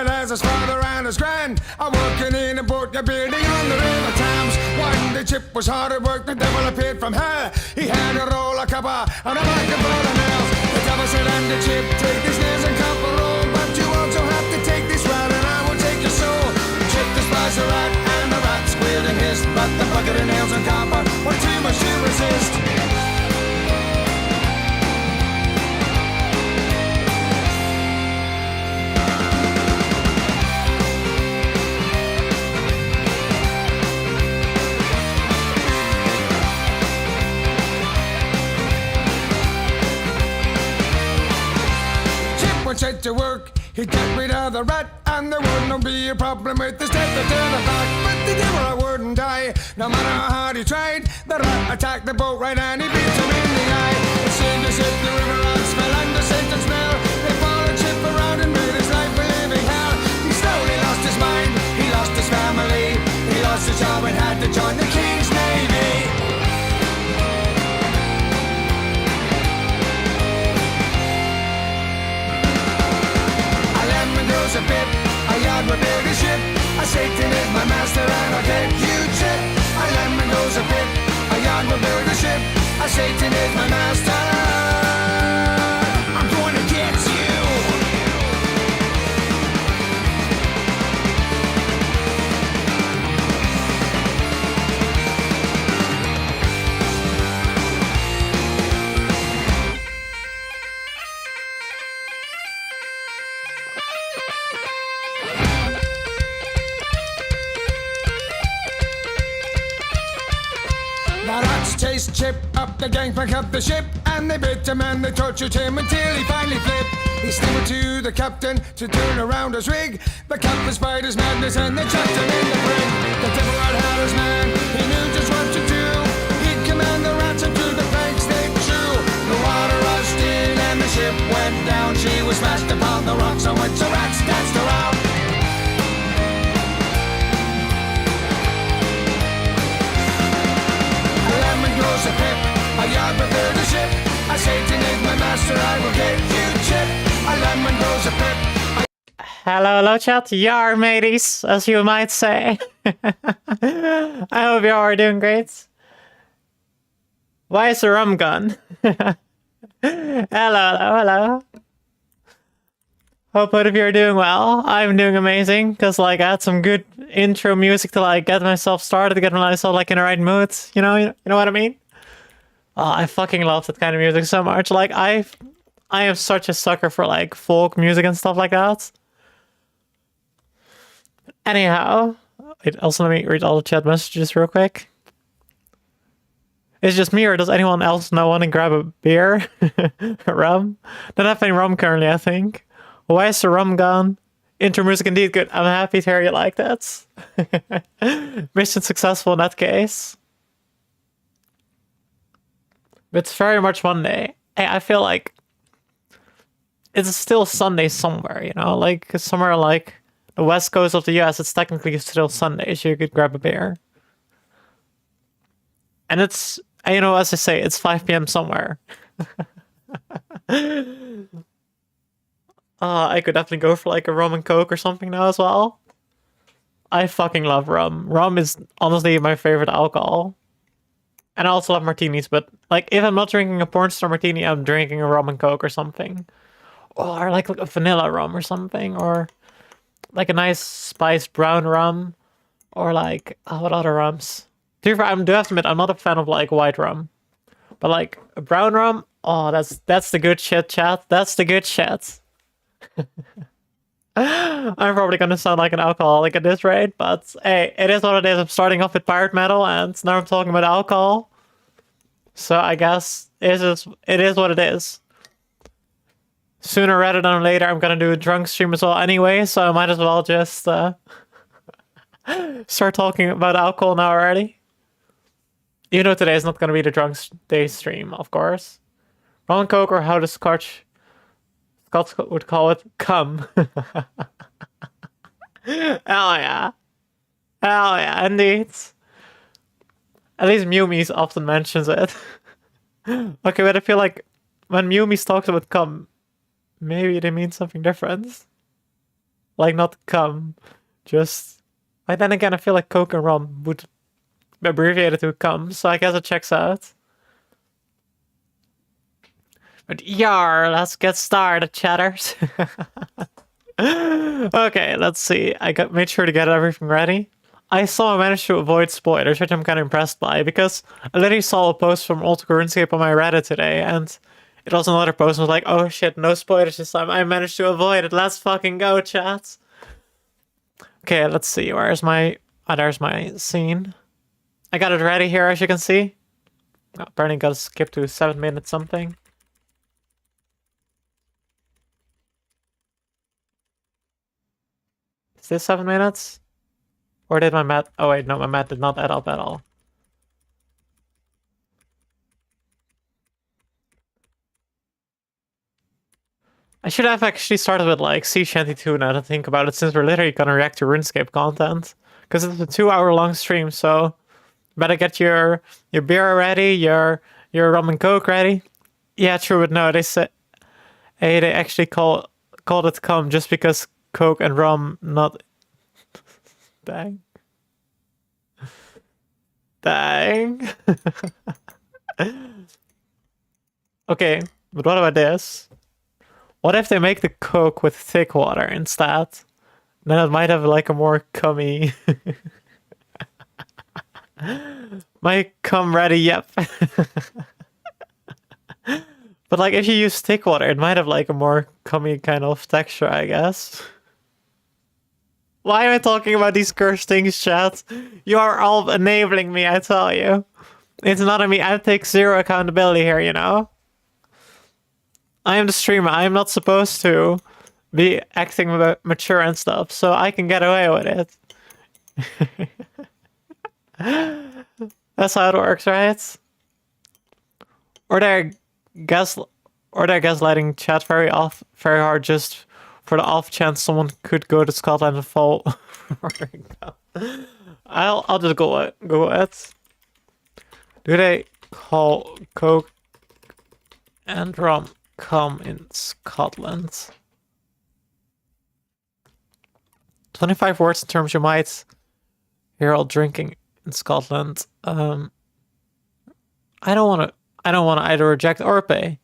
well as his father and his grand, are working in a boat, you're building on the river Thames. When the chip was hard at work, the devil appeared from hell. He had a roll, a copper, and a bucket full of nails. The devil said, and the chip, take these nails and copper roll, but you also have to take this rat, and I will take your soul. Chip despised the rat, and the rat squealed and hissed, but the bucket of nails and copper were too much to resist. Set to work, he'd get rid of the rat, and there wouldn't be a problem with the step to turn it back. But the devil wouldn't die, no matter how hard he tried. The rat attacked the boat right, and he beat him in the eye. It seemed as if the river rats fell under Satan's smell. They followed Chip around and made his life a living hell. He slowly lost his mind, he lost his family, he lost his job and had to join the King's Navy. A bit, a yard will build a ship. A Satan is my master and I'll get you chip. A lemon goes a bit, a yard will build a ship. A Satan is my master. I'm going to get you. Chased Chip up the gangplank of the ship, and they bit him and they tortured him until he finally flipped. He stammered to the captain to turn around his rig. The captain spied his madness and they chucked him in the brig. The devil had his man, he knew just what to do. He'd command the rats and to the planks they drew. The water rushed in and the ship went down. She was smashed upon the rocks on which the rats danced around. A pip, a yard will build a ship. A Satan is my master, I will get you chip. A lemon grows a pip. Hello chat, yar mateys, as you might say. I hope you all are doing great. Why is the rum gone? Hello. Hope both of you are doing well. I'm doing amazing, because like I had some good intro music to like get myself started, to get myself like in the right mood. You know what I mean? Oh, I fucking love that kind of music so much. Like I am such a sucker for like folk music and stuff like that. Anyhow, wait, also let me read all the chat messages real quick. Is it just me, or does anyone else now want to grab a beer? Rum? Don't have any rum currently, I think. Why is the rum gone? Intro music indeed good. I'm happy to hear you like that. Mission successful in that case. But it's very much Monday. Hey, I feel like it's still Sunday somewhere, you know? Like, somewhere like the west coast of the US, it's technically still Sunday, so you could grab a beer. And it's, you know, as I say, it's 5 p.m. somewhere. I could definitely go for like a rum and coke or something now as well. I fucking love rum. Rum is honestly my favorite alcohol. And I also love martinis, but like if I'm not drinking a porn star martini, I'm drinking a rum and coke or something. Or like a vanilla rum or something. Or like a nice spiced brown rum. Or like, what other rums? I do have to admit, I'm not a fan of like white rum. But like a brown rum, oh, that's the good shit, chat. That's the good shit. I'm probably gonna sound like an alcoholic at this rate, but hey, it is what it is. I'm starting off with pirate metal, and now I'm talking about alcohol. So I guess it is what it is. Sooner rather than later, I'm gonna do a drunk stream as well anyway, so I might as well just start talking about alcohol now already. Even though today is not gonna be the drunk day stream, of course. Rum and coke, or how the Scots would call it, cum. Hell yeah. Hell yeah, indeed. At least Mewmies often mentions it. Okay, but I feel like when Mewmies talks about cum, maybe they mean something different. Like, not cum. Just... Like, then again, I feel like Coke and rum would be abbreviated to cum, so I guess it checks out. But yar, let's get started, chatters. Okay, let's see. Made sure to get everything ready. I saw I managed to avoid spoilers, which I'm kind of impressed by, because I literally saw a post from Old RuneScape on my Reddit today, and it was another post and was like, oh shit, no spoilers this time. I managed to avoid it. Let's fucking go, chat. Okay, let's see. Where's my... Oh, there's my scene. I got it ready here, as you can see. Oh, apparently got to skip to 7 minutes something. Is this 7 minutes? Or did my math... Oh wait, no, my math did not add up at all. I should have actually started with like Sea Shanty 2 now to think about it, since we're literally gonna react to RuneScape content. Because it's a 2-hour long stream, so better get your beer ready, your rum and coke ready. Yeah, true, but no, they said... Hey, they actually called it cum just because coke and rum not... Dang. Dang. Okay, but what about this? What if they make the coke with thick water instead? Then it might have like a more cummy... My cum ready, yep. But like if you use thick water, it might have like a more cummy kind of texture, I guess. Why am I talking about these cursed things, chat? You are all enabling me, I tell you. It's not on me. I take zero accountability here, you know? I am the streamer. I am not supposed to be acting mature and stuff, so I can get away with it. That's how it works, right? Or they're gaslighting chat very hard just for the off chance someone could go to Scotland and fall. I'll just go it. Do they call coke and rum cum in Scotland? 25 words in terms you might hear all drinking in Scotland. I don't want to either reject or pay.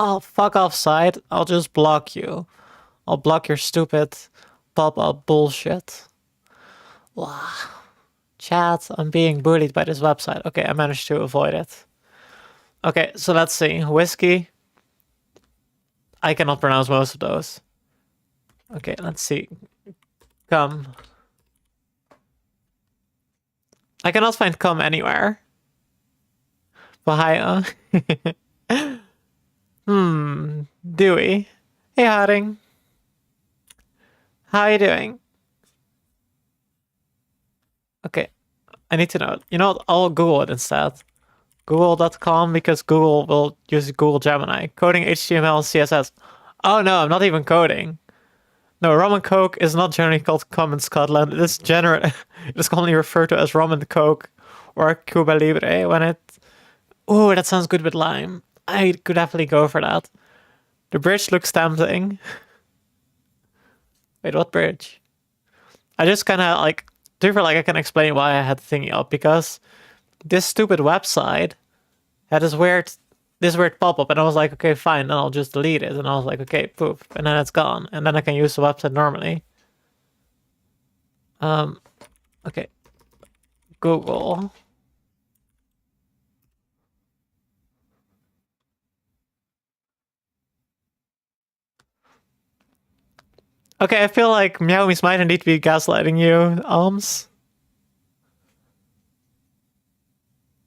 Oh, fuck off, side. I'll just block you. I'll block your stupid pop-up bullshit. Wow. Chat, I'm being bullied by this website. Okay, I managed to avoid it. Okay, so let's see. Whiskey. I cannot pronounce most of those. Okay, let's see. Cum. I cannot find cum anywhere. Bahia. Dewey. Hey, Harding. How are you doing? Okay, I need to know. You know what? I'll Google it instead. Google.com, because Google will use Google Gemini. Coding HTML, CSS. Oh no, I'm not even coding. No, rum and coke is not generally called cum in Scotland. It is it is commonly referred to as rum and coke or Cuba Libre when it... Oh, that sounds good with lime. I could definitely go for that. The bridge looks tempting. Wait, what bridge? I just kind of like... Do you feel like I can explain why I had the thingy up? Because this stupid website had this weird pop-up, and I was like, okay, fine, then I'll just delete it. And I was like, okay, poof, and then it's gone, and then I can use the website normally. Okay, Google. Okay, I feel like Meowmies might indeed be gaslighting you, Alms.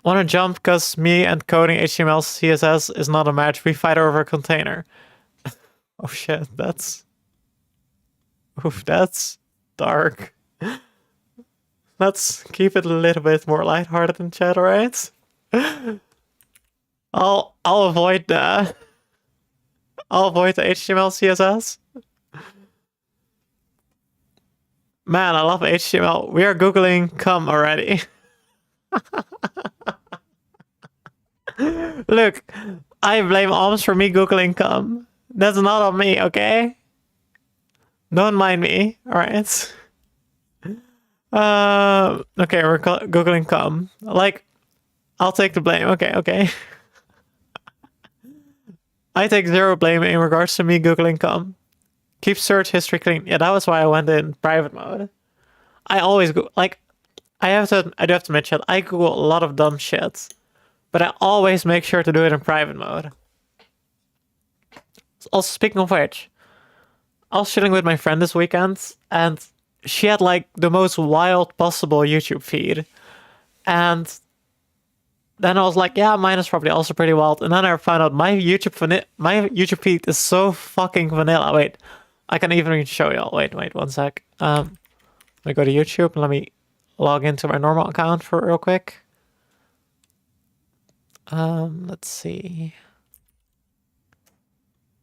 Wanna jump because me and coding HTML CSS is not a match. We fight over a container. Oh shit, that's... Oof, that's dark. Let's keep it a little bit more lighthearted in chat, alright? I'll avoid the... I'll avoid the HTML CSS. Man, I love HTML. We are Googling cum already. Look, I blame Alms for me Googling cum. That's not on me, okay? Don't mind me. All right. Okay, we're googling cum. Like, I'll take the blame. Okay. I take zero blame in regards to me googling cum. Keep search history clean. Yeah, that was why I went in private mode. I always go like, I do have to admit, chat, I Google a lot of dumb shit, but I always make sure to do it in private mode. Also, speaking of which, I was chilling with my friend this weekend, and she had like the most wild possible YouTube feed. And then I was like, yeah, mine is probably also pretty wild. And then I found out my YouTube feed is so fucking vanilla. Wait, I can even show y'all. Wait, 1 sec. Let me go to YouTube and let me log into my normal account for real quick. Let's see.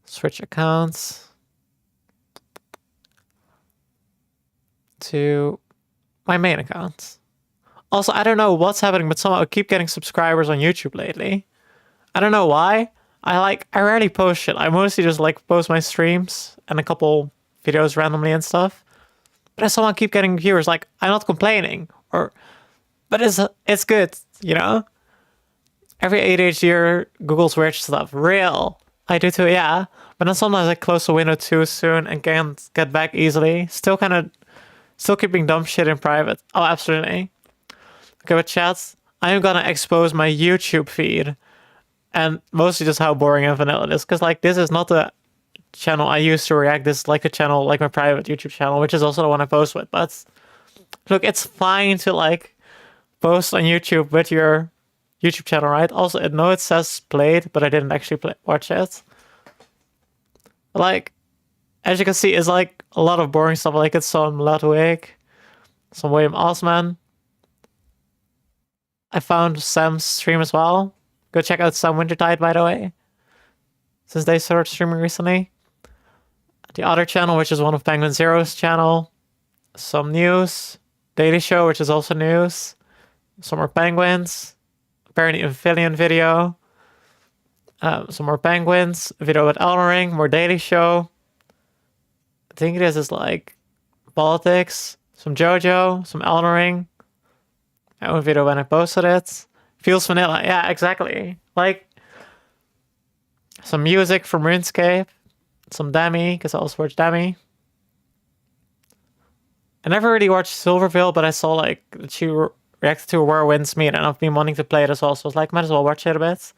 Switch accounts to my main account. Also, I don't know what's happening, but somehow I keep getting subscribers on YouTube lately. I don't know why. I rarely post shit. I mostly just like post my streams and a couple videos randomly and stuff. But I somehow keep getting viewers. Like, I'm not complaining, but it's good, you know. Every 8 year, Google's weird stuff. Real. I do too, yeah. But then sometimes I close the window too soon and can't get back easily. Still keeping dumb shit in private. Oh, absolutely. Okay, but chats, I'm gonna expose my YouTube feed. And mostly just how boring and vanilla it is. Because, like, this is not the channel I used to react. This is like a channel, like my private YouTube channel, which is also the one I post with. But, look, it's fine to, like, post on YouTube with your YouTube channel, right? Also, I know it says played, but I didn't actually watch it. Like, as you can see, it's like a lot of boring stuff. Like, it's some Ludwig, some William Osman. I found Sam's stream as well. Go check out Sam Wintertide, by the way, since they started streaming recently. The other channel, which is one of Penguin Zero's channel. Some news. Daily Show, which is also news. Some more penguins. Apparently a Villian video. Some more penguins. A video with Elden Ring. More Daily Show. I think this is like politics. Some JoJo. Some Elden Ring. My own video when I posted it. Feels vanilla. Yeah, exactly. Like, some music from RuneScape. Some Demi, because I also watched Demi. I never really watched Silverville, but I saw like that she reacted to Where Winds Meet, and I've been wanting to play it as well, so I was like, might as well watch it a bit.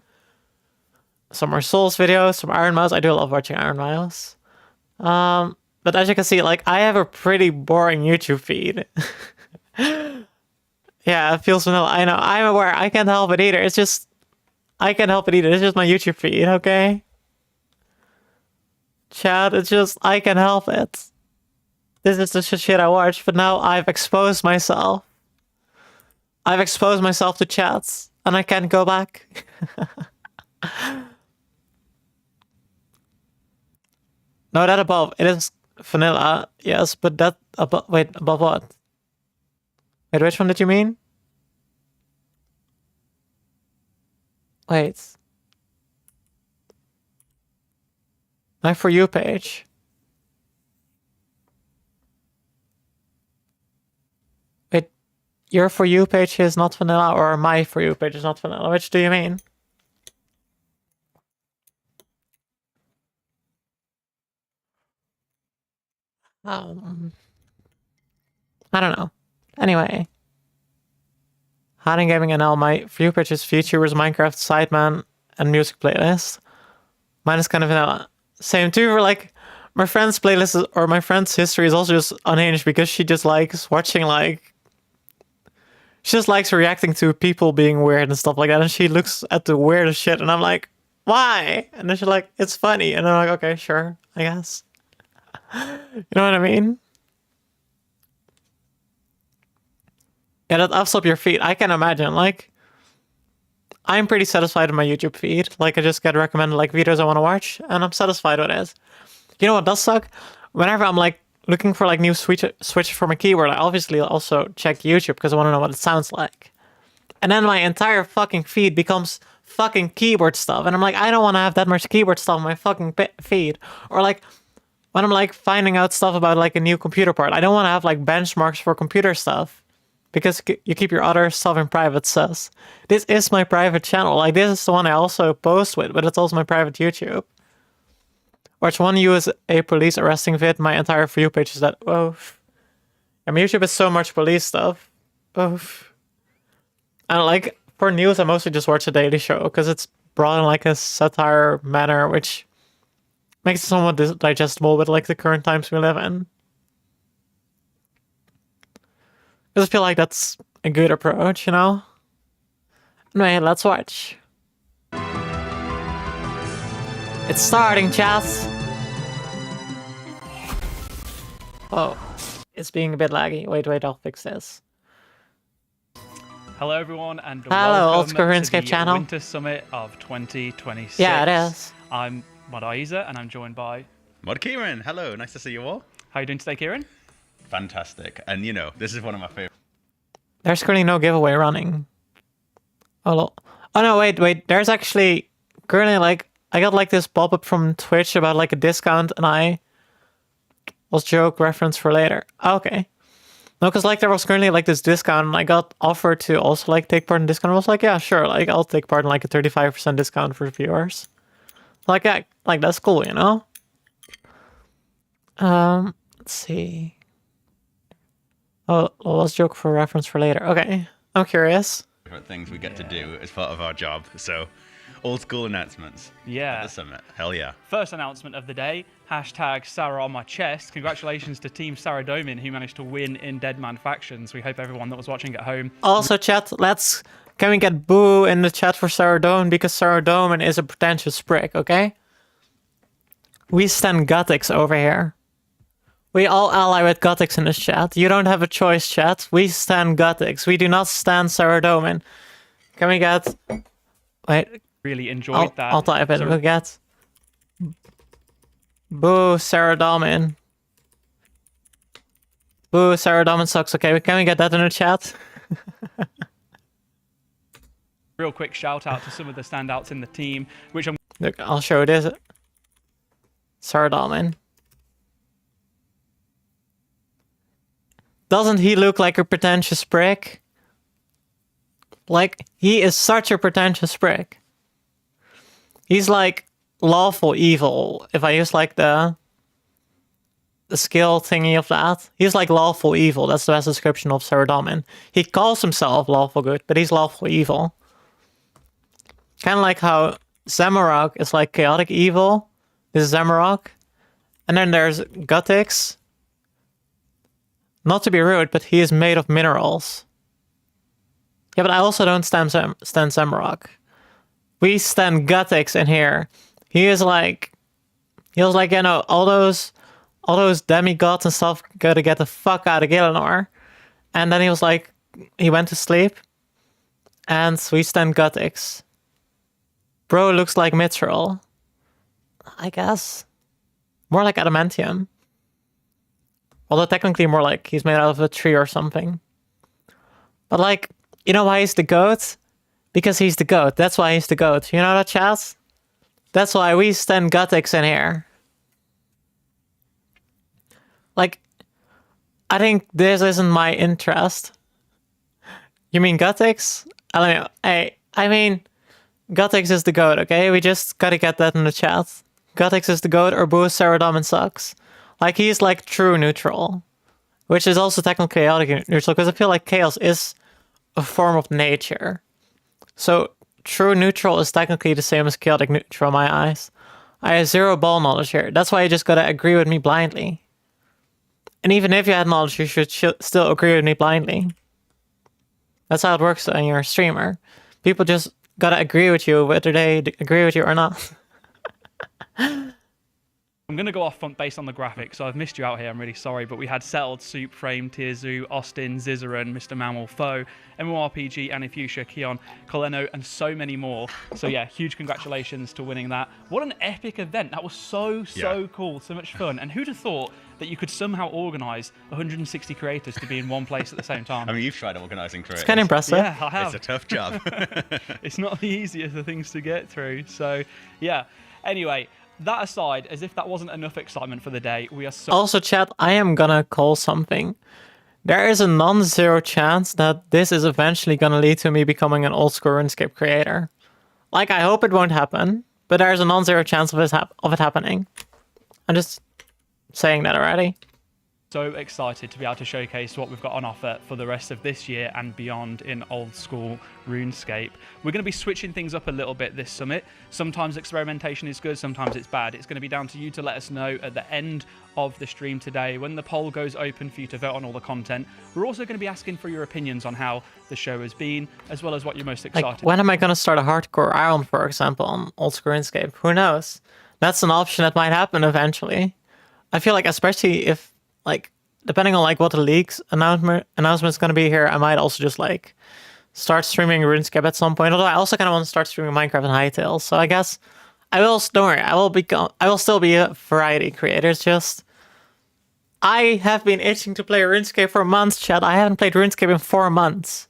Some more Souls videos, some Iron Mouse. I do love watching Iron Mouse. But as you can see, like, I have a pretty boring YouTube feed. Yeah, it feels vanilla. I know. I'm aware. I can't help it either. It's just... I can't help it either. It's just my YouTube feed, okay? Chat, it's just... I can't help it. This is the shit I watch, but now I've exposed myself. I've exposed myself to chats, and I can't go back. No, that above. It is vanilla, yes, but that above... Wait, above what? Wait, which one did you mean? Wait. My For You page. Wait, your For You page is not vanilla, or my For You page is not vanilla? Which do you mean? I don't know. Anyway. Hiding Gaming NL, my For You page is VTubers, Minecraft, Sideman, and music playlist. Mine is kind of vanilla. Same too, for like, my friend's playlist or my friend's history is also just unhinged because she just likes watching like... She just likes reacting to people being weird and stuff like that, and she looks at the weirdest shit, and I'm like, why? And then she's like, it's funny. And I'm like, okay, sure, I guess. You know what I mean? Yeah, that ups up your feed. I can imagine, like, I'm pretty satisfied with my YouTube feed. Like, I just get recommended, like, videos I want to watch, and I'm satisfied with it. You know what does suck? Whenever I'm, like, looking for, like, new switches for my keyboard, I obviously also check YouTube because I want to know what it sounds like. And then my entire fucking feed becomes fucking keyboard stuff. And I'm like, I don't want to have that much keyboard stuff on my fucking feed. Or, like, when I'm like finding out stuff about like a new computer part, I don't want to have like benchmarks for computer stuff because you keep your other stuff in private sus. This is my private channel. Like this is the one I also post with, but it's also my private YouTube. Watch one USA police arresting vid. My entire For You page is that. Oof. And YouTube is so much police stuff. Oof. And like for news, I mostly just watch The Daily Show because it's brought in like a satire manner, which makes it somewhat digestible with like the current times we live in. I just feel like that's a good approach, you know? Anyway, let's watch. It's starting, chat. Oh, it's being a bit laggy. Wait, I'll fix this. Hello everyone and Hello, welcome to RuneScape the channel. Winter Summit of 2026. Yeah, it is. I'm Mod Aiza and I'm joined by... Mod Kieran, hello, nice to see you all. How are you doing today, Kieran? Fantastic. And you know, this is one of my favorite. There's currently no giveaway running. Oh no, wait. There's actually currently like I got like this pop-up from Twitch about like a discount, and I was joke reference for later. Okay. No, because like there was currently like this discount, and I got offered to also like take part in discount. I was like, yeah, sure, like I'll take part in like a 35% discount for viewers. Like, yeah, like that's cool, you know. Let's see. Oh, let's joke for reference for later. Okay, I'm curious. Favorite things we get to do as part of our job. So, old school announcements. Yeah. At the summit. Hell yeah. First announcement of the day, hashtag Sarah on my chest. Congratulations to Team Sarah Domin who managed to win in Deadman Factions. We hope everyone that was watching at home... Also, chat, can we get boo in the chat for Sarah Domin, because Sarah Domin is a pretentious prick, okay? We stand Gothics over here. We all ally with Gothics in this chat. You don't have a choice, chat. We stand Gothics. We do not stand Sarah Domin. Can we get... Wait. Really enjoyed that. I'll type it. So, We'll get... Boo, Sarah Domin. Boo, Sarah Domin sucks. Okay, can we get that in the chat? real quick shout out to some of the standouts in the team, which I'm... Look, I'll show this. Sarah Domin. Doesn't he look like a pretentious prick? Like, he is such a pretentious prick. He's like lawful evil. If I use like the skill thingy of that. He's like lawful evil. That's the best description of Sarah Domin. He calls himself lawful good, but he's lawful evil. Kind of like how Zamorak is like chaotic evil. This is Zamorak. And then there's Gothics. Not to be rude, but he is made of minerals. Yeah, but I also don't stand Zamorak. We stand Gothics in here. He was like, you know, all those demigods and stuff gotta get the fuck out of Gielinor. And then he was like, he went to sleep. And we stand Gothics. Bro looks like Mithril. I guess. More like adamantium. Although technically more like he's made out of a tree or something. But like, you know why he's the goat? Because he's the goat. That's why he's the goat. You know that, chat? That's why we stand Gothics in here. Like, I think this isn't my interest. You mean Gothics? I mean, Gothics is the goat, okay? We just gotta get that in the chat. Gothics is the goat, or Boo Sarah Domin sucks. Like, he's like true neutral. Which is also technically chaotic neutral, because I feel like chaos is a form of nature. So, true neutral is technically the same as chaotic neutral in my eyes. I have zero ball knowledge here. That's why you just gotta agree with me blindly. And even if you had knowledge, you should still agree with me blindly. That's how it works when you're a streamer. People just gotta agree with you whether they agree with you or not. I'm going to go off front based on the graphics, so I've missed you out here, I'm really sorry, but we had Settled, Soup, Frame, Tierzu, Austin, Zizaran, Mr. Mammal, Foe, MMORPG, Anifusia, Keon, Coleno, and so many more. So yeah, huge congratulations to winning that. What an epic event. That was so cool, so much fun. And who'd have thought that you could somehow organise 160 creators to be in one place at the same time? I mean, you've tried organising creators. It's kind of impressive. Yeah, I have. It's a tough job. It's not the easiest of things to get through, so yeah. Anyway, that aside, as if that wasn't enough excitement for the day, we are so Also, chat, I am gonna call something. There is a non-zero chance that this is eventually gonna lead to me becoming an old school RuneScape creator. Like, I hope it won't happen, but there's a non-zero chance of it happening. I'm just saying that already. excited to be able to showcase what we've got on offer for the rest of this year and beyond in old school RuneScape. We're going to be switching things up a little bit this summit. Sometimes experimentation is good, sometimes it's bad. It's going to be down to you to let us know at the end of the stream today when the poll goes open for you to vote on all the content. We're also going to be asking for your opinions on how the show has been, as well as what you're most excited Like, when am I gonna start a hardcore Iron, for example, on old school RuneScape? Who knows? That's an option that might happen eventually. I feel like, especially if, like, depending on like what the league's announcement's gonna be here, I might also just like start streaming RuneScape at some point. Although I also kind of want to start streaming Minecraft and Hytale. So I guess I will. Don't worry, I will still be a variety creator. It's just I have been itching to play RuneScape for months, chat. I haven't played RuneScape in 4 months.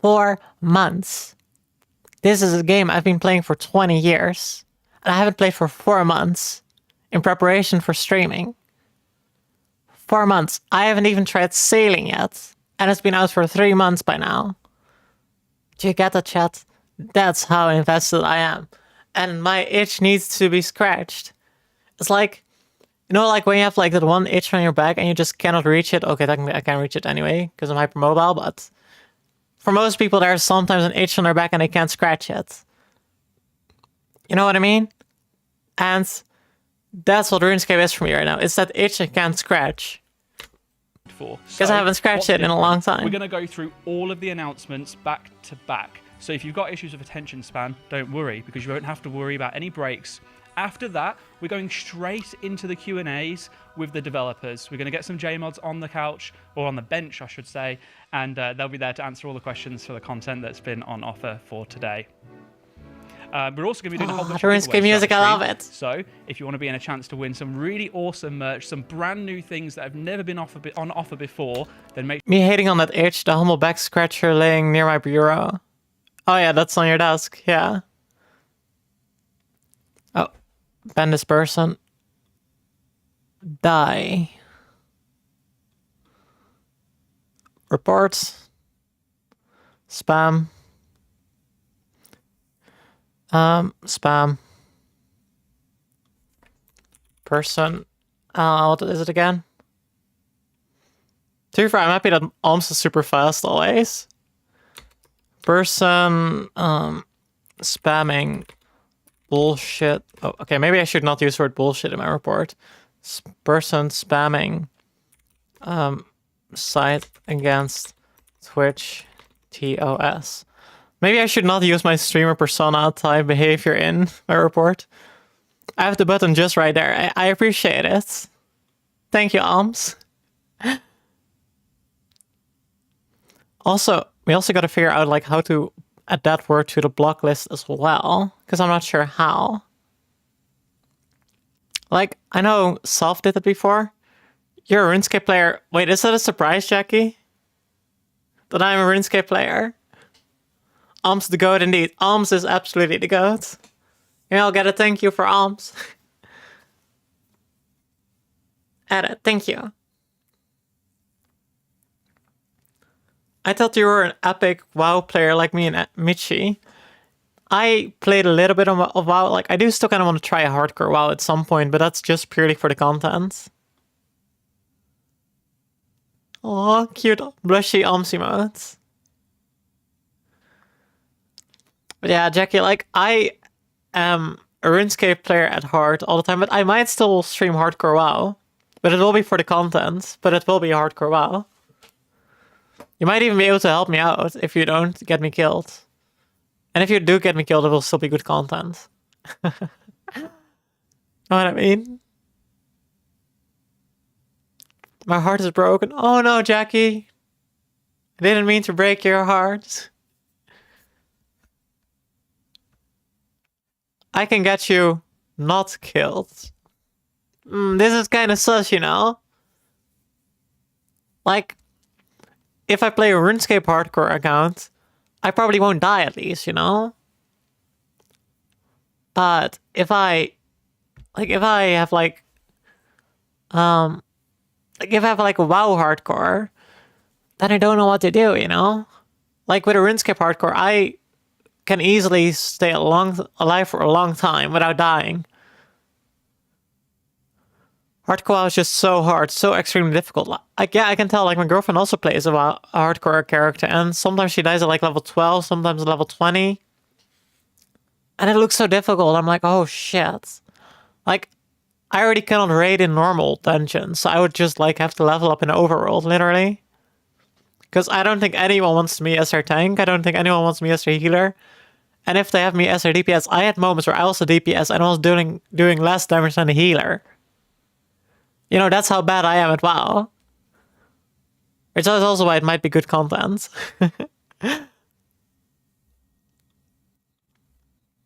4 months. This is a game I've been playing for 20 years, and I haven't played for 4 months in preparation for streaming. 4 months. I haven't even tried sailing yet, and it's been out for 3 months by now. Do you get that, chat? That's how invested I am. And my itch needs to be scratched. It's like, you know, like when you have like that one itch on your back and you just cannot reach it. Okay, technically I can reach it anyway because I'm hypermobile, but for most people there's sometimes an itch on their back and they can't scratch it. You know what I mean? And that's what RuneScape is for me right now. It's that itch I can't scratch. Because I haven't scratched it in a long time. We're going to go through all of the announcements back to back. So if you've got issues with attention span, don't worry, because you won't have to worry about any breaks. After that, we're going straight into the Q&As with the developers. We're going to get some JMods on the couch, or on the bench, I should say, and they'll be there to answer all the questions for the content that's been on offer for today. We're also going to be doing a whole bunch of RuneScape music, I love it. So if you want to be in a chance to win some really awesome merch, some brand new things that have never been on offer before, then make Me hating on that itch, the humble back scratcher laying near my bureau. Oh yeah, that's on your desk, yeah. Oh, ban this person. Die. Reports. Spam. Spam. Person. What is it again? To be fair, I'm happy that Alms is super fast always. Person spamming bullshit. Oh, okay, maybe I should not use the word bullshit in my report. Person spamming site against Twitch TOS. Maybe I should not use my streamer persona type behavior in my report. I have the button just right there. I appreciate it. Thank you, Alms. Also, we also got to figure out like how to add that word to the block list as well, because I'm not sure how. Like, I know Self did it before. You're a RuneScape player. Wait, is that a surprise, Jackie? That I'm a RuneScape player? Alms the goat indeed. Alms is absolutely the goat. Yeah, I'll get a thank you for Alms. Edit, thank you. I thought you were an epic WoW player like me and Michi. I played a little bit of WoW. Like, I do still kind of want to try a hardcore WoW at some point, but that's just purely for the content. Oh, cute blushy Alms emotes. But yeah, Jackie, like, I am a RuneScape player at heart all the time, but I might still stream hardcore WoW. But it will be for the content, but it will be hardcore WoW. You might even be able to help me out if you don't get me killed. And if you do get me killed, it will still be good content. Know what I mean? My heart is broken. Oh no, Jackie. I didn't mean to break your heart. I can get you not killed. This is kind of sus, you know? Like, if I play a RuneScape hardcore account, I probably won't die at least, you know? But if I like if I have like if I have like a WoW hardcore, then I don't know what to do, you know? Like with a RuneScape hardcore, I can easily stay alive for a long time without dying. Hardcore is just so hard, so extremely difficult. Like, yeah, I can tell, like, my girlfriend also plays a hardcore character, and sometimes she dies at, like, level 12, sometimes at level 20. And it looks so difficult. I'm like, oh, shit. Like, I already cannot raid in normal dungeons, so I would just, like, have to level up in overworld, literally. Because I don't think anyone wants me as their tank. I don't think anyone wants me as their healer. And if they have me as their DPS, I had moments where I was a DPS and I was doing less damage than the healer. You know, that's how bad I am at WoW. Which is also why it might be good content. Make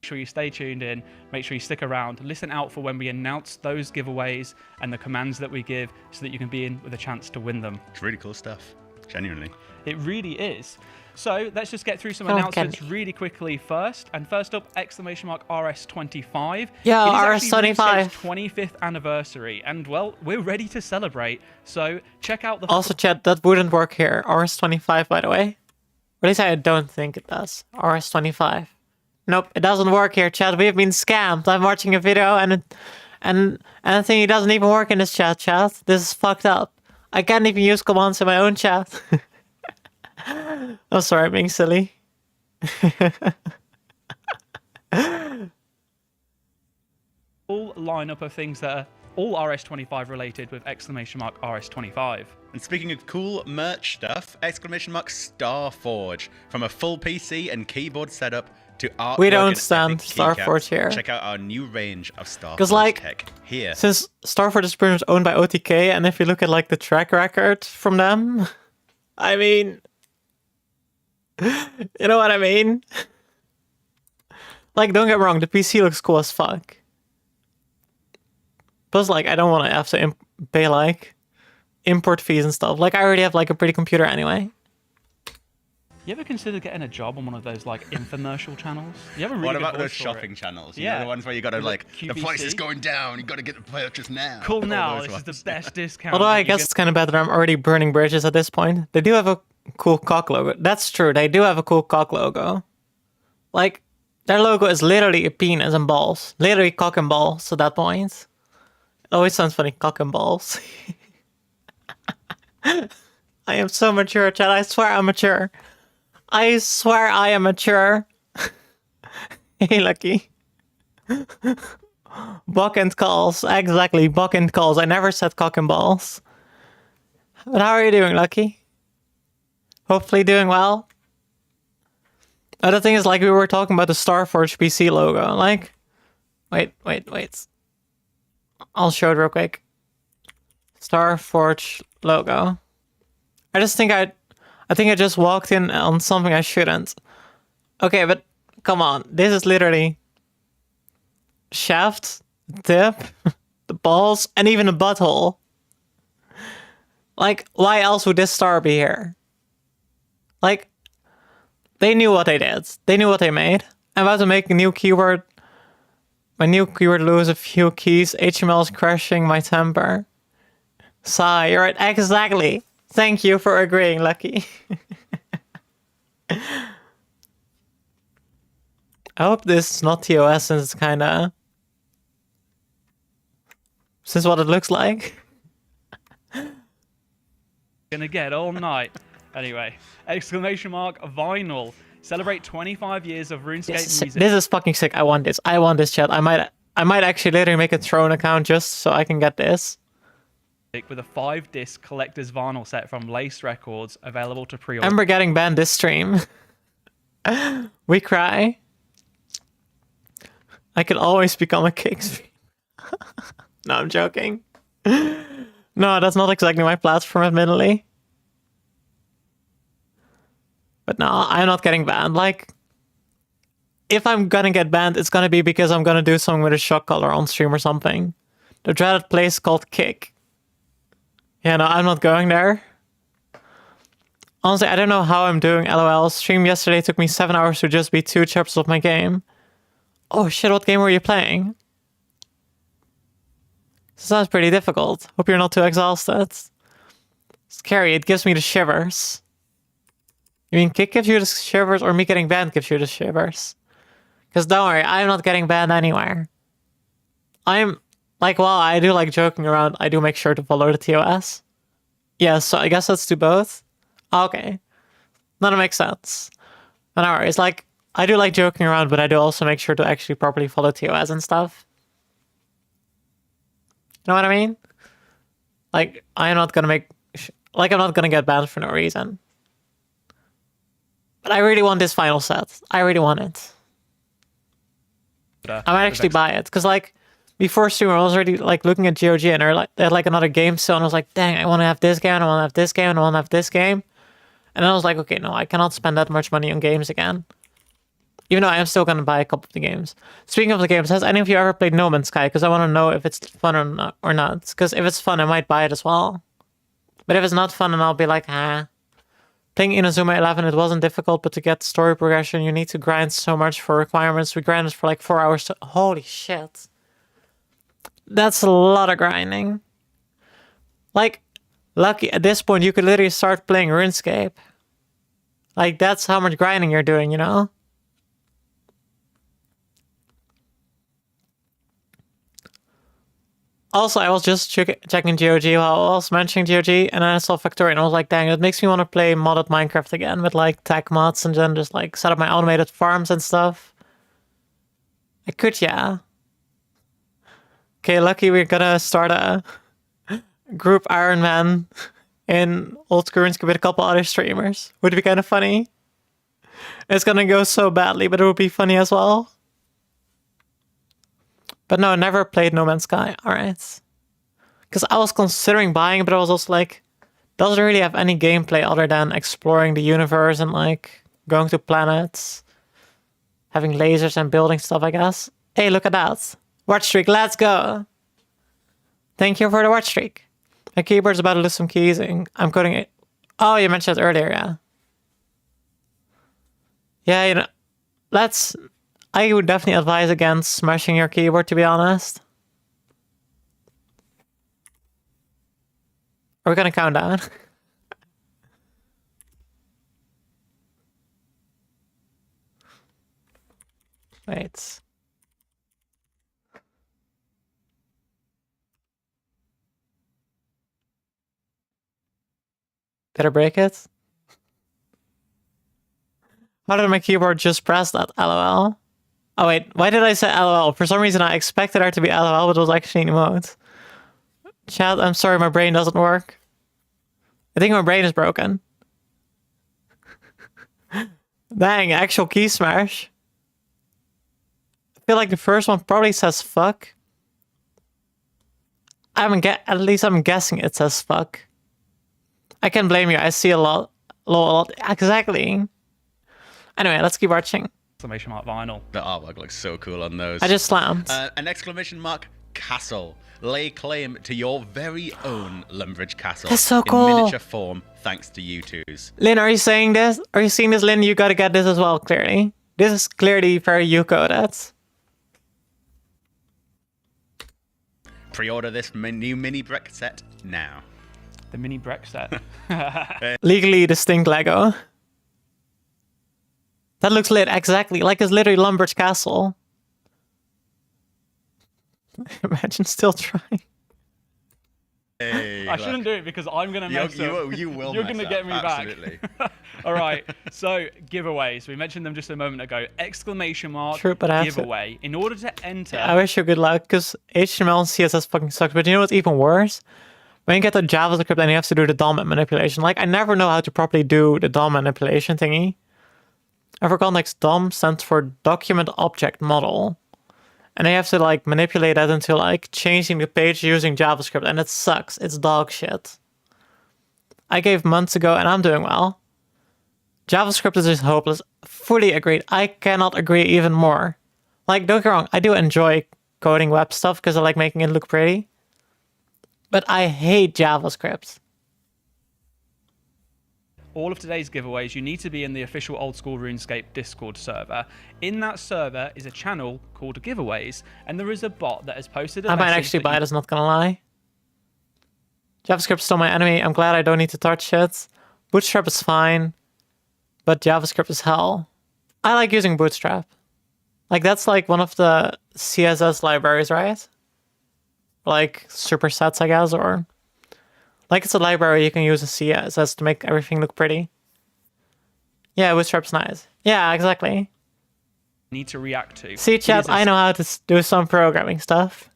sure you stay tuned in, make sure you stick around, listen out for when we announce those giveaways and the commands that we give so that you can be in with a chance to win them. It's really cool stuff, genuinely. It really is. So let's just get through some announcements really quickly first. And first up, !RS25. Yeah, it is actually RS25. RuneScape's 25th anniversary. And well, we're ready to celebrate. So check out the... Also, chat, that wouldn't work here. RS25, by the way. At least I don't think it does. RS25. Nope, it doesn't work here, chat. We have been scammed. I'm watching a video and I think it doesn't even work in this chat. This is fucked up. I can't even use commands in my own chat. I'm sorry, I'm being silly. Full lineup of things that are all RS25 related with !RS25. And speaking of cool merch stuff, !Starforge. From a full PC and keyboard setup to artwork. We don't and stand epic Starforge keycaps, here. Check out our new range of Starforge 'Cause, like, tech here. Since Starforge is pretty much owned by OTK, and if you look at like the track record from them, I mean, you know what I mean? Like, don't get me wrong, the PC looks cool as fuck. Plus, like, I don't want to have to pay like import fees and stuff. Like, I already have like a pretty computer anyway. You ever considered getting a job on one of those like infomercial channels? You have a really What good about voice those for shopping it. channels? Yeah. You know, the ones where you gotta like, the price is QVC? going down, you gotta get the purchase now. Call All now. those This is ones. the best discount. Although I that you guess can- it's kind of bad that I'm already burning bridges at this point. They do have a cool cock logo. That's true. They do have a cool cock logo. Like, their logo is literally a penis and balls. Literally cock and balls at that point. It always sounds funny, cock and balls. I am so mature, Chad. I swear I'm mature. I swear I am mature. Hey, Lucky. Buck and calls. Exactly, buck and calls. I never said cock and balls. But how are you doing, Lucky? Hopefully doing well. Other thing is, like, we were talking about the Starforge PC logo. Like, wait. I'll show it real quick. Starforge logo. I think I just walked in on something I shouldn't. Okay, but come on. This is literally shaft, tip, the balls, and even a butthole. Like, why else would this star be here? Like, they knew what they did. They knew what they made. I'm about to make a new keyword. My new keyword lose a few keys. HTML is crashing my temper. Sigh, you're right. Exactly. Thank you for agreeing, Lucky. I hope this is not TOS since it's kinda... Since what it looks like. Gonna get all night. Anyway, !Vinyl. Celebrate 25 years of RuneScape music. This is fucking sick. I want this. I want this, chat. I might actually later make a Throne account just so I can get this. With a 5-disc collector's vinyl set from Lace Records available to pre-order. Remember getting banned this stream. We cry. I could always become a cake stream. No, I'm joking. No, that's not exactly my platform, admittedly. But no, I'm not getting banned. Like, if I'm gonna get banned, it's gonna be because I'm gonna do something with a shock collar on stream or something. The dreaded place called Kick. Yeah, no, I'm not going there. Honestly, I don't know how I'm doing, LOL. Stream yesterday took me 7 hours to just beat 2 chapters of my game. Oh shit, what game were you playing? Sounds pretty difficult. Hope you're not too exhausted. Scary, it gives me the shivers. You mean Kick gives you the shivers or me getting banned gives you the shivers? Because don't worry, I'm not getting banned anywhere. I'm, like, while I do like joking around, I do make sure to follow the TOS. Yeah, so I guess let's do both. Okay. That makes sense. But no worries, like, I do like joking around, but I do also make sure to actually properly follow TOS and stuff. You know what I mean? Like, I'm not gonna make... Like, I'm not gonna get banned for no reason. But I really want this final set. I really want it. I might actually buy it. Because, like, before stream, I was already, like, looking at GOG and they had, like, another game still. And I was like, dang, I want to have this game, and I want to have this game, and I want to have this game. And then I was like, okay, no, I cannot spend that much money on games again. Even though I am still going to buy a couple of the games. Speaking of the games, has any of you ever played No Man's Sky? Because I want to know if it's fun or not. Because if it's fun, I might buy it as well. But if it's not fun, then I'll be like, ah. Playing Inazuma 11, it wasn't difficult, but to get story progression, you need to grind so much for requirements. We grinded for like 4 hours. Holy shit. That's a lot of grinding. Like, lucky at this point, you could literally start playing RuneScape. Like, that's how much grinding you're doing, you know? Also, I was just checking GOG while I was mentioning GOG, and then I saw Factorio, and I was like, dang, it makes me want to play modded Minecraft again with, like, tech mods, and then just, like, set up my automated farms and stuff. I could, yeah. Okay, lucky we're gonna start a group Iron Man in Old Currency with a couple other streamers. Would be kind of funny. It's gonna go so badly, but it would be funny as well. But no, I never played No Man's Sky. Alright. Because I was considering buying, but I was also like, doesn't really have any gameplay other than exploring the universe and like going to planets, having lasers and building stuff, I guess. Hey, look at that. Watch streak, let's go. Thank you for the watch streak. My keyboard's about to lose some keys and I'm coding it. Oh, you mentioned it earlier, yeah. Yeah, you know, I would definitely advise against smashing your keyboard, to be honest. Are we gonna count down? Wait. Did I break it? How did my keyboard just press that? LOL. Oh wait, why did I say LOL? For some reason I expected there to be LOL, but it was actually an emote. Chat, I'm sorry, my brain doesn't work. I think my brain is broken. Dang, actual key smash. I feel like the first one probably says fuck. At least I'm guessing it says fuck. I can't blame you, I see a lot. Exactly. Anyway, let's keep watching. Exclamation mark vinyl. The artwork looks so cool on those. I just slammed. An exclamation mark castle. Lay claim to your very own Lumbridge castle. That's so cool. In miniature form, thanks to you twos. Lynn, are you saying this? Are you seeing this, Lynn? You gotta get this as well, clearly. This is clearly very you-coded. Pre-order this new mini brick set now. The mini brick set. Legally distinct Lego. That looks lit, exactly. Like it's literally Lumbridge Castle. Imagine still trying. Hey, I shouldn't do it because I'm going to mess up. You will You're mess going to up, get me absolutely. back. All right. So, giveaways. We mentioned them just a moment ago. Exclamation mark True, but I have giveaway. In order to enter... I wish you good luck, because HTML and CSS fucking sucks. But you know what's even worse? When you get to JavaScript and you have to do the DOM manipulation. Like, I never know how to properly do the DOM manipulation thingy. For context, DOM stands for Document Object Model. And I have to like manipulate that into like changing the page using JavaScript, and it sucks. It's dog shit. I gave months ago and I'm doing well. JavaScript is just hopeless. Fully agreed. I cannot agree even more. Like, don't get me wrong, I do enjoy coding web stuff because I like making it look pretty. But I hate JavaScript. all of today's giveaways, you need to be in the official Old School RuneScape Discord server. In that server is a channel called Giveaways, and there is a bot that has posted a I might message actually that buy this, not gonna lie. JavaScript's still my enemy. I'm glad I don't need to touch it. Bootstrap is fine, but JavaScript is hell. I like using Bootstrap. Like, that's like one of the CSS libraries, right? Like supersets, I guess, or like it's a library you can use in CSS to make everything look pretty. Yeah, Bootstrap's nice. Yeah, exactly. need to react to. See, chat, I know how to do some programming stuff.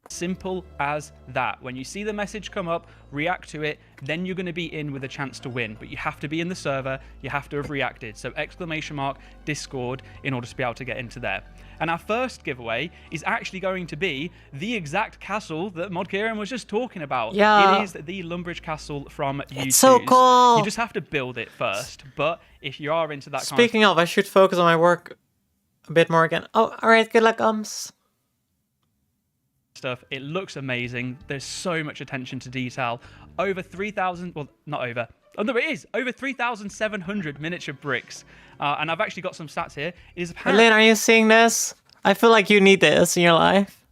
Simple as that. When you see the message come up, react to it, then you're going to be in with a chance to win. But you have to be in the server, you have to have reacted. So !Discord in order to be able to get into there. And our first giveaway is actually going to be the exact castle that Mod Kieran was just talking about. Yeah. It is the Lumbridge Castle from U2's. It's so cool. You just have to build it first. But if you are into that Speaking of, I should focus on my work a bit more again. Oh, alright, good luck, stuff, it looks amazing. There's so much attention to detail. Over 3,000, well, not over. Oh, no, it is over 3,700 miniature bricks. And I've actually got some stats here. It is apparently. Lynn, are you seeing this? I feel like you need this in your life.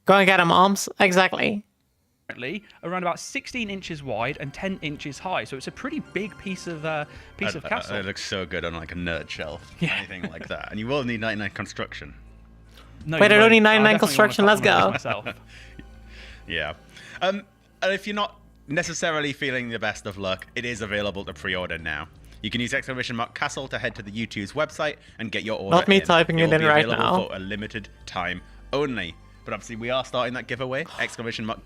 Go and get him, Exactly. Around about 16 inches wide and 10 inches high. So it's a pretty big piece of castle. It looks so good on like a nerd shelf. Yeah. Anything like that. And you will need 99 construction. No, Wait, I don't need I 99 definitely construction. want Let's to go. myself. Yeah. And if you're not necessarily feeling the best of luck, it is available to pre-order now. You can use !Castle to head to the U2's website and get your order. Not me typing it in right available now. for a limited time only. But obviously, we are starting that giveaway,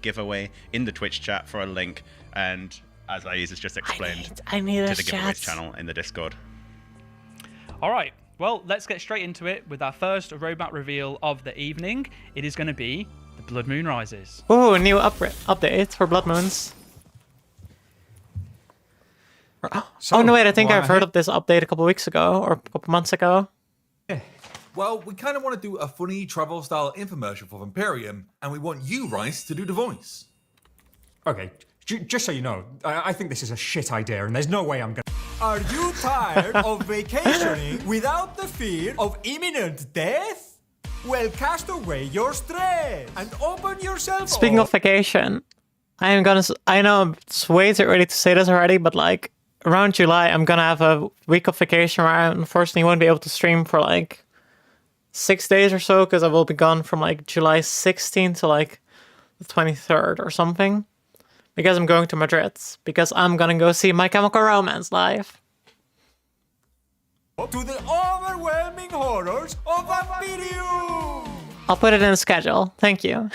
!Giveaway, in the Twitch chat for a link. And as I has just explained, I need to a the giveaways chat. channel in the Discord. All right. Well, let's get straight into it with our first roadmap reveal of the evening. It is going to be the Blood Moon Rises. Ooh, a new update for Blood Moons. Oh no, wait, I think I've heard of this update a couple weeks ago or a couple months ago. Well, we kind of want to do a funny travel-style infomercial for Vampirium, and we want you, Rice, to do the voice. Okay, just so you know, I think this is a shit idea, and there's no way I'm gonna... Are you tired of vacationing without the fear of imminent death? Well, cast away your stress and open yourself Speaking up. of vacation, I know it's way too early to say this already, but like around July, I'm gonna have a week of vacation where I unfortunately won't be able to stream for like 6 days or so, because I will be gone from like July 16th to like the 23rd or something. Because I'm going to Madrid. Because I'm gonna go see My Chemical Romance live. To the overwhelming horrors of Vampirium! I'll put it in the schedule. Thank you.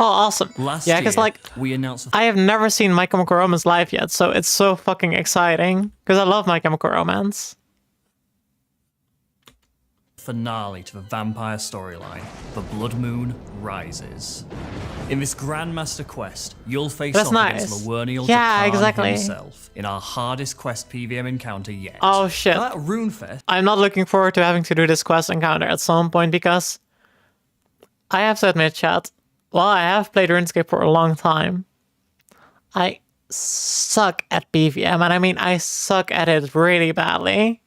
Oh, awesome. Last yeah, because year, like we announced I have never seen My Chemical Romance live yet, so it's so fucking exciting. Because I love My Chemical Romance. finale to the vampire storyline, The Blood Moon Rises. In this Grandmaster quest, you'll face That's off nice. against Lawerniel Yeah, Khan exactly. himself in our hardest quest PVM encounter yet. Oh shit. That Runefest I'm not looking forward to having to do this quest encounter at some point because I have to admit, chat, while I have played RuneScape for a long time, I suck at PVM, and I mean I suck at it really badly.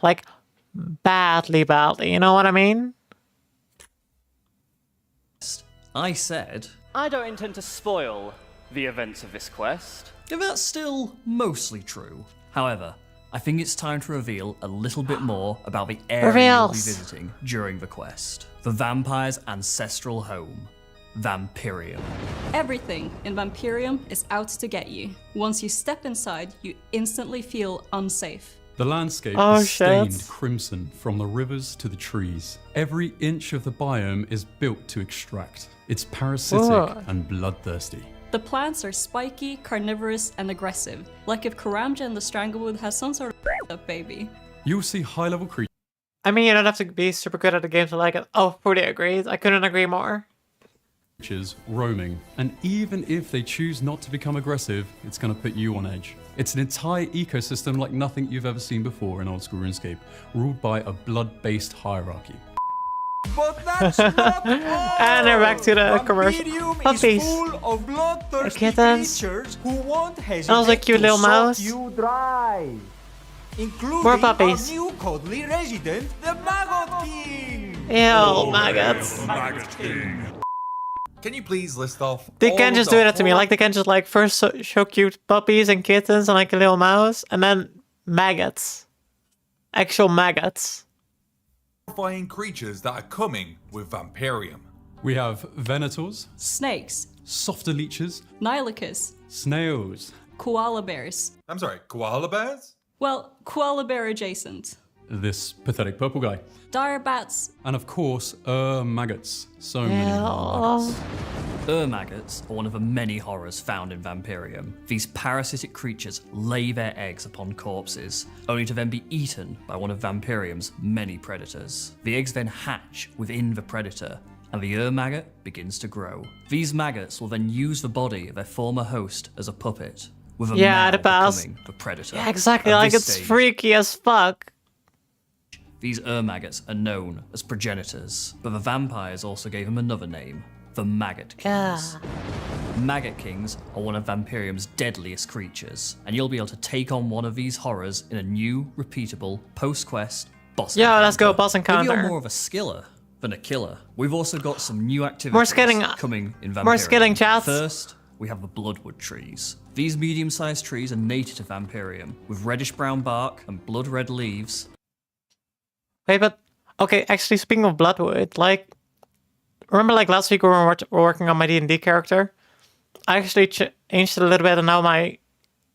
Like, badly, you know what I mean? I said, I don't intend to spoil the events of this quest. that's still mostly true. However, I think it's time to reveal a little bit more about the area you'll be Reveals. visiting during the quest. The vampire's ancestral home, Vampirium. Everything in Vampirium is out to get you. Once you step inside, you instantly feel unsafe. The landscape Oh, is stained shit. crimson from the rivers to the trees. Every inch of the biome is built to extract. It's parasitic Whoa. and bloodthirsty. The plants are spiky, carnivorous, and aggressive, like if Karamja and the Stranglewood has some sort of baby. You'll see high-level I mean, you don't have to be super good at the game to like it. Oh, fully agreed. I couldn't agree more. creatures roaming, and even if they choose not to become aggressive, it's going to put you on edge. It's an entire ecosystem like nothing you've ever seen before in old school RuneScape, ruled by a blood-based hierarchy. But that's not all. And they're back to the commercial. Vampirium Puppies. is full of bloodthirsty Kittens. creatures who won't hesitate also a cute to little suck mouse. you dry. Including More puppies. our new cuddly resident, the Maggot King. Ew, maggots. Can you please list off? They all can of just the do that to me. horror- Like they can just like first show cute puppies and kittens and like a little mouse, and then maggots, actual maggots. Horrifying creatures that are coming with Vampirium. We have venators, Snakes, softer leeches, Nilochus, snails, koala bears. I'm sorry, koala bears? Well, koala bear adjacent. this pathetic purple guy, Dire bats. and of course, maggots. So many maggots. Maggots are one of the many horrors found in Vampirium. These parasitic creatures lay their eggs upon corpses, only to then be eaten by one of Vampirium's many predators. The eggs then hatch within the predator, and the maggot begins to grow. These maggots will then use the body of their former host as a puppet, with a male the boss. becoming the predator. Yeah, exactly. At Like this it's stage, freaky as fuck. these maggots are known as progenitors, but the vampires also gave them another name, the Maggot Kings. Maggot Kings are one of Vampirium's deadliest creatures, and you'll be able to take on one of these horrors in a new, repeatable, post-quest boss Yeah, encounter. let's go, boss Maybe encounter. you're more of a skiller than a killer. We've also got some new activities coming in Vampirium. more skilling, chats. First, we have the Bloodwood trees. These medium-sized trees are native to Vampirium, with reddish-brown bark and blood-red leaves. Wait, but okay. Actually, speaking of Bloodwood, like, remember like last week we were working on my D&D character. I actually changed it a little bit, and now my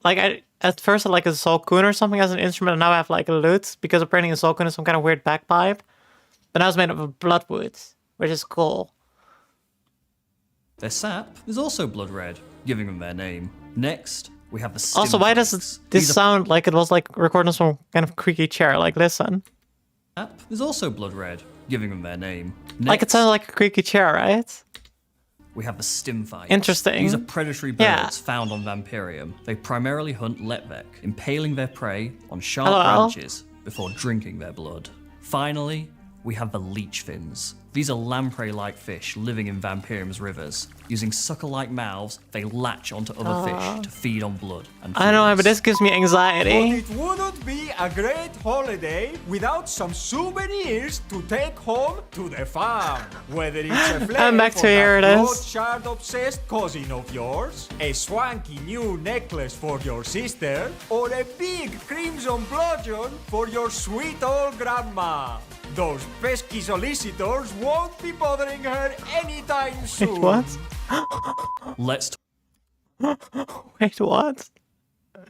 at first I had like a Solkun or something as an instrument, and now I have like a lute because apparently a Solkun is some kind of weird bagpipe. But now it's made of bloodwood, which is cool. Their sap is also blood red, giving them their name. Next, we have the Also, why does Stimfags. this These are- sound like it was like recording on some kind of creaky chair? Like, listen. Sap is also blood red, giving them their name. Like, it Next, sounds like a creaky chair, right? we have the Stimfags. Interesting. These are predatory birds Yeah. found on Vampirium. They primarily hunt Letvek, impaling their prey on sharp Hello. branches before drinking their blood. Finally, we have the leech fins. These are lamprey-like fish living in Vampirium's rivers. Using sucker-like mouths, they latch onto other fish to feed on blood and I know, but fluids. this gives me But anxiety. it wouldn't be a great holiday without some souvenirs to take home to the farm. Whether it's a flare I'm back for to here that it is. blood-shard-obsessed cousin of yours, a swanky new necklace for your sister, or a big crimson bludgeon for your sweet old grandma. Those pesky solicitors won't be bothering her anytime soon. What? Let's Wait, what?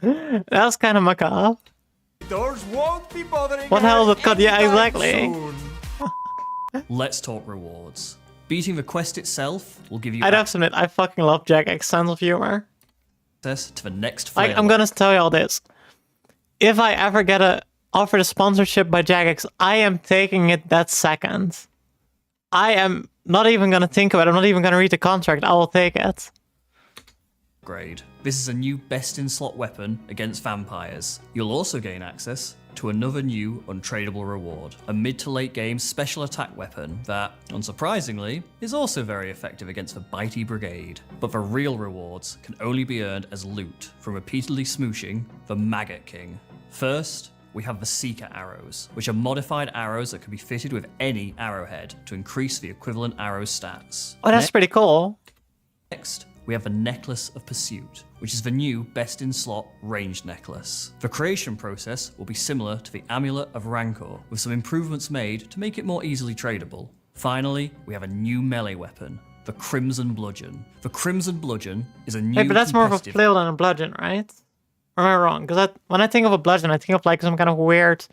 That was kind of macabre. Solicitors won't be bothering What her hell did cut? Yeah, anytime exactly. soon. Let's talk rewards. Beating the quest itself will give you I'd have to admit, I fucking love Jagex sense of humor. access to the next Like, flail. I'm gonna tell you all this. If I ever get offered a sponsorship by Jagex, I am taking it that second. I am not even gonna think about it. I'm not even gonna read the contract. I will take it. Grade. This is a new best-in-slot weapon against vampires. You'll also gain access to another new untradeable reward, a mid to late game special attack weapon that, unsurprisingly, is also very effective against the Bitey Brigade. But the real rewards can only be earned as loot from repeatedly smooshing the Maggot King. First, we have the Seeker arrows, which are modified arrows that can be fitted with any arrowhead to increase the equivalent arrow stats. Oh, that's pretty cool. Next, we have the Necklace of Pursuit, which is the new best-in-slot ranged necklace. The creation process will be similar to the Amulet of Rancor, with some improvements made to make it more easily tradable. Finally, we have a new melee weapon, the Crimson Bludgeon. The Crimson Bludgeon is a new Hey, but that's more of a competitive- flail than a bludgeon, right? Or am I wrong? Because when I think of a bludgeon, I think of like some kind of weird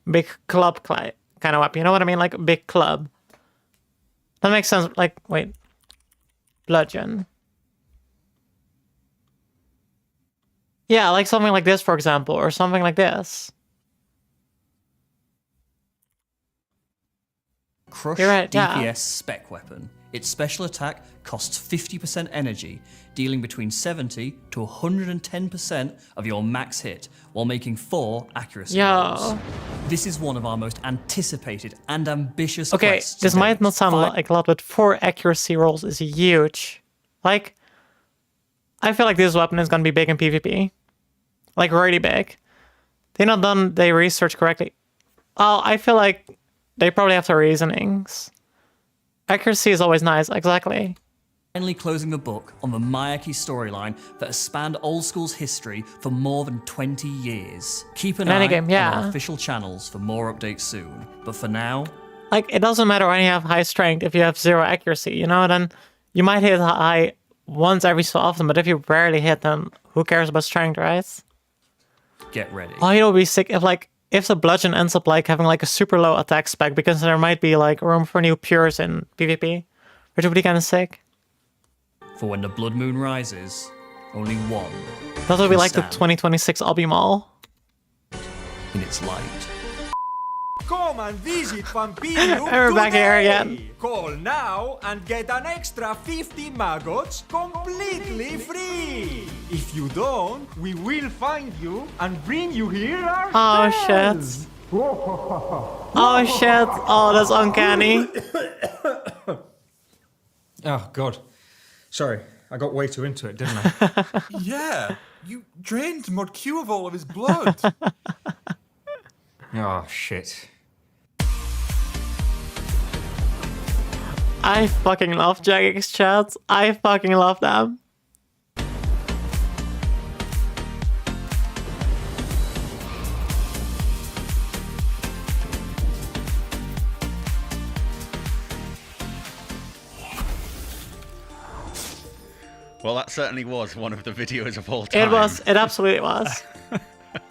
big club kind of weapon. You know what I mean? Like a big club. That makes sense. Like, wait. Bludgeon. Yeah, like something like this, for example, or something like this. Crush You're right, DPS yeah. spec weapon. Its special attack costs 50% energy, dealing between 70 to 110% of your max hit, while making 4 accuracy rolls. This is one of our most anticipated and ambitious quests. This might not sound like a lot, but 4 accuracy rolls is huge. Like, I feel like this weapon is gonna be big in PvP. Like, really big. They've not done their research correctly. Oh, I feel like they probably have their reasonings. Accuracy is always nice, exactly. Finally closing the book on the Mayaki storyline that has spanned Old School's history for more than 20 years. Keep an eye on our official channels for more updates soon. But for now... Like, it doesn't matter when you have high strength if you have 0 accuracy, you know? Then you might hit high once every so often, but if you rarely hit, then who cares about strength, right? Get ready. Oh, you know, it'd be sick if the bludgeon ends up like having like a super low attack spec, because there might be like room for new pures in PvP, which would be kind of sick. For when the blood moon rises, only one. That would be like the 2026 Albemarle. In its light. Come and visit Vampirium We're back here again. Call now and get an extra 50 maggots completely free. If you don't, we will find you and bring you here ourselves. Oh shit. Oh, that's uncanny. Oh god. Sorry, I got way too into it, didn't I? Yeah, you drained Mordq of all of his blood. Oh shit. I fucking love Jagex chats. I fucking love them. Well, that certainly was one of the videos of all time. It was. It absolutely was.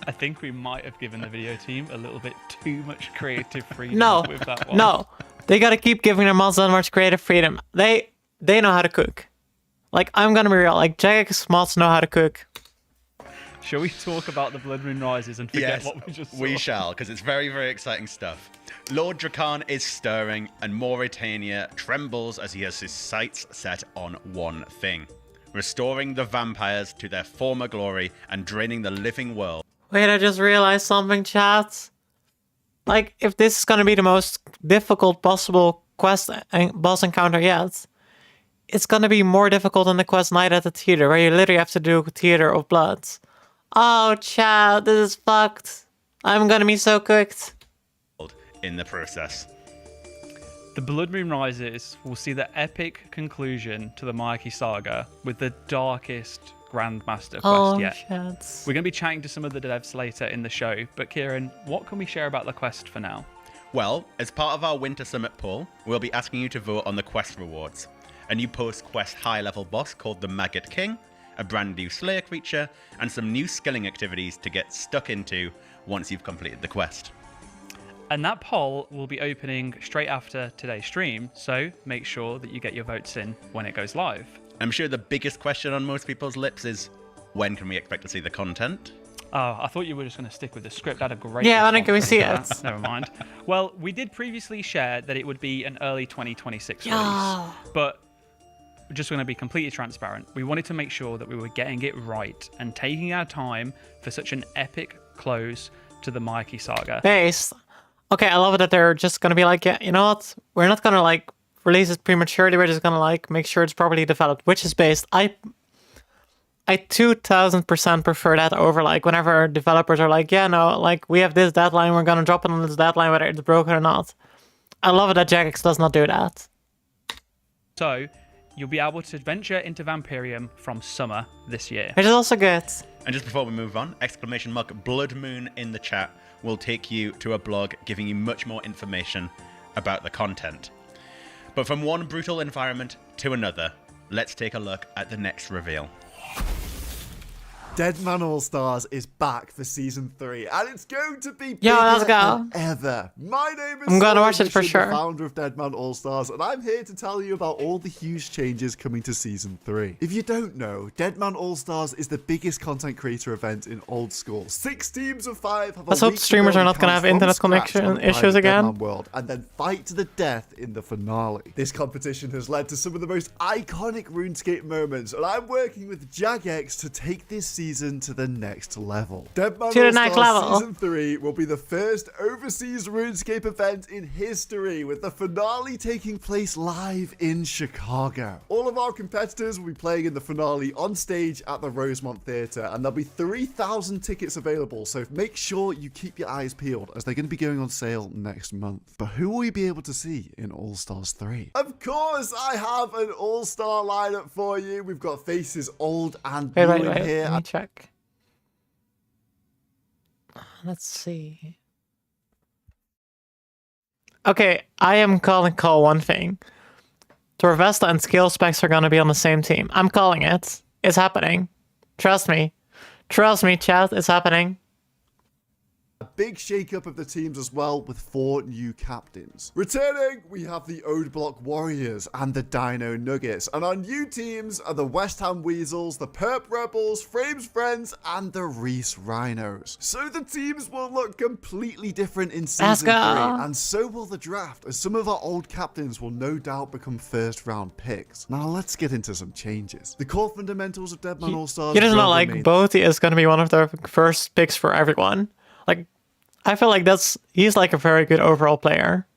I think we might have given the video team a little bit too much creative freedom with that one. No. They gotta keep giving their mods that much creative freedom. They know how to cook. Like, I'm gonna be real. Like, Jagex mods know how to cook. Shall we talk about the Blood Moon Rises and forget what we just saw? We shall, because it's very, very exciting stuff. Lord Drakan is stirring, and Mauritania trembles as he has his sights set on one thing: restoring the vampires to their former glory and draining the living world. Wait, I just realized something, chat. Like, if this is gonna be the most difficult possible quest boss encounter yet, it's gonna be more difficult than the quest Night at the Theater, where you literally have to do Theater of Blood. Oh, chat, this is fucked. I'm gonna be so cooked. In the process. The Blood Moon Rises will see the epic conclusion to the Mayaki saga with the darkest Grandmaster quest yet. Shit. We're going to be chatting to some of the devs later in the show, but Kieran, what can we share about the quest for now? Well, as part of our Wintersummit poll, we'll be asking you to vote on the quest rewards. A new post-quest high-level boss called the Maggot King, a brand new Slayer creature, and some new skilling activities to get stuck into once you've completed the quest. And that poll will be opening straight after today's stream, so make sure that you get your votes in when it goes live. I'm sure the biggest question on most people's lips is, when can we expect to see the content? Oh, I thought you were just going to stick with the script. I had a great Yeah, when can we response see to it? that. Never mind. Well, we did previously share that it would be an early 2026 release, but we're just going to be completely transparent. We wanted to make sure that we were getting it right and taking our time for such an epic close to the Mayaki saga. Based. Okay, I love it that they're just gonna be like, yeah, you know what? We're not gonna like release it prematurely. We're just gonna like make sure it's properly developed, which is based. I 2000% prefer that over like whenever developers are like, yeah, no, like we have this deadline, we're gonna drop it on this deadline whether it's broken or not. I love it that Jagex does not do that. So you'll be able to venture into Vampirium from summer this year. Which is also good. And just before we move on, exclamation mark Blood Moon in the chat will take you to a blog giving you much more information about the content. But from one brutal environment to another, let's take a look at the next reveal. Deadman All-Stars is back for Season 3, and it's going to be bigger Yo, let's go. than ever. My name is I'm gonna Solomon watch it for Mission, the sure. founder of Deadman All-Stars, and I'm here to tell you about all the huge changes coming to Season 3. If you don't know, Deadman All-Stars is the biggest content creator event in old school. 6 teams of 5 have Let's a hope week to streamers build are not gonna accounts have from internet scratch connection on a issues private again. Deadman world, and then fight to the death in the finale. This competition has led to some of the most iconic RuneScape moments, and I'm working with Jagex to take this season to the next level. Deadman To the next All-Stars level. Season 3 will be the first overseas RuneScape event in history, with the finale taking place live in Chicago. All of our competitors will be playing in the finale on stage at the Rosemont Theatre, and there'll be 3,000 tickets available, so make sure you keep your eyes peeled, as they're going to be going on sale next month. But who will you be able to see in All-Stars 3? Of course, I have an All-Star lineup for you. We've got faces old and new Wait, in here. let me check. Let's see. Okay, I am calling one thing. Torvesta and Skill Specs are gonna be on the same team. I'm calling it. It's happening. Trust me. Trust me, chat, it's happening. A big shake-up of the teams as well, with 4 new captains. Returning, we have the Ode Block Warriors and the Dino Nuggets, and our new teams are the West Ham Weasels, the Perp Rebels, Frames Friends, and the Reese Rhinos. So the teams will look completely different in Season 3, and so will the draft, as some of our old captains will no doubt become first-round picks. Now let's get into some changes. The core fundamentals of Deadman All-Stars He does not will like remain Boaty is gonna be one of the first picks for everyone. Like, I feel like he's like a very good overall player.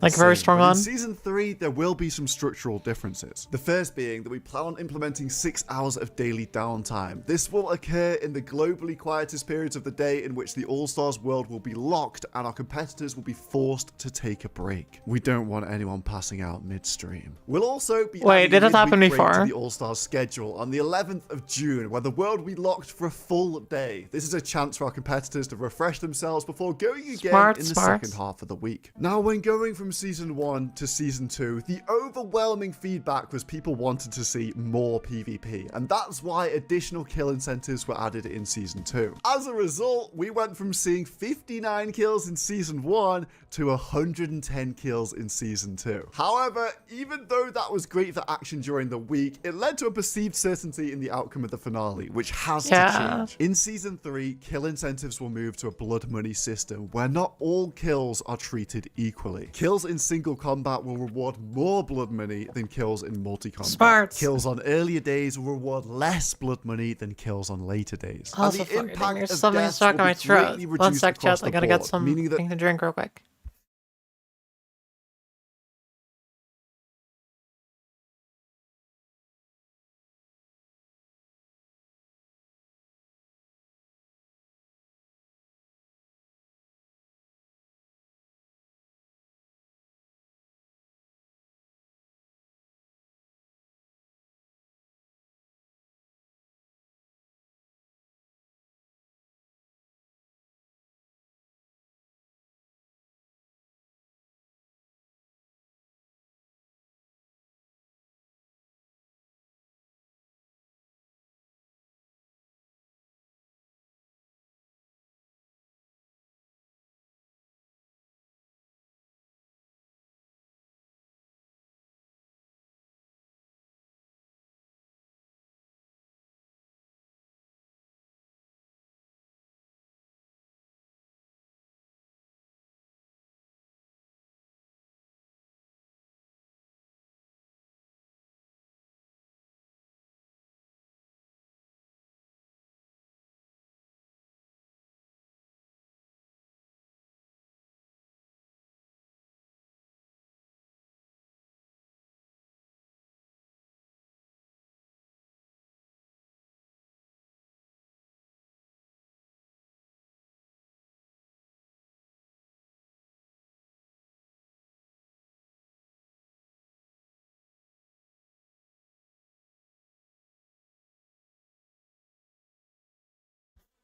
Like a very strong But in one. Season 3, there will be some structural differences. The first being that we plan on implementing 6 hours of daily downtime. This will occur in the globally quietest periods of the day, in which the All-Stars world will be locked and our competitors will be forced to take a break. We don't want anyone passing out midstream. We'll also be Wait, adding did a that happen midweek break before? to the All-Stars schedule on the 11th of June, where the world will be locked for a full day. This is a chance for our competitors to refresh themselves before going again Smart, in the smart. second half of the week. Now, when going from Season 1 to Season 2, the overwhelming feedback was people wanted to see more PvP, and that's why additional kill incentives were added in Season 2. As a result, we went from seeing 59 kills in Season 1 to 110 kills in Season 2. However, even though that was great for action during the week, it led to a perceived certainty in the outcome of the finale, which has to change. In Season 3, kill incentives will move to a blood money system, where not all kills are treated equally. Kills in single combat will reward more blood money than kills in multi-combat. Smart. Kills on earlier days will reward less blood money than kills on later days. Also, and the impact there's of something deaths stuck in will my be throat. greatly One reduced sec, across chat. I the gotta get board, meaning that something to drink real quick.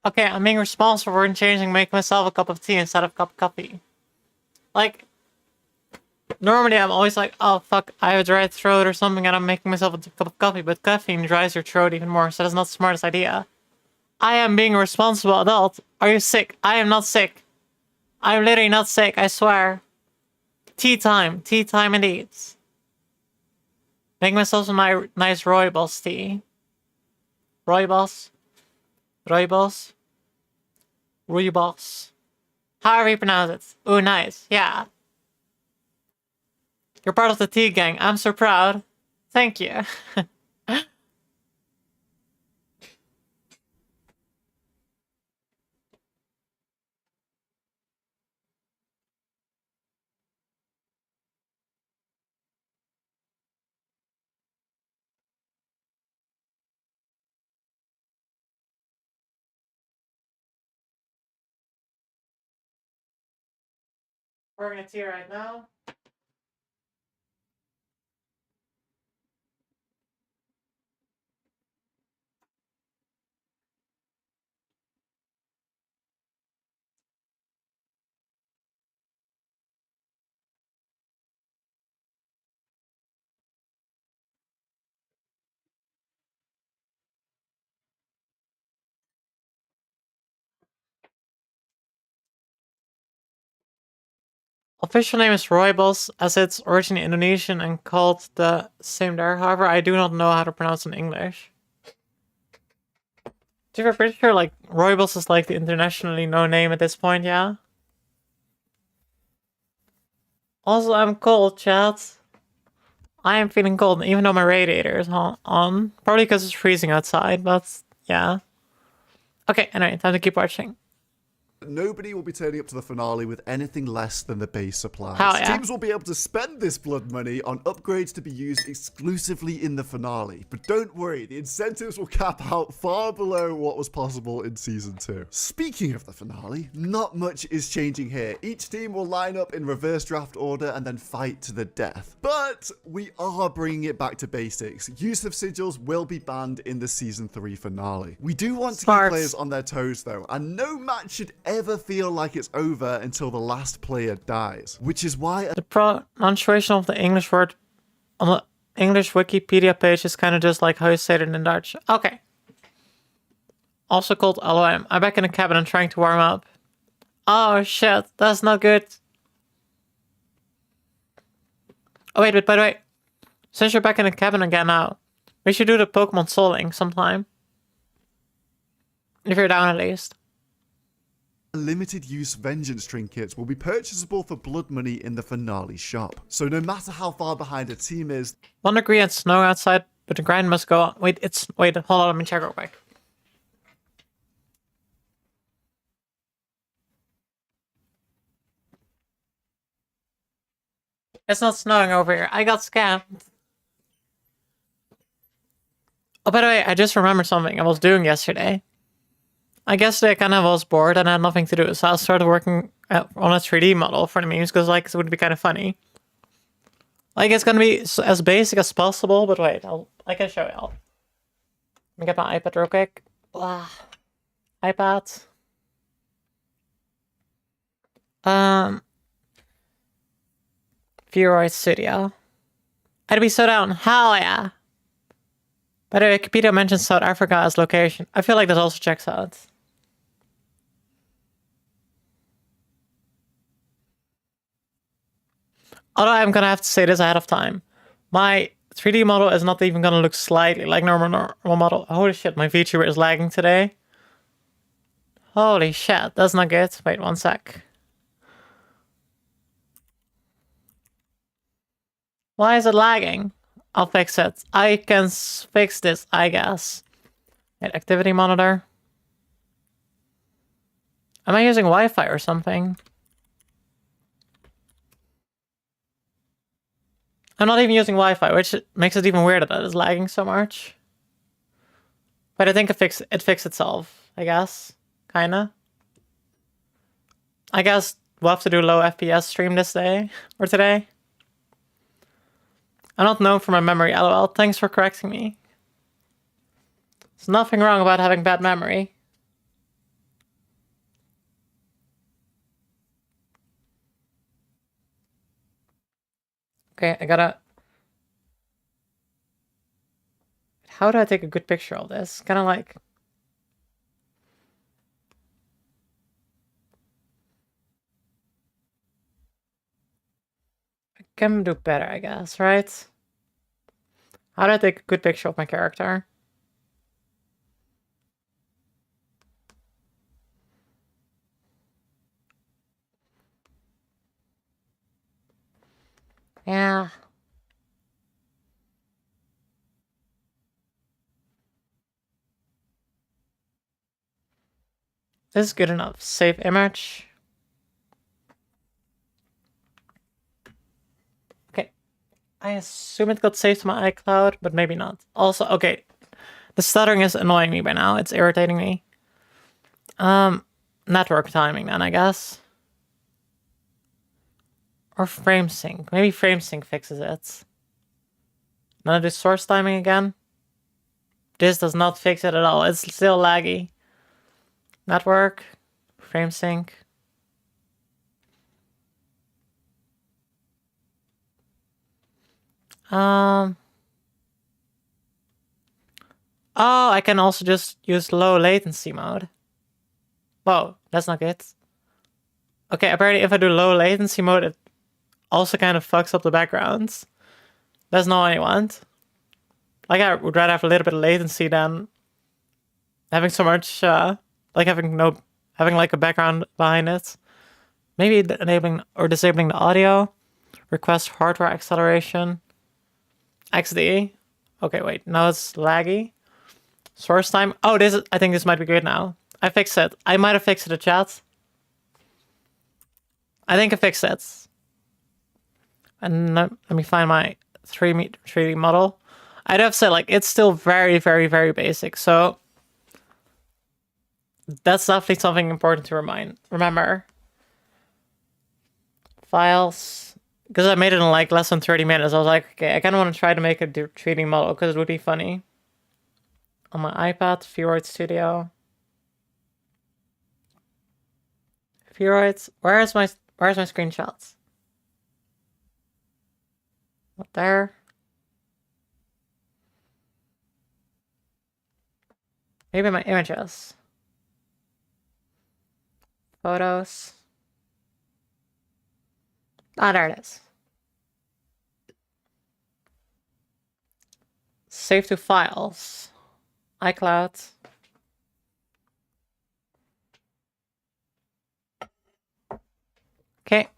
Okay, I'm being responsible for changing, make myself a cup of tea instead of cup of coffee. Like, normally I'm always like, oh fuck, I have a dry throat or something and I'm making myself a cup of coffee, but caffeine dries your throat even more, so that's not the smartest idea. I am being a responsible adult. Are you sick? I am not sick. I'm literally not sick, I swear. Tea time indeed. Make myself some nice rooibos tea. Rooibos? Rooibos? Rooibos. However you pronounce it. Ooh, nice. Yeah. You're part of the tea gang. I'm so proud. Thank you. We're gonna tea right now. Official name is rooibos, as it's originally Indonesian and called the same there. However, I do not know how to pronounce it in English. To be pretty sure, like, rooibos is like the internationally known name at this point, yeah? Also, I'm cold, chat. I am feeling cold, even though my radiator is on. Probably because it's freezing outside, but yeah. Okay, anyway, time to keep watching. Nobody will be turning up to the finale with anything less than the base supplies. Hell yeah. Teams will be able to spend this blood money on upgrades to be used exclusively in the finale. But don't worry, the incentives will cap out far below what was possible in Season 2. Speaking of the finale, not much is changing here. Each team will line up in reverse draft order and then fight to the death. But we are bringing it back to basics. Use of sigils will be banned in the Season 3 finale. We do want to keep players on their toes though, and no match should ever feel like it's over until the last player dies, which is why the pronunciation of the English word on the English Wikipedia page is kind of just like how you say it in Dutch. Okay. Also called LOM. I'm back in the cabin and trying to warm up. Oh shit, that's not good. Oh wait, but by the way, since you're back in the cabin again now, we should do the Pokemon Soul Link sometime. If you're down at least. limited use vengeance trinkets will be purchasable for blood money in the finale shop. So no matter how far behind a team is... 1 degree and snow outside, but the grind must go on. Wait, hold on, let me check real quick. It's not snowing over here. I got scammed. Oh, by the way, I just remembered something I was doing yesterday. I guess I kind of was bored and had nothing to do, so I started working on a 3D model for the memes, because like it would be kind of funny. Like it's gonna be as basic as possible, but wait, I can show y'all. Let me get my iPad real quick. iPad. Viewroid Studio. I'd be so down. Hell yeah. By the way, Wikipedia mentions South Africa as location. I feel like that also checks out. Although I'm gonna have to say this ahead of time. My 3D model is not even gonna look slightly like normal model. Holy shit, my VTuber is lagging today. Holy shit, that's not good. Wait 1 sec. Why is it lagging? I'll fix it. I can fix this, I guess. Wait, activity monitor. Am I using Wi-Fi or something? I'm not even using Wi-Fi, which makes it even weirder that it's lagging so much. But I think it fixed itself, I guess. Kinda. I guess we'll have to do low FPS stream this day, or today. I'm not known for my memory, lol. Thanks for correcting me. There's nothing wrong about having bad memory. Okay, I gotta... How do I take a good picture of this? Kind of like... can do better, I guess, right? How do I take a good picture of my character? Yeah. This is good enough. Save image. Okay. I assume it got saved to my iCloud, but maybe not. Also, okay. The stuttering is annoying me by now. It's irritating me. Network timing then, I guess. Or frame sync. Maybe frame sync fixes it. Then I do source timing again. This does not fix it at all. It's still laggy. Network. Frame sync. Oh, I can also just use low latency mode. Whoa, that's not good. Okay, apparently if I do low latency mode, it also kind of fucks up the backgrounds. That's not what I want. Like, I would rather have a little bit of latency than having so much, like having like a background behind it. Maybe enabling or disabling the audio. Request hardware acceleration. XD. Okay, wait, now it's laggy. Source time. Oh, I think this might be good now. I fixed it. I might have fixed it in the chat. I think I fixed it. And let me find my 3D model. I'd have said, like, it's still very, very, very basic. So that's definitely something important to remember. Files. Because I made it in like less than 30 minutes. I was like, okay, I kind of want to try to make a 3D model because it would be funny. On my iPad, Feroid Studio. Feroids. Where's my screenshots? Not there. Maybe my images. Photos. Ah, there it is. Save to files. iCloud. Okay.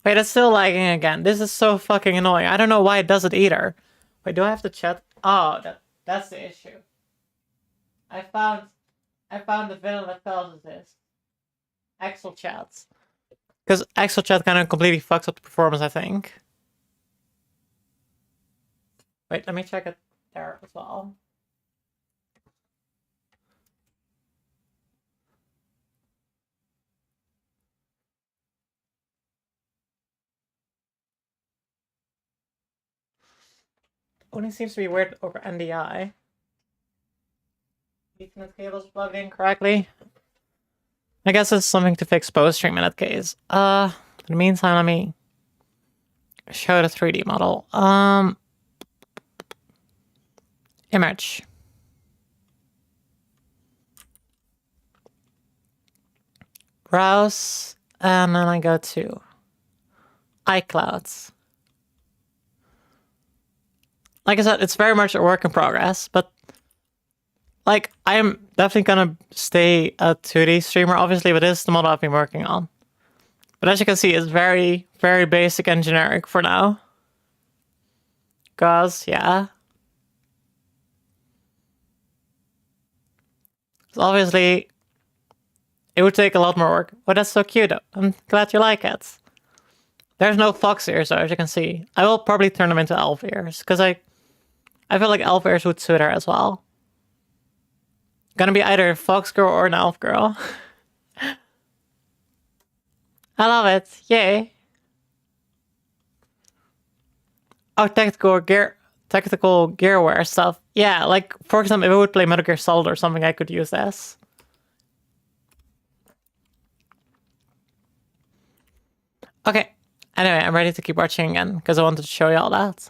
Wait, it's still lagging again. This is so fucking annoying. I don't know why it does it either. Wait, do I have to chat? Oh, that's the issue. I found the villain that causes this. Excel chats. Because Excel chat kind of completely fucks up the performance, I think. Wait, let me check it there as well. Only seems to be weird over NDI. Ethernet cables plugged in correctly. I guess it's something to fix post-stream in that case. In the meantime, let me show the 3D model. Image. Browse, and then I go to iCloud. Like I said, it's very much a work in progress, but like I am definitely gonna stay a 2D streamer, obviously, but this is the model I've been working on. But as you can see, it's very, very basic and generic for now. Cause yeah. So obviously it would take a lot more work. But that's so cute though. I'm glad you like it. There's no fox ears though, as you can see. I will probably turn them into elf ears, because I feel like elf ears would suit her as well. Gonna be either a fox girl or an elf girl. I love it. Yay. Oh, tactical gear wear stuff. Yeah, like for example, if I would play Metal Gear Solid or something, I could use this. Okay. Anyway, I'm ready to keep watching again because I wanted to show you all that.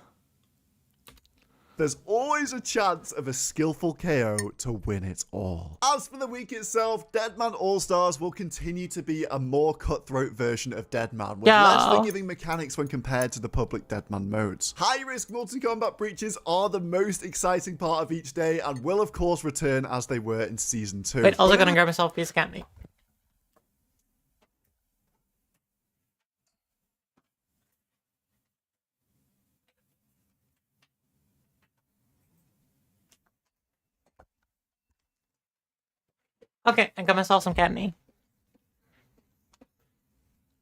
there's always a chance of a skillful KO to win it all. As for the week itself, Deadman All-Stars will continue to be a more cutthroat version of Deadman, with less forgiving mechanics when compared to the public Deadman modes. High-risk multi-combat breaches are the most exciting part of each day and will of course return as they were in Season 2. Wait, also gonna grab myself a piece of candy. Okay, I got myself some candy.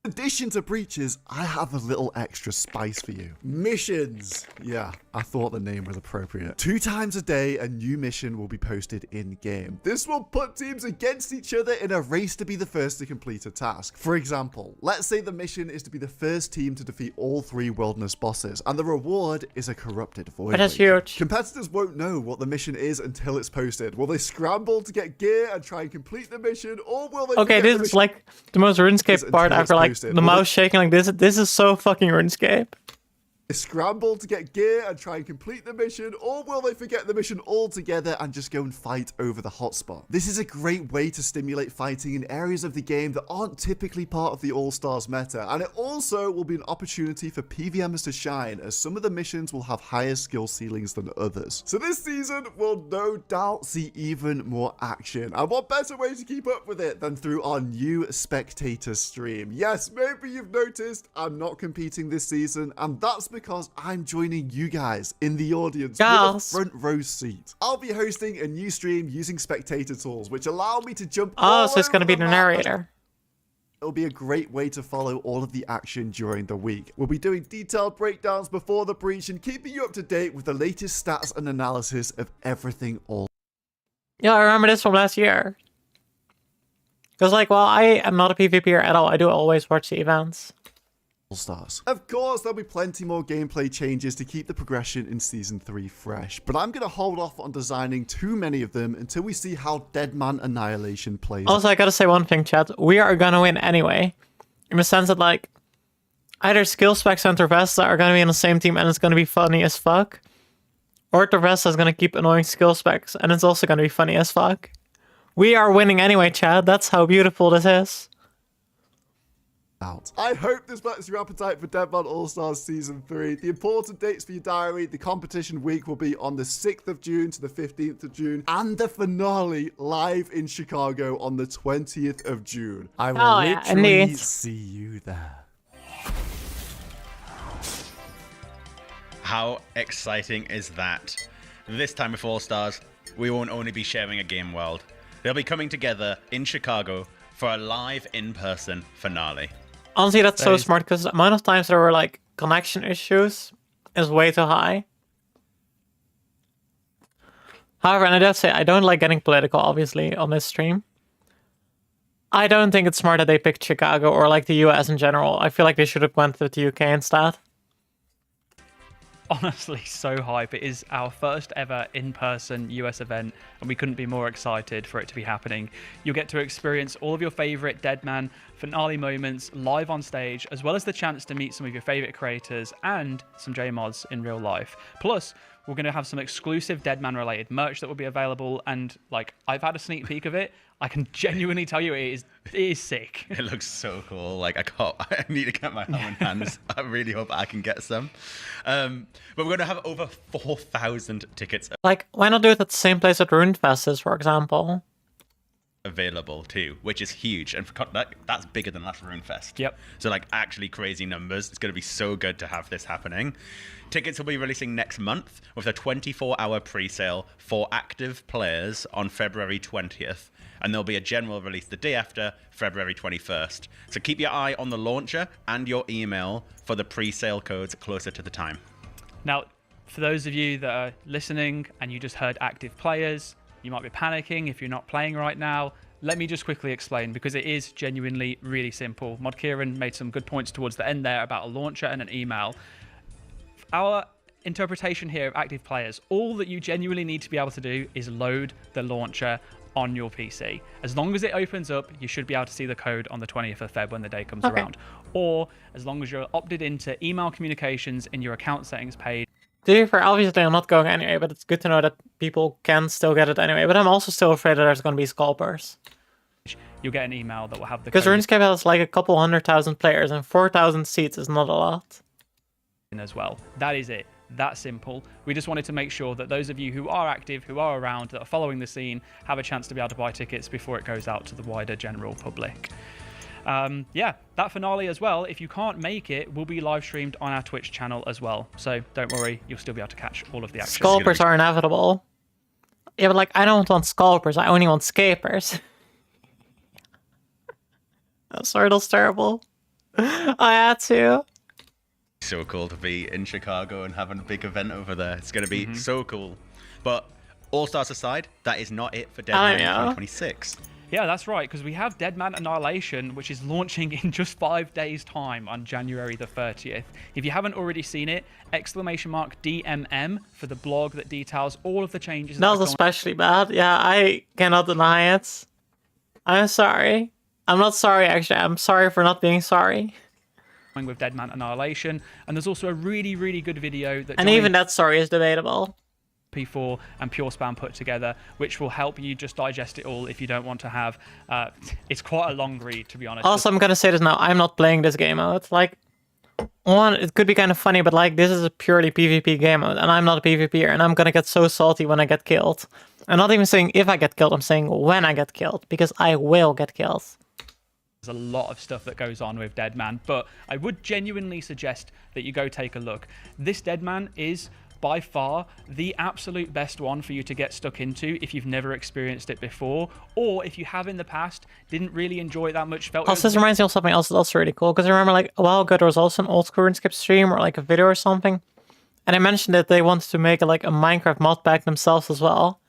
In addition to breaches, I have a little extra spice for you. Missions. Yeah, I thought the name was appropriate. 2 times a day, a new mission will be posted in-game. This will put teams against each other in a race to be the first to complete a task. For example, let's say the mission is to be the first team to defeat all 3 wilderness bosses, and the reward is a corrupted void. That's huge. Competitors won't know what the mission is until it's posted. Will they scramble to get gear and try and complete the mission, or will they... Okay, this is like the most RuneScape part ever, like the mouse shaking like this. This is so fucking RuneScape. Scramble to get gear and try and complete the mission, or will they forget the mission altogether and just go and fight over the hotspot? This is a great way to stimulate fighting in areas of the game that aren't typically part of the All-Stars meta, and it also will be an opportunity for PVMers to shine, as some of the missions will have higher skill ceilings than others. So this season will no doubt see even more action, and what better way to keep up with it than through our new spectator stream? Yes, maybe you've noticed I'm not competing this season, and that's because I'm joining you guys in the audience with a front row seat. I'll be hosting a new stream using spectator tools, which allow me to jump all so it's going to be over the narrator. It'll be a great way to follow all of the action during the week. We'll be doing detailed breakdowns before the breach and keeping you up to date with the latest stats and analysis of everything all. Yeah, I remember this from last year. Because, like, while I am not a PvPer at all, I do always watch the events. Stars. Of course, there'll be plenty more gameplay changes to keep the progression in Season 3 fresh, but I'm going to hold off on designing too many of them until we see how Deadman Annihilation plays. Also, I gotta say one thing, chat. We are gonna win anyway. In the sense that, like, either skill specs and Tervesta are gonna be on the same team and it's gonna be funny as fuck, or Tervesta is gonna keep annoying skill specs and it's also gonna be funny as fuck. We are winning anyway, chat. That's how beautiful this is. I hope this whets your appetite for Deadman All-Stars Season 3. The important dates for your diary: the competition week will be on the 6th of June to the 15th of June, and the finale live in Chicago on the 20th of June. I will literally see you there. How exciting is that? This time with All-Stars, we won't only be sharing a game world. They'll be coming together in Chicago for a live in-person finale. Honestly, that's so smart, because the amount of times there were, like, connection issues is way too high. However, and I have to say, I don't like getting political, obviously, on this stream. I don't think it's smart that they picked Chicago, or, like, the US in general. I feel like they should have went with the UK instead. Honestly, so hype. It is our first ever in-person US event, and we couldn't be more excited for it to be happening. You'll get to experience all of your favorite Deadman finale moments live on stage, as well as the chance to meet some of your favorite creators and some JMods in real life. Plus, we're going to have some exclusive Deadman related merch that will be available, and like, I've had a sneak peek of it. I can genuinely tell you it is sick. It looks so cool. Like, I need to get my own hands. I really hope I can get some. But we're going to have over 4,000 tickets. Like, why not do it at the same place that RuneFest is, for example? Available too, which is huge, and for that's bigger than last RuneFest. Yep. So like actually crazy numbers. It's going to be so good to have this happening. Tickets will be releasing next month with a 24-hour pre-sale for active players on February 20th, and there'll be a general release the day after, February 21st. So keep your eye on the launcher and your email for the pre-sale codes closer to the time. Now, for those of you that are listening and you just heard active players, you might be panicking if you're not playing right now. Let me just quickly explain, because it is genuinely really simple. Mod Kieran made some good points towards the end there about a launcher and an email. Our interpretation here of active players, all that you genuinely need to be able to do is load the launcher on your PC. As long as it opens up, you should be able to see the code on the 20th of Feb when the day comes around. Or as long as you're opted into email communications in your account settings page. To be fair, obviously I'm not going anyway, but it's good to know that people can still get it anyway. But I'm also still afraid that there's going to be scalpers. You'll get an email that will have the Because code RuneScape has like a couple 100,000 players and 4,000 seats is not a lot. in as well. That is it. That simple. We just wanted to make sure that those of you who are active, who are around, that are following the scene, have a chance to be able to buy tickets before it goes out to the wider general public. Yeah, that finale as well, if you can't make it, will be live streamed on our Twitch channel as well. So don't worry, you'll still be able to catch all of the action. Scalpers are inevitable. Yeah, but like, I don't want scalpers, I only want scapers. Oh, sorry, that's terrible. I had to. So cool to be in Chicago and having a big event over there. It's going to be so cool. But all stars aside, that is not it for Deadman 2026. Yeah, that's right, because we have Deadman Annihilation, which is launching in just 5 days' time on January the 30th. If you haven't already seen it, !DMM for the blog that details all of the changes. That was especially bad. Yeah, I cannot deny it. I'm sorry. I'm not sorry, actually. I'm sorry for not being sorry. With Deadman Annihilation, and there's also a really, really good video that. And even that story is debatable. P4 and Pure Spam put together, which will help you just digest it all if you don't want to have. It's quite a long read, to be honest. Also, I'm gonna say this now. I'm not playing this game mode. Like, one, it could be kind of funny, but like, this is a purely PvP game mode, and I'm not a PvPer, and I'm gonna get so salty when I get killed. I'm not even saying if I get killed. I'm saying when I get killed, because I will get killed. There's a lot of stuff that goes on with Deadman, but I would genuinely suggest that you go take a look. This Deadman is by far the absolute best one for you to get stuck into if you've never experienced it before, or if you have in the past, didn't really enjoy it that much, felt Also, this reminds me of something else that's really cool, because I remember like a while ago there was also an old school RuneScape stream or like a video or something, and I mentioned that they wanted to make like a Minecraft mod pack themselves as well.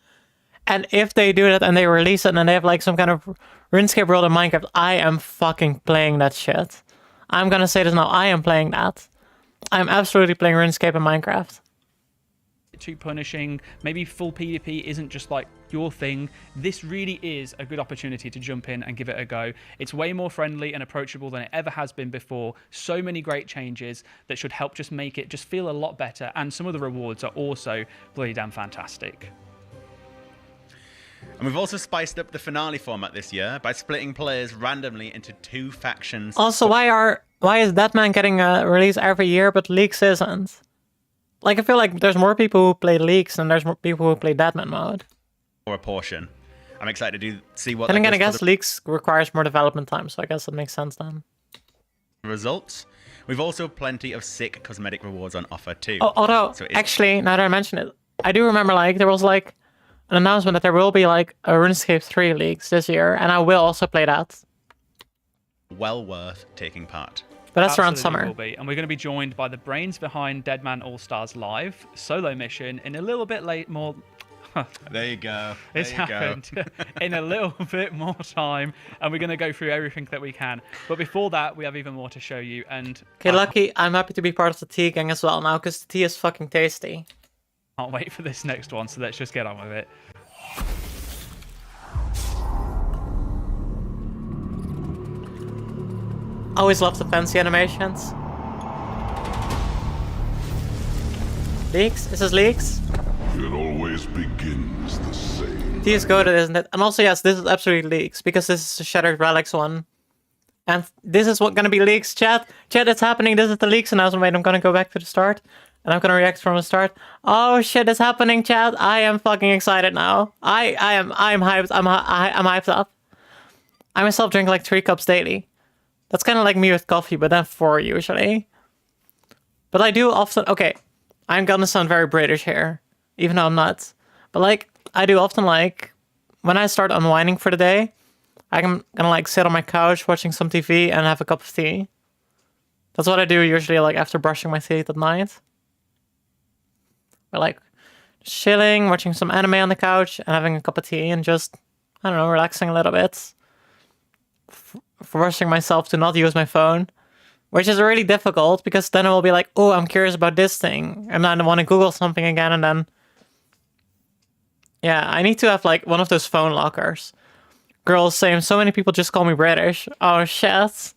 And if they do that and they release it and they have like some kind of RuneScape world in Minecraft, I am fucking playing that shit. I'm gonna say this now, I am playing that. I'm absolutely playing RuneScape in Minecraft. Too punishing, maybe full PvP isn't just like your thing. This really is a good opportunity to jump in and give it a go. It's way more friendly and approachable than it ever has been before. So many great changes that should help just make it just feel a lot better, and some of the rewards are also bloody damn fantastic. And we've also spiced up the finale format this year by splitting players randomly into 2 factions. Also, why is Deadman getting a release every year but Leaks isn't? Like, I feel like there's more people who play Leaks than there's more people who play Deadman mode. Or a portion. I'm excited to see what. And again, I guess Leaks requires more development time, so I guess that makes sense then. Results. We've also plenty of sick cosmetic rewards on offer too. Oh, although, actually, now that I mention it, I do remember like there was like an announcement that there will be like a RuneScape 3 Leaks this year, and I will also play that. Well worth taking part. But that's around Absolutely summer. will be. And we're going to be joined by the brains behind Deadman All-Stars Live solo mission in a little bit more. There you go. It's happened in a little bit more time, and we're going to go through everything that we can. But before that, we have even more to show you. And okay, Lucky, I'm happy to be part of the tea gang as well now, because the tea is fucking tasty. Can't wait for this next one, so let's just get on with it. Always love the fancy animations. Leaks? Is this Leaks? It always begins the same. Tea is goated, isn't it? And also, yes, this is absolutely Leaks, because this is the Shattered Relics one. And this is what gonna be Leaks, chat. Chat, it's happening. This is the Leaks announcement. Wait, I'm gonna go back to the start. And I'm gonna react from the start. Oh shit, it's happening, chat. I am fucking excited now. I'm hyped. I'm hyped up. I myself drink like 3 cups daily. That's kind of like me with coffee, but then 4 usually. But I do often... Okay, I'm gonna sound very British here, even though I'm not. But like, I do often like, when I start unwinding for the day, I'm gonna like sit on my couch watching some TV and have a cup of tea. That's what I do usually like after brushing my teeth at night. Or like, chilling, watching some anime on the couch and having a cup of tea and just, I don't know, relaxing a little bit. Forcing myself to not use my phone, which is really difficult because then I will be like, oh, I'm curious about this thing, and then I want to Google something again, and then yeah, I need to have like one of those phone lockers. Girls saying so many people just call me British. Oh shit.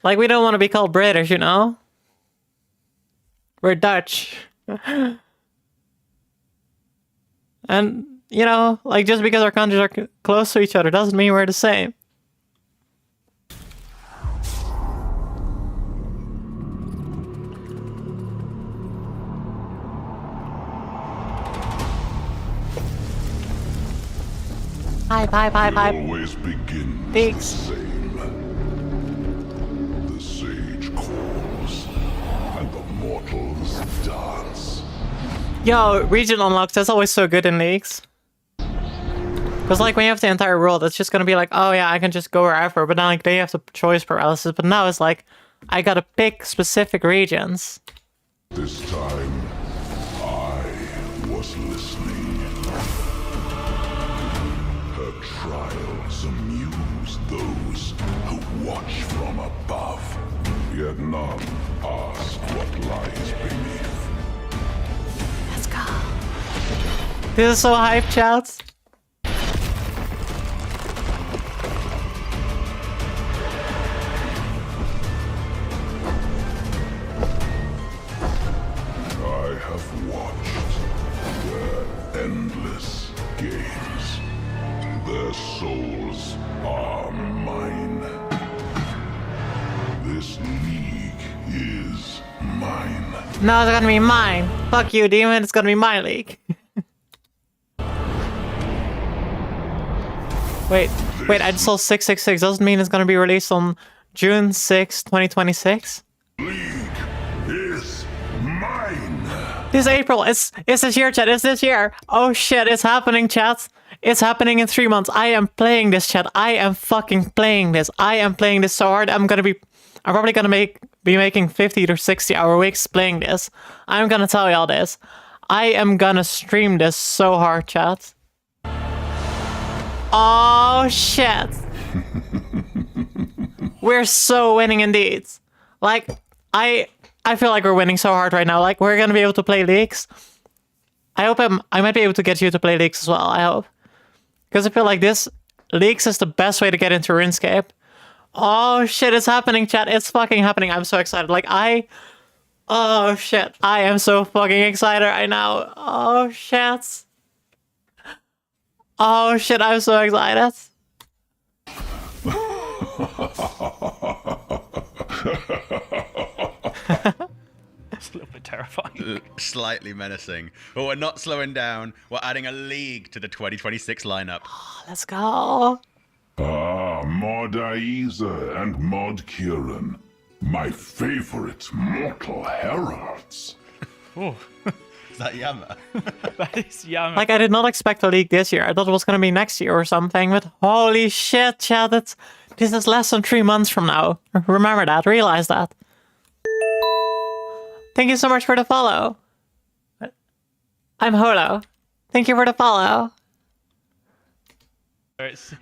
Like, we don't want to be called British, you know? We're Dutch. And, you know, like, just because our countries are close to each other doesn't mean we're the same. Hi. Always begins Thanks. the same. The sage calls, and the mortals dance. Yo, region unlocks, that's always so good in leagues. Because, like, when you have the entire world, it's just gonna be like, oh yeah, I can just go wherever, but then, like, they have the choice paralysis, but now it's like, I gotta pick specific regions. This time, I was listening. Her trials amuse those who watch from above, yet none ask what lies beneath. Let's go. This is so hype, chat. I have watched their endless games. Their souls are mine. This league is mine. No, it's gonna be mine. Fuck you, demon. It's gonna be my league. Wait, I just saw 666. Doesn't mean it's gonna be released on June 6, 2026? League is mine. This April. It's this year, chat. It's this year. Oh shit, it's happening, chat. It's happening in 3 months. I am playing this, chat. I am fucking playing this. I am playing this so hard. I'm probably gonna be making 50 to 60 hour weeks playing this. I'm gonna tell y'all this. I am gonna stream this so hard, chat. Oh shit. We're so winning indeed. Like, I feel like we're winning so hard right now. Like, we're gonna be able to play leagues. I hope I might be able to get you to play leagues as well, I hope. Because I feel like this leagues is the best way to get into RuneScape. Oh shit, it's happening, chat. It's fucking happening. I'm so excited. Like, oh shit. I am so fucking excited right now. Oh shit. Oh shit, I'm so excited. It's a little bit terrifying. Slightly menacing. But we're not slowing down. We're adding a league to the 2026 lineup. Let's go. Mod Aiza and Mod Kieran. My favorite mortal heralds. Oh, Is that Yama? that is Yama. Like, I did not expect a league this year. I thought it was gonna be next year or something, but holy shit, chat, this is less than 3 months from now. Remember that, realize that. Thank you so much for the follow. I'm Holo. Thank you for the follow. It's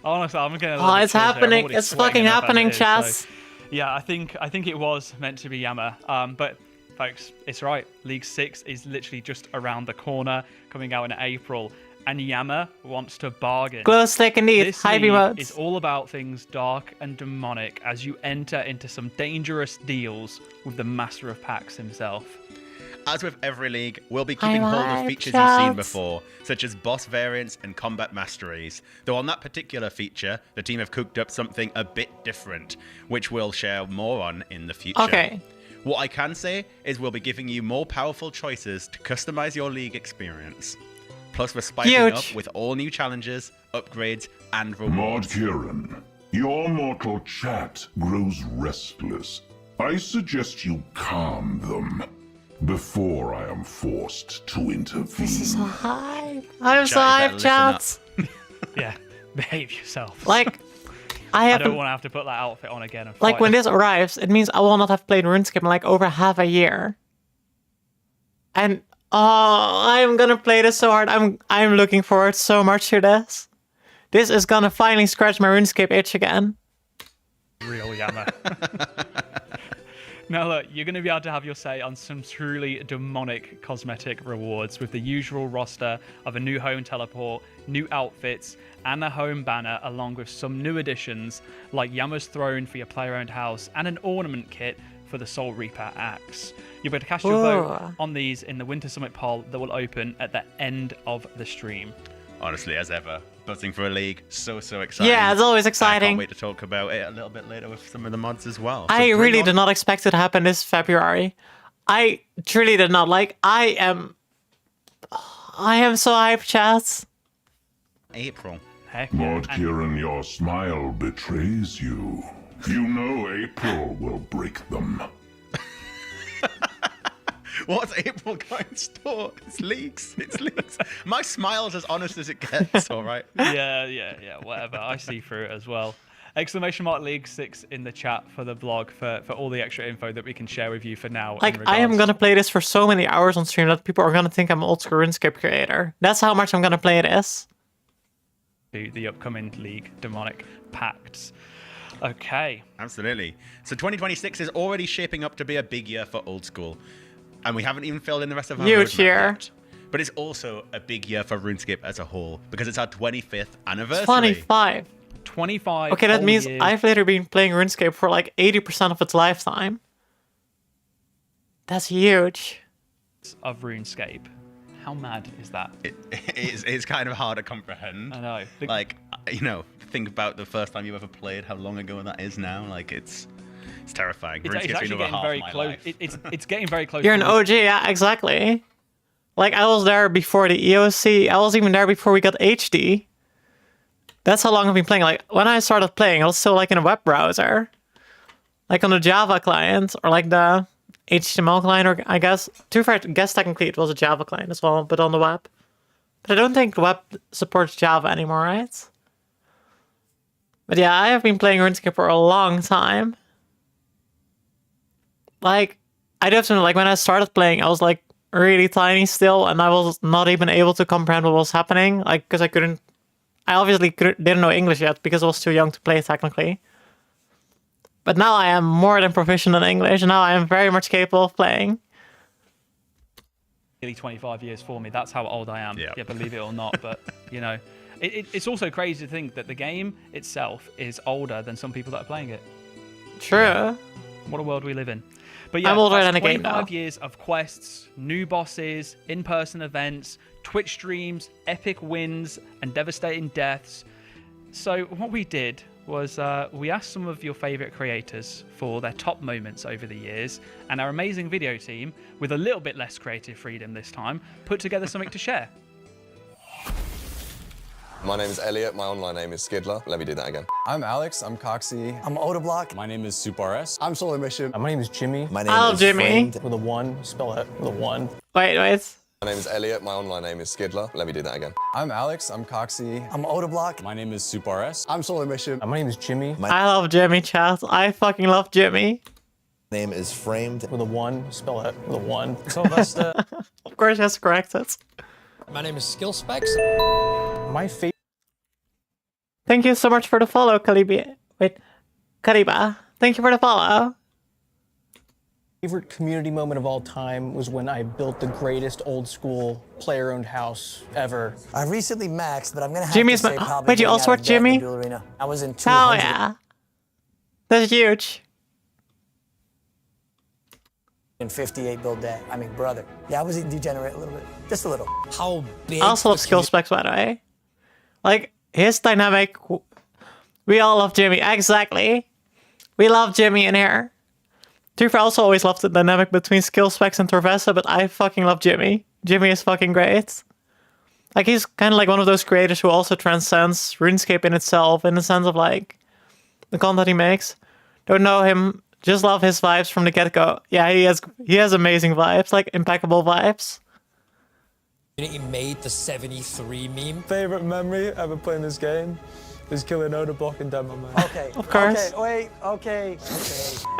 honestly, I'm gonna. Oh, it's happening. It's fucking happening, chat. So, yeah, I think it was meant to be Yama. But folks, it's right. League 6 is literally just around the corner, coming out in April, and Yama wants to bargain. Glow stick indeed. This High league emotes. is all about things dark and demonic as you enter into some dangerous deals with the Master of Packs himself. As with every league, we'll be keeping hold of features you've seen before, such as boss variants and combat masteries. Though on that particular feature, the team have cooked up something a bit different, which we'll share more on in the future. Okay. What I can say is we'll be giving you more powerful choices to customize your league experience. Plus, we're spicing up with all new challenges, upgrades, and rewards. Mod Kieran, your mortal chat grows restless. I suggest you calm them before I am forced to intervene. This is so hype. I'm so hyped, chat. Yeah, behave yourself. Like, I don't want to have to put that outfit on again. And like, when this arrives, it means I will not have played RuneScape in like over half a year. And I'm gonna play this so hard. I'm looking forward so much to this. This is gonna finally scratch my RuneScape itch again. Real Yama. Now look, you're going to be able to have your say on some truly demonic cosmetic rewards with the usual roster of a new home teleport, new outfits, and a home banner, along with some new additions like Yama's throne for your player-owned house and an ornament kit for the Soul Reaper axe. You'll be able to cast your vote on these in the Winter Summit poll that will open at the end of the stream. Honestly, as ever, buzzing for a league. So exciting. Yeah, it's always I exciting. can't wait to talk about it a little bit later with some of the mods as well. I really did not expect it to happen this February. I truly did not. Like, I am so hyped, chats. April. Heck Lord yeah. Kieran, your smile betrays you. You know April will break them. What's April going to store? It's leaks. It's leaks. My smile's as honest as it gets, all right? Yeah, whatever. I see through it as well. Exclamation mark League 6 in the chat for the blog for all the extra info that we can share with you for now. Like, I am gonna play this for so many hours on stream that people are gonna think I'm an old school RuneScape creator. That's how much I'm gonna play this. The upcoming League Demonic Pacts. Okay. Absolutely. So 2026 is already shaping up to be a big year for old school. And we haven't even filled in the rest of our Huge roadmap year. yet. But it's also a big year for RuneScape as a whole because it's our 25th anniversary. 25. 25. Okay, that whole means years I've literally been playing RuneScape for like 80% of its lifetime. That's huge. of RuneScape. How mad is that? It's kind of hard to comprehend. I know. Like, you know, think about the first time you ever played, how long ago that is now. Like, it's terrifying. It's RuneScape's actually been over getting half very my close. life. It's getting very close. You're an OG, yeah, exactly. Like, I was there before the EOC. I was even there before we got HD. That's how long I've been playing. Like, when I started playing, I was still, like, in a web browser. Like, on the Java client, or, like, the HTML client, or, I guess. To be fair, I guess technically it was a Java client as well, but on the web. But I don't think the web supports Java anymore, right? But yeah, I have been playing RuneScape for a long time. Like, I definitely, like, when I started playing, I was, like, really tiny still, and I was not even able to comprehend what was happening, like, because I obviously didn't know English yet, because I was too young to play, technically. But now I am more than proficient in English, and now I am very much capable of playing. Nearly 25 years for me. That's how old I am. Yeah. Yeah, believe it or not. But, you know, it's also crazy to think that the game itself is older than some people that are playing it. True. Yeah. What a world we live in. But yeah, I'm older that's than a game now. 25 years of quests, new bosses, in-person events, Twitch streams, epic wins, and devastating deaths. So what we did was we asked some of your favorite creators for their top moments over the years, and our amazing video team, with a little bit less creative freedom this time, put together something to share. My name is Elliot. My online name is Skidler. Let me do that again. I'm Alex. I'm Coxie. I'm Odablock. My name is SoupRS. I'm Solo Mission. My name is Jimmy. My name is Jimmy. Framed. With a 1. Spell it with a 1. Wait. My name is Elliot. My online name is Skidler. Let me do that again. I'm Alex. I'm Coxie. I'm Odablock. My name is SoupRS. I'm Solo Mission. My name is Jimmy. I love Jimmy, chat. I fucking love Jimmy. My name is Framed. With a 1. Spell it with a 1. Sylvester. Of course, he has to correct it. My name is Skillspecs. My favorite. Thank you so much for the follow, Kariba. Thank you for the follow. Favorite community moment of all time was when I built the greatest old school player-owned house ever. I recently maxed, but I'm gonna have Jimmy's to say ma- probably Wait, you getting also out of watch debt in the Jimmy? Duel Arena. I was in Oh 200. yeah. That's huge. 58 build debt. I mean, brother. Yeah, I was degenerate a little bit. Just a little. How big? I also love skill specs, by the way. Like, his dynamic. We all love Jimmy. Exactly. We love Jimmy in here. Tufa also always loved the dynamic between skill specs and Torvesa, but I fucking love Jimmy. Jimmy is fucking great. Like, he's kind of like one of those creators who also transcends RuneScape in itself, in the sense of, like, the content he makes. Don't know him, just love his vibes from the get-go. Yeah, he has amazing vibes, like, impeccable vibes. He made the 73 meme. Favorite memory ever playing this game is killing Odablock and Demo Man. Okay. Of course. Okay, wait, okay.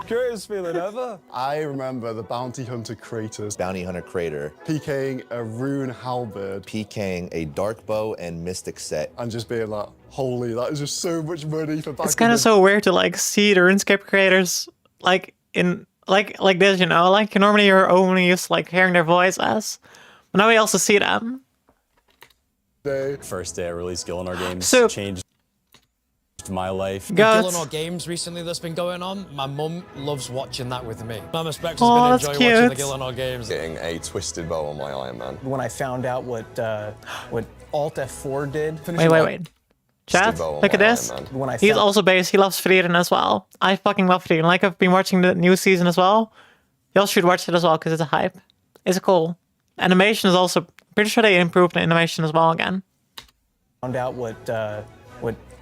Greatest feeling ever. I remember the Bounty Hunter creators Bounty Hunter Crater. PKing a rune halberd PKing a Dark Bow and Mystic set. and just being like, holy, that is just so much money for back It's kind in of the- so weird to, like, see the RuneScape creators, like, in, like this, you know? Like, normally you're only used to, like, hearing their voices. But now we also see them. day. First day I released skill in our games So- changed changed my life. The Goats. Gillinor Games recently that's been going on, my mum loves watching that with me. Mama Specs Oh, has been that's enjoying watching the cute. Gillinor Games. Getting a twisted bow on my Iron Man. When I found out what Alt F4 did. Wait. Chat, bow on look at my this. Iron Man. When I He's found- also based. He loves Frieren as well. I fucking love Frieren. Like, I've been watching the new season as well. Y'all should watch it as well because it's a hype. It's cool. Animation is also pretty sure they improved the animation as well again. Found out what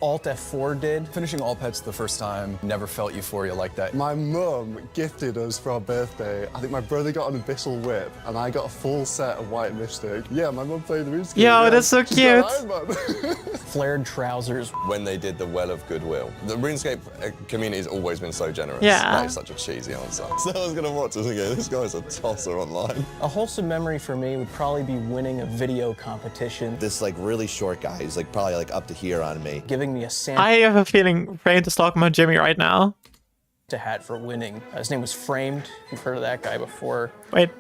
Alt F4 did. Finishing all pets the first time, never felt euphoria like that. My mum gifted us for our birthday. I think my brother got an Abyssal Whip, and I got a full set of White Mystic. Yeah, my mum played the RuneScape. Yo, that's so She's got cute. an Iron Man. Flared trousers. When they did the Well of Goodwill. The RuneScape community has always been so generous. Yeah. That is such a cheesy answer. So I was going to watch this and go, this guy's a tosser online. A wholesome memory for me would probably be winning a video competition. This like really short guy, he's like probably like up to here on me. Giving me a Santa I have a feeling Framed is talking about Jimmy right now. hat for winning. His name was Framed. You've heard of that guy before. Wait.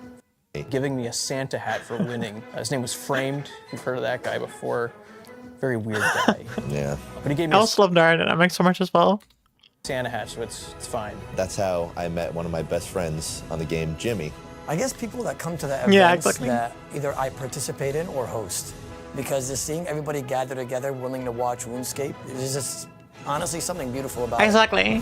Giving me a Santa hat for winning. His name was Framed. You've heard of that guy before. Very weird guy. Yeah. But he gave I me a also love the dynamics so much as well. Santa hat, so it's fine. That's how I met one of my best friends on the game, Jimmy. I guess people that come to the events Yeah, exactly. that either I participate in or host. Because just seeing everybody gather together willing to watch RuneScape, there's just honestly something beautiful about it. Exactly.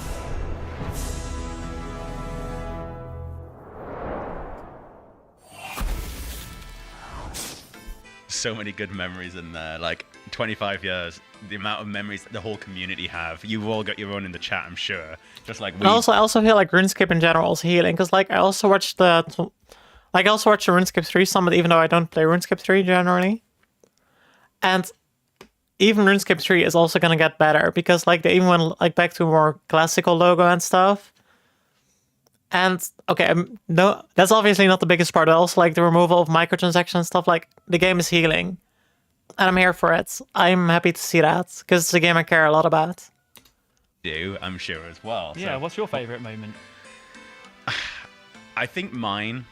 So many good memories in there. Like 25 years, the amount of memories that the whole community have. You've all got your own in the chat, I'm sure. Just like we. And I also feel like RuneScape in general is healing because like I also watched the RuneScape 3 Summit even though I don't play RuneScape 3 generally. And even RuneScape 3 is also gonna get better because like they even went like back to a more classical logo and stuff. And okay, no, that's obviously not the biggest part. But also like the removal of microtransactions and stuff. Like the game is healing, and I'm here for it. I'm happy to see that because it's a game I care a lot about. Do, I'm sure as well. Yeah, So, what's your favourite moment? I think my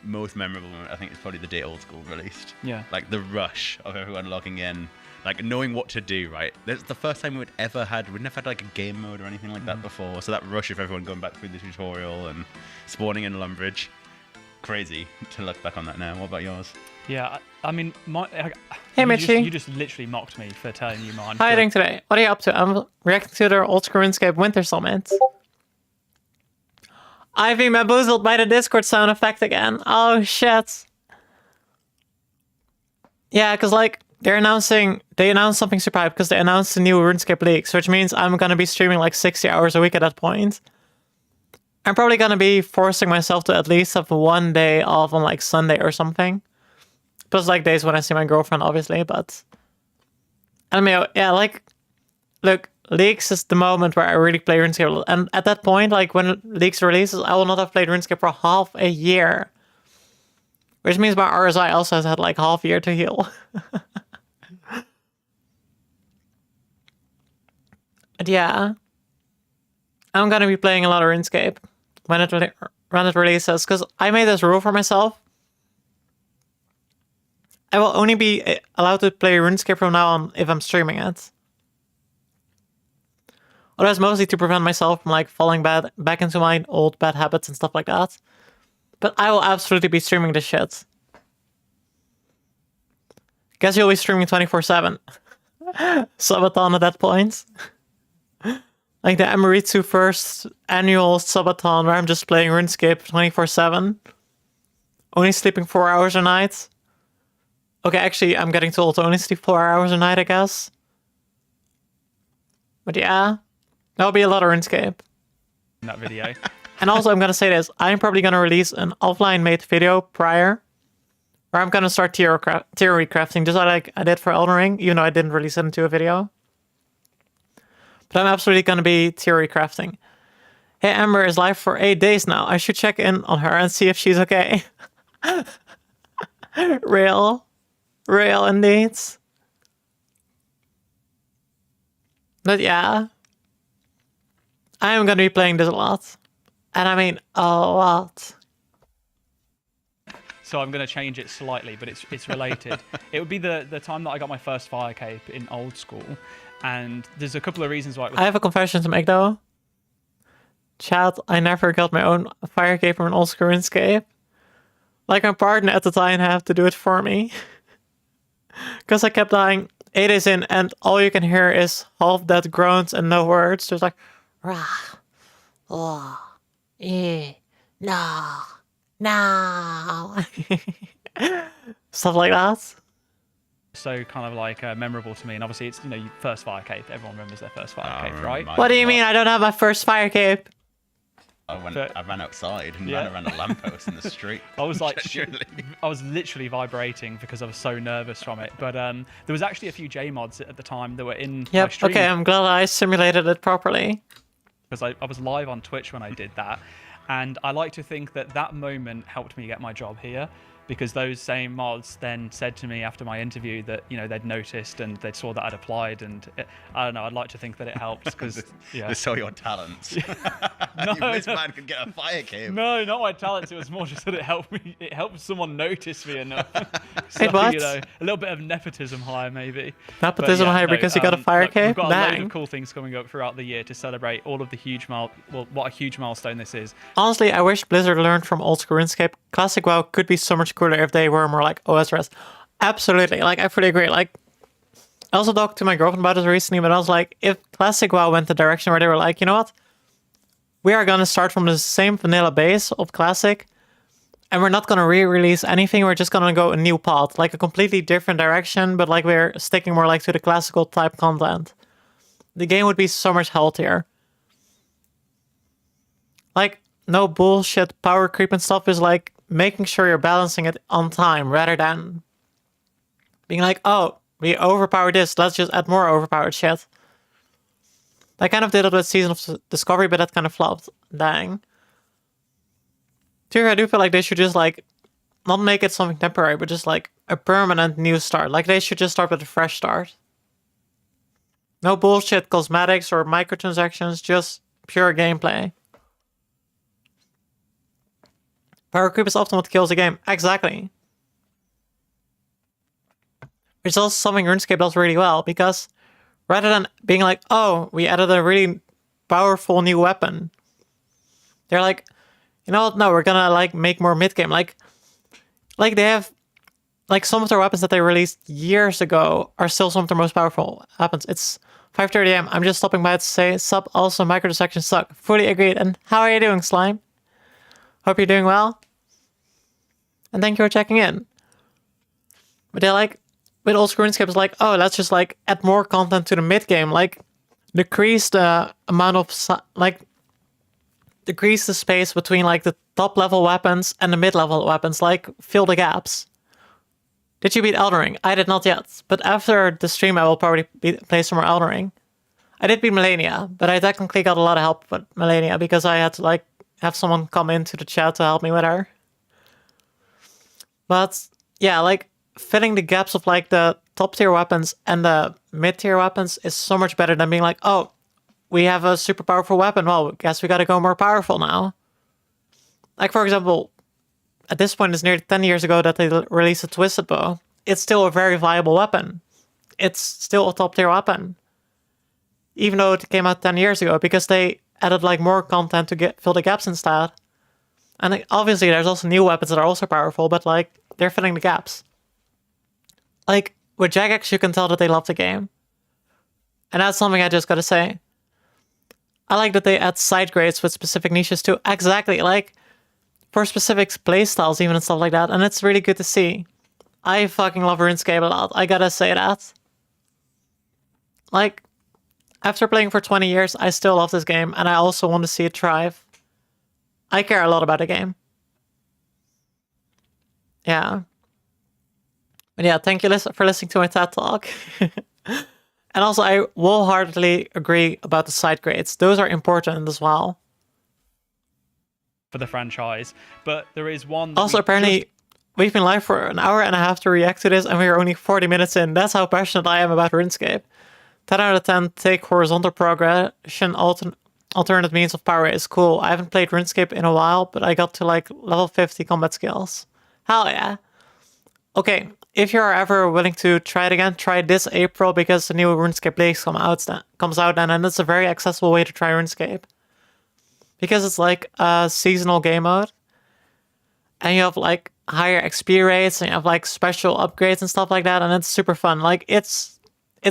most memorable moment, I think, is probably the day Old School released. Yeah. Like the rush of everyone logging in, like knowing what to do, right? That's the first time we'd never had like a game mode or anything like that before. So that rush of everyone going back through the tutorial and spawning in Lumbridge. Crazy to look back on that now. What about yours? Yeah, I mean, Hey, you Mitchie. you just literally mocked me for telling you mine. How are you doing today? What are you up to? I'm reacting to the Old School RuneScape Winter Summit. I've been bamboozled by the Discord sound effect again. Oh shit. Yeah, because like they announced something super hype because they announced the new RuneScape leaks, which means I'm gonna be streaming like 60 hours a week at that point. I'm probably gonna be forcing myself to at least have one day off on like Sunday or something. Plus like days when I see my girlfriend, obviously, but I mean, yeah, like, look, Leaks is the moment where I really play RuneScape, and at that point, like, when Leaks releases, I will not have played RuneScape for half a year. Which means my RSI also has had, like, half a year to heal. But yeah, I'm gonna be playing a lot of RuneScape when it releases, because I made this rule for myself. I will only be allowed to play RuneScape from now on if I'm streaming it. Otherwise, mostly to prevent myself from like falling back into my old bad habits and stuff like that. But I will absolutely be streaming this shit. Guess you'll be streaming 24/7. Subathon at that point. Like the Emeritsu first annual Subathon where I'm just playing RuneScape 24/7. Only sleeping 4 hours a night. Okay, actually, I'm getting too old to only sleep 4 hours a night, I guess. But yeah, that'll be a lot of RuneScape. In that video. And also, I'm gonna say this: I'm probably gonna release an offline-made video prior, where I'm gonna start theory crafting, just like I did for Elden Ring, even though I didn't release it into a video. But I'm absolutely gonna be theory crafting. Hey, Amber is live for 8 days now. I should check in on her and see if she's okay. Real indeed. But yeah, I am going to be playing this a lot. And I mean a lot. so I'm going to change it slightly, but it's related. It would be the time that I got my first fire cape in old school, and there's a couple of reasons why. I have a confession to make though. Chat, I never got my own fire cape from an old school RuneScape. Like my partner at the time had to do it for me. Because I kept dying 8 days in and all you can hear is half dead groans and no words. Just like, rah, oh, no, no. Stuff like that. So kind of like memorable to me, and obviously it's your first fire cape. Everyone remembers their first fire cape, right? What do you mean I don't have my first fire cape? I ran outside and ran around a lamppost in the street. I was like, I was literally vibrating because I was so nervous from it. But there was actually a few J mods at the time that were in my stream. Okay, I'm glad I simulated it properly. Because I was live on Twitch when I did that, and I like to think that moment helped me get my job here. Because those same mods then said to me after my interview that they'd noticed and they saw that I'd applied, and I don't know. I'd like to think that it helped because they saw your talents. This man could get a fire cape. No, not my talents. It was more just that it helped me. It helped someone notice me enough. So, what? a little bit of nepotism hire maybe. Nepotism hire because you got a fire cape. We've got a load of cool things coming up throughout the year to celebrate all of the huge what a huge milestone this is. Honestly, I wish Blizzard learned from old school RuneScape. Classic WoW could be so much cooler if they were more like OSRS. Absolutely, like I fully agree. Like, I also talked to my girlfriend about this recently, but I was like, if Classic WoW went the direction where they were like, you know what, we are gonna start from the same vanilla base of Classic, and we're not gonna re-release anything. We're just gonna go a new path, like a completely different direction, but like we're sticking more like to the classical type content. The game would be so much healthier. Like, no bullshit power creep and stuff is like making sure you're balancing it on time rather than being like, oh, we overpowered this, let's just add more overpowered shit. I kind of did it with Season of Discovery, but that kind of flopped. Dang. I do feel like they should just like not make it something temporary, but just like a permanent new start. Like they should just start with a fresh start. No bullshit cosmetics or microtransactions, just pure gameplay. Power creep is often what kills a game. Exactly. Which is also something RuneScape does really well, because rather than being like, oh, we added a really powerful new weapon, they're like, you know what, no, we're gonna like make more mid-game. Like they have, like some of their weapons that they released years ago are still some of their most powerful weapons. It's 5:30 AM. I'm just stopping by to say, sup, also microtransactions suck. Fully agreed. And how are you doing, Slime? Hope you're doing well. And thank you for checking in. But they're like, with old school RuneScape, it's like, oh, let's just like add more content to the mid game. Like, decrease the amount of, decrease the space between like the top level weapons and the mid level weapons. Like, fill the gaps. Did you beat Elden Ring? I did not yet. But after the stream, I will probably play some more Elden Ring. I did beat Melania, but I technically got a lot of help with Melania because I had to like have someone come into the chat to help me with her. But yeah, like filling the gaps of like the top tier weapons and the mid tier weapons is so much better than being like, oh, we have a super powerful weapon. Well, I guess we gotta go more powerful now. Like for example, at this point, it's nearly 10 years ago that they released a Twisted Bow. It's still a very viable weapon. It's still a top tier weapon. Even though it came out 10 years ago, because they added like more content to fill the gaps instead. And like, obviously there's also new weapons that are also powerful, but like they're filling the gaps. Like with Jagex, you can tell that they love the game. And that's something I just gotta say. I like that they add side grades with specific niches too. Exactly, like for specific playstyles even and stuff like that. And it's really good to see. I fucking love RuneScape a lot. I gotta say that. Like, after playing for 20 years, I still love this game, and I also want to see it thrive. I care a lot about the game. Yeah. But yeah, thank you for listening to my TED Talk. And also, I wholeheartedly agree about the side grades. Those are important as well. For the franchise. But there is one... Also, apparently, we've been live for an hour and a half to react to this, and we are only 40 minutes in. That's how passionate I am about RuneScape. 10 out of 10, take horizontal progression, alternate means of power is cool. I haven't played RuneScape in a while, but I got to like level 50 combat skills. Hell yeah. Okay, if you're ever willing to try it again, try this April because the new RuneScape Leagues comes out then, and it's a very accessible way to try RuneScape. Because it's like a seasonal game mode, and you have like higher XP rates, and you have like special upgrades and stuff like that, and it's super fun. Like it's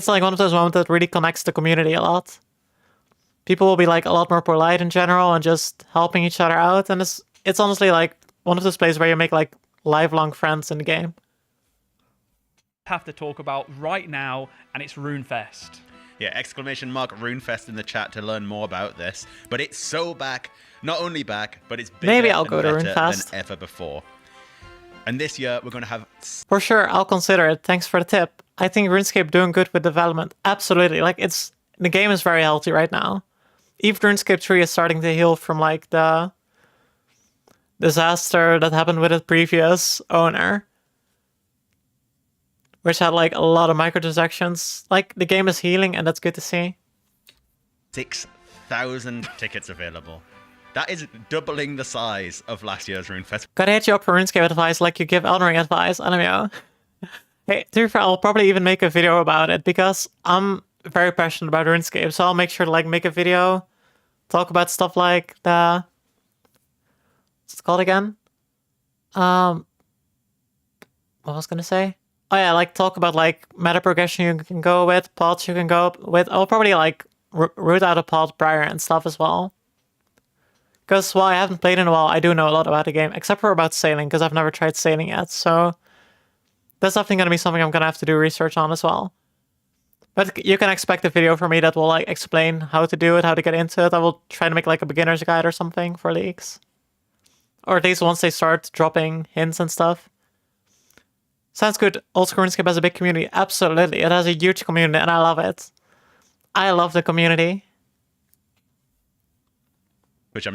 like one of those moments that really connects the community a lot. People will be like a lot more polite in general and just helping each other out, and it's honestly like one of those places where you make like lifelong friends in the game. Have to talk about right now, and it's RuneFest. Yeah, exclamation mark RuneFest in the chat to learn more about this. But it's so back, not only back, but it's bigger Maybe I'll and go to better RuneFest than ever before. And this year we're going to have... For sure, I'll consider it. Thanks for the tip. I think RuneScape doing good with development. Absolutely. Like the game is very healthy right now. Even RuneScape 3 is starting to heal from like the disaster that happened with its previous owner, which had like a lot of microtransactions. Like the game is healing, and that's good to see. 6,000 tickets available. That is doubling the size of last year's RuneFest. Gotta hit you up for RuneScape advice like you give Elden Ring advice, LMAO. Hey, to be fair, I'll probably even make a video about it because I'm very passionate about RuneScape, so I'll make sure to like make a video, talk about stuff like what's it called again? What was I gonna say? Oh yeah, like talk about like meta progression you can go with, pods you can go with. I'll probably like root out a pod prior and stuff as well. Because while I haven't played in a while, I do know a lot about the game, except for about sailing, because I've never tried sailing yet. So that's definitely going to be something I'm going to have to do research on as well. But you can expect a video from me that will like explain how to do it, how to get into it. I will try to make like a beginner's guide or something for leagues. Or at least once they start dropping hints and stuff. Sounds good. Old School RuneScape has a big community. Absolutely. It has a huge community and I love it. I love the community. Which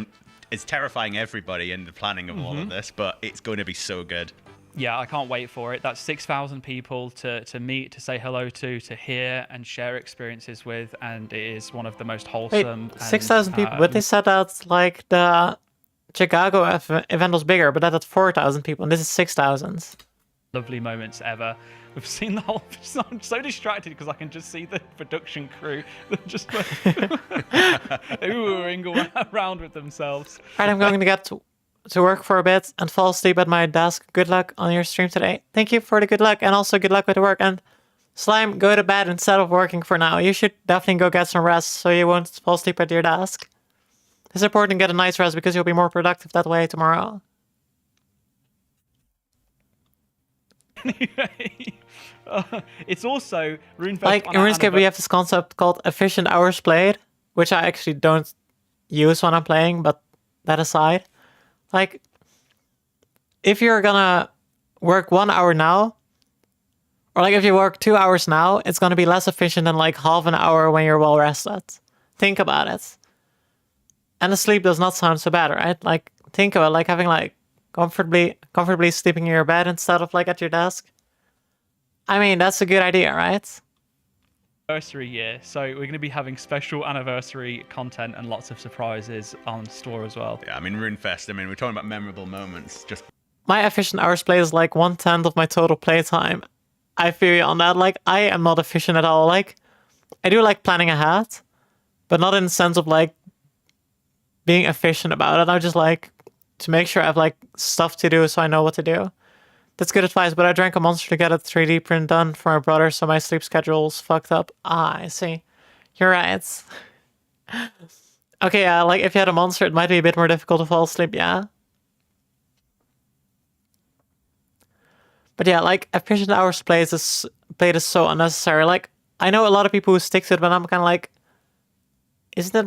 it's terrifying everybody in the planning of all of this, but it's going to be so good. Yeah, I can't wait for it. That's 6,000 people to meet, to say hello to hear and share experiences with, and it is one of the most wholesome. Wait, 6,000 people, but they said that like the Chicago event was bigger, but that had 4,000 people, and this is 6,000. Lovely moments ever. We've seen the whole... I'm so distracted because I can just see the production crew just oohing around with themselves. Alright, I'm going to get to work for a bit and fall asleep at my desk. Good luck on your stream today. Thank you for the good luck, and also good luck with the work. And Slime, go to bed instead of working for now. You should definitely go get some rest so you won't fall asleep at your desk. It's important to get a nice rest because you'll be more productive that way tomorrow. Anyway, it's also RuneFest. Like in RuneScape, we have this concept called efficient hours played, which I actually don't use when I'm playing, but that aside, like if you're gonna work 1 hour now, or like if you work 2 hours now, it's gonna be less efficient than like half an hour when you're well rested. Think about it. And the sleep does not sound so bad, right? Like think about like having like comfortably sleeping in your bed instead of like at your desk. I mean, that's a good idea, right? Anniversary year, so we're going to be having special anniversary content and lots of surprises on store as well. Yeah, I mean, RuneFest, I mean, we're talking about memorable moments. Just my efficient hours played is like 1/10 of my total playtime. I feel you on that. Like, I am not efficient at all. Like, I do like planning ahead, but not in the sense of like being efficient about it. I just like to make sure I have like stuff to do so I know what to do. That's good advice, but I drank a monster to get a 3D print done for my brother, so my sleep schedule's fucked up. Ah, I see. You're right. Okay, yeah, like if you had a monster, it might be a bit more difficult to fall asleep, yeah. But yeah, like efficient hours played is so unnecessary. Like, I know a lot of people who stick to it, but I'm kind of like, isn't it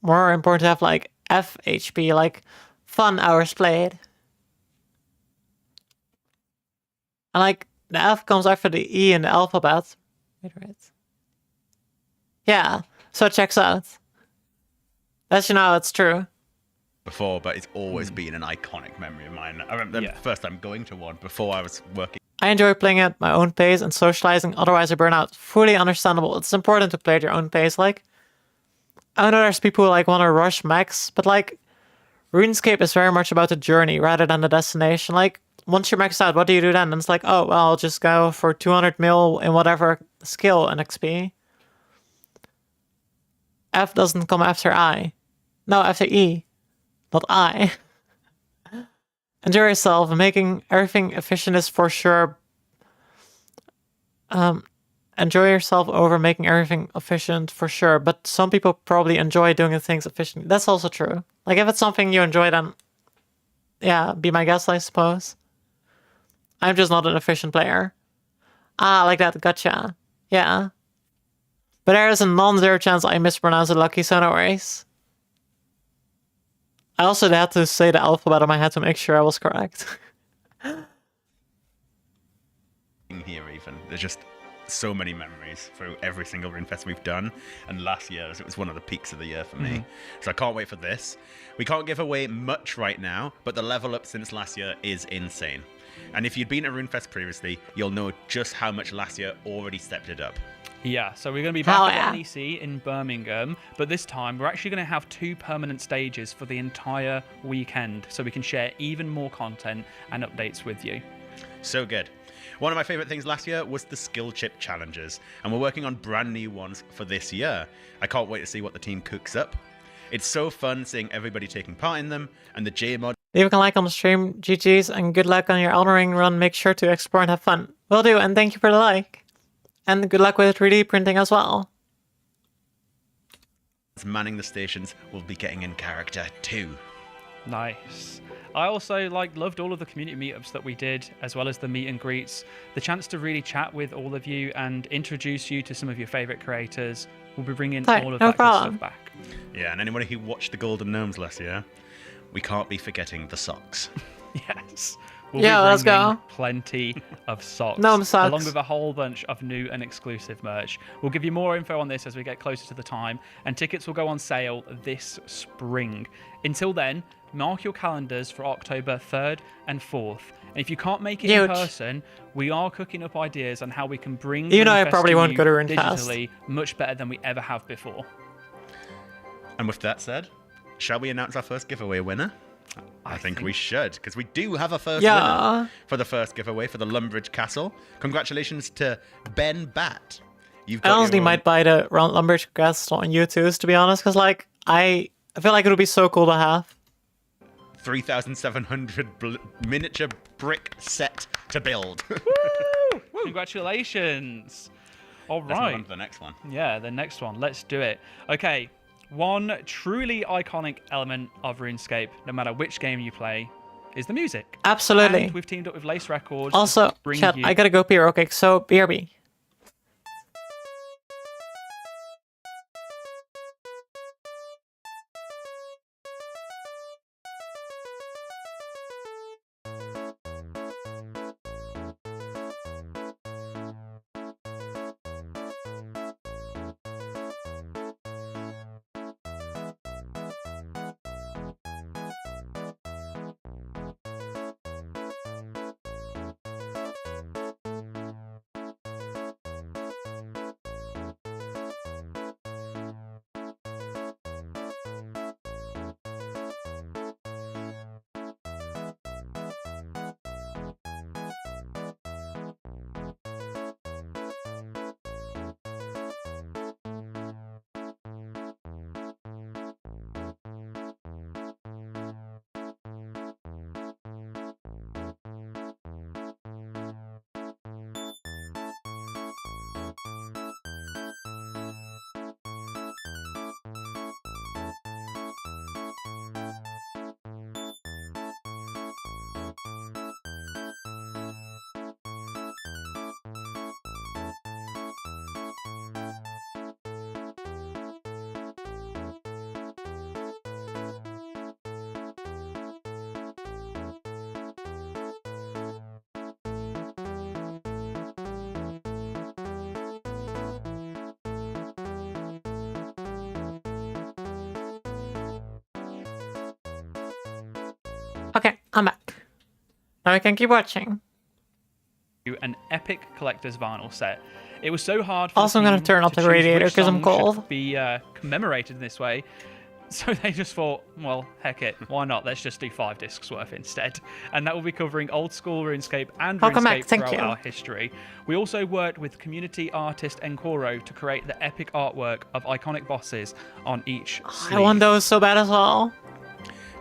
more important to have like FHP, like fun hours played? And like the F comes after the E in the alphabet. Wait, right? Yeah, so it checks out. That's it's true. Before, but it's always been an iconic memory of mine. I remember the first time going to one before I was working. I enjoy playing at my own pace and socializing, otherwise I burn out. Fully understandable. It's important to play at your own pace. Like, I know there's people who like want to rush max, but like RuneScape is very much about the journey rather than the destination. Like, once you're maxed out, what do you do then? And it's like, oh, well, I'll just go for 200 mil in whatever skill and XP. F doesn't come after I. No, after E. Not I. Enjoy yourself. Making everything efficient is for sure. Enjoy yourself over making everything efficient for sure. But some people probably enjoy doing things efficiently. That's also true. Like, if it's something you enjoy, then yeah, be my guest, I suppose. I'm just not an efficient player. Ah, like that. Gotcha. Yeah. But there is a non-zero chance I mispronounced it, Lucky, so no worries. I also had to say the alphabet on my head to make sure I was correct. Here even, there's just so many memories through every single RuneFest we've done, and last year it was one of the peaks of the year for me. So I can't wait for this. We can't give away much right now, but the level up since last year is insane. And if you'd been at RuneFest previously, you'll know just how much last year already stepped it up. Yeah, so we're going to be back at NEC in Birmingham, but this time we're actually going to have 2 permanent stages for the entire weekend, so we can share even more content and updates with you. So good. One of my favorite things last year was the skill chip challenges, and we're working on brand new ones for this year. I can't wait to see what the team cooks up. It's so fun seeing everybody taking part in them, and the J-mod. Leave a like on the stream, GG's, and good luck on your Elden Ring run. Make sure to explore and have fun. Will do, and thank you for the like. And good luck with 3D printing as well. Manning the stations will be getting in character too. Nice. I also loved all of the community meetups that we did, as well as the meet and greets. The chance to really chat with all of you and introduce you to some of your favorite creators. We'll be bringing all of that good stuff back. Yeah, and anybody who watched the Golden Gnomes last year, we can't be forgetting the socks. Yes. We'll yeah, let's go. Plenty of socks. Gnome socks. Along with a whole bunch of new and exclusive merch. We'll give you more info on this as we get closer to the time, and tickets will go on sale this spring. Until then, mark your calendars for October 3rd and 4th. And if you can't make it in person, we are cooking up ideas on how we can bring even though I probably won't go to RuneFest digitally much better than we ever have before. And with that said, shall we announce our first giveaway winner? I think we should, because we do have a first winner for the first giveaway for the Lumbridge Castle. Congratulations to Ben Bat. I honestly might buy the Lumbridge Castle on YouTube, to be honest, because I feel like it would be so cool to have. 3,700 miniature brick set to build. Woo! Congratulations. All right. Let's move on to the next one. Yeah, the next one. Let's do it. Okay. One truly iconic element of RuneScape, no matter which game you play, is the music. Absolutely. And we've teamed up with Lace Records. Also, chat, I gotta go pee real quick, so BRB. Okay, I'm back. Now I can keep watching. An epic collector's vinyl set. It was so hard for also, I'm going to turn off the radiator because I'm cold. Be commemorated in this way. So they just thought, well, heck it, why not? Let's just do 5 discs worth instead. And that will be covering old school RuneScape and Welcome RuneScape back, thank throughout you. our history. We also worked with community artist Encoro to create the epic artwork of iconic bosses on each sleeve. I want those so bad as well.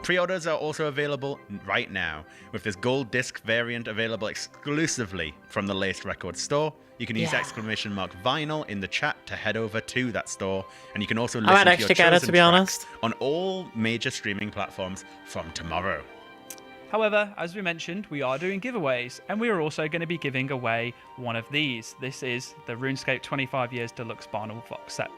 Pre-orders are also available right now, with this gold disc variant available exclusively from the Laced Records store. You can use !vinyl in the chat to head over to that store, and you can also listen might to your actually get it, chosen to be tracks honest. on all major streaming platforms from tomorrow. However, as we mentioned, we are doing giveaways, and we are also going to be giving away one of these. This is the RuneScape 25 Years Deluxe Vinyl Box Set.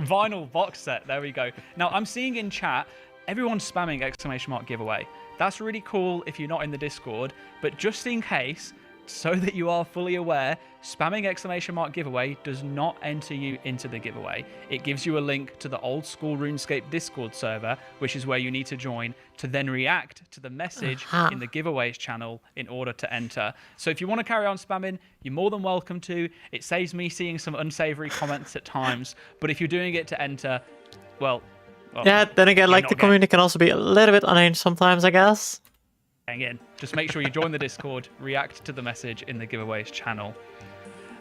Vinyl Box Set, there we go. Now, I'm seeing in chat, everyone's spamming ! giveaway. That's really cool if you're not in the Discord, but just in case, so that you are fully aware, spamming ! giveaway does not enter you into the giveaway. It gives you a link to the old school RuneScape Discord server, which is where you need to join to then react to the message in the giveaways channel in order to enter. So if you want to carry on spamming, you're more than welcome to. It saves me seeing some unsavory comments at times, but if you're doing it to enter, well, Yeah, then again, like the community can also be a little bit unhinged sometimes, I guess. Hang in. Just make sure you join the Discord, react to the message in the giveaways channel.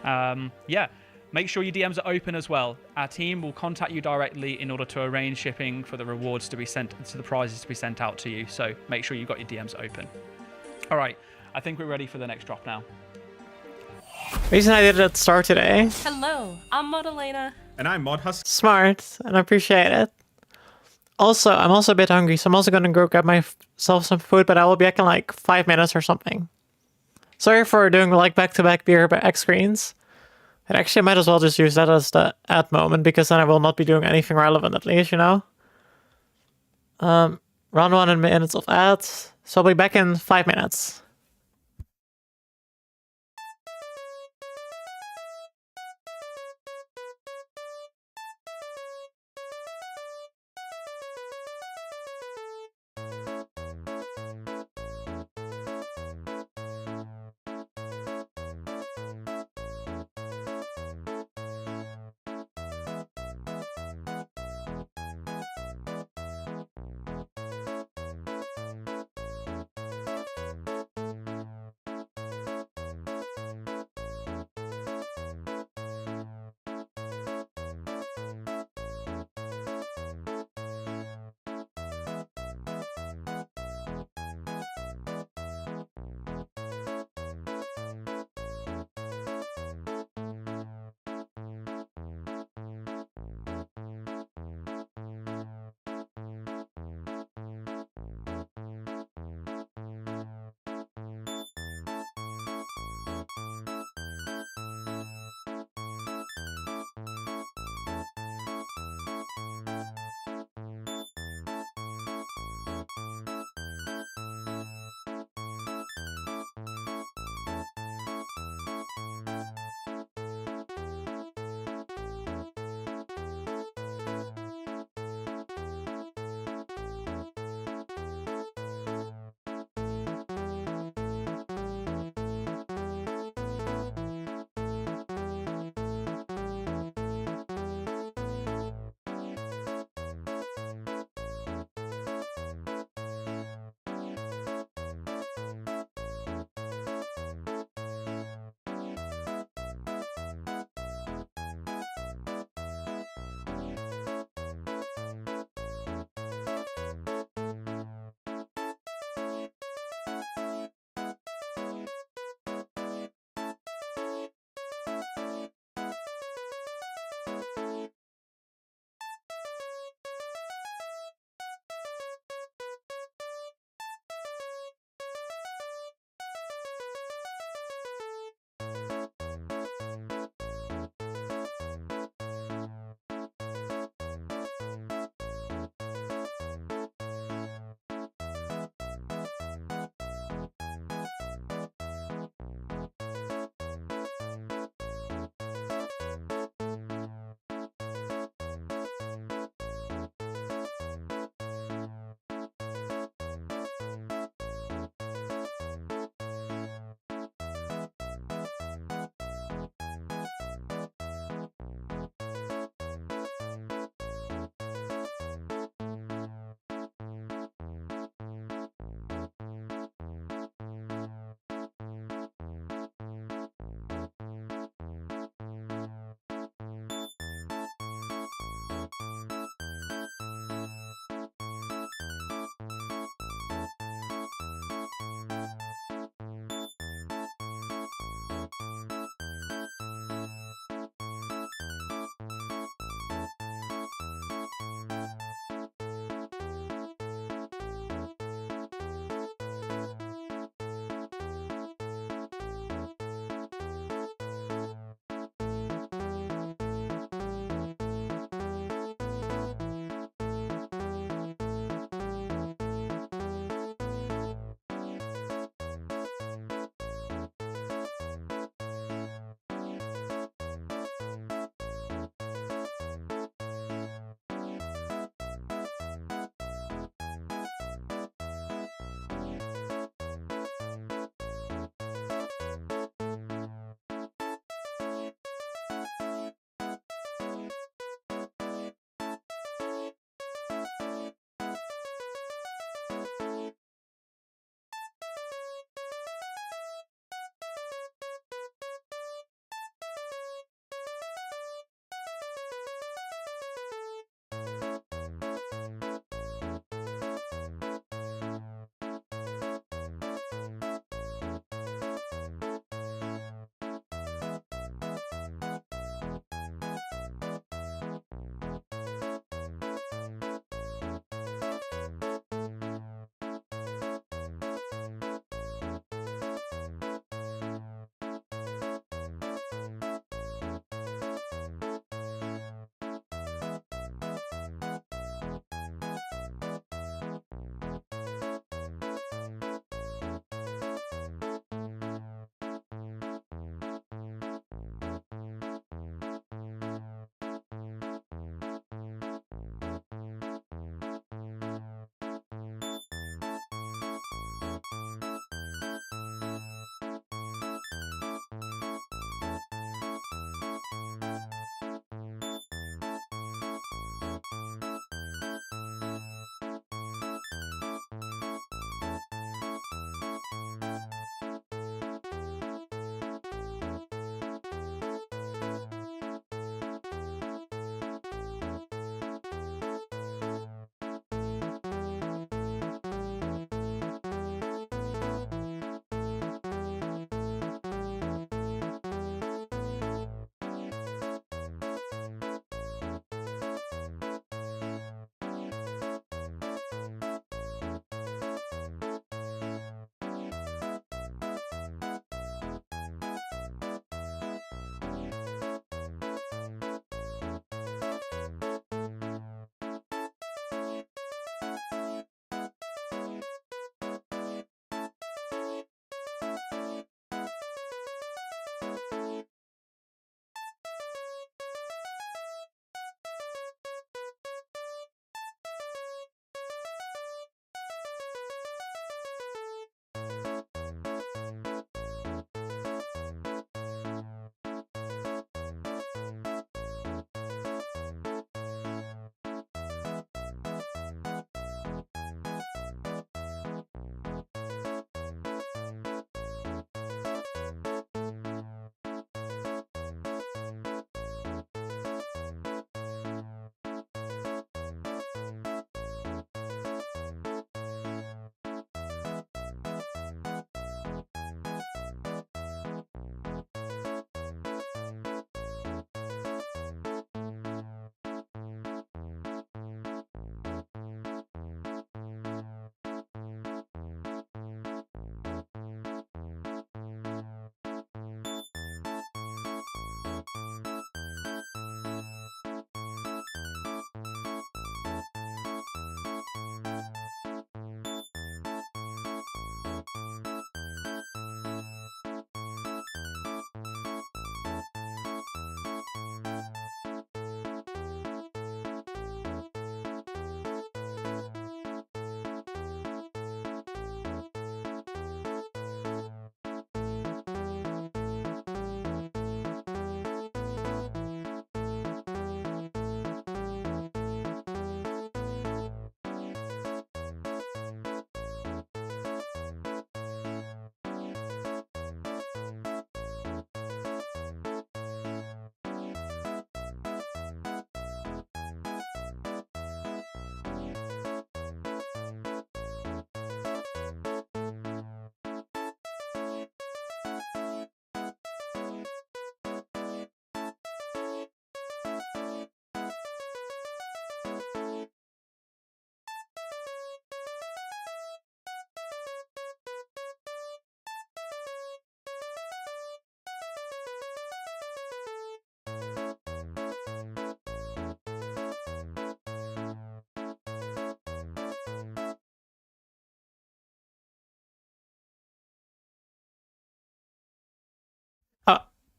Yeah, make sure your DMs are open as well. Our team will contact you directly in order to arrange shipping for the rewards to be sent, to the prizes to be sent out to you. So make sure you've got your DMs open. All right, I think we're ready for the next drop now. Reason I did it at the start today. Hello, I'm Modalena. And I'm Modhus. Smart, and I appreciate it. Also, I'm also a bit hungry, so I'm also gonna go grab myself some food, but I will be back in like 5 minutes or something. Sorry for doing like back-to-back beer X screens. And actually, I might as well just use that as the ad moment, because then I will not be doing anything relevant, at least, you know? Round 1 and minutes of ads. So I'll be back in 5 minutes.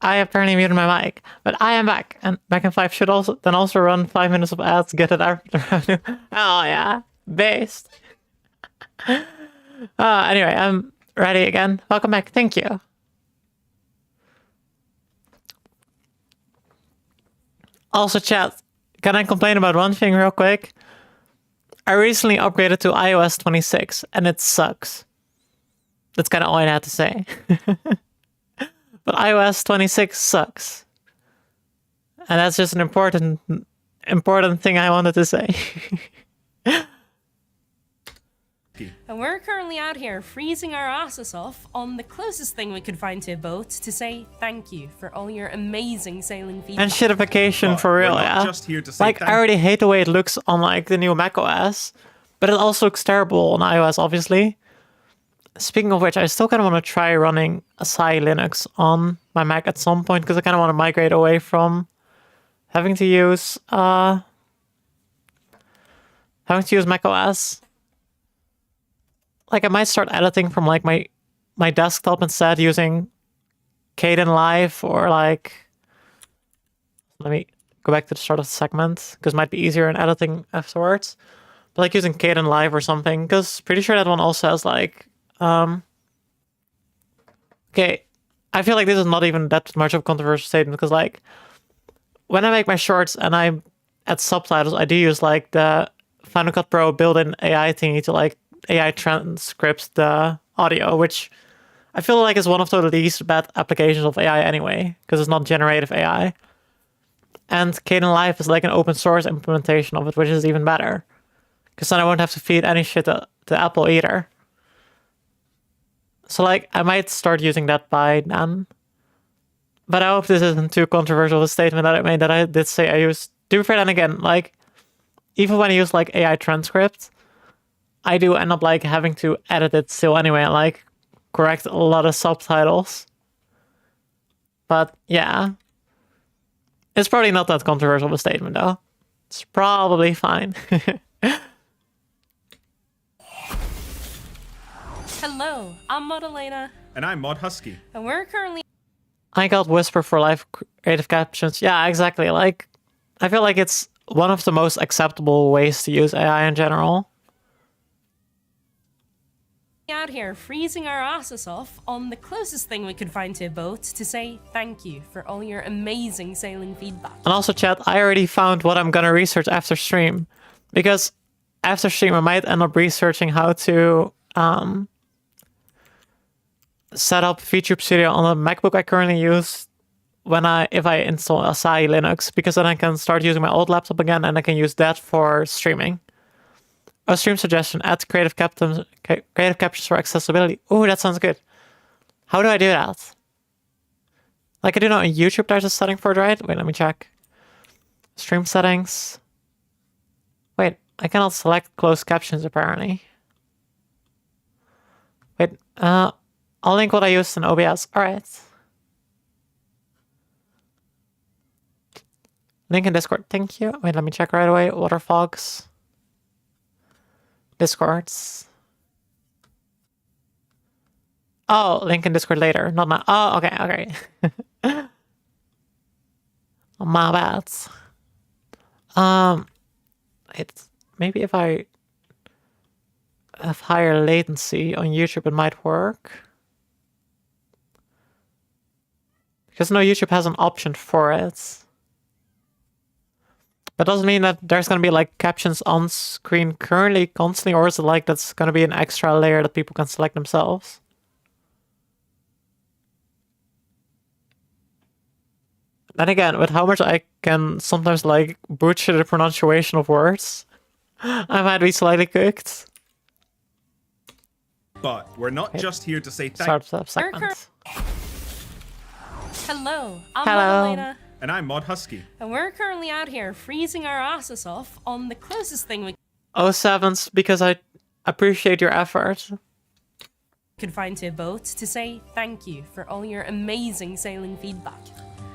I apparently muted my mic, but I am back, and Back in 5 should also run 5 minutes of ads to get it out the revenue. Oh yeah, based. Anyway, I'm ready again. Welcome back. Thank you. Also, chat, can I complain about one thing real quick? I recently upgraded to iOS 26, and it sucks. That's kind of all I had to say. But iOS 26 sucks. And that's just an important thing I wanted to say. And we're currently out here freezing our asses off on the closest thing we could find to a boat to say thank you for all your amazing sailing feedback. And shitification for real, yeah. Just here to say like, I already hate the way it looks on like the new macOS, but it also looks terrible on iOS, obviously. Speaking of which, I still kind of want to try running Asahi Linux on my Mac at some point, because I kind of want to migrate away from having to use macOS. Like, I might start editing from like my desktop instead, using Kden Live, or like, let me go back to the start of the segment, because it might be easier in editing afterwards. But like using Kden Live or something, because pretty sure that one also has like, okay, I feel like this is not even that much of a controversial statement, because like, when I make my shorts and I add subtitles, I do use like the Final Cut Pro built-in AI thingy to like AI transcripts the audio, which I feel like is one of the least bad applications of AI anyway, because it's not generative AI. And Kden Live is like an open source implementation of it, which is even better, because then I won't have to feed any shit to Apple either. So like, I might start using that by then. But I hope this isn't too controversial a statement that I made, that I did say I use. To be fair, then again, like, even when I use like AI transcript, I do end up like having to edit it still anyway, and like correct a lot of subtitles. But yeah, it's probably not that controversial of a statement though. It's probably fine. Hello, I'm Modalena. And I'm Mod Husky. And we're currently... I got Whisper for live creative captions. Yeah, exactly. Like, I feel like it's one of the most acceptable ways to use AI in general. out here freezing our asses off on the closest thing we could find to a boat to say thank you for all your amazing sailing feedback. And also, chat, I already found what I'm gonna research after stream. Because after stream, I might end up researching how to set up VTube Studio on the MacBook I currently use if I install Asahi Linux, because then I can start using my old laptop again and I can use that for streaming. A stream suggestion: add creative captions for accessibility. Oh, that sounds good. How do I do that? Like, I do know on YouTube there's a setting for it, right? Wait, let me check. Stream settings. Wait, I cannot select closed captions apparently. Wait, I'll link what I used in OBS. Alright. Link in Discord, thank you. Wait, let me check right away. Waterfogs. Discords. Oh, link in Discord later, not now. Oh, okay. My bad. It's maybe if I have higher latency on YouTube, it might work. Because no, YouTube has an option for it. That doesn't mean that there's going to be like captions on screen currently constantly, or is it like that's going to be an extra layer that people can select themselves? Then again, with how much I can sometimes like butcher the pronunciation of words, I might be slightly cooked. But we're not just here to say thank you. Hello, I'm Hello. Modalena. And I'm Mod Husky. And we're currently out here freezing our asses off on the closest thing we sevens, because I appreciate your effort. could find to a boat to say thank you for all your amazing sailing feedback.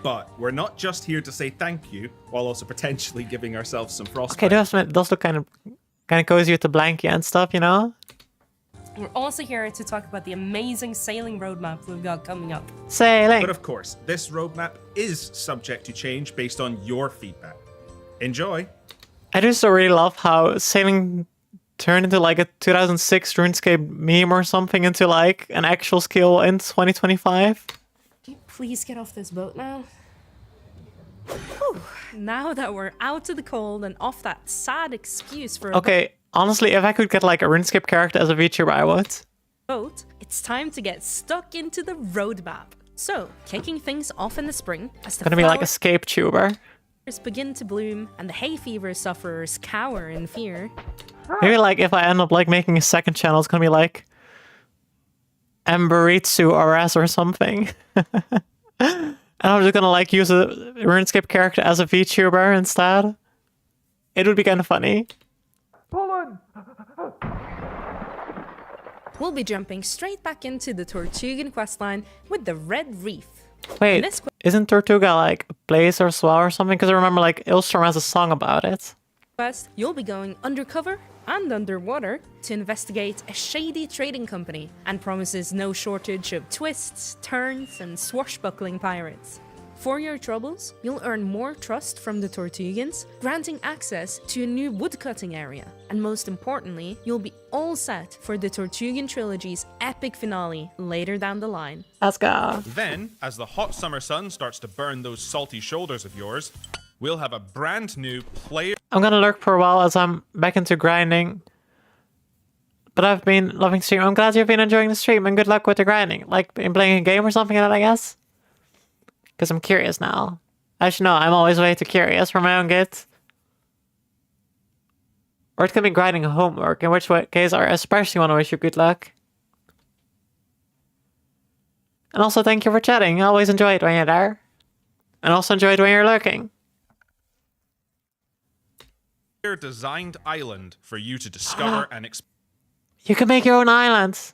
But we're not just here to say thank you, while also potentially giving ourselves some frostbite. Okay, those look kind of cozy with the blankie and stuff, you know? We're also here to talk about the amazing sailing roadmap we've got coming up. Sailing! But of course, this roadmap is subject to change based on your feedback. Enjoy! I just really love how sailing turned into like a 2006 RuneScape meme or something into like an actual skill in 2025. Can you please get off this boat now? Whew. Now that we're out of the cold and off that sad excuse for a Okay, honestly, if I could get like a RuneScape character as a VTuber, I would. boat, it's time to get stuck into the roadmap. So, kicking things off in the spring, as the Gonna be like a scape tuber. flowers begin to bloom and the hay fever sufferers cower in fear. Maybe like if I end up like making a second channel, it's gonna be like Emberitsu RS or something. And I'm just gonna like use a RuneScape character as a VTuber instead. It would be kind of funny. We'll be jumping straight back into the Tortugan questline with the Red Reef. Wait, In this isn't Tortuga like a place or swell or something? Because I remember like Ilstrom has a song about it. quest, you'll be going undercover and underwater to investigate a shady trading company and promises no shortage of twists, turns, and swashbuckling pirates. For your troubles, you'll earn more trust from the Tortugans, granting access to a new woodcutting area. And most importantly, you'll be all set for the Tortugan Trilogy's epic finale later down the line. Let's go. Then, as the hot summer sun starts to burn those salty shoulders of yours, we'll have a brand new player. I'm gonna lurk for a while as I'm back into grinding. But I've been loving stream. I'm glad you've been enjoying the stream and good luck with the grinding. Like in playing a game or something like that, I guess. Because I'm curious now. Actually, no, I'm always way too curious for my own good. Or it could be grinding homework, in which case I especially want to wish you good luck. And also thank you for chatting. I always enjoy it when you're there. And also enjoy it when you're lurking. Designed island for you to discover and You can make your own islands.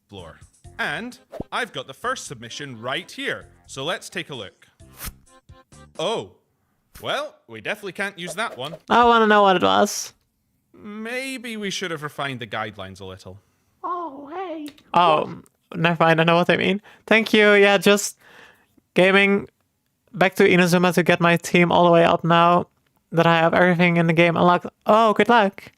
explore. And I've got the first submission right here, so let's take a look. Oh, well, we definitely can't use that one. I want to know what it was. Maybe we should have refined the guidelines a little. Oh, hey. Oh, never mind. I know what they mean. Thank you. Yeah, just gaming back to Inazuma to get my team all the way up now that I have everything in the game unlocked. Oh, good luck.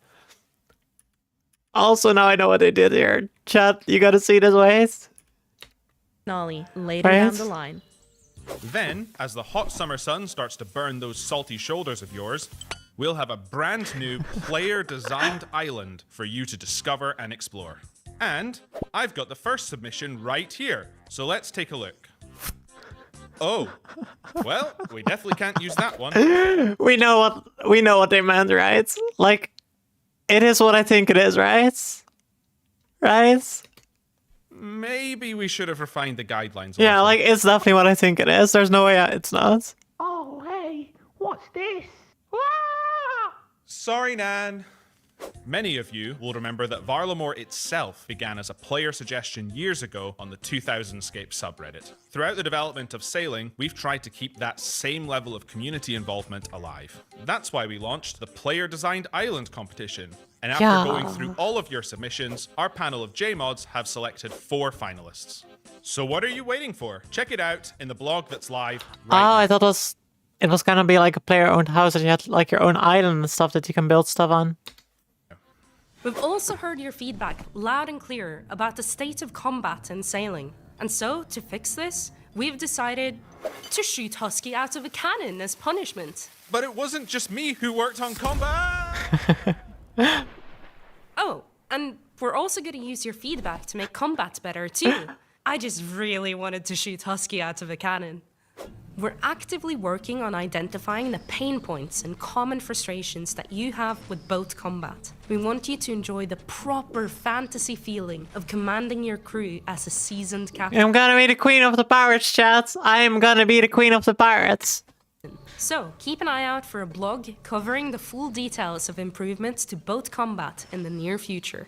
Also, now I know what they did here. Chat, you gotta see this ways. Finale later Right? down the line. Then, as the hot summer sun starts to burn those salty shoulders of yours, we'll have a brand new player-designed island for you to discover and explore. And I've got the first submission right here, so let's take a look. Oh, well, we definitely can't use that one. We know what they meant, right? Like, it is what I think it is, right? Right? Maybe we should have refined the guidelines a Yeah, little. like, it's definitely what I think it is. There's no way it's not. Oh, hey, what's this? Sorry, Nan. Many of you will remember that Varlamore itself began as a player suggestion years ago on the 2000scape subreddit. Throughout the development of Sailing, we've tried to keep that same level of community involvement alive. That's why we launched the player-designed island competition. And after Yeah. going through all of your submissions, our panel of JMods have selected 4 finalists. So what are you waiting for? Check it out in the blog that's live right Oh, I thought it was gonna be like a player-owned house that you had like your own island and stuff that you can build stuff on. We've also heard your feedback loud and clear about the state of combat in sailing. And so, to fix this, we've decided to shoot Husky out of a cannon as punishment. But it wasn't just me who worked on combat! Oh, and we're also going to use your feedback to make combat better too. I just really wanted to shoot Husky out of a cannon. We're actively working on identifying the pain points and common frustrations that you have with boat combat. We want you to enjoy the proper fantasy feeling of commanding your crew as a seasoned captain. I'm gonna be the queen of the pirates, chat. I am gonna be the queen of the pirates. So, keep an eye out for a blog covering the full details of improvements to boat combat in the near future.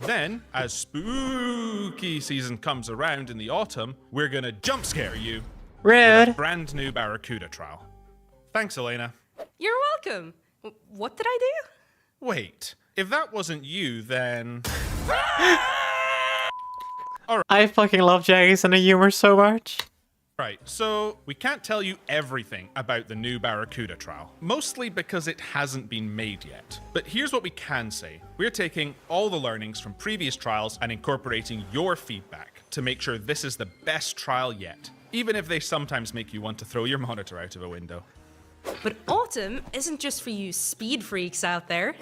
Then, as spooky season comes around in the autumn, we're gonna jump scare you with Rude. a brand new Barracuda trial. Thanks, Elena. You're welcome. What did I do? Wait, if that wasn't you, then... I fucking love Jaggies and the humor so much. Right, so we can't tell you everything about the new Barracuda trial, mostly because it hasn't been made yet. But here's what we can say. We're taking all the learnings from previous trials and incorporating your feedback to make sure this is the best trial yet, even if they sometimes make you want to throw your monitor out of a window. But Autumn isn't just for you speed freaks out there.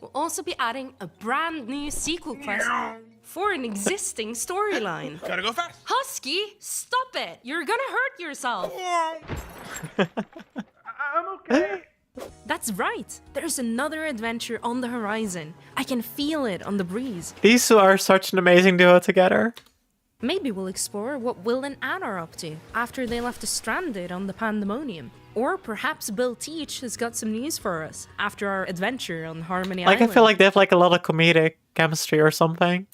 We'll also be adding a brand new sequel quest for an existing storyline. Gotta go fast. Husky, stop it! You're gonna hurt yourself. I'm okay. That's right. There's another adventure on the horizon. I can feel it on the breeze. These two are such an amazing duo together. Maybe we'll explore what Will and Anne are up to after they left us stranded on the Pandemonium. Or perhaps Bill Teach has got some news for us after our adventure on Harmony Like, Island. I feel like they have like a lot of comedic chemistry or something.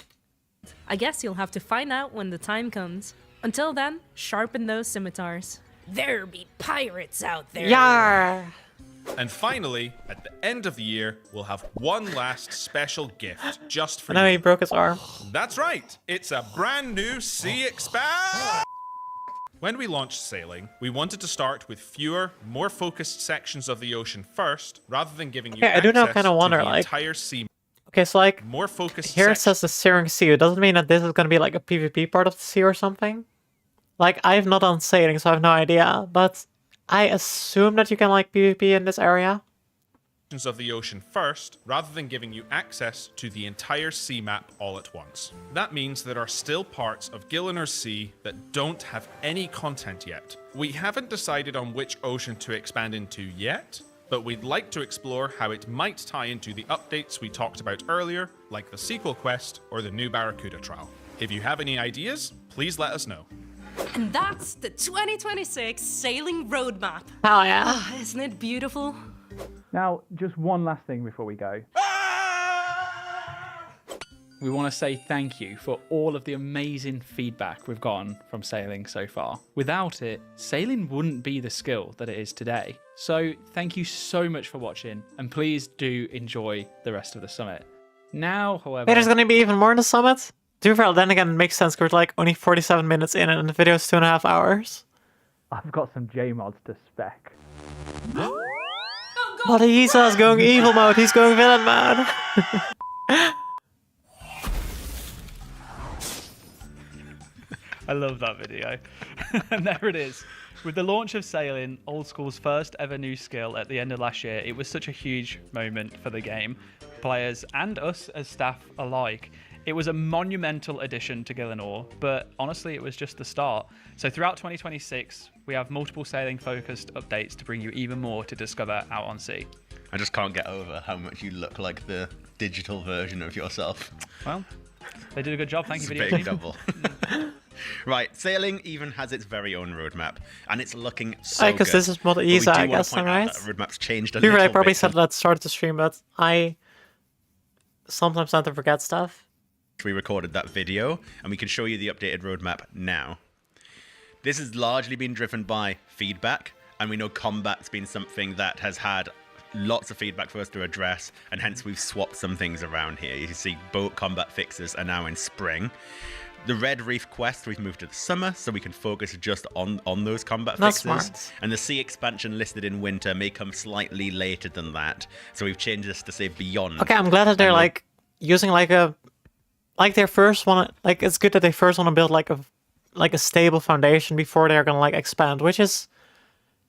I guess you'll have to find out when the time comes. Until then, sharpen those scimitars. There be pirates out there. Yar! And finally, at the end of the year, we'll have one last special gift just for I know you. he broke his arm. That's right. It's a brand new Sea Expand. When we launched sailing, we wanted to start with fewer, more focused sections of the ocean first, rather than giving you Okay, I do now access kind of wonder, to the like, entire sea. okay, so like, More focused here it says the Searing Sea. It doesn't mean that this is gonna be like a PvP part of the sea or something. Like, I've not done sailing, so I have no idea, but I assume that you can like PvP in this area. Of the ocean first, rather than giving you access to the entire sea map all at once. That means there are still parts of Gilliner's Sea that don't have any content yet. We haven't decided on which ocean to expand into yet, but we'd like to explore how it might tie into the updates we talked about earlier, like the sequel quest or the new Barracuda trial. If you have any ideas, please let us know. And that's the 2026 Sailing Roadmap. Hell yeah. Isn't it beautiful? Now, just one last thing before we go. We want to say thank you for all of the amazing feedback we've gotten from sailing so far. Without it, sailing wouldn't be the skill that it is today. So thank you so much for watching, and please do enjoy the rest of the summit. Now, however... Wait, there's gonna be even more in the summit? To be fair, then again, it makes sense because we're like only 47 minutes in and the video's 2.5 hours. I've got some J-mods to spec. But he's going evil mode, he's going villain mode. I love that video. And there it is. With the launch of Sailing, Old School's first ever new skill at the end of last year, it was such a huge moment for the game, players and us as staff alike. It was a monumental addition to Gillinor, but honestly, it was just the start. So throughout 2026, we have multiple sailing-focused updates to bring you even more to discover out on sea. I just can't get over how much you look like the digital version of yourself. Well, they did a good job. Thank you, It's a video big team. double. Right, sailing even has its very own roadmap, and it's looking so good. Because this is Mod Isa, I guess, right? The roadmap's changed a To be fair, little I probably bit. said that at the start of the stream, but I sometimes tend to forget stuff. We recorded that video, and we can show you the updated roadmap now. This has largely been driven by feedback, and we know combat's been something that has had lots of feedback for us to address, and hence we've swapped some things around here. You can see boat combat fixes are now in spring. The Red Reef quest we've moved to the summer, so we can focus just on those combat That's fixes. smart. And the sea expansion listed in winter may come slightly later than that, so we've changed this to say beyond. Okay, I'm glad that they're like using like their first one. Like, it's good that they first want to build like a stable foundation before they're gonna like expand, which is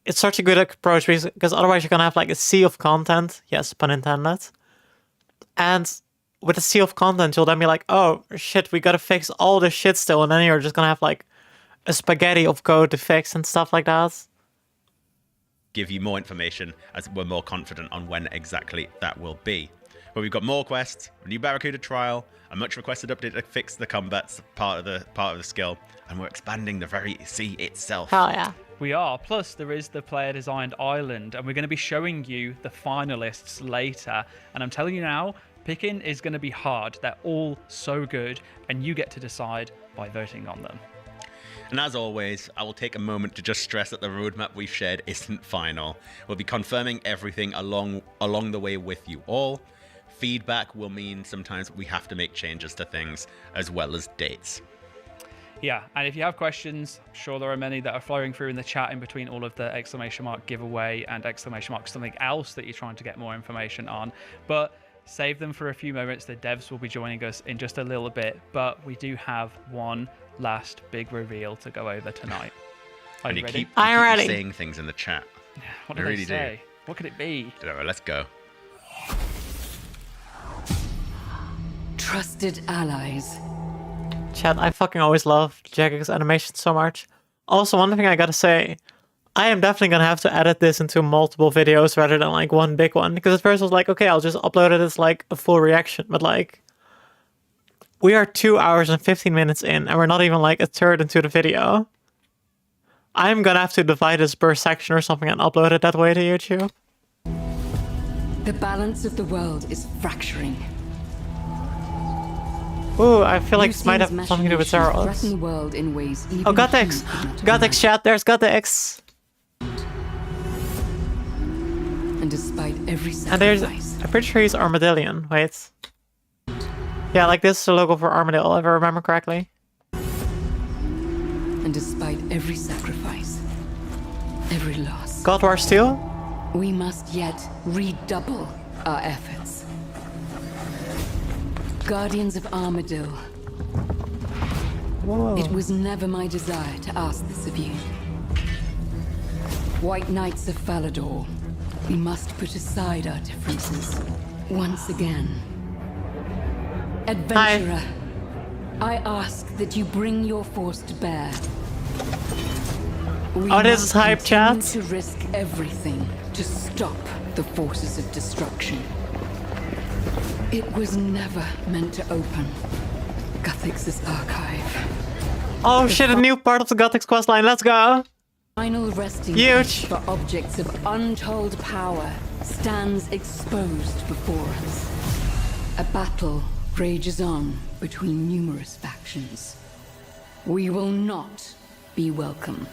it's such a good approach because otherwise you're gonna have like a sea of content. Yes, pun intended. And with a sea of content, you'll then be like, oh shit, we gotta fix all this shit still, and then you're just gonna have like a spaghetti of code to fix and stuff like that. Give you more information as we're more confident on when exactly that will be. But we've got more quests, a new Barracuda trial, a much requested update to fix the combat's part of the skill, and we're expanding the very sea itself. Hell yeah. We are. Plus, there is the player-designed island, and we're going to be showing you the finalists later. And I'm telling you now, picking is going to be hard. They're all so good, and you get to decide by voting on them. And as always, I will take a moment to just stress that the roadmap we've shared isn't final. We'll be confirming everything along the way with you all. Feedback will mean sometimes we have to make changes to things as well as dates. Yeah, and if you have questions, I'm sure there are many that are flowing through in the chat in between all of the exclamation mark giveaway and exclamation mark something else that you're trying to get more information on. But save them for a few moments. The devs will be joining us in just a little bit, but we do have one last big reveal to go over tonight. Are you ready? I'm ready. Saying things in the chat. What do they say? What could it be? Let's go. Trusted allies. Chat, I fucking always love Jagex animation so much. Also, one thing I gotta say, I am definitely gonna have to edit this into multiple videos rather than like one big one. Because at first I was like, okay, I'll just upload it as like a full reaction. But like, we are 2 hours and 15 minutes in and we're not even like a third into the video. I'm gonna have to divide this per section or something and upload it that way to YouTube. The balance of the world is fracturing. Ooh, I feel like this might have something to do with Zeros. Threaten the world in ways even Oh, Gotex! Gotex, chat, there's Gotex! And despite every And there's, sacrifice, I'm pretty sure he's Armadillion. Wait. Yeah, like this is the logo for Armadillo, if I remember correctly. and despite every sacrifice, every loss, God War Steel? we must yet redouble our efforts. Guardians of Armadillo. Whoa. It was never my desire to ask this of you. White Knights of Falador, we must put aside our differences once again. Adventurer, I ask that you bring your force to bear. We Oh, this is must hype, continue chat. to risk everything to stop the forces of destruction. It was never meant to open Guthix's archive. Oh shit, a new part of the Gotex questline, let's go! Final resting Huge. place for objects of untold power stands exposed before us. A battle rages on between numerous factions. We will not be welcome.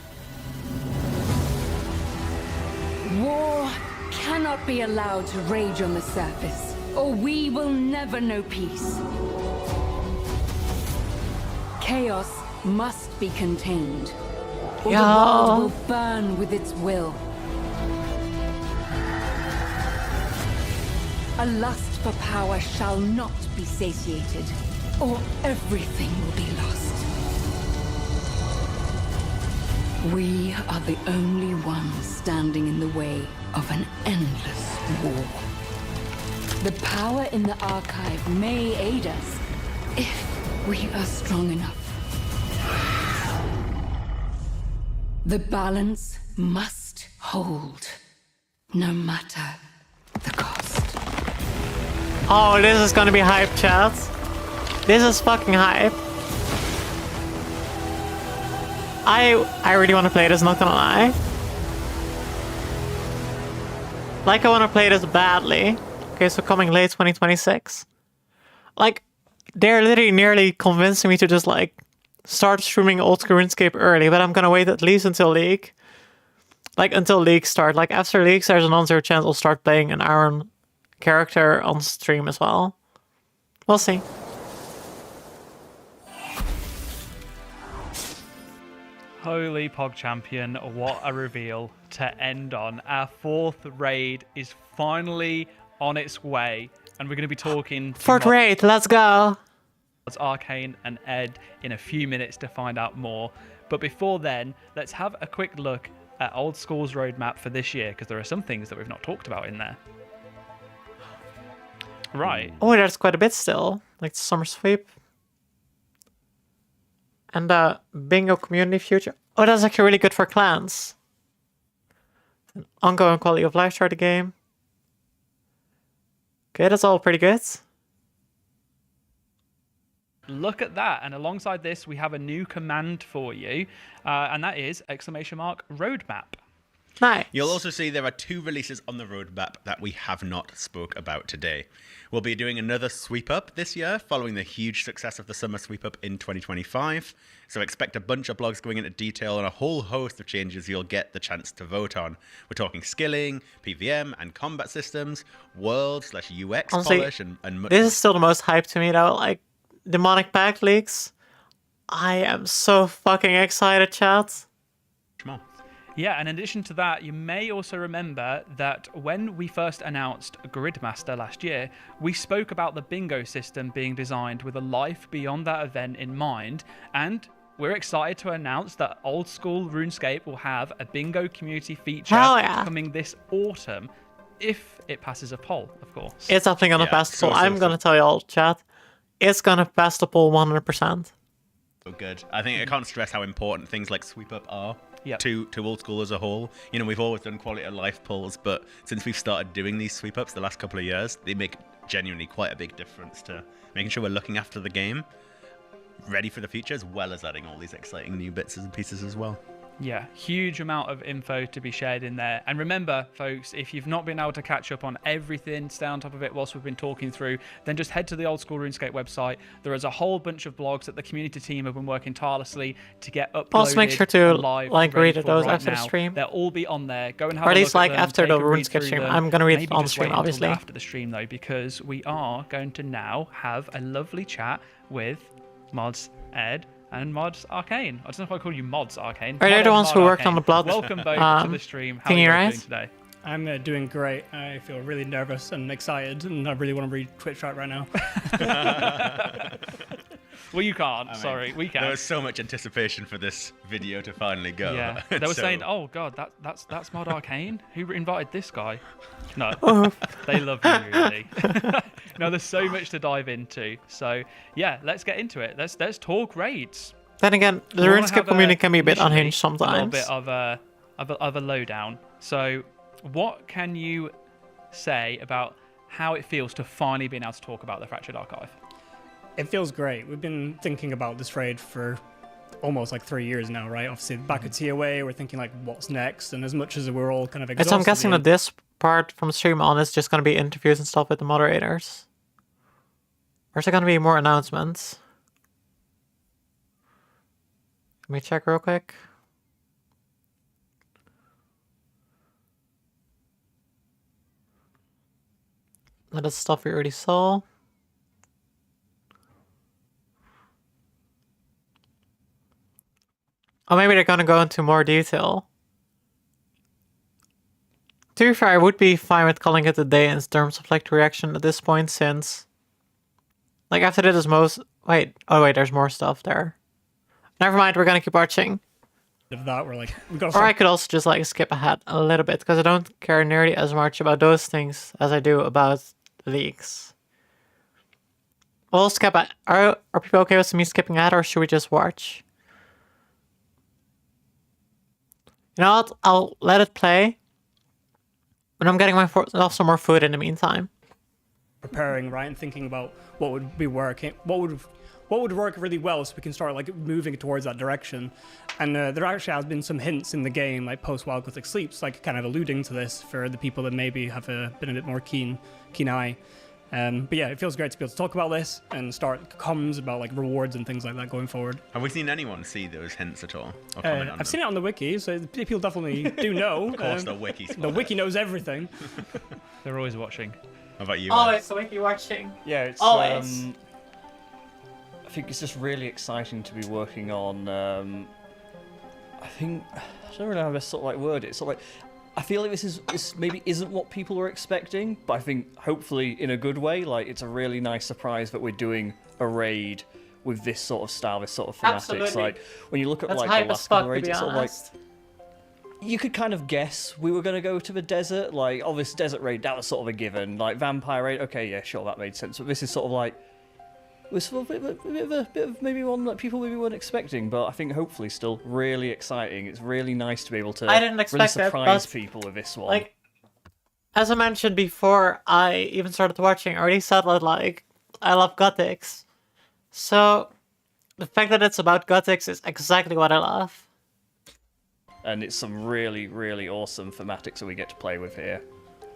War cannot be allowed to rage on the surface, or we will never know peace. Chaos must be contained, or the world will burn with its will. A lust for power shall not be satiated, or everything will be lost. We are the only ones standing in the way of an endless war. The power in the archive may aid us if we are strong enough. The balance must hold, no matter the cost. Oh, this is gonna be hype, chat. This is fucking hype. I really want to play this, not gonna lie. Like, I want to play this badly. Okay, so coming late 2026. Like, they're literally nearly convincing me to just, like, start streaming old school RuneScape early, but I'm gonna wait at least until League. Like, until League start. Like, after League, there's a non-zero chance I'll start playing an Iron character on stream as well. We'll see. Holy Pog Champion, what a reveal to end on. Our fourth raid is finally on its way, and we're going to be talking to Fourth raid, let's go! Arcane and Ed in a few minutes to find out more. But before then, let's have a quick look at Old School's roadmap for this year, because there are some things that we've not talked about in there. Right. Oh, there's quite a bit still. Like the Summer Sweep. And Bingo Community Future. Oh, that's actually really good for clans. An ongoing quality of life start the game. Okay, that's all pretty good. Look at that. And alongside this, we have a new command for you. And that is ! Roadmap. Nice. You'll also see there are 2 releases on the roadmap that we have not spoke about today. We'll be doing another sweep up this year, following the huge success of the summer sweep up in 2025. So expect a bunch of blogs going into detail on a whole host of changes you'll get the chance to vote on. We're talking skilling, PVM and combat systems, world/UX Honestly, polish, and much this more. is still the most hype to me though. Like, demonic pack leaks. I am so fucking excited, chat. Yeah, and in addition to that, you may also remember that when we first announced Gridmaster last year, we spoke about the bingo system being designed with a life beyond that event in mind, and we're excited to announce that Old School RuneScape will have a bingo community feature coming this autumn, if it passes a poll, of course. It's definitely gonna pass the poll. I'm gonna tell you all, chat. It's gonna pass the poll 100%. So good. I think I can't stress how important things like sweep up are to Old School as a whole. You know, we've always done quality of life polls, but since we've started doing these sweep ups the last couple of years, they make genuinely quite a big difference to making sure we're looking after the game, ready for the future, as well as adding all these exciting new bits and pieces as well. Yeah, huge amount of info to be shared in there. And remember, folks, if you've not been able to catch up on everything, stay on top of it whilst we've been talking through, then just head to the Old School RuneScape website. There is a whole bunch of blogs that the community team have been working tirelessly to get uploaded. Also make sure to live like ready read for those right after the now. stream. They'll all be on there. Go and have Or at a least look like at them, after take the a read RuneScape through stream. them. I'm gonna read Maybe on just stream, wait until obviously. after the stream though, because we are going to now have a lovely chat with Mods Ed and Mods Arcane. I don't know if I call you Mods Arcane. Are they the ones who worked Arcane. on the blood? Welcome both to the stream. How are thingy, you right? doing today? I'm doing great. I feel really nervous and excited, and I really want to read Twitch chat right now. Well, you can't. Sorry, we can. There was so much anticipation for this video to finally go. Yeah, they were saying, "Oh God, that's Mod Arcane. Who invited this guy?" No, they love you really. No, there's so much to dive into. So yeah, let's get into it. Let's talk raids. Then again, the We wanna RuneScape have community can be a bit initially unhinged sometimes. A little bit of a lowdown. So, what can you say about how it feels to finally being able to talk about the Fractured Archive? It feels great. We've been thinking about this raid for almost like 3 years now, right? Obviously, back at TOA, we're thinking like, what's next? And as much as we're all kind of exhausted, So I'm guessing that this part from stream on is just going to be interviews and stuff with the moderators. Or is there going to be more announcements? Let me check real quick. That is stuff we already saw. Or maybe they're going to go into more detail. To be fair, I would be fine with calling it a day in terms of like reaction at this point, since like after that is most there's more stuff there. Never mind, we're gonna keep watching. of that, we're like, we got. Or I could also just like skip ahead a little bit because I don't care nearly as much about those things as I do about leaks. We'll skip. Are people okay with me skipping ahead, or should we just watch? You know what? I'll let it play. But I'm getting myself some more food in the meantime. Preparing, right, and thinking about what would be working, what would work really well, so we can start like moving towards that direction. And there actually has been some hints in the game, like post Wild Gothic Sleeps, like kind of alluding to this for the people that maybe have been a bit more keen eye. But yeah, it feels great to be able to talk about this and start comms about like rewards and things like that going forward. Have we seen anyone see those hints at all? Or comment on I've seen it on the wiki, so people definitely do know. Of course, the wiki. The wiki knows everything. They're always watching. How about you? Oh, it's the wiki watching. Yeah, it's always. I think it's just really exciting to be working on. I think I don't really know how to sort of like word it. Sort of like, I feel like this maybe isn't what people were expecting, but I think hopefully in a good way. Like it's a really nice surprise that we're doing a raid with this sort of style, this sort of thematics. Absolutely. Like when you look at That's like hype the as last fuck, couple of to raids, be it's sort of like honest. you could kind of guess we were going to go to the desert. Like obviously desert raid, that was sort of a given. Like vampire raid, okay, yeah, sure, that made sense. But this is sort of like was sort of a bit of maybe one that people maybe weren't expecting, but I think hopefully still really exciting. It's really nice to be able to I didn't really expect that, surprise but, people with this one. Like, as I mentioned before, I even started watching. I already said that like I love Gothics, so the fact that it's about Gothics is exactly what I love. and it's some really, really awesome thematics that we get to play with here.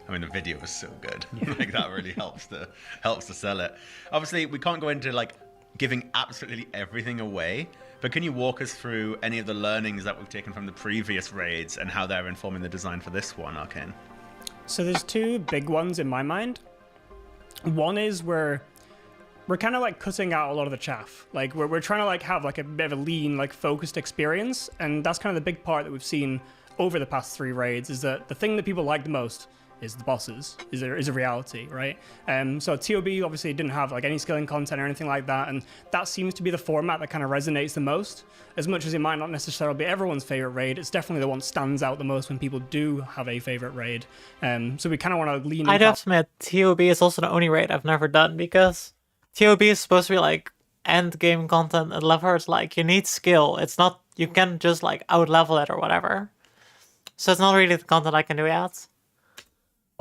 I mean, the video is so good. Like that really helps to sell it. Obviously, we can't go into like giving absolutely everything away, but can you walk us through any of the learnings that we've taken from the previous raids and how they're informing the design for this one, Arcane? So there's two big ones in my mind. One is we're kind of like cutting out a lot of the chaff. Like we're trying to like have like a bit of a lean, like focused experience, and that's kind of the big part that we've seen over the past 3 raids, is that the thing that people like the most is the bosses, is a reality, right? So TOB obviously didn't have like any skilling content or anything like that, and that seems to be the format that kind of resonates the most. As much as it might not necessarily be everyone's favorite raid, it's definitely the one that stands out the most when people do have a favorite raid. So we kind of want to lean I'd into have to admit, TOB is also the only raid I've never done, because TOB is supposed to be like end game content, and level it's like you need skill. It's not, you can just like out level it or whatever. So it's not really the content I can do yet.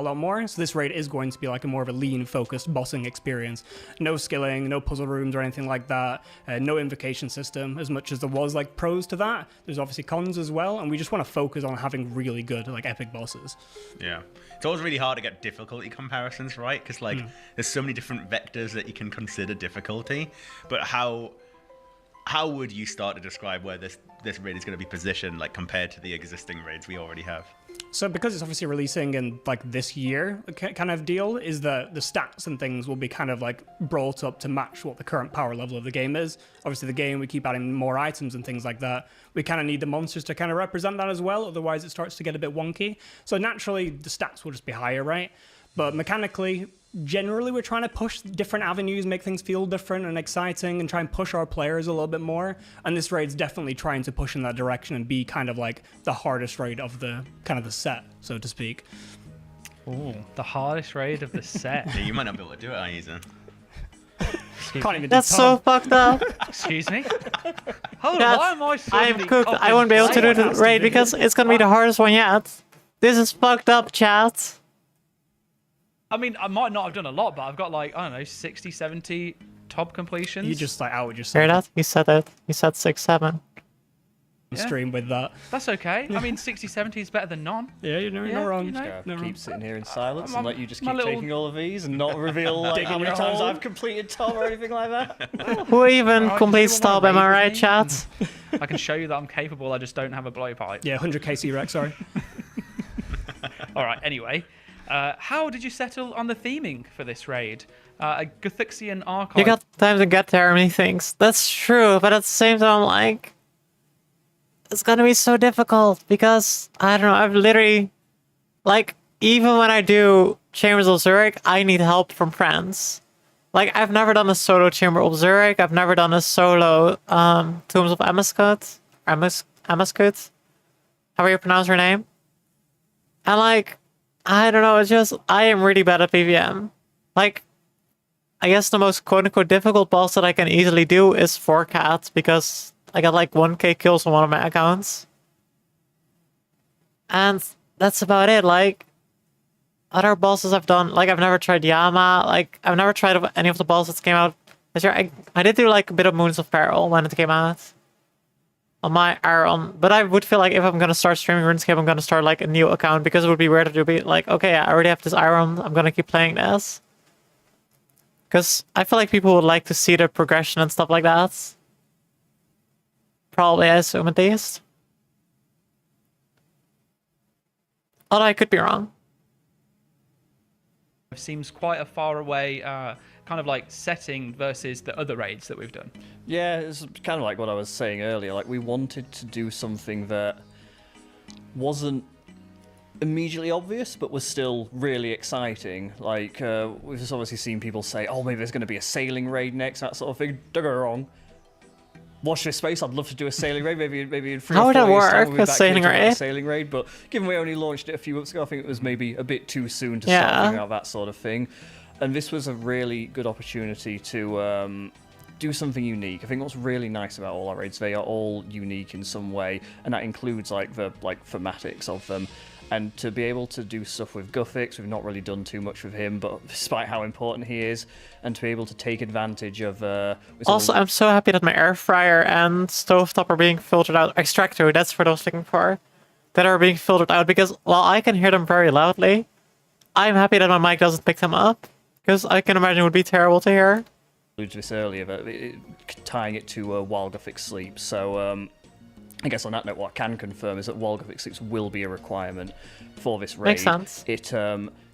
a lot more. So this raid is going to be like a more of a lean, focused bossing experience. No skilling, no puzzle rooms or anything like that. No invocation system. As much as there was like pros to that, there's obviously cons as well. And we just want to focus on having really good, like epic bosses. Yeah. It's always really hard to get difficulty comparisons, right? Because like there's so many different vectors that you can consider difficulty. But how would you start to describe where this raid is going to be positioned, like compared to the existing raids we already have? So because it's obviously releasing in like this year kind of deal, is that the stats and things will be kind of like brought up to match what the current power level of the game is. Obviously the game, we keep adding more items and things like that. We kind of need the monsters to kind of represent that as well, otherwise it starts to get a bit wonky. So naturally the stats will just be higher, right? But mechanically, generally we're trying to push different avenues, make things feel different and exciting, and try and push our players a little bit more. And this raid's definitely trying to push in that direction and be kind of like the hardest raid of the kind of the set, so to speak. Ooh, the hardest raid of the set. Yeah, you might not be able to do it, Aiza. Can't even That's so fucked up. Excuse me? Hold on, why am I I am cooked. I won't be able to do the raid because it's gonna be the hardest one yet. This is fucked up, chat. I mean, I might not have done a lot, but I've got like, I don't know, 60, 70 top completions. You just like out yourself. Hear that? He said it. He said 6, 7. Stream with that. That's okay. I mean, 60, 70 is better than none. Yeah, you're not wrong. You know, Keep sitting here in silence my- and let you just my keep little- taking all of these and not reveal like, how many times I've completed Tom or anything like that. Who even Alright, completes you wanna top? Am I raid with right, me? chat? I can show you that I'm capable, I just don't have a blowpipe. Yeah, 100k C-Rex, sorry. Alright, anyway. How did you settle on the theming for this raid? A Gothixian archive. You got time to get there, many things. That's true, but at the same time, like, it's gonna be so difficult because I don't know. I've literally, like, even when I do Chambers of Zurich, I need help from friends. Like, I've never done a solo Chamber of Zurich. I've never done a solo Tombs of Amaskut. Amaskut. However you pronounce her name. And like, I don't know. It's just I am really bad at PvM. Like, I guess the most quote-unquote difficult boss that I can easily do is 4Cat, because I got like 1k kills on one of my accounts. And that's about it. Like, other bosses I've done, like I've never tried Yama, like I've never tried any of the bosses that came out this year. I did do like a bit of Moons of Peril when it came out on my Iron, but I would feel like if I'm gonna start streaming RuneScape, I'm gonna start like a new account, because it would be weird to be like, okay, I already have this Iron, I'm gonna keep playing this. Because I feel like people would like to see the progression and stuff like that. Probably, I assume, at least. Although I could be wrong. It seems quite a far away kind of like setting versus the other raids that we've done. Yeah, it's kind of like what I was saying earlier. Like, we wanted to do something that wasn't immediately obvious, but was still really exciting. Like, we've just obviously seen people say, oh, maybe there's going to be a sailing raid next, that sort of thing. Don't get me wrong. Watch this space. I'd love to do a sailing raid. Maybe in 3 How or would 4 that years' time, work, we'll be a back sailing here talking about raid? a sailing raid. But given we only launched it a few months ago, I think it was maybe a bit too soon to Yeah. start thinking about that sort of thing. And this was a really good opportunity to do something unique. I think what's really nice about all our raids, they are all unique in some way, and that includes like the thematics of them. And to be able to do stuff with Guthix, we've not really done too much with him, but despite how important he is, and to be able to take advantage of... Also, I'm so happy that my air fryer and stovetop are being filtered out. Extractor, that's what I was looking for. that are being filtered out, because while I can hear them very loudly, I'm happy that my mic doesn't pick them up, because I can imagine it would be terrible to hear. Alluded to this earlier, but tying it to Walgothic Sleep. So I guess on that note, what I can confirm is that Walgothic Sleeps will be a requirement for this raid. Makes sense. It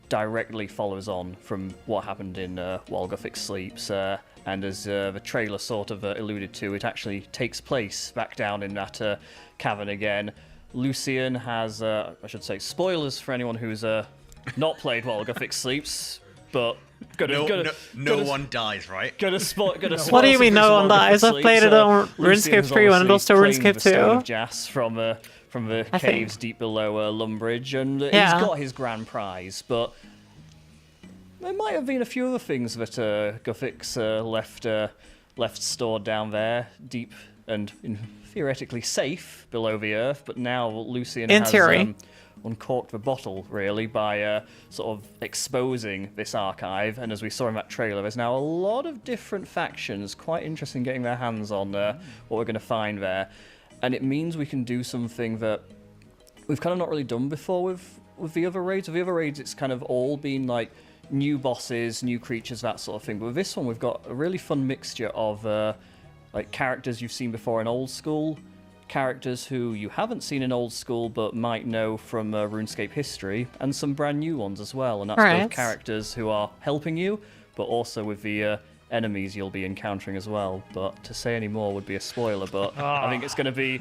directly follows on from what happened in Walgothic Sleeps, and as the trailer sort of alluded to, it actually takes place back down in that cavern again. Lucian has, I should say, spoilers for anyone who's not played Walgothic Sleeps, but no one dies, right? What do you mean no one dies? I've played it on RuneScape 3 when it was still RuneScape 2. Jas from the caves deep below Lumbridge, and he's got his grand prize, but there might have been a few other things that Guthix left stored down there, deep and theoretically safe below the earth, but now Lucian has uncorked the bottle, really, by sort of exposing this archive, and as we saw in that trailer, there's now a lot of different factions, quite interesting getting their hands on what we're going to find there. And it means we can do something that we've kind of not really done before with the other raids. With the other raids, it's kind of all been like new bosses, new creatures, that sort of thing. But with this one, we've got a really fun mixture of like characters you've seen before in old school, characters who you haven't seen in old school but might know from RuneScape history, and some brand new ones as well. And that's both characters who are helping you, but also with the enemies you'll be encountering as well. But to say any more would be a spoiler, but I think it's going to be...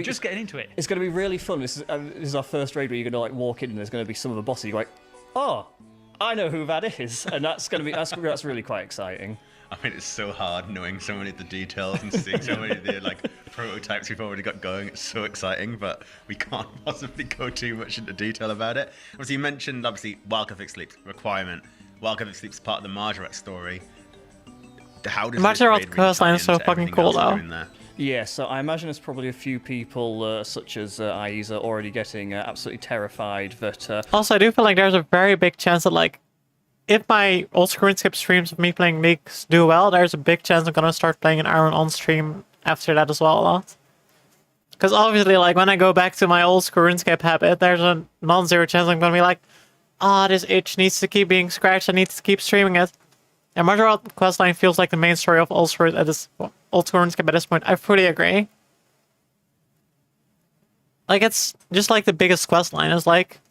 just getting into it. It's going to be really fun. This is our first raid where you're going to like walk in and there's going to be some of the bosses. You're like, oh, I know who that is, and that's going to be that's really quite exciting. I mean, it's so hard knowing so many of the details and seeing so many of the like prototypes we've already got going. It's so exciting, but we can't possibly go too much into detail about it. Obviously, you mentioned Walgothic Sleep's requirement. Walgothic Sleep's part of the Margaret story. How does Margaret coastline is so fucking cool, though. Yeah, so I imagine there's probably a few people, such as Aiza, already getting absolutely terrified that... Also, I do feel like there's a very big chance that, like, if my old RuneScape streams of me playing Leagues do well, there's a big chance I'm gonna start playing an Iron on stream after that as well a lot. Because obviously, like, when I go back to my old school RuneScape habit, there's a non-zero chance I'm gonna be like, this itch needs to keep being scratched, I need to keep streaming it. And Margaret questline feels like the main story of old school RuneScape at this point. I fully agree. Like, it's just like the biggest questline is like,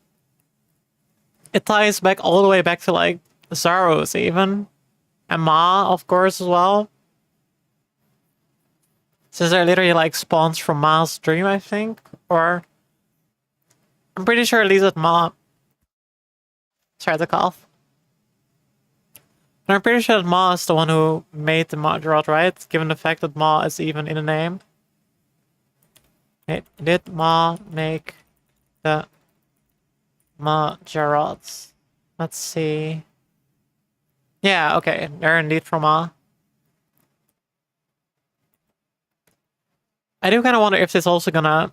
it ties back all the way back to like Zaros even, and Ma of course as well. Since they're literally like spawns from Ma's dream, I think, or I'm pretty sure at least at Ma. Sorry, the cough. And I'm pretty sure that Ma is the one who made the Margaret, right? Given the fact that Ma is even in the name. Did Ma make the Margarets? Let's see. Yeah, okay. They're indeed from Ma. I do kind of wonder if this is also gonna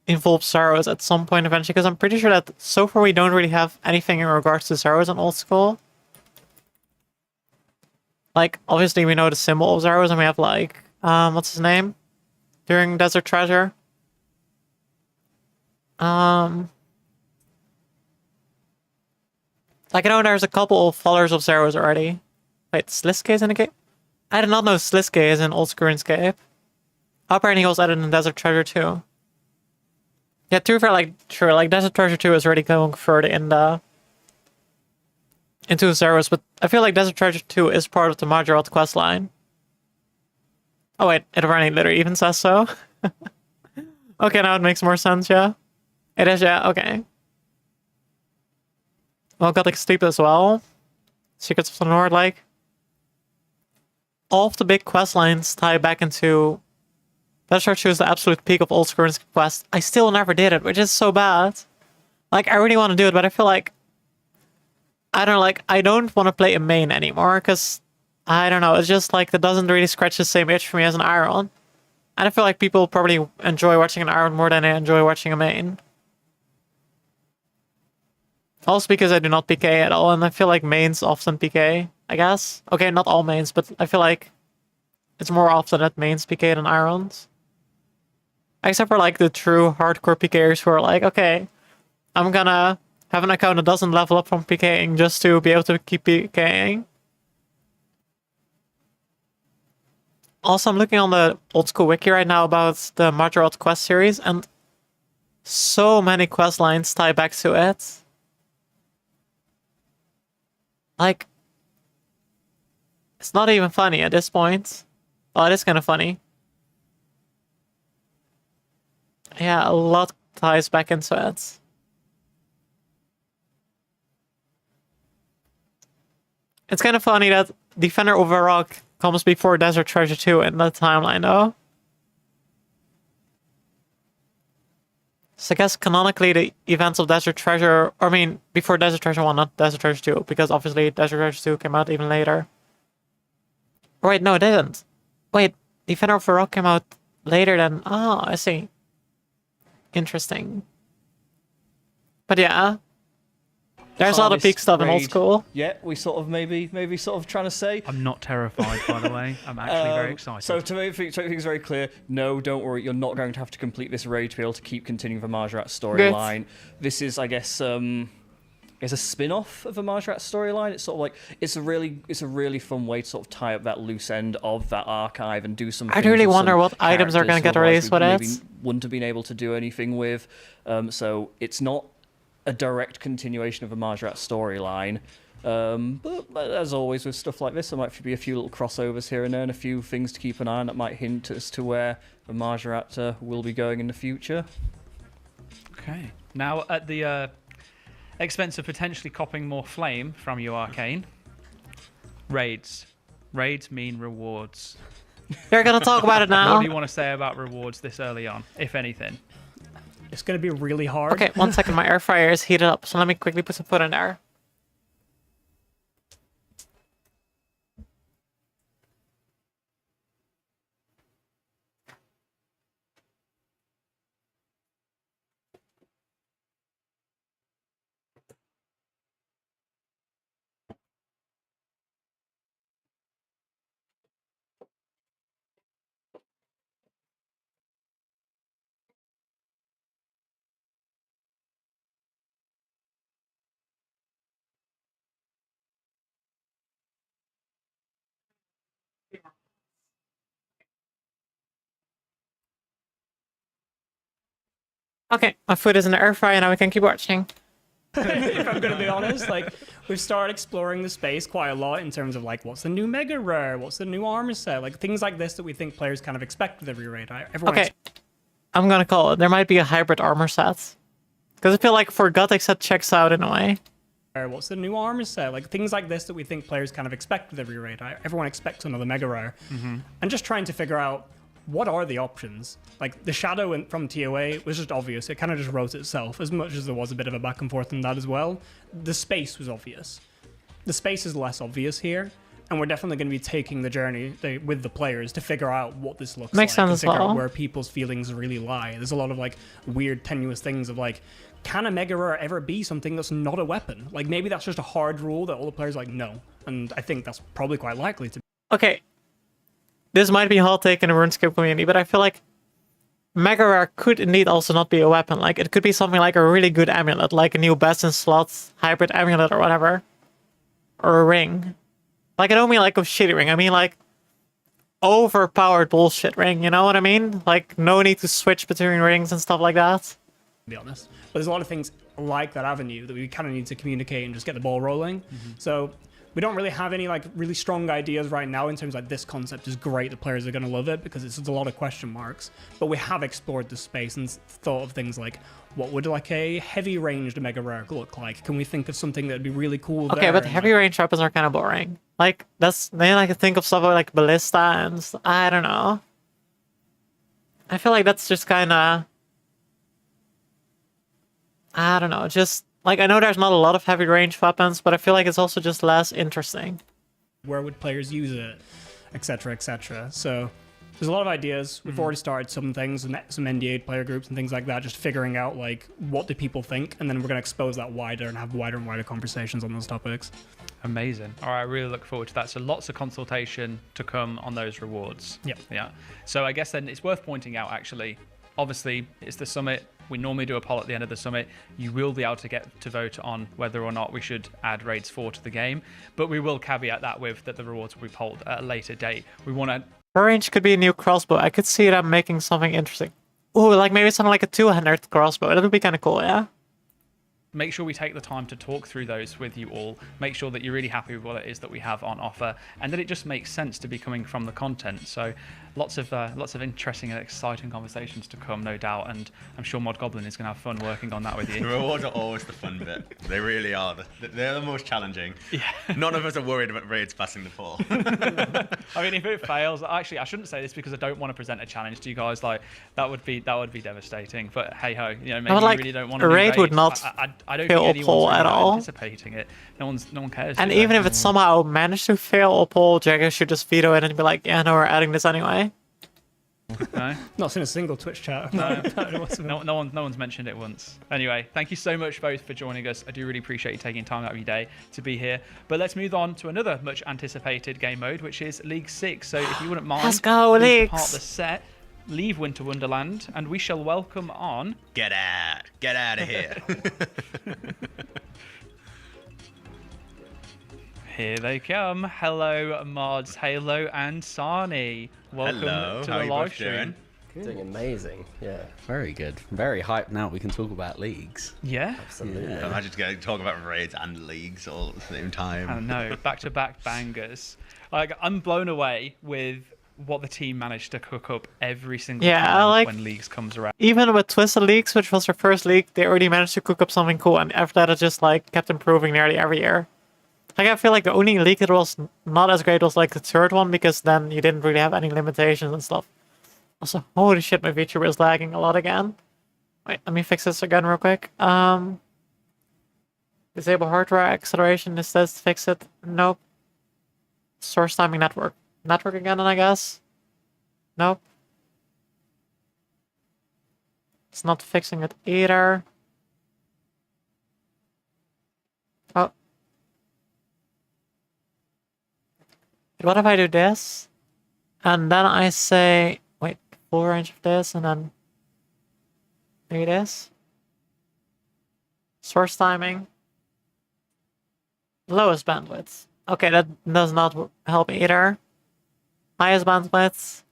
involve Zaros at some point eventually, because I'm pretty sure that so far we don't really have anything in regards to Zaros in old school. Like, obviously we know the symbol of Zaros, and we have like, what's his name? During Desert Treasure. Like, I know there's a couple of followers of Zaros already. Wait, Sliske is in the game? I did not know Sliske is in old school RuneScape. Apparently he was added in Desert Treasure 2. Yeah, to be fair, like, sure, like, Desert Treasure 2 is already going further in the... into Zaros, but I feel like Desert Treasure 2 is part of the Margaret questline. Oh wait, it apparently literally even says so. Okay, now it makes more sense, yeah. It is, yeah, okay. Well, Gothic Sleep as well. Secrets of the North, like... all of the big quest lines tie back into... Desert Treasure 2 is the absolute peak of old school quest. I still never did it, which is so bad. Like, I really want to do it, but I feel like... I don't know, like, I don't want to play a main anymore, because... I don't know, it's just like, that doesn't really scratch the same itch for me as an Iron. And I feel like people probably enjoy watching an Iron more than they enjoy watching a main. Also because I do not PK at all, and I feel like mains often PK, I guess. Okay, not all mains, but I feel like it's more often that mains PK than Irons. Except for like the true hardcore PKers who are like, okay, I'm gonna have an account that doesn't level up from PKing just to be able to keep PKing. Also, I'm looking on the old school wiki right now about the Margarot quest series, and so many quest lines tie back to it. Like, it's not even funny at this point. Oh, it is kind of funny. Yeah, a lot ties back into it. It's kind of funny that Defender of Iraq comes before Desert Treasure 2 in the timeline, though. So I guess canonically the events of Desert Treasure, or I mean, before Desert Treasure 1, not Desert Treasure 2, because obviously Desert Treasure 2 came out even later. Wait, no, it didn't. Wait, Defender of Iraq came out later than... Oh, I see. Interesting. But yeah. There's a lot of peak stuff in old school. Yeah, we sort of maybe sort of trying to say. I'm not terrified, by the way. I'm actually very excited. So to make things very clear, no, don't worry, you're not going to have to complete this raid to be able to keep continuing the Marjarat storyline. This is, I guess, it's a spin-off of the Marjarat storyline. It's sort of like it's a really fun way to sort of tie up that loose end of that archive and do some. I really wonder what items are going to get released with it. Wouldn't have been able to do anything with. So it's not a direct continuation of a Marjarat storyline. But as always with stuff like this, there might be a few little crossovers here and there and a few things to keep an eye on that might hint as to where the Marjarat will be going in the future. Okay. Now, at the expense of potentially copying more flame from you, Arcane, raids. Raids mean rewards. You're going to talk about it now? What do you want to say about rewards this early on, if anything? It's going to be really hard. Okay, 1 second. My air fryer is heated up, so let me quickly put some food in there. Okay, my food is in the air fryer, now we can keep watching. If I'm gonna be honest, like we've started exploring the space quite a lot in terms of like what's the new mega rare, what's the new armor set, like things like this that we think players kind of expect with every raid. Okay, I'm gonna call it. There might be a hybrid armor set, because I feel like for Gothic set checks out in a way. What's the new armor set, like things like this that we think players kind of expect with every raid. Everyone expects another mega rare, and just trying to figure out what are the options. Like the shadow from TOA was just obvious. It kind of just wrote itself, as much as there was a bit of a back and forth in that as well. The space was obvious. The space is less obvious here, and we're definitely going to be taking the journey with the players to figure out what this looks Makes like. sense and figure as well. out where people's feelings really lie. There's a lot of like weird, tenuous things of like, can a mega rare ever be something that's not a weapon? Like maybe that's just a hard rule that all the players are like, no. And I think that's probably quite likely to be. Okay. This might be a hot take in the RuneScape community, but I feel like Mega Rare could indeed also not be a weapon. Like, it could be something like a really good amulet, like a new best in slots hybrid amulet or whatever. Or a ring. Like, I don't mean like a shitty ring, I mean like overpowered bullshit ring, you know what I mean? Like, no need to switch between rings and stuff like that. To be honest. But there's a lot of things like that avenue that we kind of need to communicate and just get the ball rolling. So we don't really have any like really strong ideas right now in terms of like this concept is great, the players are going to love it, because it's a lot of question marks. But we have explored the space and thought of things like, what would like a heavy ranged mega rare look like? Can we think of something that'd be really cool Okay, there? but And, heavy range weapons are kind of boring. Like, then I can think of stuff like ballista and I don't know. I feel like that's just kind of, I don't know, just like, I know there's not a lot of heavy range weapons, but I feel like it's also just less interesting. where would players use it, etc., etc. So there's a lot of ideas. We've already started some things, some NDA player groups and things like that, just figuring out like what do people think, and then we're going to expose that wider and have wider and wider conversations on those topics. Amazing. All right, I really look forward to that. So lots of consultation to come on those rewards. Yep. Yeah. So I guess then it's worth pointing out, actually, Obviously, it's the summit. We normally do a poll at the end of the summit. You will be able to get to vote on whether or not we should add Raids 4 to the game, but we will caveat that with that the rewards will be polled at a later date. We want to... Range could be a new crossbow. I could see them making something interesting. Ooh, like maybe something like a two-handed crossbow. That would be kind of cool, yeah? Make sure we take the time to talk through those with you all. Make sure that you're really happy with what it is that we have on offer, and that it just makes sense to be coming from the content. So, lots of interesting and exciting conversations to come, no doubt. And I'm sure Mod Goblin is going to have fun working on that with you. The rewards are always the fun bit. They really are. They're the most challenging. Yeah. None of us are worried about raids passing the poll. I mean, if it fails, actually, I shouldn't say this because I don't want to present a challenge to you guys. Like that would be devastating. But hey ho, you know, maybe you really don't want to. A raid would not. I don't fail think anyone's at all. anticipating it. No one cares. And even if it somehow managed to fail a poll, Jagger should just veto it and be like, yeah, no, we're adding this anyway. No? Not seen a single Twitch chat. No one's mentioned it once. Anyway, thank you so much both for joining us. I do really appreciate you taking time out of your day to be here. But let's move on to another much anticipated game mode, which is League 6. So if you wouldn't mind, let's go, League. Part the set, leave Winter Wonderland, and we shall welcome on... Get out of here. Here they come. Hello, Mods, Halo, and Sarni. Welcome to the live stream. Doing amazing. Yeah, very good. Very hyped now. We can talk about leagues. Yeah, absolutely. Yeah. Imagine getting to talk about raids and leagues all at the same time. I know, back-to-back bangers. Like, I'm blown away with what the team managed to cook up every single time when leagues comes around. Even with Twisted Leagues, which was their first league, they already managed to cook up something cool, and after that, it just like kept improving nearly every year. Like, I feel like the only league that was not as great was like the third one, because then you didn't really have any limitations and stuff. Also, holy shit, my VTuber is lagging a lot again. Wait, let me fix this again real quick. Disable hardware acceleration. This does fix it. Nope. Source timing network. Network again, I guess. Nope. It's not fixing it either. Oh. What if I do this? And then I say, wait, full range of this, and then maybe this. Source timing. Lowest bandwidth. Okay, that does not help either. Highest bandwidth.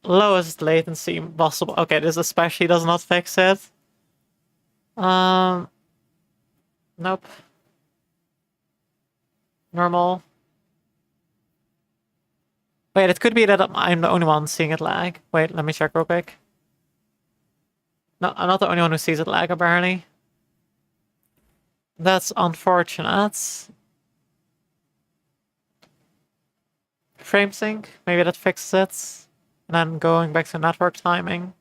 Lowest latency possible. Okay, this especially does not fix it. Nope. Normal. Wait, it could be that I'm the only one seeing it lag. Wait, let me check real quick. No, I'm not the only one who sees it lag, apparently. That's unfortunate. Frame sync, maybe that fixes it. And then going back to network timing.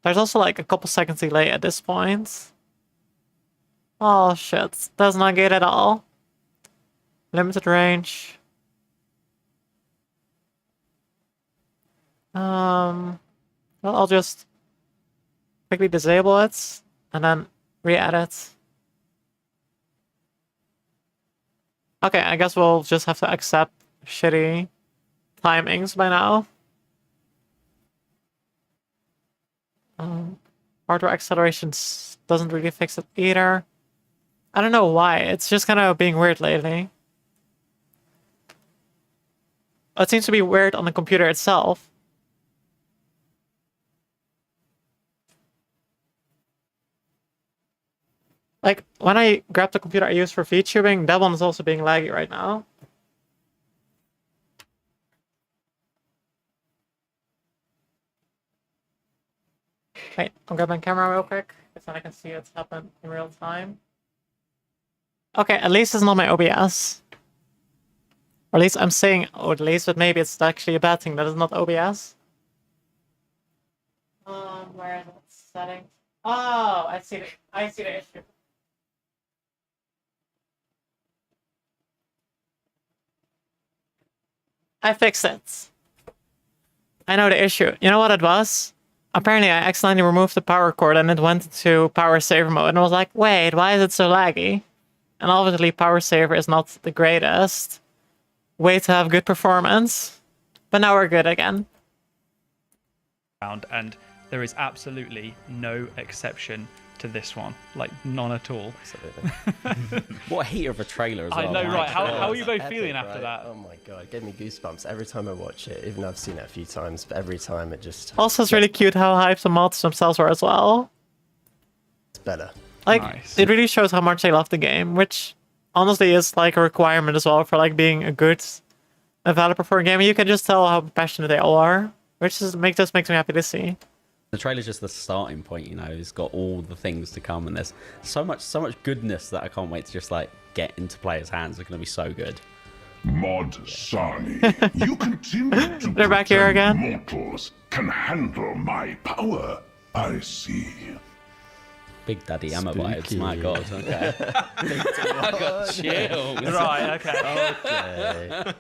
There's also like a couple seconds delay at this point. Oh shit, does not get at all. Limited range. Well, I'll just quickly disable it and then re-add it. Okay, I guess we'll just have to accept shitty timings by now. Hardware acceleration doesn't really fix it either. I don't know why. It's just kind of being weird lately. It seems to be weird on the computer itself. Like, when I grab the computer I use for VTubing, that one is also being laggy right now. Wait, I'll grab my camera real quick, because then I can see what's happened in real time. Okay, at least it's not my OBS. Or at least I'm saying, oh, at least, but maybe it's actually a bad thing that it's not OBS. Where is it? Settings. Oh, I see the issue. I fixed it. I know the issue. You know what it was? Apparently I accidentally removed the power cord and it went into power saver mode, and I was like, wait, why is it so laggy? And obviously power saver is not the greatest. way to have good performance. But now we're good again. And there is absolutely no exception to this one, like none at all. Absolutely. What a heat of a trailer as well. I know, my right? How God. are you both Epic, feeling after right? that? Oh my god, it gave me goosebumps every time I watch it. Even though I've seen it a few times, but every time it just Also, it's really cute how hyped the mods themselves were as well. it's better. Like, Nice. it really shows how much they love the game, which honestly is like a requirement as well for like being a good developer for a game. You can just tell how passionate they all are, which makes me happy to see. The trailer's just the starting point, you know. It's got all the things to come, and there's so much goodness that I can't wait to just like get into players' hands. They're gonna be so good. Mod Sani, you continue to They're back here pretend again. mortals can handle my power. I see. Big Daddy Yama vibes, my God. Okay. I got chills. Right, okay.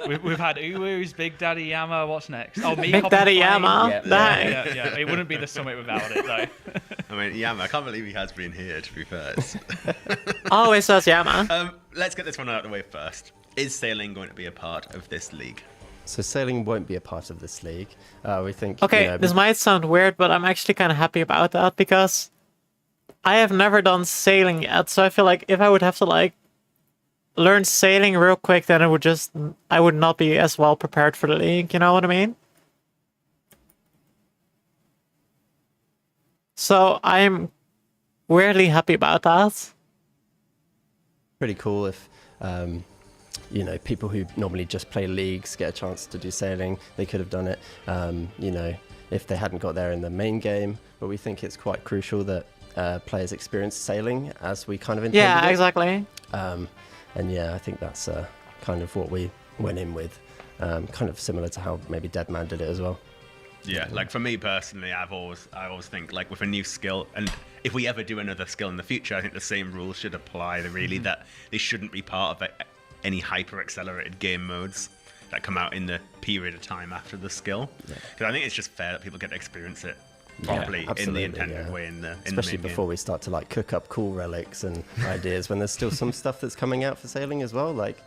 We've had Uwu's, Big Daddy Yama. What's next? Oh, me. Big Daddy Yama. Yeah. It wouldn't be the summit without it, though. I mean, Yama, I can't believe he has been here, to be fair. Always says Yama. Let's get this one out of the way first. Is sailing going to be a part of this league? So sailing won't be a part of this league. We think. Okay, you know, this might sound weird, but I'm actually kind of happy about that because I have never done sailing yet. So I feel like if I would have to like learn sailing real quick, then I would not be as well prepared for the league. You know what I mean? So I'm weirdly happy about that. pretty cool if you know, people who normally just play leagues get a chance to do sailing. They could have done it, you know, if they hadn't got there in the main game. But we think it's quite crucial that players experience sailing as we kind of intended. Yeah, it. exactly. And yeah, I think that's kind of what we went in with, kind of similar to how maybe Deadman did it as well. Yeah, like for me personally, I always think like with a new skill, and if we ever do another skill in the future, I think the same rules should apply. Really, that they shouldn't be part of any hyper accelerated game modes that come out in the period of time after the skill. Because I think it's just fair that people get to experience it properly in the intended way especially in the main before game. we start to like cook up cool relics and ideas when there's still some stuff that's coming out for sailing as well. Like,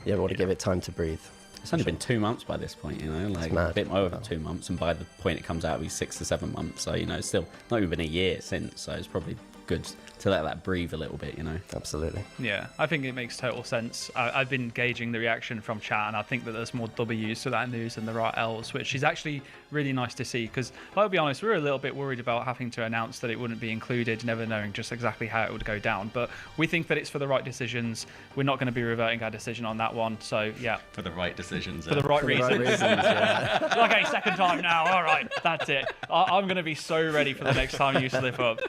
yeah, we want to give it time to breathe. It's only been 2 months by this point, you know, like a bit over 2 months, and by the point it comes out, it'll be 6 to 7 months. So, you know, it's still not even been a year since, so it's probably good to let that breathe a little bit, you know. Absolutely. Yeah, I think it makes total sense. I've been gauging the reaction from chat, and I think that there's more W's to that news than there are L's, which is actually really nice to see, because I'll be honest, we were a little bit worried about having to announce that it wouldn't be included, never knowing just exactly how it would go down. But we think that it's for the right decisions. We're not going to be reverting our decision on that one. So yeah, for the right decisions. For the right reasons. Yeah. Okay, second time now. All right, that's it. I'm going to be so ready for the next time you slip up.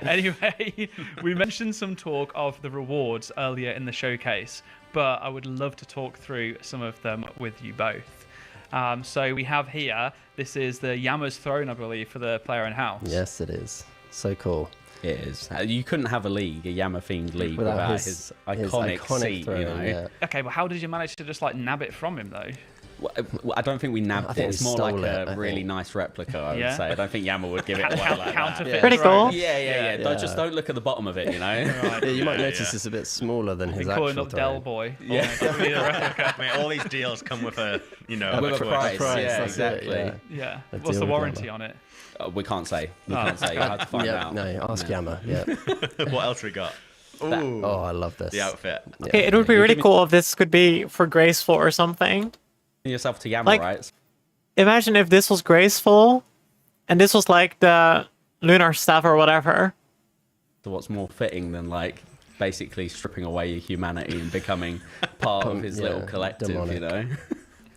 Anyway, we mentioned some talk of the rewards earlier in the showcase, but I would love to talk through some of them with you both. So we have here, this is the Yama's Throne, I believe, for the player in house. Yes, it is. So cool. It is. You couldn't have a league, a Yama-themed league, without his iconic seat, throne, you know? Yeah. Okay, but how did you manage to just like nab it from him though? Well, I don't think we nabbed it. It's more like a really nice replica, I would Yeah. say. I don't think Yama would give it away like that. Counterfeit. Pretty cool. Yeah. Just don't look at the bottom of it, you know? Yeah, you might notice it's a bit smaller than his actual Calling up throne. Del Boy. Yeah. I mean, all these deals come with a, you know, With a price. Yeah, that's it, exactly. Yeah. A What's the deal with warranty Yama. on it? We can't say. We can't say. You'll have to find Yeah, out. no, ask Yama. Yeah. What else we got? Ooh, Oh, I love this. the outfit. Okay, it would be really cool if this could be for Graceful or something. Yourself to Yama, Like- right? Imagine if this was Graceful, and this was like the Lunar Staff or whatever. So what's more fitting than like basically stripping away your humanity and becoming part of his little collective, demonic. you know?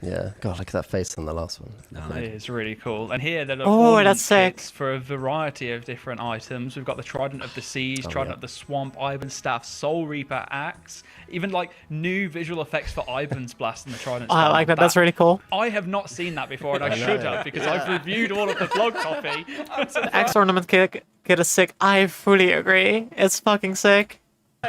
Yeah. God, look at that face on the last one. It is really cool. And here, there are Oh, ornament that's sick. kits for a variety of different items. We've got the Trident of the Seas, Trident of the Swamp, Ivan's Staff, Soul Reaper Axe, even like new visual effects for Ivan's Blast and the Trident Oh, I Staff. like that. That's really cool. I have not seen that before, and I should have, because I've reviewed all of the blog copy. The Axe Ornament kit is sick. I fully agree. It's fucking sick.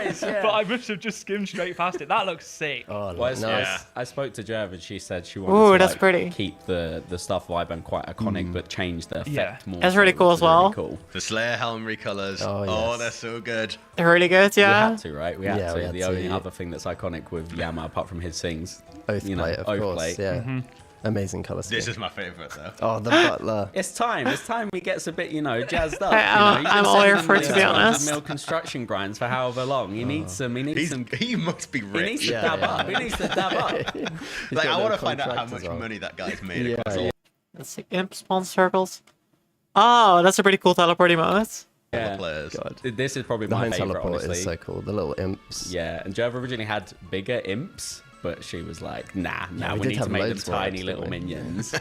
But I must have just skimmed straight past it. That looks sick. Oh, Well, nice. I spoke to Jev and she said she Ooh, wanted to that's like, pretty. keep the stuff vibe and quite iconic, but change the effect more. That's really so, cool which as is really well. cool. The Slayer helm recolors. Oh, Oh, yes. they're so good. They're really good, yeah. We had to, right? We had Yeah, to. we had The only to. other thing that's iconic with Yama, apart from his things, Oathblade, of course. Yeah. Amazing colour scheme. This is my favourite, though. Oh, the butler. It's time. It's time he gets a bit, jazzed up. I'm all here for it, to be honest. Mill construction grinds for however long. He needs some. He needs some. He must be He rich. needs to dab up. He needs to dab up. Like, I got want to no find out how contract much as well. money that guy's made. Yeah, across all. Let's see, imp spawn circles. Oh, that's a pretty cool teleporting mode. Yeah. Players. God. This is probably The my home favorite, teleport honestly. is so cool. The little imps. Yeah, and Jova originally had bigger imps, but she was like, nah, we we did need to have make them loads more tiny imps, little didn't we? minions.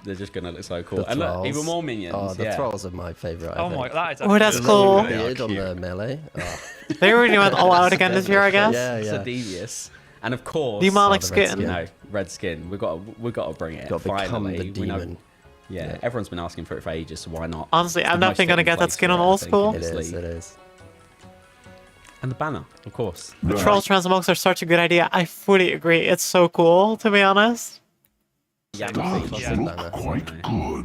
They're just gonna look so cool. The And look, thralls. even more minions. Oh, the yeah. thralls are my favourite. I Oh think. my, that is. Oh, that's The little cool. beard on the melee. Oh. They really went all out again this year, I guess. Yeah, yeah. So devious. And of course, Demonic the red skin. you know, red skin. We got to bring it. Got to become Finally, the we know- demon. Yeah, everyone's been asking for it for ages, so why not? Honestly, It's I'm the definitely most gonna fitting get that place skin for on it, I old think, school. in It this is. league. It is. And the banner, of course. Trolls transmogs are such a good idea. I fully agree. It's so cool, to be honest. Yeah, Quite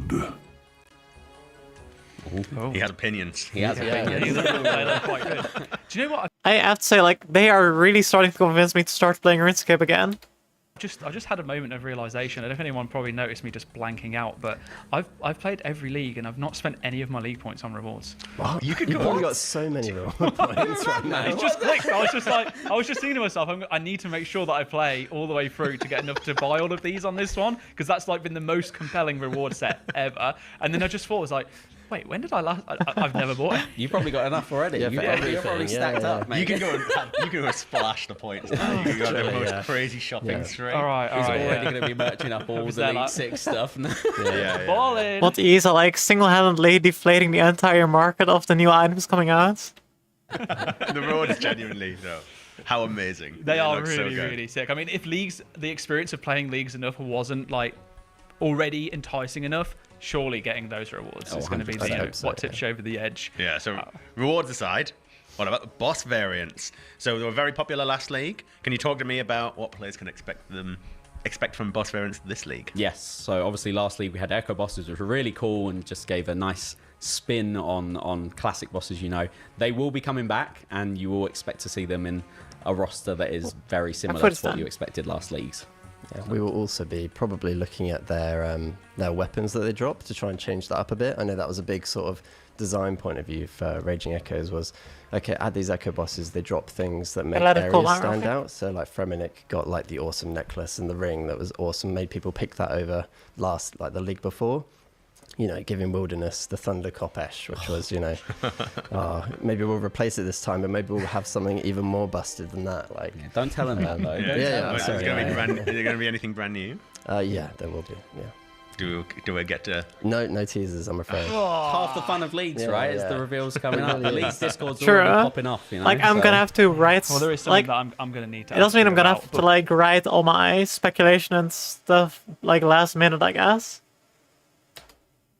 good. He has opinions. He has They opinions. look quite good. Do you know what? I have to say, like, they are really starting to convince me to start playing RuneScape again. I just had a moment of realization. I don't know if anyone probably noticed me just blanking out, but I've played every league and I've not spent any of my league points on rewards. Wow. You could You've go probably on. got so many points right now. It just clicked. I was just thinking to myself, I need to make sure that I play all the way through to get enough to buy all of these on this one, because that's like been the most compelling reward set ever. And then I just thought, I was like, wait, when did I last? I've never bought it. You've probably got enough already. Yeah, You're for probably everything. stacked Yeah, up, mate. You can go and splash the points now. You can go on the Literally, most yeah. crazy shopping Yeah. spree. All right. He's already Yeah. going to be merching up all Was the there League like- 6 stuff. Yeah. Ballin'. What ease are like single-handedly deflating the entire market of the new items coming out. The road is genuinely, though. How amazing. They are look so really, good. really sick. I mean, if the experience of playing leagues enough wasn't like already enticing enough, surely getting those rewards is going to be 100%. what tips you over the edge. Yeah, so rewards aside, what about the boss variants? So they were very popular last league. Can you talk to me about what players can expect from boss variants this league? Yes, so obviously last league we had Echo bosses, which were really cool and just gave a nice spin on classic bosses, They will be coming back, and you will expect to see them in a roster that is very similar to what you expected last leagues. Yeah, we will also be probably looking at their weapons that they drop to try and change that up a bit. I know that was a big sort of design point of view for Raging Echoes was, okay, add these Echo bosses, they drop things that make areas stand out. So like Fremenic got like the awesome necklace and the ring that was awesome, made people pick that over the league before. Giving Wilderness the Thunder Kopesh, which was, maybe we'll replace it this time, but maybe we'll have something even more busted than that. Like, don't tell them that, though. Is there going to be anything brand new? Yeah, there will be. Yeah. Do I get to? No teasers, I'm afraid. Half the fun of leagues, right? Is the reveals coming up. The leagues Discord's True. already popping off. Like, I'm gonna have to write. Well, there is something that I'm gonna need to. It doesn't mean ask I'm you gonna about, have to like write all my speculation and stuff like last minute, I guess.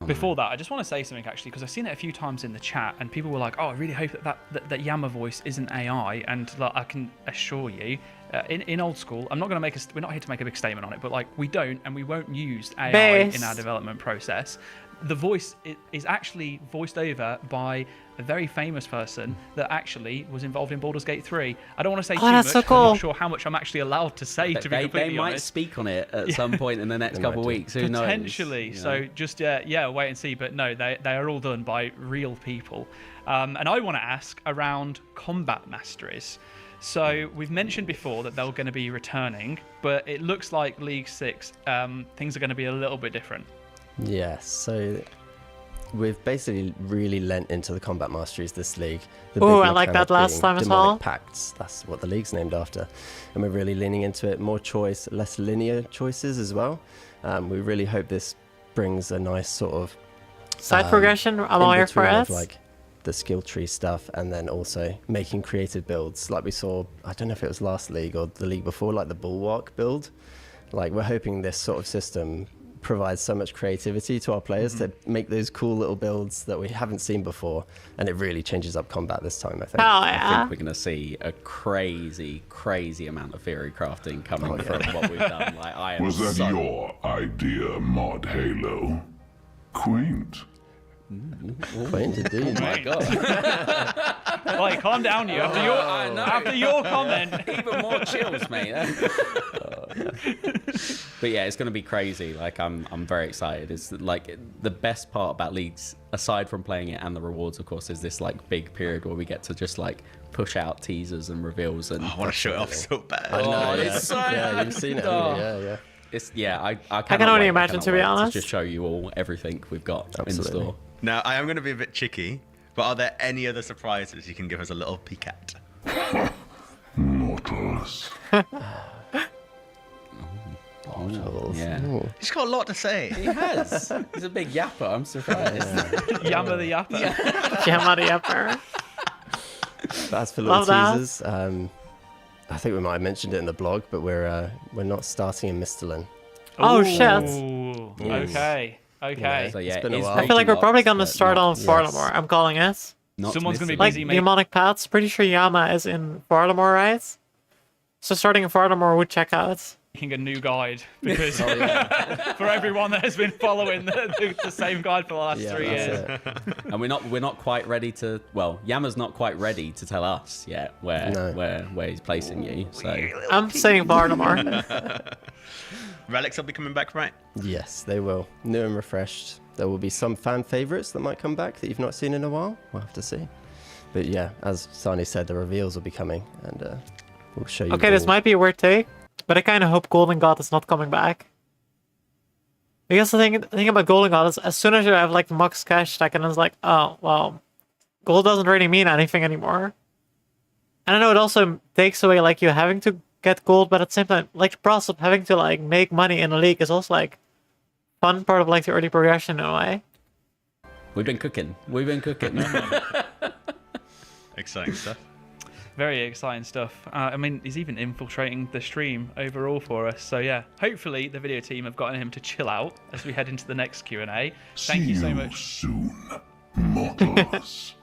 Before that, I just want to say something actually, because I've seen it a few times in the chat, and people were like, "Oh, I really hope that Yama voice isn't AI." And like, I can assure you, in old school, I'm not going to make we're not here to make a big statement on it, but like we don't and we won't use AI in our development process. The voice is actually voiced over by a very famous person that actually was involved in Baldur's Gate 3. I don't want to say too much. So I'm cool. not sure how much I'm actually allowed to say, to be completely They might honest. speak on it at some point in the next couple of weeks. Who knows? Potentially. So just wait and see. But no, they are all done by real people. And I want to ask around combat masteries. So we've mentioned before that they're going to be returning, but it looks like League 6 things are going to be a little bit different. Yes, so we've basically really lent into the combat masteries this league. Oh, I like that last time as well. Pacts, that's what the league's named after. And we're really leaning into it. More choice, less linear choices as well. We really hope this brings a nice sort of side progression. I'm all here for it. Like the skill tree stuff, and then also making creative builds like we saw, I don't know if it was last league or the league before, like the Bulwark build. Like, we're hoping this sort of system provides so much creativity to our players to make those cool little builds that we haven't seen before, and it really changes up combat this time, I think. I think we're going to see a crazy, crazy amount of theory crafting coming from what we've done. Like, I am Was that your idea, Mod Halo? Quaint. Quaint indeed. Oh my god. Like, calm down, you. After your comment. Even more chills, mate. But yeah, it's going to be crazy. Like, I'm very excited. It's like the best part about leagues, aside from playing it and the rewards, of course, is this like big period where we get to just like push out teasers and reveals. And I want to show it off so bad. I know, it's so you've seen it, haven't you? Yeah. It's I can only imagine, to be honest. To just show you all everything we've got in store. Now, I am going to be a bit cheeky, but are there any other surprises you can give us a little peek at? Mortals. Mortals. Yeah. He's got a lot to say. He has. He's a big yapper. I'm surprised. Yammer the yapper. Yammer the yapper. But as for little Love teasers, I think we might have mentioned it in the blog, but we're not starting in Misthalin. Oh, shit. Ooh, okay. Okay. So yeah, It's been a while. I feel like we're probably going to But start on yes. Farlamore. I'm calling it. Someone's going to be Like, busy, mate. demonic paths. Pretty sure Yama is in Farlamore, right? So starting in Farlamore would check out. Making a new guide because for everyone that has been following the same guide for the last 3 years. And we're not quite ready to. Well, Yama's not quite ready to tell us yet where he's placing you. So I'm saying Farlamore. Relics will be coming back, right? Yes, they will. New and refreshed. There will be some fan favorites that might come back that you've not seen in a while. We'll have to see. But yeah, as Sani said, the reveals will be coming, and we'll show you. Okay, this all. might be a weird take, but I kind of hope Golden God is not coming back. Because the thing about Golden God is, as soon as you have like the Mux cash stack, and it's like, oh, well, gold doesn't really mean anything anymore. And I know it also takes away like you having to get gold, but at the same time, like the process of having to like make money in a league is also like fun part of like the early progression in a way. we've been cooking. Exciting stuff. Very exciting stuff. I mean, he's even infiltrating the stream overall for us. So yeah, hopefully the video team have gotten him to chill out as we head into the next Q&A. Thank you so much. Soon, mortals.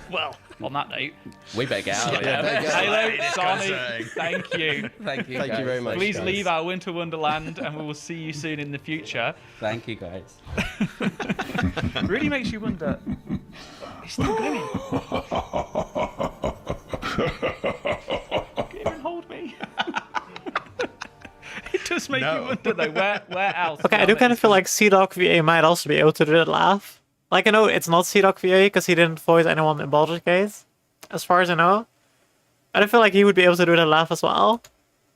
Well, on that note, We better get out of here. Halo, Sani, thank you. Thank you. Thank you guys. very much. Please guys. leave our winter wonderland, and we will see you soon in the future. Thank you, guys. Really makes you wonder. It's still going. Get here and hold me. It does make you wonder though. Where else? Okay, I do kind of feel like C-Doc VA might also be able to do that laugh. Like, I know it's not C-Doc VA because he didn't voice anyone in Baldur's Gate, as far as I know. But I feel like he would be able to do that laugh as well.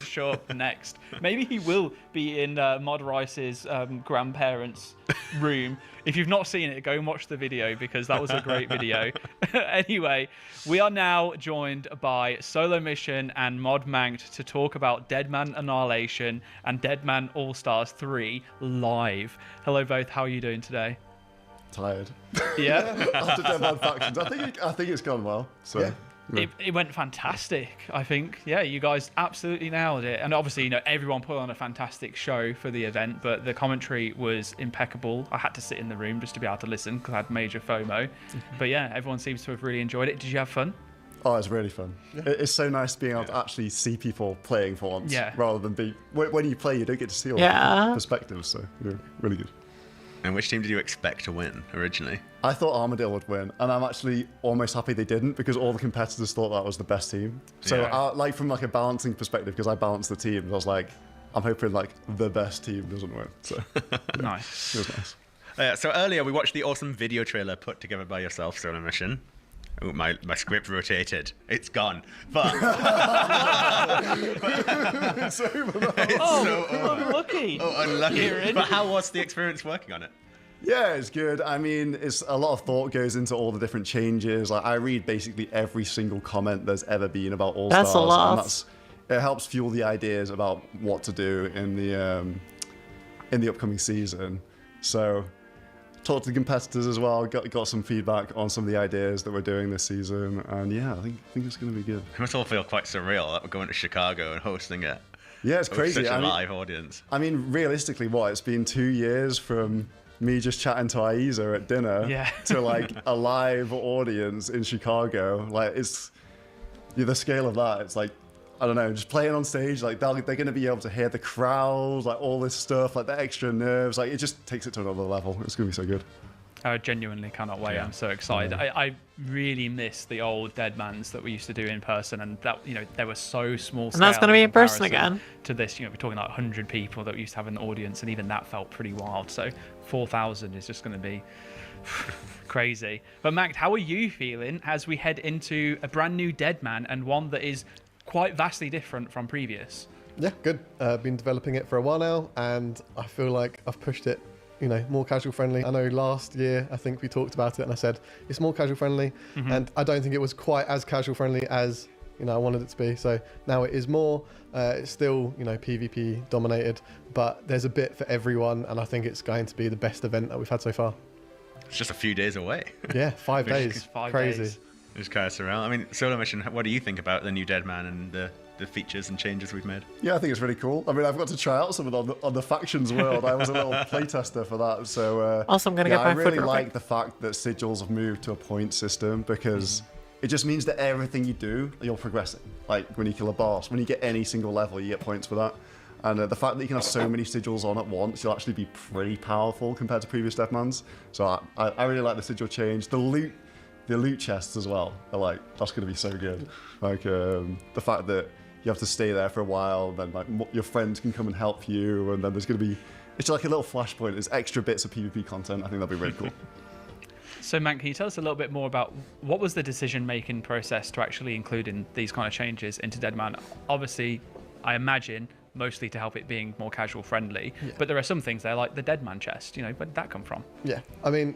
Show up next. Maybe he will be in Mod Rice's grandparents' room. If you've not seen it, go and watch the video because that was a great video. Anyway, we are now joined by Solo Mission and Mod Manked to talk about Deadman Annihilation and Deadman All-Stars 3 live. Hello both, how are you doing today? Tired. Yeah? After Deadman Factions. I think it's gone well. So. Yeah. It went fantastic, I think. Yeah, you guys absolutely nailed it. And obviously, you know, everyone put on a fantastic show for the event, but the commentary was impeccable. I had to sit in the room just to be able to listen because I had major FOMO. But yeah, everyone seems to have really enjoyed it. Did you have fun? Oh, it's really fun. Yeah. It's so nice being able to actually see people playing for once, rather than be when you play, you don't get to see all the perspectives. So yeah, really good. And which team did you expect to win originally? I thought Armadale would win, and I'm actually almost happy they didn't because all the competitors thought that was the best team. So, like from like a balancing perspective, because I balanced the teams, I was like, I'm hoping like the best team doesn't win. So nice. It was nice. So earlier we watched the awesome video trailer put together by yourself, Solo Mission. Oh, my script rotated. It's gone. But it's so unlucky. Oh, unlucky. Kieran. But how was the experience working on it? Yeah, it's good. I mean, it's a lot of thought goes into all the different changes. Like I read basically every single comment there's ever been about All Stars. That's a lot. And it helps fuel the ideas about what to do in the upcoming season. So talked to the competitors as well, got some feedback on some of the ideas that we're doing this season, and yeah, I think it's going to be good. It must all feel quite surreal that we're going to Chicago and hosting it. Yeah, it's crazy. Such a I mean, live audience. I mean, realistically, it's been 2 years from me just chatting to Aiza at dinner to like a live audience in Chicago. Like, it's the scale of that. It's like, I don't know, just playing on stage, like they're going to be able to hear the crowd, like all this stuff, like the extra nerves. Like, it just takes it to another level. It's going to be so good. I genuinely cannot wait. I'm so excited. I really miss the old Deadmans that we used to do in person, and that, you know, they were so small. And that's going to be in person again. To this, you know, we're talking like 100 people that we used to have in the audience, and even that felt pretty wild. So 4,000 is just going to be crazy. But Mac, how are you feeling as we head into a brand new Deadman, and one that is quite vastly different from previous? Yeah, good. Been developing it for a while now, and I feel like I've pushed it, you know, more casual friendly. I know last year, I think we talked about it and I said it's more casual friendly, and I don't think it was quite as casual friendly as, you know, I wanted it to be. So now it is more. It's still, you know, PvP dominated, but there's a bit for everyone, and I think it's going to be the best event that we've had so far. It's just a few days away. Yeah, 5 days. Crazy. Days. Just cast around. I mean, Solo Mission, what do you think about the new Deadman and the features and changes we've made? Yeah, I think it's really cool. I mean, I've got to try out some of them on the Factions world. I was a little playtester for that. So also, I'm going to get my I really foot like the fact that sigils have moved to a point system, because it just means that everything you do, you're progressing. Like when you kill a boss, when you get any single level, you get points for that. And the fact that you can have so many sigils on at once, you'll actually be pretty powerful compared to previous Deathmans. So I really like the sigil change. The loot chests as well are like, that's going to be so good. Like the fact that you have to stay there for a while, then like your friends can come and help you, and then there's going to be, it's like a little flashpoint. There's extra bits of PvP content. I think that'll be really cool. So, Matt, can you tell us a little bit more about what was the decision-making process to actually include in these kind of changes into Deadman? Obviously, I imagine mostly to help it being more casual friendly, but there are some things there like the Deadman chest. You know, where did that come from? Yeah, I mean,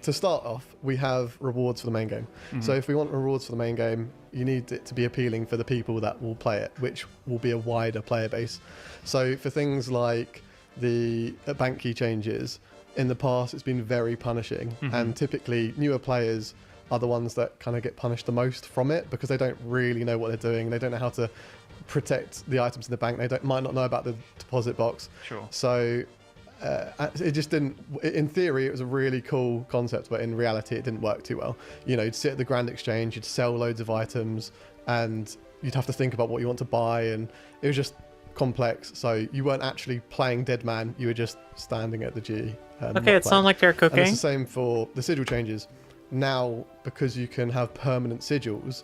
to start off, we have rewards for the main game. So if we want rewards for the main game, you need it to be appealing for the people that will play it, which will be a wider player base. So for things like the bank key changes, in the past it's been very punishing, and typically newer players are the ones that kind of get punished the most from it, because they don't really know what they're doing. They don't know how to protect the items in the bank. They might not know about the deposit box. Sure. So it just didn't, in theory it was a really cool concept, but in reality it didn't work too well. You know, you'd sit at the Grand Exchange, you'd sell loads of items, and you'd have to think about what you want to buy, and it was just complex. So you weren't actually playing Deadman, you were just standing at the G. Okay, it sounds like they're cooking. And it's the same for the sigil changes. Now, because you can have permanent sigils,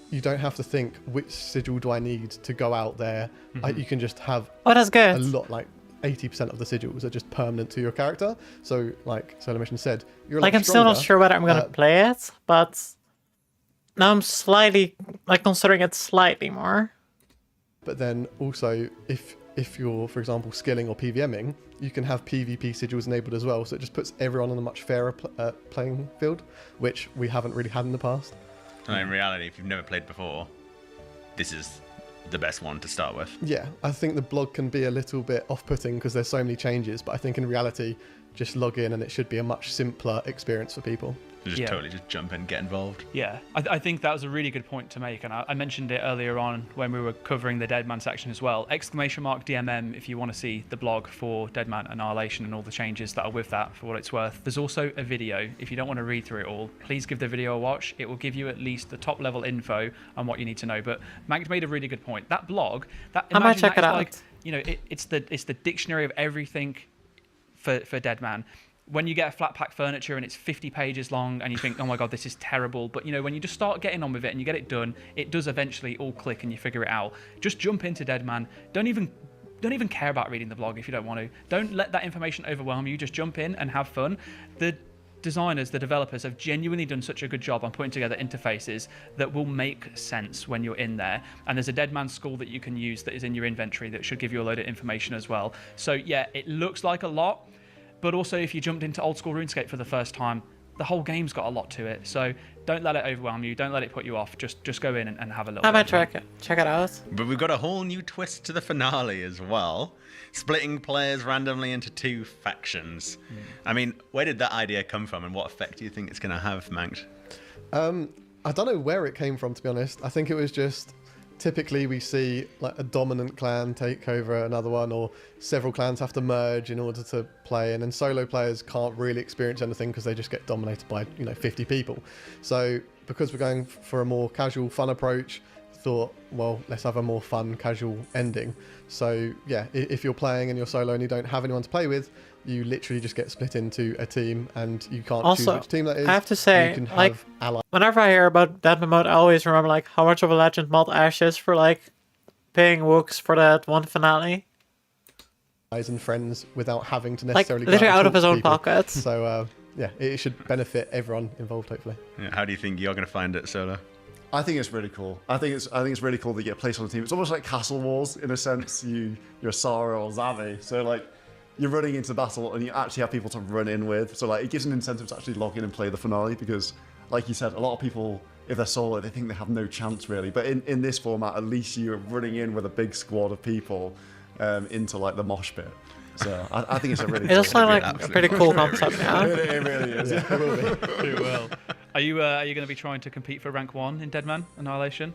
you don't have to think, which sigil do I need to go out there? You can just have that's good. A lot, like 80% of the sigils are just permanent to your character. So, like Solo Mission said, you're like I'm still not sure whether I'm going to play it, but now I'm slightly, like, considering it slightly more. But then also, if you're, for example, skilling or PVMing, you can have PvP sigils enabled as well. So it just puts everyone on a much fairer playing field, which we haven't really had in the past. In reality, if you've never played before, this is the best one to start with. Yeah, I think the blog can be a little bit off-putting because there's so many changes, but I think in reality, just log in and it should be a much simpler experience for people. Totally just jump in, get involved. Yeah, I think that was a really good point to make, and I mentioned it earlier on when we were covering the Deadman section as well. ! DMM if you want to see the blog for Deadman Annihilation and all the changes that are with that, for what it's worth. There's also a video. If you don't want to read through it all, please give the video a watch. It will give you at least the top level info on what you need to know. But Mag made a really good point. That blog, I might check it out. Like, you know, it's the dictionary of everything for Deadman. When you get a flat pack furniture and it's 50 pages long and you think, oh my god, this is terrible, but you know, when you just start getting on with it and you get it done, it does eventually all click and you figure it out. Just jump into Deadman. Don't even care about reading the blog if you don't want to. Don't let that information overwhelm you. Just jump in and have fun. The designers, the developers have genuinely done such a good job on putting together interfaces that will make sense when you're in there. And there's a Deadman school that you can use that is in your inventory that should give you a load of information as well. So yeah, it looks like a lot, but also if you jumped into old school RuneScape for the first time, the whole game's got a lot to it. So don't let it overwhelm you. Don't let it put you off. Just go in and have a look. I might check it out. But we've got a whole new twist to the finale as well, splitting players randomly into 2 factions. I mean, where did that idea come from, and what effect do you think it's going to have, Manx? I don't know where it came from, to be honest. I think it was just typically we see like a dominant clan take over another one, or several clans have to merge in order to play, and then solo players can't really experience anything because they just get dominated by 50 people. So because we're going for a more casual, fun approach, thought, well, let's have a more fun, casual ending. So yeah, if you're playing and you're solo and you don't have anyone to play with, you literally just get split into a team, and you can't choose which team that is. I have to say, you can like, have allies. whenever I hear about Deadman mode, I always remember like how much of a legend mod Ash is for like paying Wooks for that one finale. And friends without having to Like, necessarily literally go out out and of his talk to own people. pockets. So yeah, it should benefit everyone involved, hopefully. Yeah, how do you think you're going to find it, Solo? I think it's really cool. I think it's really cool that you get placed on a team. It's almost like Castle Wars in a sense. You're Sara or Zavi, so like you're running into battle and you actually have people to run in with. So like it gives an incentive to actually log in and play the finale, because like you said, a lot of people, if they're solo, they think they have no chance really. But in this format, at least you're running in with a big squad of people into like the mosh pit. So I think it's a really. It does sound like a pretty cool concept. Yeah, it really is. Yeah, it will be. Too well. Are you going to be trying to compete for rank 1 in Deadman Annihilation?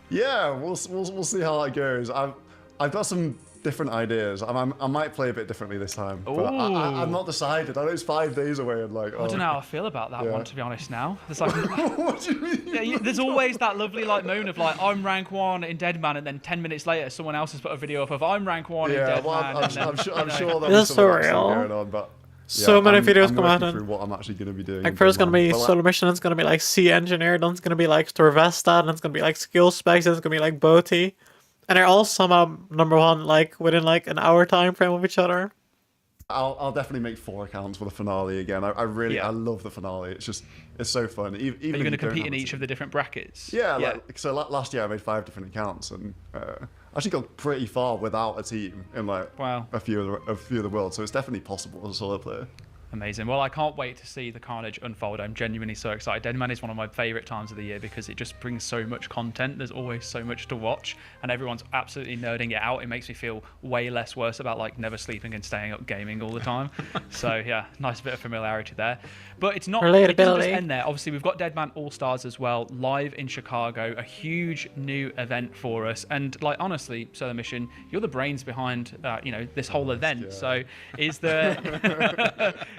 Yeah, we'll see how that goes. I've got some different ideas. I might play a bit differently this time. But I'm not decided. I know it's 5 days away, and like. I don't know how I feel about that one, to be honest. Now there's like, what do you mean? Yeah, there's always that lovely like moment of like I'm rank 1 in Deadman, and then 10 minutes later someone else has put a video up of I'm rank 1 in Deadman. Well, I'm sure there'll be That's some of that surreal. going on, but. So many videos I'm come out, working and through what I'm actually going to be doing. like in first gonna Deadman. be But, like, solo mission, then it's gonna be like Sea Engineer, then it's gonna be like Storvesta, then it's gonna be like skill specs, then it's gonna be like Boaty, and they're all somehow #1 like within like an hour time frame of each other. I'll definitely make 4 accounts for the finale again. I love the finale. It's so fun. Even Are you going to compete in each of the different brackets? Yeah. Like, so last year I made 5 different accounts, and actually got pretty far without a team in like a few of the worlds. So it's definitely possible as a solo player. Amazing. Well, I can't wait to see the carnage unfold. I'm genuinely so excited. Deadman is one of my favourite times of the year because it just brings so much content. There's always so much to watch, and everyone's absolutely nerding it out. It makes me feel way less worse about like never sleeping and staying up gaming all the time. So yeah, nice bit of familiarity there. But it's not. It doesn't just end there. Obviously, we've got Deadman All Stars as well, live in Chicago. A huge new event for us. And like honestly, Solo Mission, you're the brains behind this whole event. So is there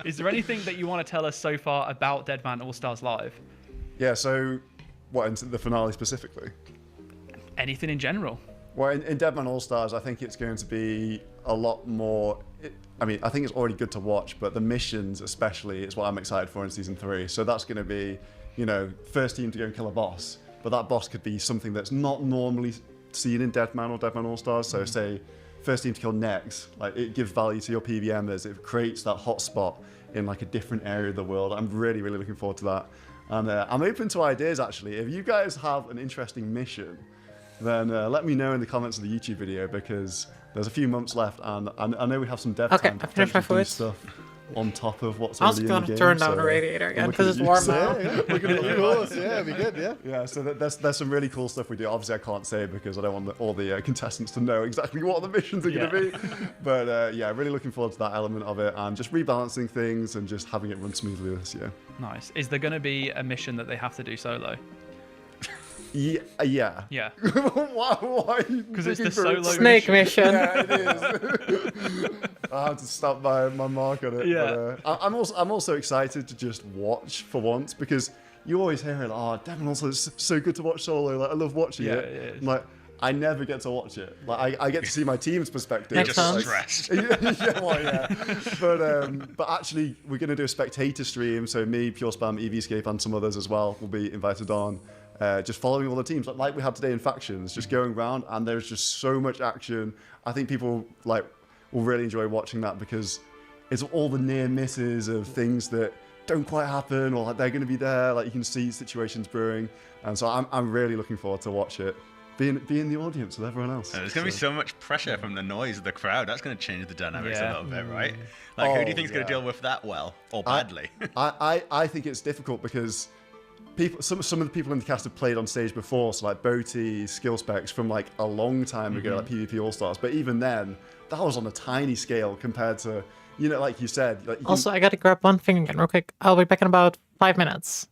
is there anything that you want to tell us so far about Deadman All Stars Live? Yeah. So what, into the finale specifically? Anything in general? Well, in Deadman All Stars, I think it's going to be a lot more. I think it's already good to watch, but the missions especially is what I'm excited for in season 3. So that's going to be, first team to go and kill a boss, but that boss could be something that's not normally seen in Deadman or Deadman All Stars. So say first team to kill Nex, like it gives value to your PVMers. It creates that hotspot in like a different area of the world. I'm really, really looking forward to that. And I'm open to ideas actually. If you guys have an interesting mission, then let me know in the comments of the YouTube video, because there's a few months left, and I know we have some dev time to potentially do stuff on top of what's already in the game. I was going to turn down the radiator again because it's warm now. Yeah, we're going to, of course, yeah, it'd be good, yeah. Yeah, so there's some really cool stuff we do. Obviously, I can't say because I don't want all the contestants to know exactly what the missions are going to be. But yeah, really looking forward to that element of it, and just rebalancing things and just having it run smoothly this year. Nice. Is there going to be a mission that they have to do solo? Yeah. Yeah. Why? Because it's the solo snake mission. Yeah, it is. I have to stop my mark on it. Yeah. But, I'm also excited to just watch for once, because you always hear it. Oh, Devon also is so good to watch solo. Like I love watching it. Like I never get to watch it. Like I get to see my team's perspective. You're just stressed. But actually, we're going to do a spectator stream. So me, Pure Spam, EVscape, and some others as well will be invited on. Just following all the teams like we had today in factions, just going around, and there's just so much action. I think people will really enjoy watching that, because it's all the near misses of things that don't quite happen, or like they're going to be there. Like you can see situations brewing, and so I'm really looking forward to watch it. Be in the audience with everyone else. There's going to be so much pressure from the noise of the crowd. That's going to change the dynamics a little bit, right? Like, who do you think is going to deal with that well or badly? I think it's difficult because some of the people in the cast have played on stage before, so like Boaty, Skill Specs from like a long time ago, like PvP All Stars. But even then, that was on a tiny scale compared to, like you said. Like Also, I got to grab one thing again real quick. I'll be back in about 5 minutes.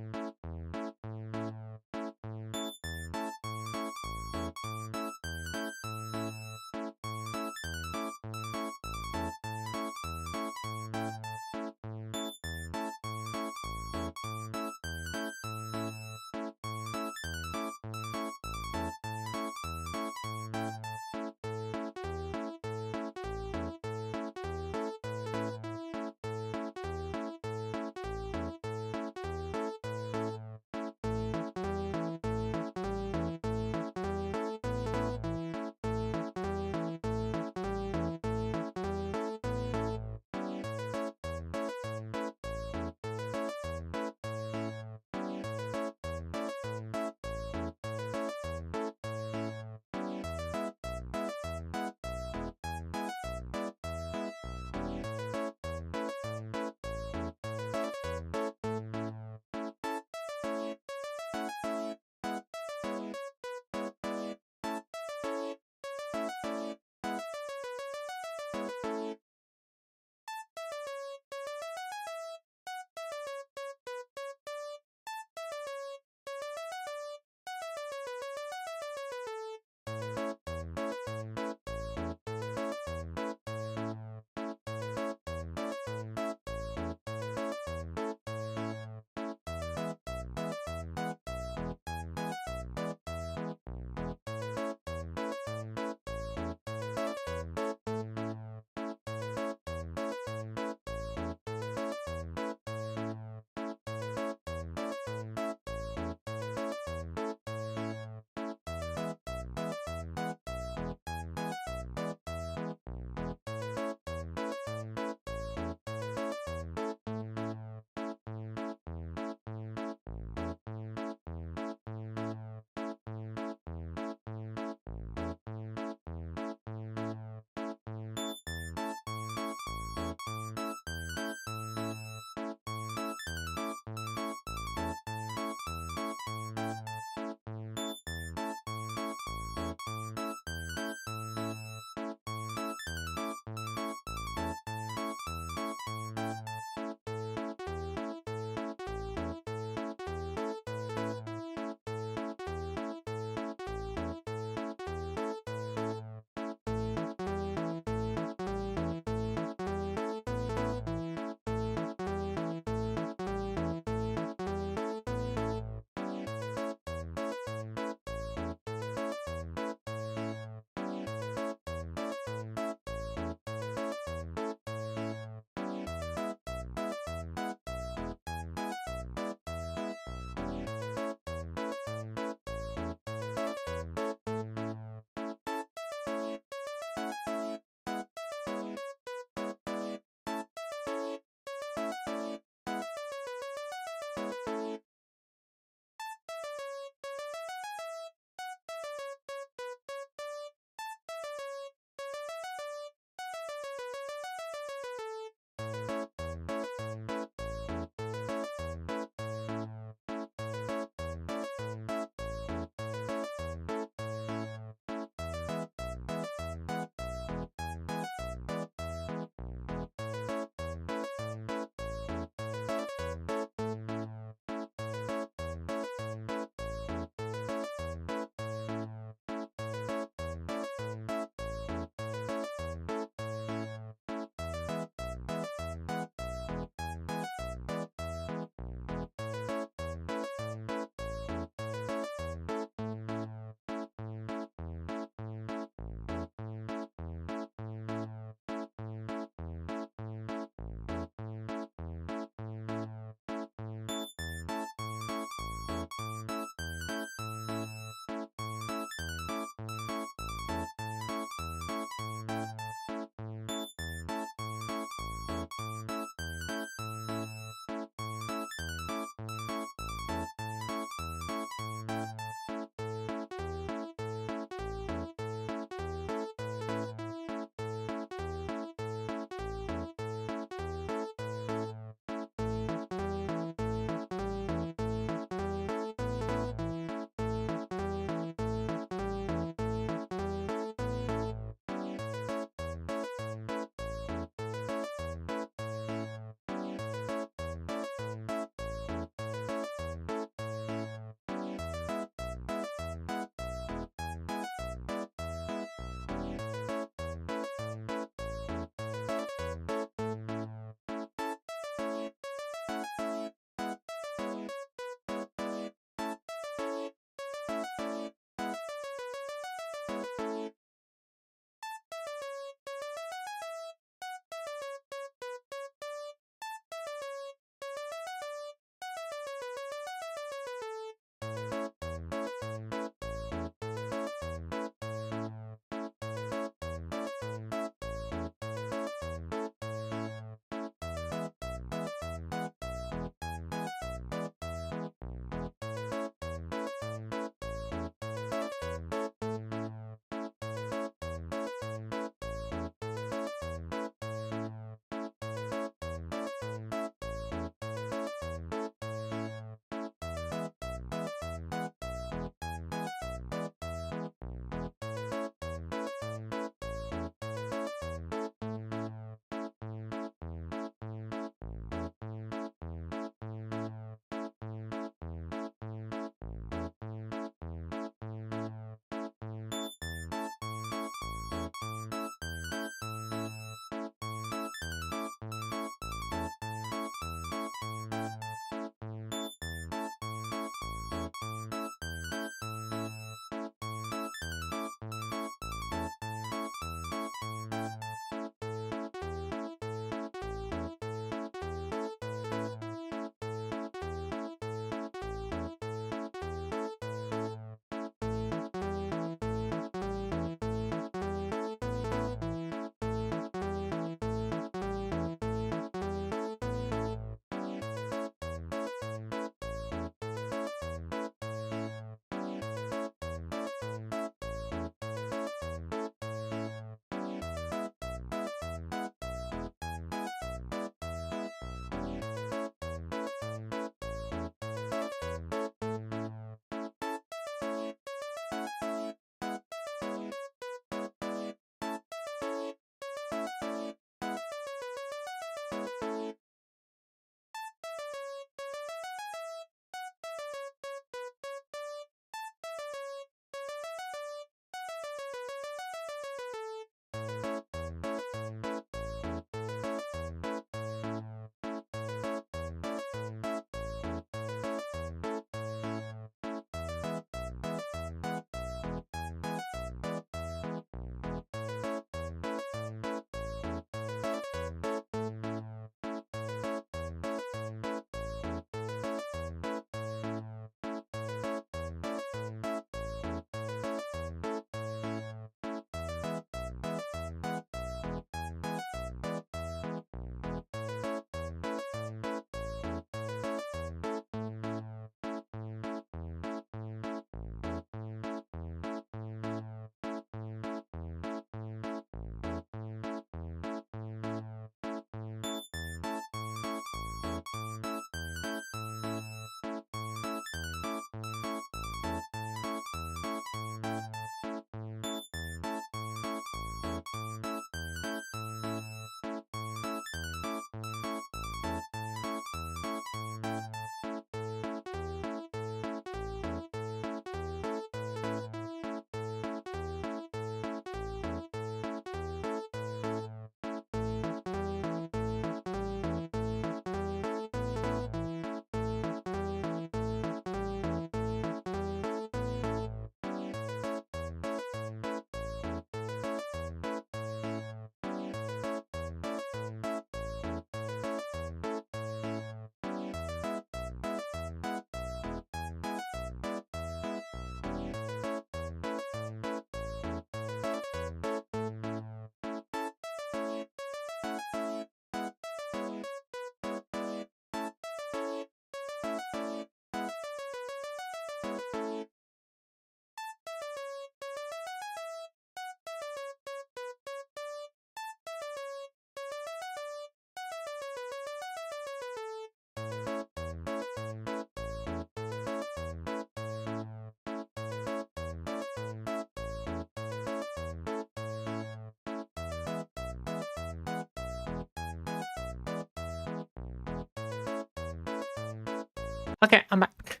Okay, I'm back.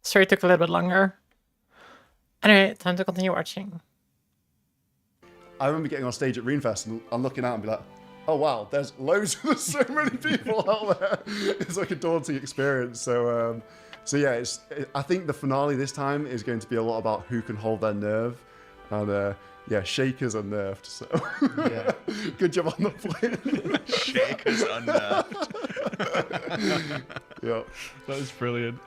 Sorry, it took a little bit longer. Anyway, time to continue watching. I remember getting on stage at RuneFest and looking out and be like, oh wow, there's so many people out there. It's like a daunting experience. So yeah, I think the finale this time is going to be a lot about who can hold their nerve. And yeah, Shakers are nerfed. So yeah, good job on the play. Shakers are nerfed. Yeah, that was brilliant.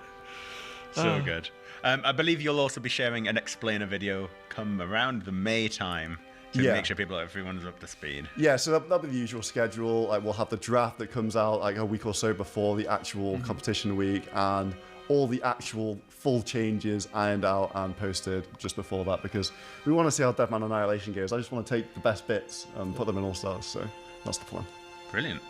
So good. I believe you'll also be sharing an explainer video come around the May time to make sure everyone's up to speed. Yeah, so that'll be the usual schedule. Like we'll have the draft that comes out like a week or so before the actual competition week, and all the actual full changes ironed out and posted just before that, because we want to see how Deadman Annihilation goes. I just want to take the best bits and put them in All Stars, so that's the plan. Brilliant.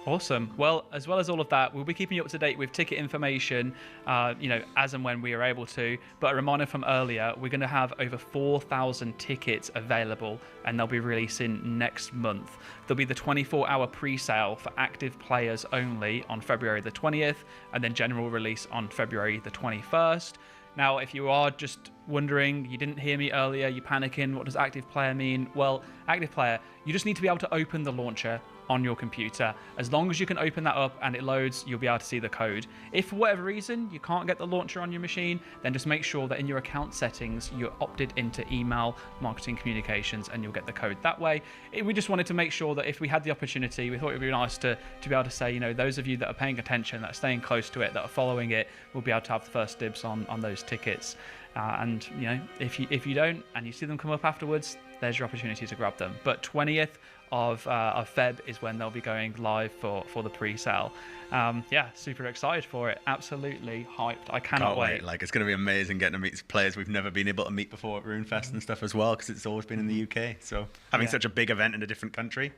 Awesome. Well, as well as all of that, we'll be keeping you up to date with ticket information, as and when we are able to. But a reminder from earlier, we're going to have over 4,000 tickets available, and they'll be releasing next month. There'll be the 24-hour pre-sale for active players only on February the 20th, and then general release on February the 21st. Now, if you are just wondering, you didn't hear me earlier, you're panicking, what does active player mean? Well, active player, you just need to be able to open the launcher on your computer. As long as you can open that up and it loads, you'll be able to see the code. If for whatever reason you can't get the launcher on your machine, then just make sure that in your account settings you're opted into email marketing communications, and you'll get the code that way. We just wanted to make sure that if we had the opportunity, we thought it would be nice to be able to say, those of you that are paying attention, that are staying close to it, that are following it, will be able to have the first dibs on those tickets. And if you don't and you see them come up afterwards, there's your opportunity to grab them. But 20th of Feb is when they'll be going live for the pre-sale. Yeah, super excited for it. Absolutely hyped. I cannot wait. Like, it's going to be amazing getting to meet players we've never been able to meet before at RuneFest and stuff as well, because it's always been in the UK. So having such a big event in a different country,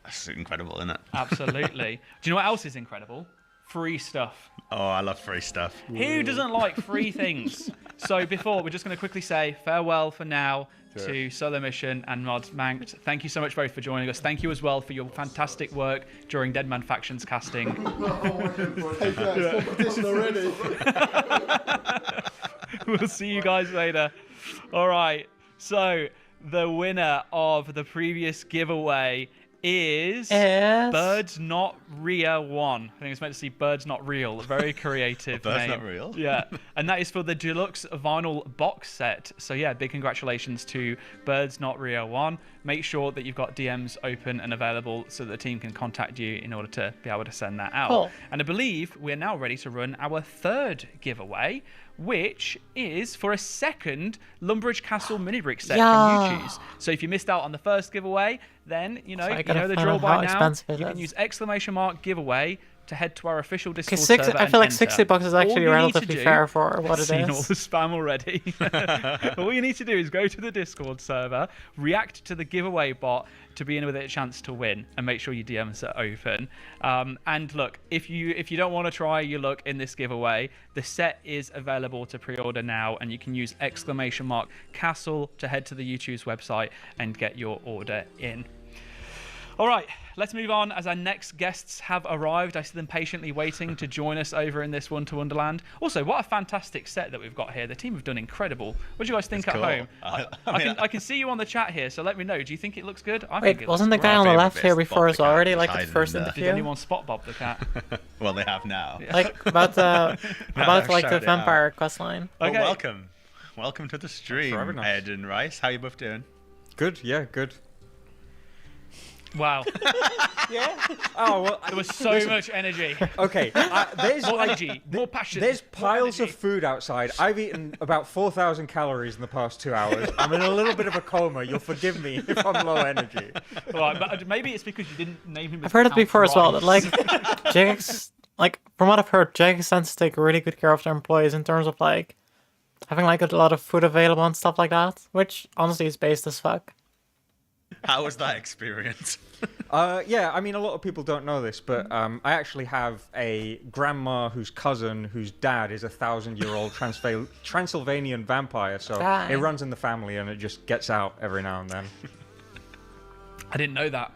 that's incredible, isn't it? Absolutely. Do you know what else is incredible? Free stuff. Oh, I love free stuff. Who doesn't like free things? So before, we're just going to quickly say farewell for now to Solo Mission and Mod Manked. Thank you so much both for joining us. Thank you as well for your fantastic work during Deadman Factions casting. Competition already. We'll see you guys later. All right. So the winner of the previous giveaway is Birds Not Ria 1. I think it's meant to see Birds Not Real. Very creative Birds name. Not Real? Yeah. And that is for the deluxe vinyl box set. So yeah, big congratulations to Birds Not Ria 1. Make sure that you've got DMs open and available so that the team can contact you in order to be able to send that out. Cool. And I believe we're now ready to run our third giveaway, which is for a second Lumbridge Castle mini brick set from YouChoose. So if you missed out on the first giveaway, then you know the drill by now. You can use !giveaway to head to our official Discord server. I feel like enter. $60 is actually relatively fair for what it is. Seen all the spam already. All you need to do is go to the Discord server, react to the giveaway bot to be in with a chance to win, and make sure your DMs are open. And look, if you don't want to try your luck in this giveaway, the set is available to pre-order now, and you can use !castle to head to the YouChoose website and get your order in. All right, let's move on as our next guests have arrived. I see them patiently waiting to join us over in this One to Wonderland. Also, what a fantastic set that we've got here. The team have done incredible. What do you guys think at home? I can see you on the chat here, so let me know. Do you think it looks good? I think it wasn't looks the guy great. on the left here before us already, like at the first Did interview? anyone spot Bob the cat? Well, they have now. Like about the vampire quest line. Okay. Well, welcome to the stream, Ed and Rice. How you both doing? Good. Yeah, good. Wow. Yeah. Oh well, there was so much energy. Okay. There's more energy, more passion. There's piles of food outside. I've eaten about 4,000 calories in the past 2 hours. I'm in a little bit of a coma. You'll forgive me if I'm low energy. Right, but maybe it's because you didn't name him. I've heard it before as well. That like Jagex, like from what I've heard, Jagex tends to take really good care of their employees in terms of like having like a lot of food available and stuff like that, which honestly is based as fuck. How was that experience? Yeah, I mean, a lot of people don't know this, but I actually have a grandma whose cousin, whose dad is a 1,000-year-old Transylvanian vampire, so it runs in the family and it just gets out every now and then. I didn't know that.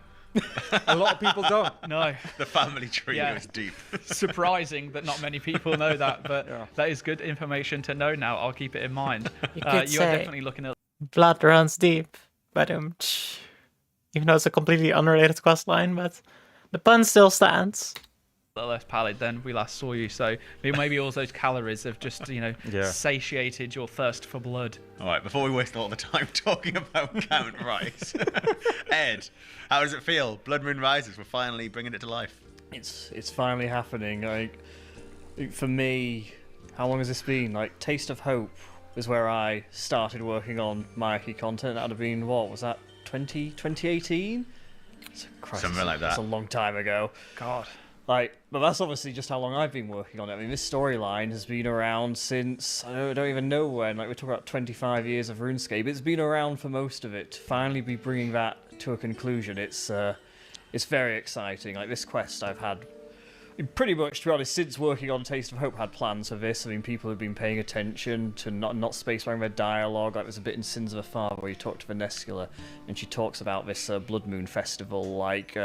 A lot of people don't. No. The family tree Yeah. goes deep. Surprising that not many people know that, but that is good information to know now. I'll keep it in mind. You could You are say- definitely looking at Blood runs deep. Even though it's a completely unrelated quest line, but the pun still stands. a little less pallid than we last saw you, so maybe all those calories have just, satiated your thirst for blood. All right, before we waste all the time talking about Count Rice, Ed, how does it feel? Blood Moon Rises, we're finally bringing it to life. It's finally happening. Like, for me, how long has this been? Like, Taste of Hope was where I started working on Myaki content. That would have been, what was that, 2018? Something like that. That's a long time ago. God. Like, but that's obviously just how long I've been working on it. I mean, this storyline has been around since, I don't even know when. Like, we're talking about 25 years of RuneScape. It's been around for most of it. To finally be bringing that to a conclusion, it's very exciting. Like, this quest I've had, pretty much, to be honest, since working on Taste of Hope, had plans for this. I mean, people have been paying attention to not spacebarring their dialogue. Like, there's a bit in Sins of a Father where you talk to Venescula, and she talks about this Blood Moon festival, like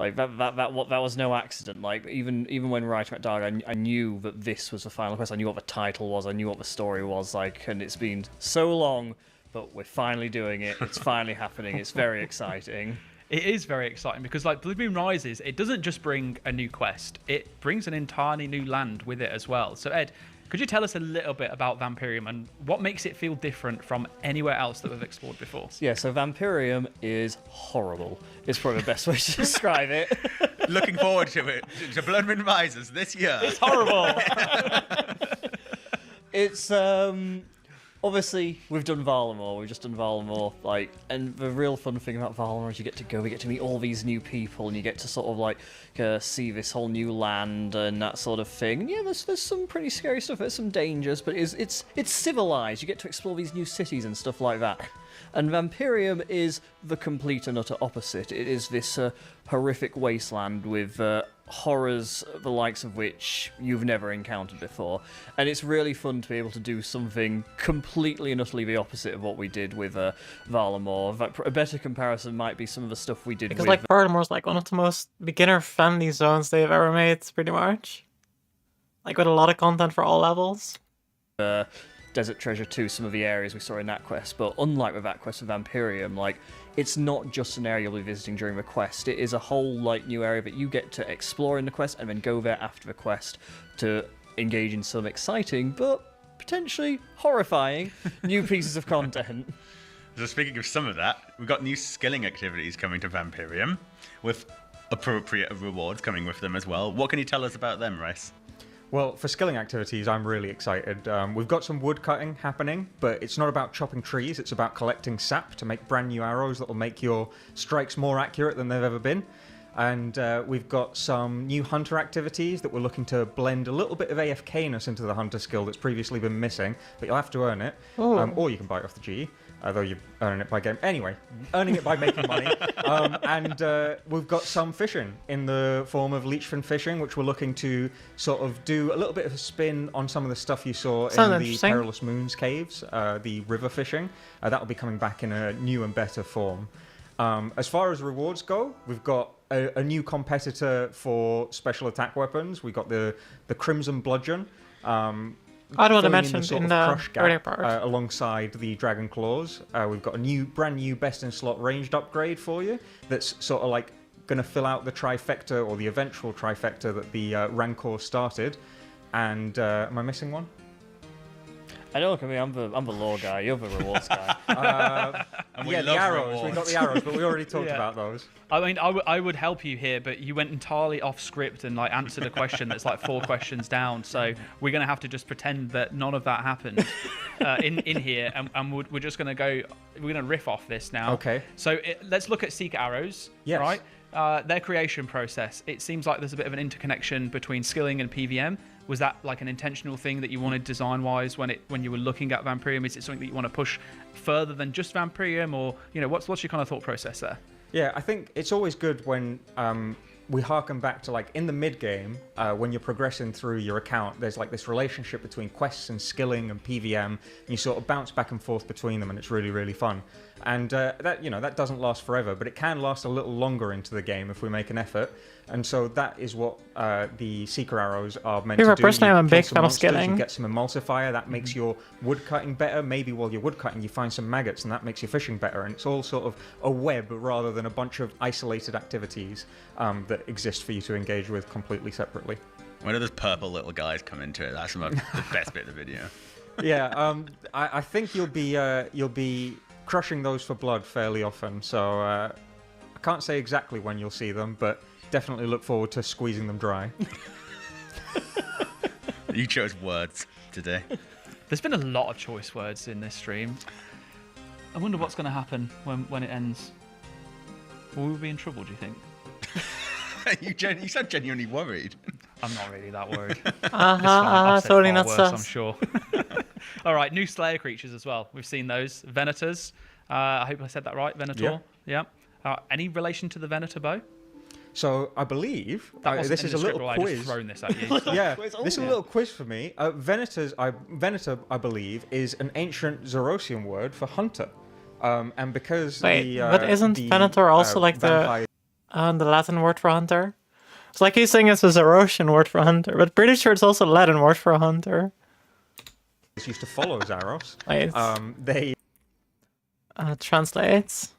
that was no accident. Like, even when writing at Dark, I knew that this was the final quest. I knew what the title was. I knew what the story was. Like, and it's been so long, but we're finally doing it. It's finally happening. It's very exciting. It is very exciting because, like, Blood Moon Rises, it doesn't just bring a new quest. It brings an entirely new land with it as well. So, Ed, could you tell us a little bit about Vampirium and what makes it feel different from anywhere else that we've explored before? Yeah, so Vampirium is horrible. It's probably the best way to describe it. Looking forward to it. To Blood Moon Rises this year. It's horrible. It's obviously we've done Valamor. We've just done Valamor. Like, and the real fun thing about Valamor is you get to meet all these new people, and you get to sort of like see this whole new land and that sort of thing. And yeah, there's some pretty scary stuff. There's some dangers, but it's civilized. You get to explore these new cities and stuff like that. And Vampirium is the complete and utter opposite. It is this horrific wasteland with horrors the likes of which you've never encountered before. And it's really fun to be able to do something completely and utterly the opposite of what we did with Valamor. A better comparison might be some of the stuff we did Because with... like Valamor's like one of the most beginner-friendly zones they've ever made, pretty much. Like with a lot of content for all levels. Desert Treasure 2, some of the areas we saw in that quest, but unlike with that quest of Vampirium, like, it's not just an area you'll be visiting during the quest. It is a whole like new area that you get to explore in the quest and then go there after the quest to engage in some exciting but potentially horrifying new pieces of content. So speaking of some of that, we've got new skilling activities coming to Vampirium with appropriate rewards coming with them as well. What can you tell us about them, Rice? Well, for skilling activities, I'm really excited. We've got some wood cutting happening, but it's not about chopping trees, it's about collecting sap to make brand new arrows that will make your strikes more accurate than they've ever been. And we've got some new hunter activities that we're looking to blend a little bit of AFK-ness into the hunter skill that's previously been missing, but you'll have to earn it. Or you can buy it off the GE, although you're earning it by game. Anyway, earning it by making money. And we've got some fishing in the form of leechfin fishing, which we're looking to sort of do a little bit of a spin on some of the stuff you saw in the Perilous Moons caves, the river fishing. That will be coming back in a new and better form. As far as rewards go, we've got a new competitor for special attack weapons. We've got the Crimson Bludgeon. I don't want to mention in the crush gap, earlier part. alongside the Dragon Claws. We've got a brand new best in slot ranged upgrade for you that's sort of like going to fill out the trifecta or the eventual trifecta that the Rancor started. And am I missing one? I know, look at me, I'm the lore guy, you're the rewards guy. Yeah, the arrows. We got the arrows, but we already talked about those. I mean, I would help you here, but you went entirely off script and like answered a question that's like 4 questions down. So we're gonna have to just pretend that none of that happened in here, and we're just gonna go. We're gonna riff off this now. Okay. So let's look at Seek Arrows. Yes. Right. Their creation process. It seems like there's a bit of an interconnection between skilling and PVM. Was that like an intentional thing that you wanted design-wise when you were looking at Vampirium? Is it something that you want to push further than just Vampirium, or what's your kind of thought process there? Yeah, I think it's always good when we harken back to like in the mid game when you're progressing through your account, there's like this relationship between quests and skilling and PVM, and you sort of bounce back and forth between them, and it's really, really fun. And that doesn't last forever, but it can last a little longer into the game if we make an effort. And so that is what the Seeker Arrows are meant to do. Personally, I'm a big kill some fan of monsters, skilling. You get some emulsifier, that makes your wood cutting better. Maybe while you're wood cutting, you find some maggots, and that makes your fishing better. And it's all sort of a web rather than a bunch of isolated activities that exist for you to engage with completely separately. When do those purple little guys come into it? That's the best bit of the video. Yeah, I think you'll be crushing those for blood fairly often. So I can't say exactly when you'll see them, but definitely look forward to squeezing them dry. You chose words today. There's been a lot of choice words in this stream. I wonder what's going to happen when it ends. Will we be in trouble, do you think? You sound genuinely worried. I'm not really that worried. Totally not worse, sus. I'm sure. All right, new Slayer creatures as well. We've seen those. Venators. I hope I said that right. Venator. Yeah. Any relation to the Venator bow? So I believe this is a little quiz. I just thrown this at you. Yeah, this is a little quiz for me. Venator, I believe, is an ancient Zerosian word for hunter. And because but isn't Venator also like the Latin word for hunter? It's like he's saying it's a Zerosian word for hunter, but pretty sure it's also a Latin word for hunter. Used to follow Zaros. Wait. They translates.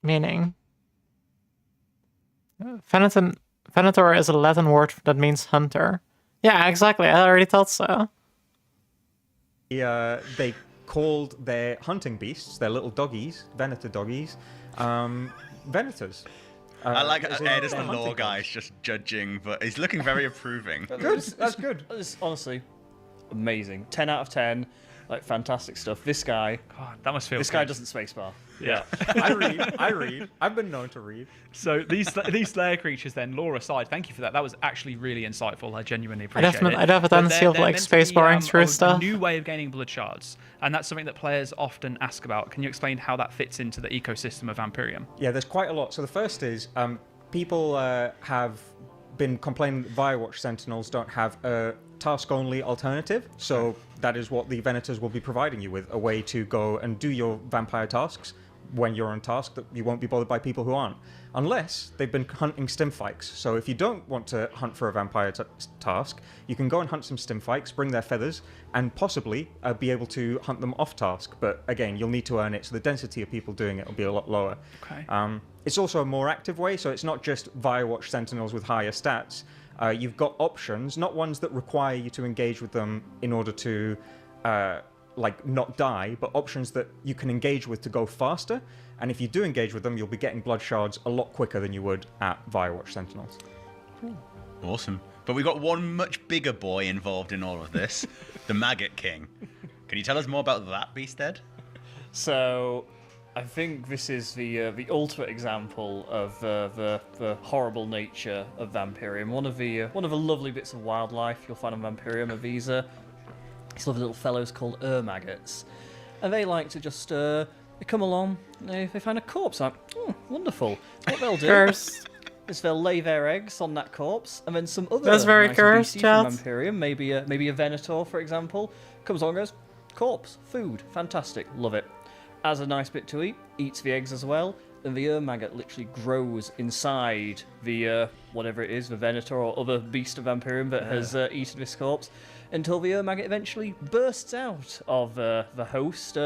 Meaning. Venator is a Latin word that means hunter. Yeah, exactly. I already thought so. They called their hunting beasts, their little doggies, Venator doggies, Venators. I like Ed as the lore guy is just judging, but he's looking very approving. Good, that's good. It's honestly amazing. 10 out of 10. Like, fantastic stuff. This guy... God, that must feel This good. guy doesn't spacebar. Yeah. I read. I've been known to read. So these Slayer creatures then, lore aside, thank you for that. That was actually really insightful. I genuinely appreciate it. I'd have a tendency of like spacebarring through stuff. A new way of gaining blood shards. And that's something that players often ask about. Can you explain how that fits into the ecosystem of Vampirium? Yeah, there's quite a lot. So the first is people have been complaining that Firewatch Sentinels don't have a task-only alternative. So that is what the Venators will be providing you with, a way to go and do your vampire tasks when you're on task that you won't be bothered by people who aren't. Unless they've been hunting stimfikes. So if you don't want to hunt for a vampire task, you can go and hunt some stimfikes, bring their feathers, and possibly be able to hunt them off task. But again, you'll need to earn it, so the density of people doing it will be a lot lower. Okay. It's also a more active way, so it's not just Firewatch Sentinels with higher stats. You've got options, not ones that require you to engage with them in order to not die, but options that you can engage with to go faster. And if you do engage with them, you'll be getting blood shards a lot quicker than you would at Firewatch Sentinels. Awesome. But we've got one much bigger boy involved in all of this, the Maggot King. Can you tell us more about that beast, Ed? So, I think this is the ultimate example of the horrible nature of Vampirium. One of the lovely bits of wildlife you'll find on Vampirium are these lovely little fellows called maggots, and they like to just they come along. They find a corpse. Like, wonderful. What they'll do is they'll lay their eggs on that corpse, and then some other That's very nice cursed, beastie chat. from Vampirium, maybe a Venator, for example, comes along and goes, corpse, food, fantastic, love it. Has a nice bit to eat, eats the eggs as well, and the maggot literally grows inside the whatever it is, the Venator or other beast of Vampirium that has eaten this corpse, until the maggot eventually bursts out of the host,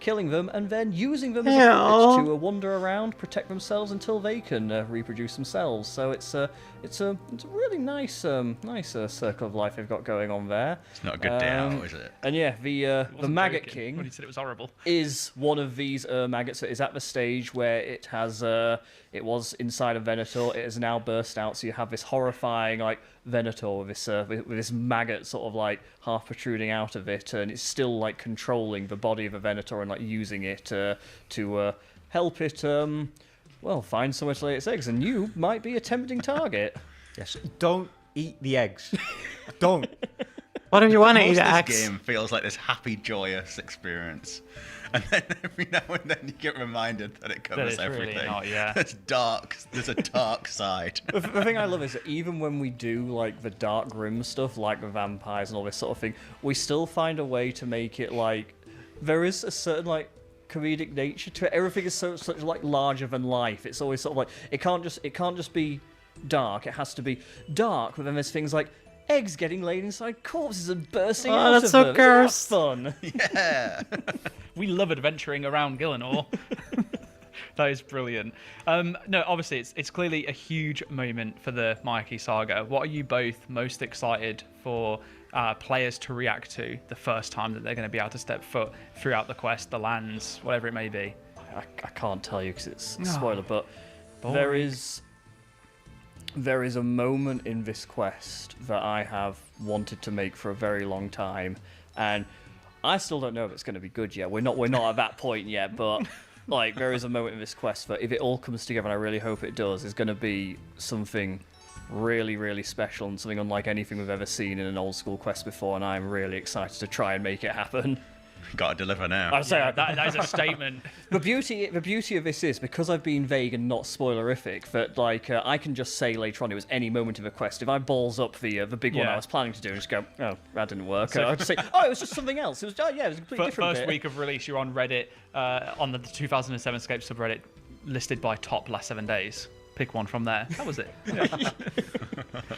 killing them and then using them as a puppet to wander around, protect themselves until they can reproduce themselves. So it's a really nice circle of life they've got going on there. It's not a good day out, is it? And yeah, the Maggot joking King when he said it was horrible. is one of these maggots that is at the stage where it has it was inside a Venator. It has now burst out, so you have this horrifying like Venator with this maggot sort of like half protruding out of it, and it's still like controlling the body of a Venator and like using it to help it find somewhere to lay its eggs. And you might be a tempting target. Yes, don't eat the eggs. Don't. What if you want to Most eat of this axe? game feels like this happy, joyous experience. And then every now and then you get reminded that it covers it's really everything. not, yeah. It's dark. There's a dark side. The thing I love is that even when we do like the dark grim stuff, like the vampires and all this sort of thing, we still find a way to make it like there is a certain like comedic nature to it. Everything is such like larger than life. It's always sort of like it can't just be dark. It has to be dark. But then there's things like eggs getting laid inside corpses and bursting out that's of so them. cursed. Isn't that fun? Yeah. We love adventuring around Gillinor. That is brilliant. No, obviously, it's clearly a huge moment for the Myaki saga. What are you both most excited for players to react to the first time that they're going to be able to step foot throughout the quest, the lands, whatever it may be? I can't tell you because it's a spoiler, but boring. there is a moment in this quest that I have wanted to make for a very long time, and I still don't know if it's going to be good yet. We're not at that point yet, but like there is a moment in this quest that if it all comes together, and I really hope it does, is going to be something really, really special and something unlike anything we've ever seen in an old school quest before, and I'm really excited to try and make it happen. Gotta deliver now. I'd say that is a statement. The beauty of this is because I've been vague and not spoilerific. That like I can just say later on it was any moment of a quest. If I balls up the big one I was planning to do and just go, oh, that didn't work. So- I'll just say, oh, it was just something else. It was it was a completely different First bit. week of release, you're on Reddit on the 2007 Escape subreddit, listed by top last 7 days. Pick one from there. That was it.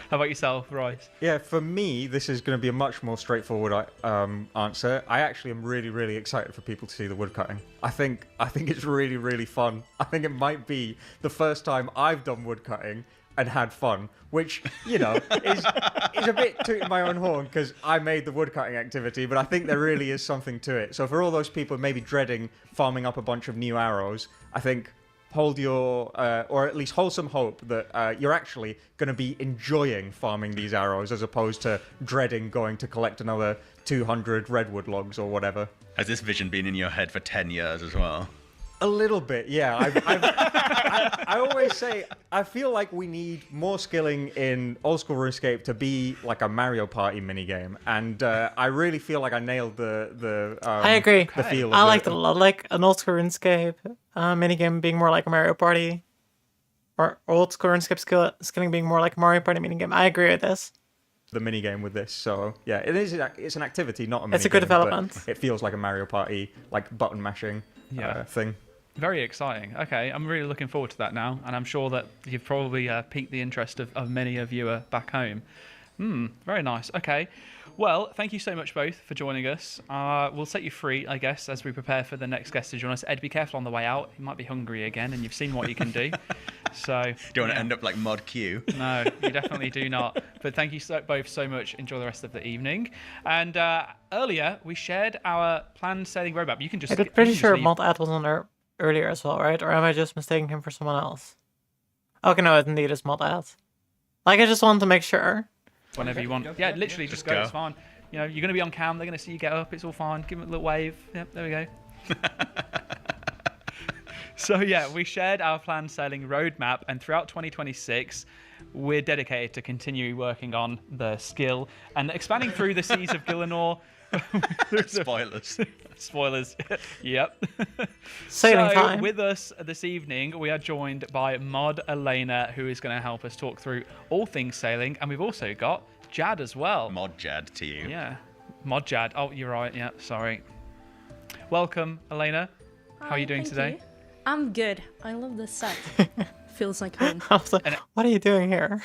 How about yourself, Royce? Yeah, for me, this is going to be a much more straightforward answer. I actually am really, really excited for people to see the woodcutting. I think it's really, really fun. I think it might be the first time I've done woodcutting and had fun, which, you know, is a bit tooting my own horn because I made the woodcutting activity, but I think there really is something to it. So for all those people maybe dreading farming up a bunch of new arrows, I think hold your, or at least hold some hope that you're actually going to be enjoying farming these arrows as opposed to dreading going to collect another 200 redwood logs or whatever. Has this vision been in your head for 10 years as well? A little bit, yeah. I always say I feel like we need more skilling in old school RuneScape to be like a Mario Party minigame, and I really feel like I nailed the I agree. the feel. I of liked it a lot. Like an old school RuneScape minigame being more like a Mario Party, or old school RuneScape skilling being more like a Mario Party minigame. I agree with this. The minigame with this, so yeah, it's an activity, not a minigame. It's a good development. But it feels like a Mario Party, like button mashing thing. Very exciting. Okay, I'm really looking forward to that now, and I'm sure that you've probably piqued the interest of many a viewer back home. Very nice. Okay, well, thank you so much both for joining us. We'll set you free, I guess, as we prepare for the next guest to join us. Ed, be careful on the way out. You might be hungry again, and you've seen what you can do. So don't want to end up like Mod Q. No, you definitely do not. But thank you both so much. Enjoy the rest of the evening. And earlier we shared our planned sailing roadmap. You can just. I'm pretty sure Mod Ad was on there earlier as well, right? Or am I just mistaking him for someone else? Okay, no, it indeed is Mod Ad. Like, I just wanted to make sure. Whenever you want. Yeah, literally just go. It's fine. You know, you're going to be on cam. They're going to see you get up. It's all fine. Give them a little wave. Yep, there we go. So yeah, we shared our planned sailing roadmap, and throughout 2026, we're dedicated to continue working on the skill and expanding through the seas of Gillinor. Spoilers. Spoilers. Yep. Sailing so, time. With us this evening, we are joined by Mod Elena, who is going to help us talk through all things sailing, and we've also got Jad as well. Mod Jad to you. Yeah. Mod Jad. Oh, you're right. Yeah, sorry. Welcome, Elena. How are you doing thank today? you. I'm good. I love this set. Feels like home. What are you doing here?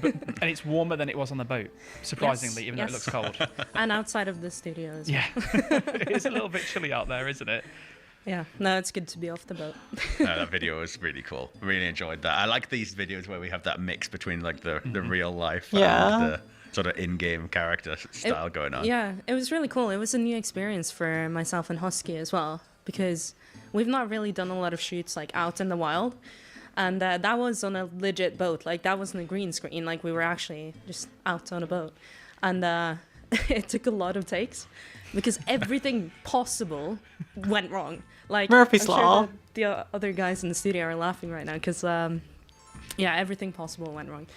And it's warmer than it was on the boat, surprisingly, Yes, even though it looks cold. And outside of the studio as well. Yeah. It's a little bit chilly out there, isn't it? Yeah. No, it's good to be off the boat. That video was really cool. Really enjoyed that. I like these videos where we have that mix between like the real life and the sort of in-game character style going on. Yeah, it was really cool. It was a new experience for myself and Husky as well, because we've not really done a lot of shoots like out in the wild. And that was on a legit boat. Like, that wasn't a green screen. Like, we were actually just out on a boat. And it took a lot of takes because everything possible went wrong. Like, Murphy's I'm Law. Sure the other guys in the studio are laughing right now because, everything possible went wrong.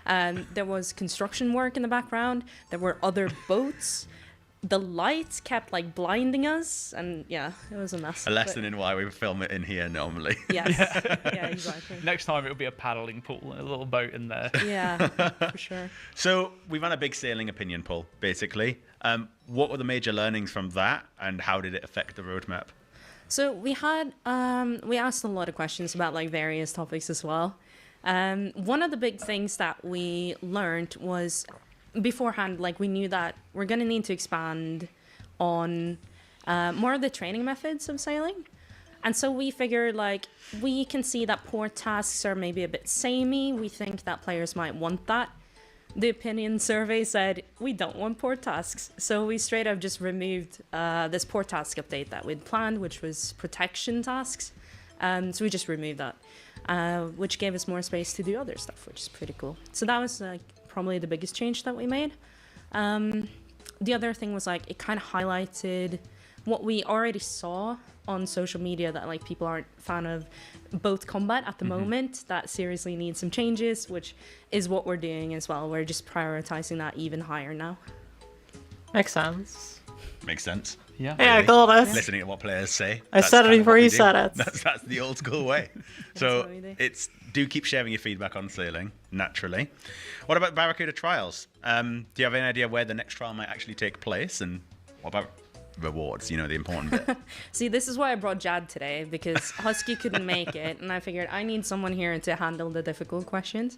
There was construction work in the background. There were other boats. The lights kept like blinding us, and yeah, it was a mess. A lesson in why we film it in here normally. Yes. Yeah, exactly. Next time it'll be a paddling pool and a little boat in there. Yeah, for sure. So we've had a big sailing opinion poll, basically. What were the major learnings from that, and how did it affect the roadmap? So we had we asked a lot of questions about like various topics as well. One of the big things that we learned was beforehand, like we knew that we're going to need to expand on more of the training methods of sailing. And so we figured like we can see that port tasks are maybe a bit samey. We think that players might want that. The opinion survey said we don't want port tasks. So we straight up just removed this port task update that we'd planned, which was protection tasks. So we just removed that, which gave us more space to do other stuff, which is pretty cool. So that was like probably the biggest change that we made. The other thing was like it kind of highlighted what we already saw on social media, that like people aren't a fan of boat combat at the moment, that seriously needs some changes, which is what we're doing as well. We're just prioritizing that even higher now. Makes sense. Makes sense. Yeah. Yeah, cool. Listening to what players say. I said it before you said it. That's the old school way. So what we do. do keep sharing your feedback on sailing, naturally. What about Barracuda trials? Do you have any idea where the next trial might actually take place, and what about rewards? You know, the important bit. See, this is why I brought Jad today, because Husky couldn't make it, and I figured I need someone here to handle the difficult questions.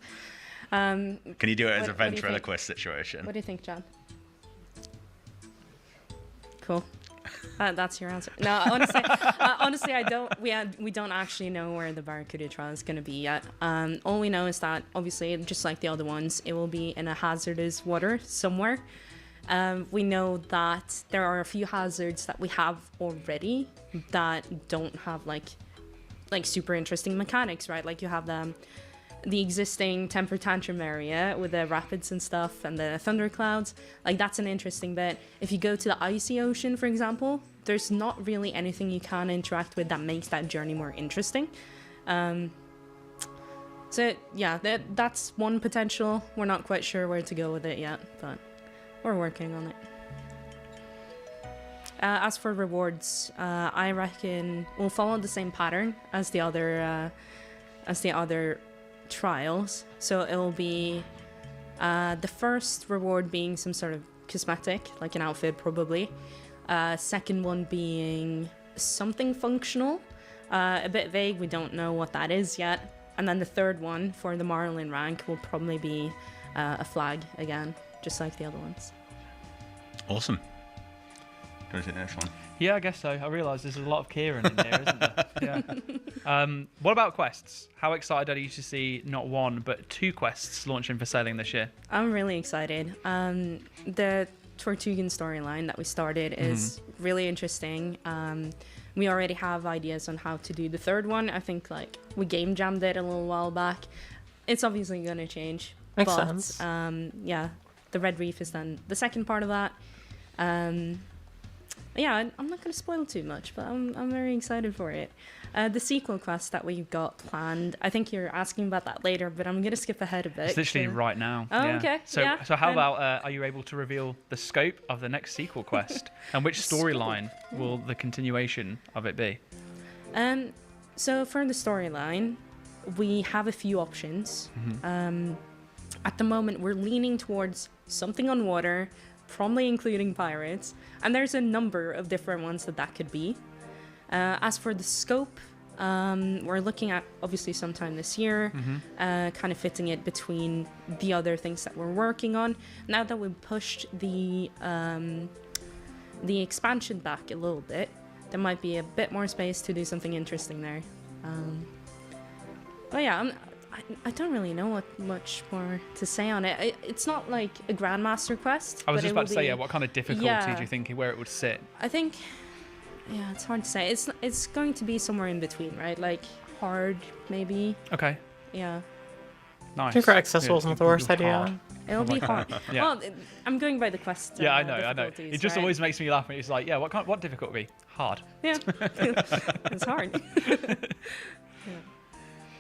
Can you do it as a what do you ventriloquist situation? What do you think, Jad? Cool. That's your answer. No, honestly, I don't. We don't actually know where the Barracuda trial is going to be yet. All we know is that obviously, just like the other ones, it will be in a hazardous water somewhere. We know that there are a few hazards that we have already that don't have like super interesting mechanics, right? Like you have the existing temper tantrum area with the rapids and stuff and the thunderclouds. Like that's an interesting bit. If you go to the icy ocean, for example, there's not really anything you can interact with that makes that journey more interesting. So yeah, that's one potential. We're not quite sure where to go with it yet, but we're working on it. As for rewards, I reckon we'll follow the same pattern as the other trials. So it will be the first reward being some sort of cosmetic, like an outfit probably. Second one being something functional, a bit vague, we don't know what that is yet. And then the third one for the Marlin rank will probably be a flag again, just like the other ones. Awesome. Do you want to take the next one? Yeah, I guess so. I realise there's a lot of Kieran in here, isn't there? Yeah. What about quests? How excited are you to see not one, but 2 quests launching for sailing this year? I'm really excited. The Tortugan storyline that we started is really interesting. We already have ideas on how to do the third one. I think like we game jammed it a little while back. It's obviously going to change. Makes but, sense. Yeah, the Red Reef is then the second part of that. Yeah, I'm not going to spoil too much, but I'm very excited for it. The sequel quest that we've got planned, I think you're asking about that later, but I'm going to skip ahead a bit. It's literally right now. Oh, yeah. okay. So, yeah. so how about, are you able to reveal the scope of the next sequel quest? And which storyline will the continuation of it be? So for the storyline, we have a few options. At the moment, we're leaning towards something on water, probably including pirates, and there's a number of different ones that could be. As for the scope, we're looking at obviously sometime this year, kind of fitting it between the other things that we're working on. Now that we've pushed the expansion back a little bit, there might be a bit more space to do something interesting there. But yeah, I don't really know what much more to say on it. It's not like a Grandmaster quest. I was but just about to say, yeah, what kind of difficulty yeah. do you think where it would sit? I think, yeah, it's hard to say. It's going to be somewhere in between, right? Like hard, maybe. Okay. Yeah. Nice. I think accessible isn't the worst idea. It'll be hard. Yeah. Well, I'm going by the quest. Yeah, I know. It just right? always makes me laugh when it's like, yeah, what difficulty? Hard. Yeah. It's hard. Yeah.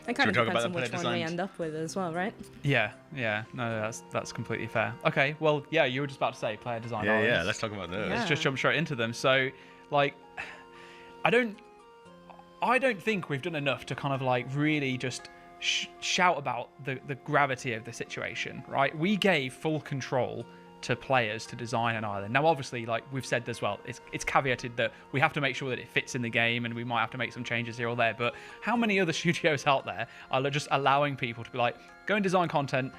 It kind of talk depends about on the which one player we designs? end up with as well, right? Yeah, no, that's completely fair. Okay, well, yeah, you were just about to say player design. Yeah, islands. let's talk about those. Let's just jump straight into them. So, like, I don't think we've done enough to kind of like really just shout about the gravity of the situation, right? We gave full control to players to design an island. Now, obviously, like we've said as well, it's caveated that we have to make sure that it fits in the game, and we might have to make some changes here or there. But how many other studios out there are just allowing people to be like, go and design content?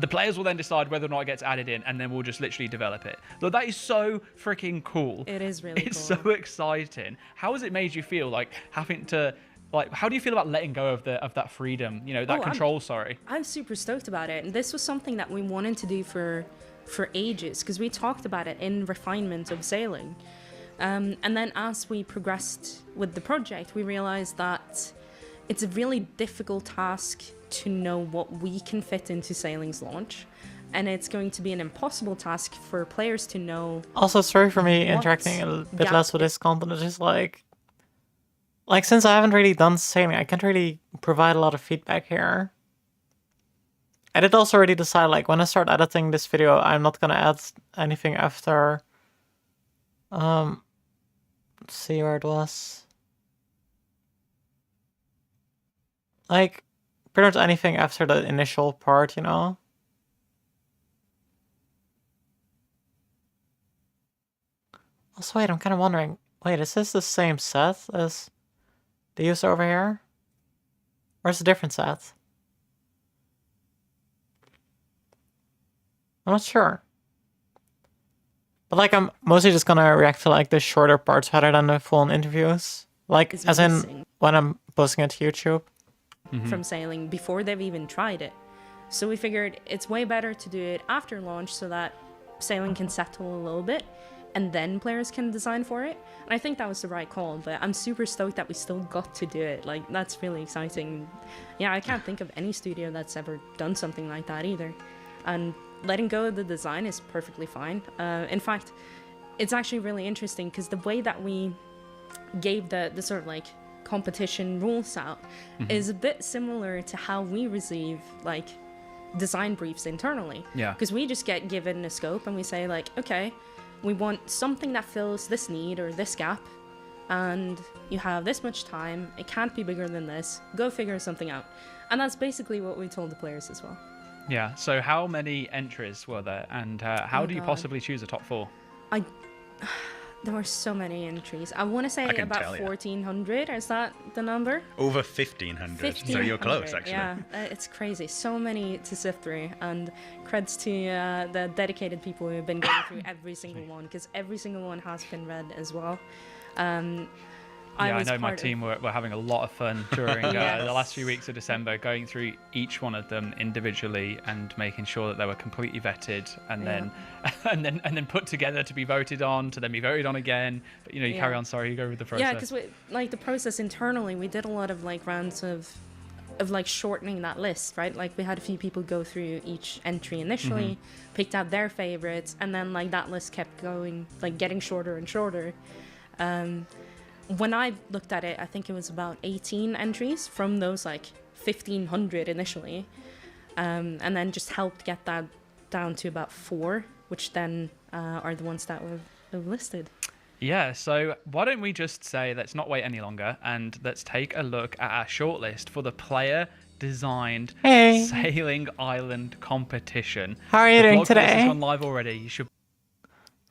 The players will then decide whether or not it gets added in, and then we'll just literally develop it. Look, that is so freaking cool. It is really It's cool. so exciting. How has it made you feel, like having to, like, how do you feel about letting go of that freedom? You know, that control. I'm super stoked about it, and this was something that we wanted to do for ages, because we talked about it in refinement of sailing, and then as we progressed with the project, we realized that it's a really difficult task to know what we can fit into sailing's launch, and it's going to be an impossible task for players to know. Also, sorry for me interacting a bit less with this content. It's just like since I haven't really done sailing, I can't really provide a lot of feedback here. I did also already decide, like, when I start editing this video, I'm not gonna add anything after. Let's see where it was. Like, pretty much anything after the initial part, you know? Also, wait, I'm kind of wondering. Wait, is this the same set as the user over here? Or is it a different set? I'm not sure. But like, I'm mostly just gonna react to like the shorter parts rather than the full interviews. Like, It's as in missing. when I'm posting it to YouTube. From sailing before they've even tried it. So we figured it's way better to do it after launch so that sailing can settle a little bit and then players can design for it. And I think that was the right call, but I'm super stoked that we still got to do it. Like, that's really exciting. Yeah, I can't think of any studio that's ever done something like that either. And letting go of the design is perfectly fine. In fact, it's actually really interesting because the way that we gave the sort of like competition rules out is a bit similar to how we receive like design briefs internally. Yeah. Because we just get given a scope and we say like, okay, we want something that fills this need or this gap, and you have this much time. It can't be bigger than this. Go figure something out. And that's basically what we told the players as well. Yeah. So how many entries were there, and how Oh, do you God. possibly choose a top 4? There were so many entries. I want to say I can about tell ya. 1,400. Is that the number? Over 1,500. So you're close, 1,500, actually. Yeah, it's crazy. So many to sift through. And creds to the dedicated people who have been going through every single one, because every single one has been read as well. I was know my part of- team were having a lot of fun during Yes. the last few weeks of December, going through each one of them individually and making sure that they were completely vetted, and then and then put together to be voted on, to then be voted on again. But you know, you carry on. Sorry, you go with the process. Yeah, because like the process internally, we did a lot of like rounds of like shortening that list, right? Like we had a few people go through each entry initially, picked out their favorites, and then like that list kept going, like getting shorter and shorter. When I looked at it, I think it was about 18 entries from those like 1,500 initially, and then just helped get that down to about 4, which then are the ones that were listed. Yeah, so why don't we just say, let's not wait any longer, and let's take a look at our shortlist for the player-designed Hey. Sailing Island competition. How are you The doing blog for this today? has gone live already. You should.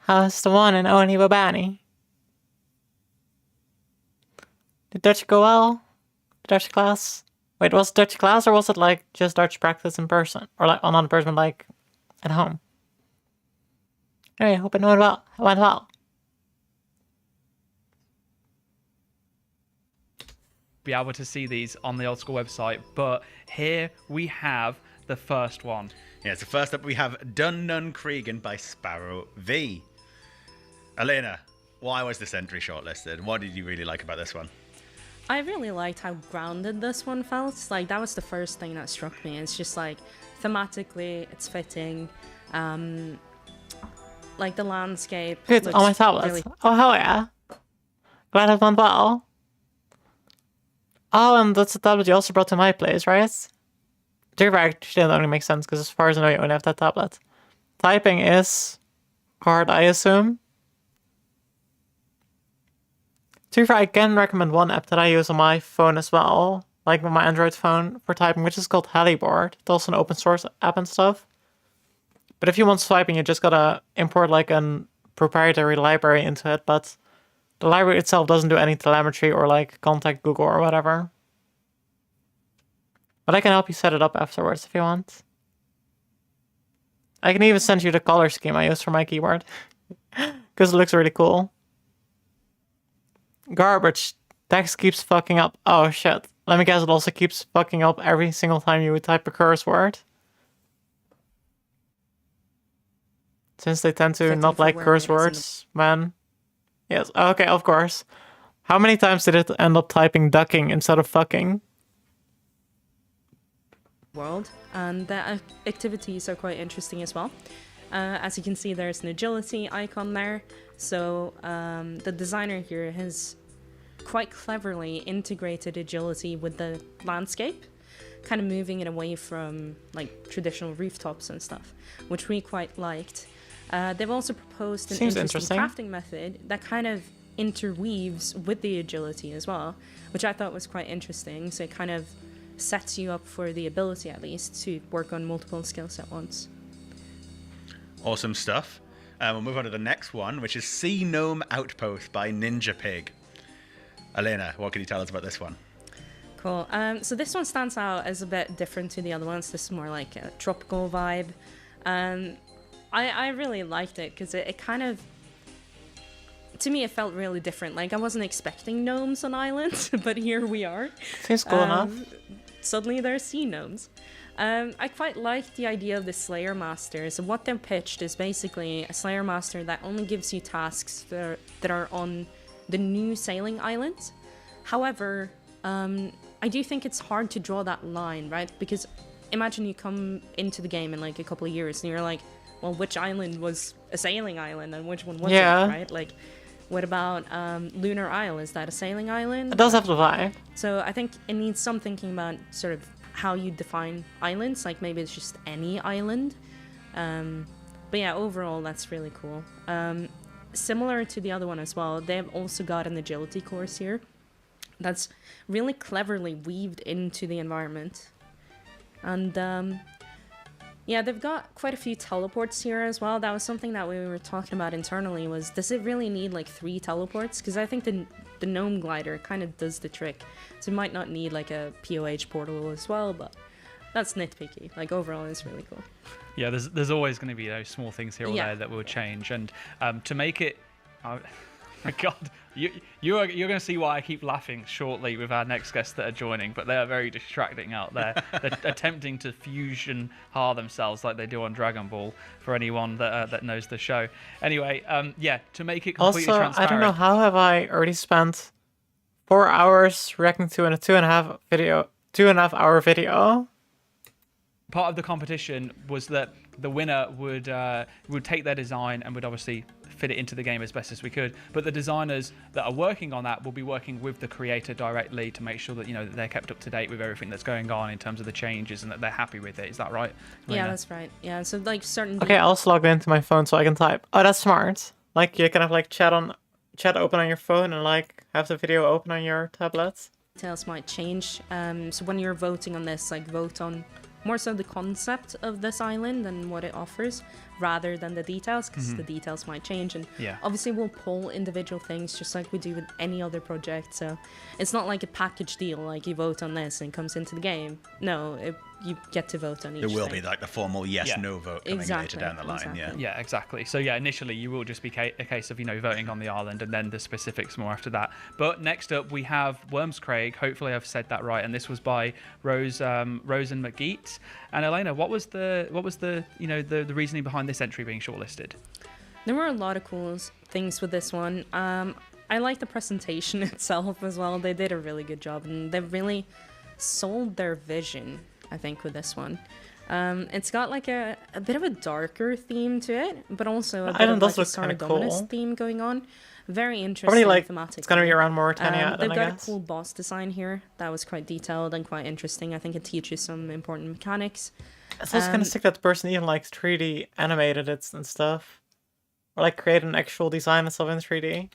How's the one and only Babani? Did Dutch go well? Dutch class? Wait, was it Dutch class or was it like just Dutch practice in person? Or like, not in person, like at home? Hey, hope it went well. Be able to see these on the Old School website, but here we have the first one. Yeah, so first up we have Dun Nun Cregan by Sparrow V. Elena, why was this entry shortlisted? What did you really like about this one? I really liked how grounded this one felt. Like that was the first thing that struck me. It's just like thematically, it's fitting. Like the landscape. Good, looks on my tablets. really- Oh, hell yeah. Glad it went well. Oh, and that's the tablet you also brought to my place, right? To actually, that only makes sense, because as far as I know, you only have that tablet. Typing is hard, I assume. To be fair, I can recommend one app that I use on my phone as well, like on my Android phone for typing, which is called Hellyboard. It's also an open source app and stuff. But if you want swiping, you just gotta import like a proprietary library into it, but the library itself doesn't do any telemetry or like contact Google or whatever. But I can help you set it up afterwards if you want. I can even send you the color scheme I use for my keyboard. Because it looks really cool. Garbage. Text keeps fucking up. Oh shit. Let me guess, it also keeps fucking up every single time you would type a curse word. Since they tend to not like curse words, man. Yes, okay, of course. How many times did it end up typing ducking instead of fucking? World, and the activities are quite interesting as well. As you can see, there's an agility icon there. So the designer here has quite cleverly integrated agility with the landscape, kind of moving it away from like traditional rooftops and stuff, which we quite liked. They've also proposed an interesting crafting method that kind of interweaves with the agility as well, which I thought was quite interesting. So it kind of sets you up for the ability, at least, to work on multiple skills at once. Awesome stuff. We'll move on to the next one, which is Sea Gnome Outpost by Ninja Pig. Elena, what can you tell us about this one? Cool. So this one stands out as a bit different to the other ones. This is more like a tropical vibe. I really liked it because it kind of, to me, it felt really different. Like, I wasn't expecting gnomes on islands, but here we are. Seems cool enough. Suddenly there are sea gnomes. I quite like the idea of the Slayer Master. So what they've pitched is basically a Slayer Master that only gives you tasks that are on the new sailing islands. However, I do think it's hard to draw that line, right? Because imagine you come into the game in like a couple of years and you're like, well, which island was a sailing island and which one wasn't, right? Like, what about Lunar Isle? Is that a sailing island? It does have the vibe. So I think it needs some thinking about sort of how you define islands. Like maybe it's just any island. But yeah, overall, that's really cool. Similar to the other one as well, they've also got an agility course here that's really cleverly weaved into the environment. And yeah, they've got quite a few teleports here as well. That was something that we were talking about internally, was does it really need like 3 teleports? Because I think the gnome glider kind of does the trick. So you might not need like a POH portal as well, but that's nitpicky. Like overall, it's really cool. Yeah, there's always going to be those small things here or there that will change. And to make it... Oh my God, you're going to see why I keep laughing shortly with our next guests that are joining, but they are very distracting out there. They're attempting to fusion themselves like they do on Dragon Ball, for anyone that knows the show. Anyway, yeah, to make it completely also, transparent... I don't know, how have I already spent 4 hours reacting to a 2.5 hour video? Part of the competition was that the winner would take their design and would obviously fit it into the game as best as we could. But the designers that are working on that will be working with the creator directly to make sure that that they're kept up to date with everything that's going on in terms of the changes and that they're happy with it. Is that right, Elena? Yeah, that's right. Yeah, so like certain. Okay, I'll also log into my phone so I can type. Oh, that's smart. Like you can have like chat open on your phone and like have the video open on your tablet. Details might change. So when you're voting on this, like vote on more so the concept of this island and what it offers rather than the details, because the details might change. And obviously we'll pull individual things just like we do with any other project. So it's not like a package deal, like you vote on this and it comes into the game. No, you get to vote on each There will thing. be like the formal yes/no vote coming later down the line. Yeah, exactly. So yeah, initially you will just be a case of voting on the island, and then the specifics more after that. But next up we have Wormscraig. Hopefully I've said that right, and this was by Rose and McGeet. And Elena, what was the the reasoning behind this entry being shortlisted? There were a lot of cool things with this one. I like the presentation itself as well. They did a really good job, and they really sold their vision, I think, with this one. It's got like a bit of a darker theme to it, but also a bit Island of like does a look Star kinda Dominus cool. theme going on. Very interesting Probably like thematic. it's gonna be around Mauritania, then They've I got guess. a cool boss design here that was quite detailed and quite interesting. I think it teaches some important mechanics. It's also kind of sick that the person even like 3D animated it and stuff, or like create an actual design and stuff in 3D.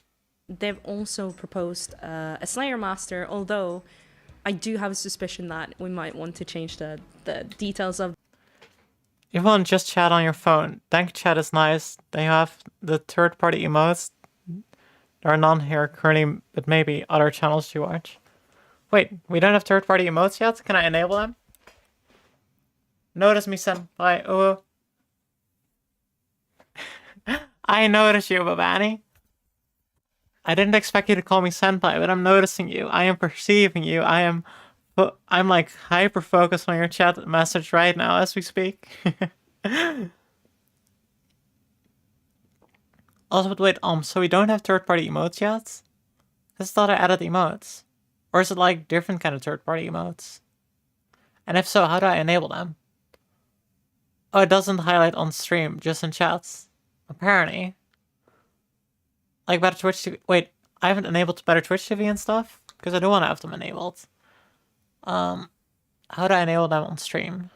They've also proposed a Slayer Master, although I do have a suspicion that we might want to change the details of. If you want just chat on your phone, Dank Chat is nice. They have the third-party emotes. There are none here currently, but maybe other channels to watch. Wait, we don't have third-party emotes yet? Can I enable them? Notice me, senpai. Oh. I notice you, Babani. I didn't expect you to call me senpai, but I'm noticing you. I am perceiving you. I'm like hyper-focused on your chat message right now as we speak. Also, but wait, so we don't have third-party emotes yet? I just thought I added emotes. Or is it like different kind of third-party emotes? And if so, how do I enable them? Oh, it doesn't highlight on stream, just in chats. Apparently. Like Better Twitch TV. Wait, I haven't enabled Better Twitch TV and stuff? Because I do want to have them enabled. How do I enable them on stream?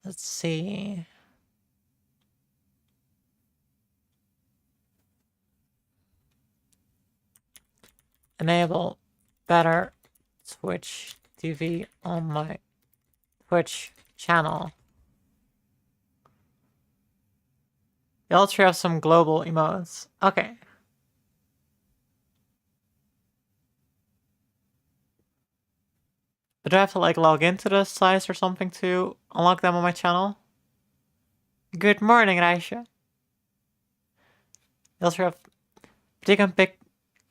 Let's see. Enable Better Twitch TV on my Twitch channel. You also have some global emotes. Okay. But do I have to like log into the sites or something to unlock them on my channel? Good morning, Raisha. You also have... But you can pick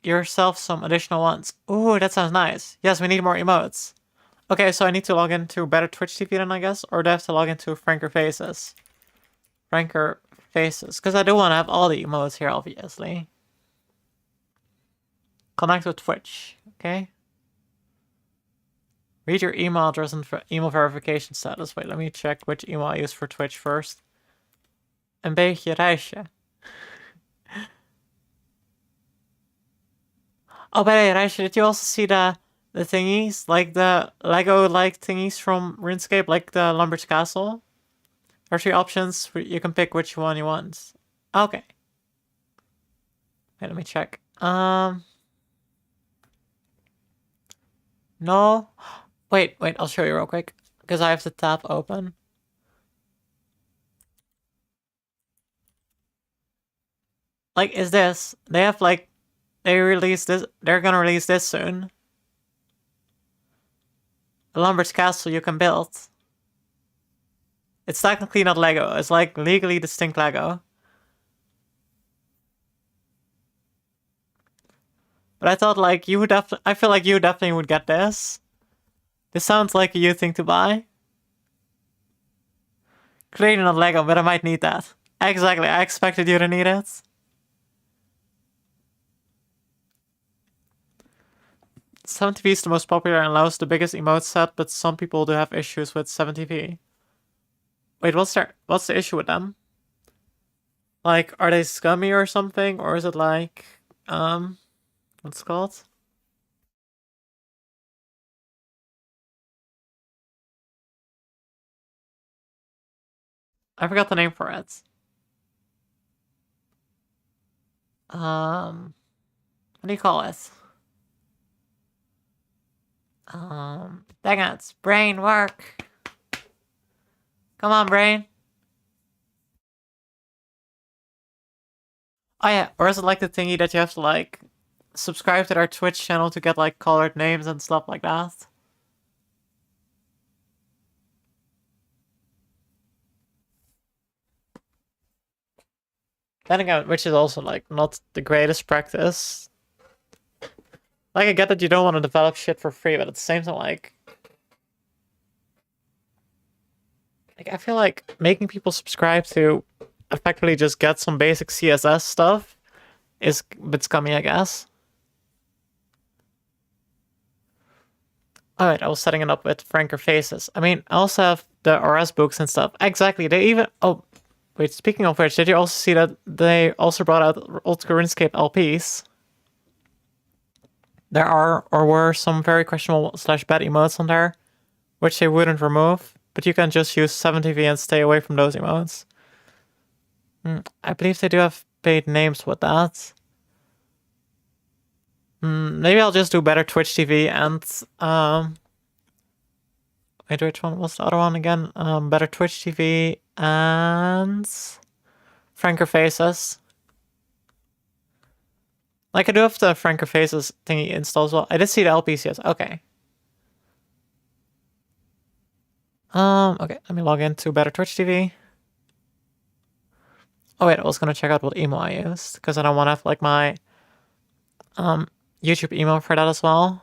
yourself some additional ones. Ooh, that sounds nice. Yes, we need more emotes. Okay, so I need to log into Better Twitch TV then, I guess? Or do I have to log into Franker Faces? Franker Faces. Because I do want to have all the emotes here, obviously. Connect with Twitch. Okay. Read your email address and email verification status. Wait, let me check which email I use for Twitch first. Een beetje reisje. Oh, by the way, Reisje, did you also see the thingies? Like the Lego-like thingies from RuneScape, like the Lumber's Castle? There are 3 options. You can pick which one you want. Okay. Wait, let me check. No. Wait, I'll show you real quick. Because I have the tab open. Like, is this? They have like... They released this. They're gonna release this soon. The Lumber's Castle you can build. It's technically not Lego. It's like legally distinct Lego. But I thought like you would I feel like you definitely would get this. This sounds like a you thing to buy. Clearly not Lego, but I might need that. Exactly, I expected you to need it. 7TV is the most popular and allows the biggest emote set, but some people do have issues with 7TV. Wait, what's the issue with them? Like, are they scummy or something? Or is it like, what's it called? I forgot the name for it. What do you call it? Dang it, brain work. Come on, brain. Oh yeah, or is it like the thingy that you have to like subscribe to their Twitch channel to get like colored names and stuff like that? Then again, which is also like not the greatest practice. Like I get that you don't want to develop shit for free, but at the same time like I feel like making people subscribe to effectively just get some basic CSS stuff is a bit scummy, I guess. Alright, I was setting it up with Franker Faces. I mean, I also have the RS books and stuff. Exactly, they even... Oh, wait, speaking of which, did you also see that they also brought out Old School RuneScape LPs? There are, or were, some very questionable / bad emotes on there, which they wouldn't remove, but you can just use 7TV and stay away from those emotes. I believe they do have paid names with that. Maybe I'll just do better Twitch TV and wait, which one was the other one again? Better Twitch TV and Franker Faces. Like I do have the Franker Faces thingy installed as well. I did see the LPs, yes. Okay. Okay, let me log into Better Twitch TV. Oh wait, I was gonna check out what emo I used, because I don't want to have like my YouTube emo for that as well.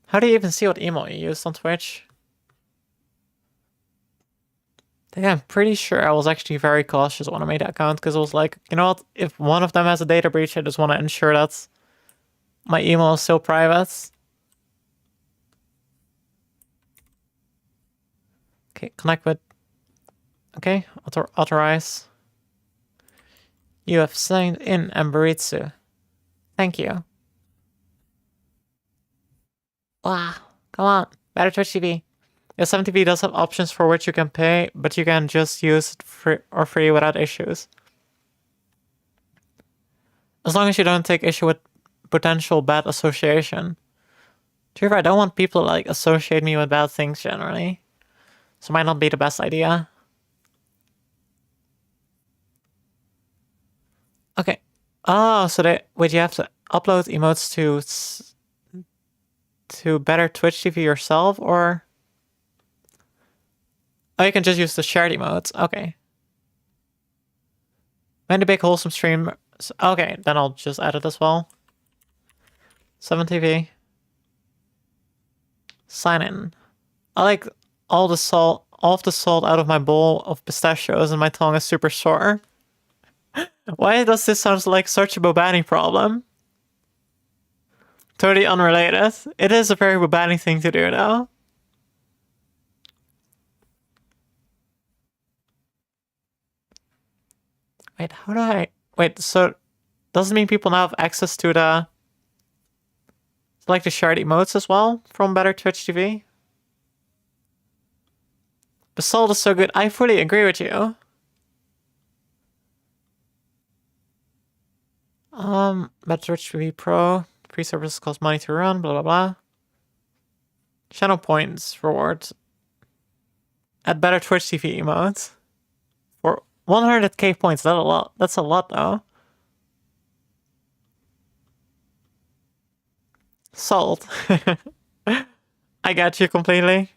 How do you even see what emo you used on Twitch? Yeah, I'm pretty sure I was actually very cautious when I made that account, because I was like, you know what, if one of them has a data breach, I just want to ensure that my email is still private. Okay, connect with... Okay, authorize. You have signed in, Amberitsu. Thank you. Wow, come on, better Twitch TV. Yeah, 7TV does have options for which you can pay, but you can just use it free without issues. As long as you don't take issue with potential bad association. To be fair, I don't want people to like associate me with bad things generally. So it might not be the best idea. Okay. Oh, so wait, you have to upload emotes to better Twitch TV yourself, or... Oh, you can just use the shared emotes. Okay. When the big wholesome stream... Okay, then I'll just add it as well. 7TV. Sign in. I like all of the salt out of my bowl of pistachios and my tongue is super sore. Why does this sound like such a Bobani problem? Totally unrelated. It is a very Bobani thing to do though. Wait, how do I... Wait, so... Does it mean people now have access to the... like the shared emotes as well from Better Twitch TV? Basalt is so good. I fully agree with you. Better Twitch TV Pro. Free services cost money to run, blah blah blah. Channel points rewards. At Better Twitch TV emotes. For 100k points, that's a lot. That's a lot though. Salt. I got you completely.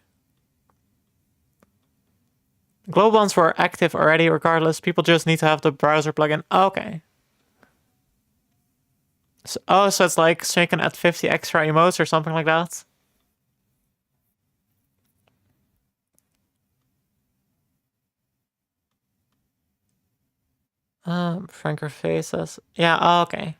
Global ones were active already regardless. People just need to have the browser plugin. Okay. So, oh, so it's like so you can add 50 extra emotes or something like that? Franker Faces. Yeah, oh, okay.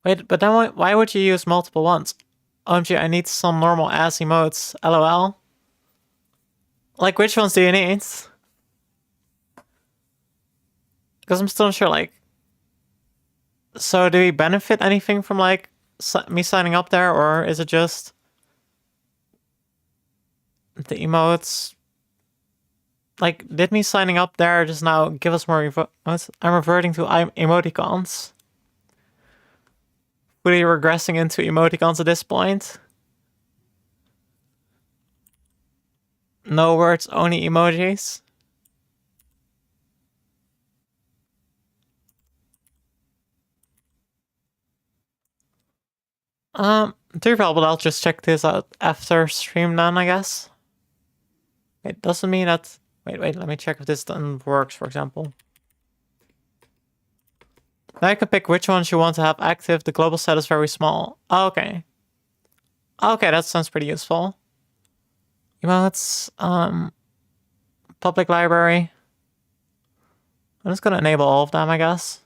Wait, but then why would you use multiple ones? OMG, I need some normal ass emotes. LOL. Like, which ones do you need? Because I'm still unsure, like... So, do we benefit anything from, like, me signing up there, or is it just... the emotes? Like, did me signing up there just now give us more emotes? I'm reverting to emoticons. Fully regressing into emoticons at this point. No words, only emojis. To be fair, but I'll just check this out after stream then, I guess. It doesn't mean that... Wait, let me check if this then works, for example. Now you can pick which ones you want to have active. The global set is very small. Oh, okay. Okay, that sounds pretty useful. Emotes, public library. I'm just gonna enable all of them, I guess.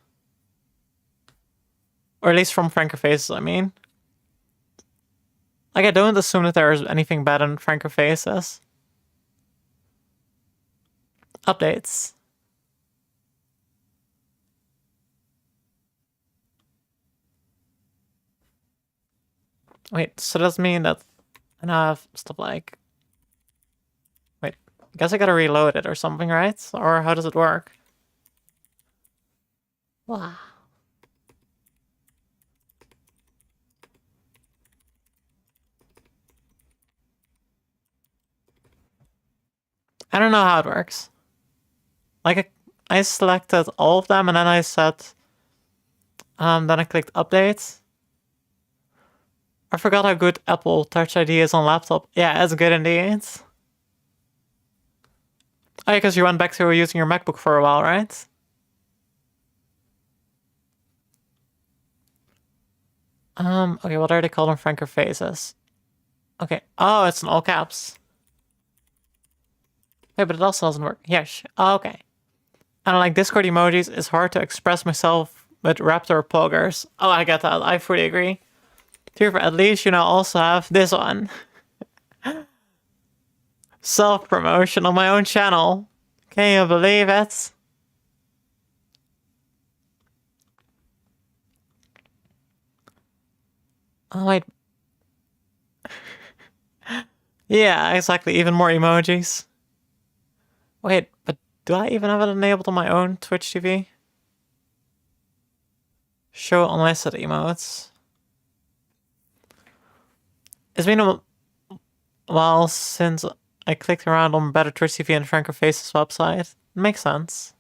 Or at least from Franker Faces, I mean. Like, I don't assume that there's anything bad in Franker Faces. Updates. Wait, so does that mean that I now have stuff like... Wait, I guess I gotta reload it or something, right? Or how does it work? Wow. I don't know how it works. Like, I selected all of them and then I said... then I clicked update. I forgot how good Apple Touch ID is on laptop. Yeah, it's good indeed. Oh, because you went back to using your MacBook for a while, right? Okay, what are they called on Franker Faces? Okay, oh, it's in all caps. Wait, but it also doesn't work. Yes, oh, okay. And like Discord emojis, it's hard to express myself with Raptor poggers. Oh, I get that. I fully agree. At least you now also have this one. Self-promotion on my own channel. Can you believe it? Oh, wait. Yeah, exactly. Even more emojis. Wait, but do I even have it enabled on my own Twitch TV? Show unlisted emotes. It's been a while since I clicked around on Better Twitch TV and Franker Faces website. It makes sense.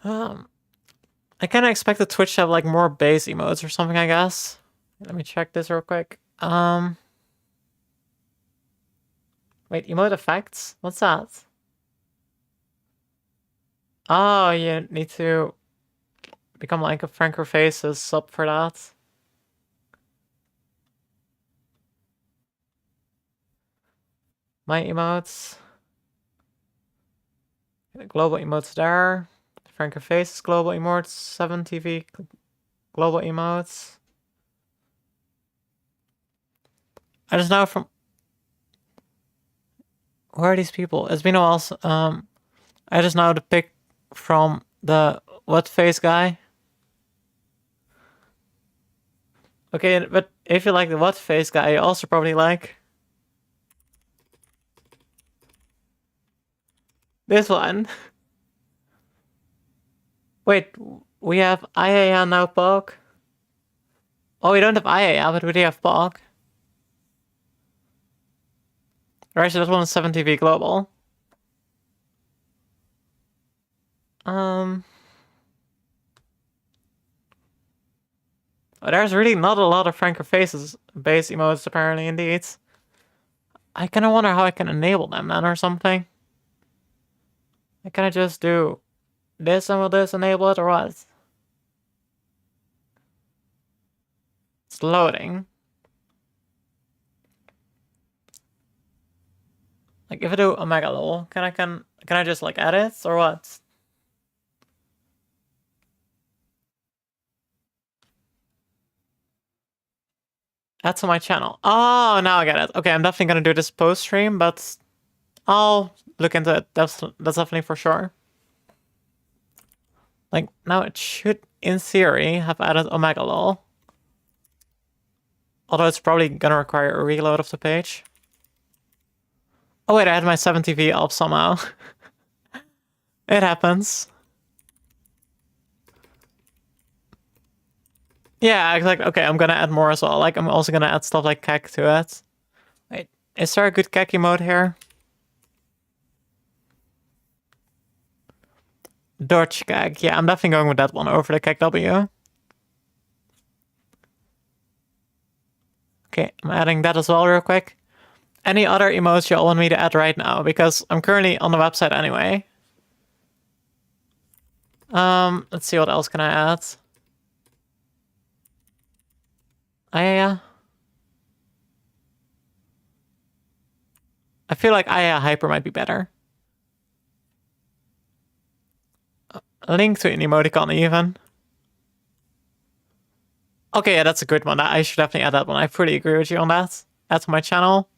I kind of expected Twitch to have like more base emotes or something, I guess. Let me check this real quick. Wait, emote effects? What's that? Oh, you need to become like a Franker Faces sub for that. My emotes. The global emotes there. Franker Faces global emotes. 7TV global emotes. I just know from... Where are these people? It's been a while. I just know the pic from the what face guy. Okay, but if you like the what face guy, you also probably like this one. Wait, we have IAA now, Pog. Oh, we don't have IAA, but we do have Pog. Right, so that one is 7TV global. There's really not a lot of Franker Faces base emotes, apparently, indeed. I kind of wonder how I can enable them then or something. I kind of just do this and will this enable it or what? It's loading. Like if I do Omega Lol, can I just like edit or what? Add to my channel. Oh, now I get it. Okay, I'm definitely gonna do this post stream, but I'll look into it. That's definitely for sure. Like now it should, in theory, have added Omega Lol. Although it's probably gonna require a reload of the page. Oh wait, I had my 7TV up somehow. It happens. Yeah, exactly. Okay, I'm gonna add more as well. Like, I'm also gonna add stuff like kek to it. Wait, is there a good kek emote here? Dodge kek. Yeah, I'm definitely going with that one over the kek W. Okay, I'm adding that as well real quick. Any other emotes you all want me to add right now? Because I'm currently on the website anyway. Let's see, what else can I add? I feel like Hyper might be better. A link to an emoticon even. Okay, yeah, that's a good one. I should definitely add that one. I pretty agree with you on that. Add to my channel.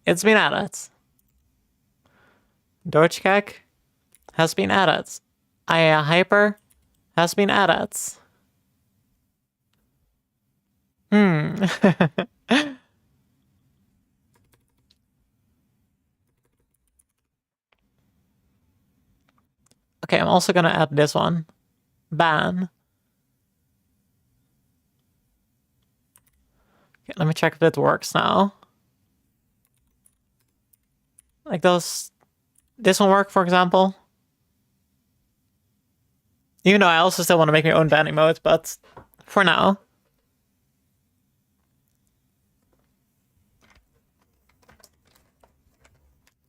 It's been added. Dogecack has been added. Hyper has been added. Okay, I'm also gonna add this one. Ban. Okay, let me check if it works now. Like does this one work, for example? Even though I also still want to make my own banning mode, but for now.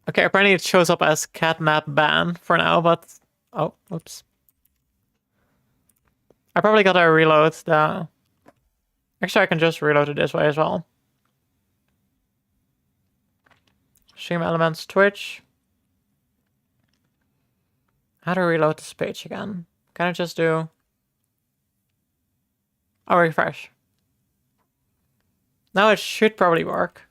Okay, apparently it shows up as catnap ban for now, but... Oh, oops. I probably gotta reload the... Actually, I can just reload it this way as well. Stream elements, Twitch. How to reload this page again? Can I just do... Oh, refresh. Now it should probably work.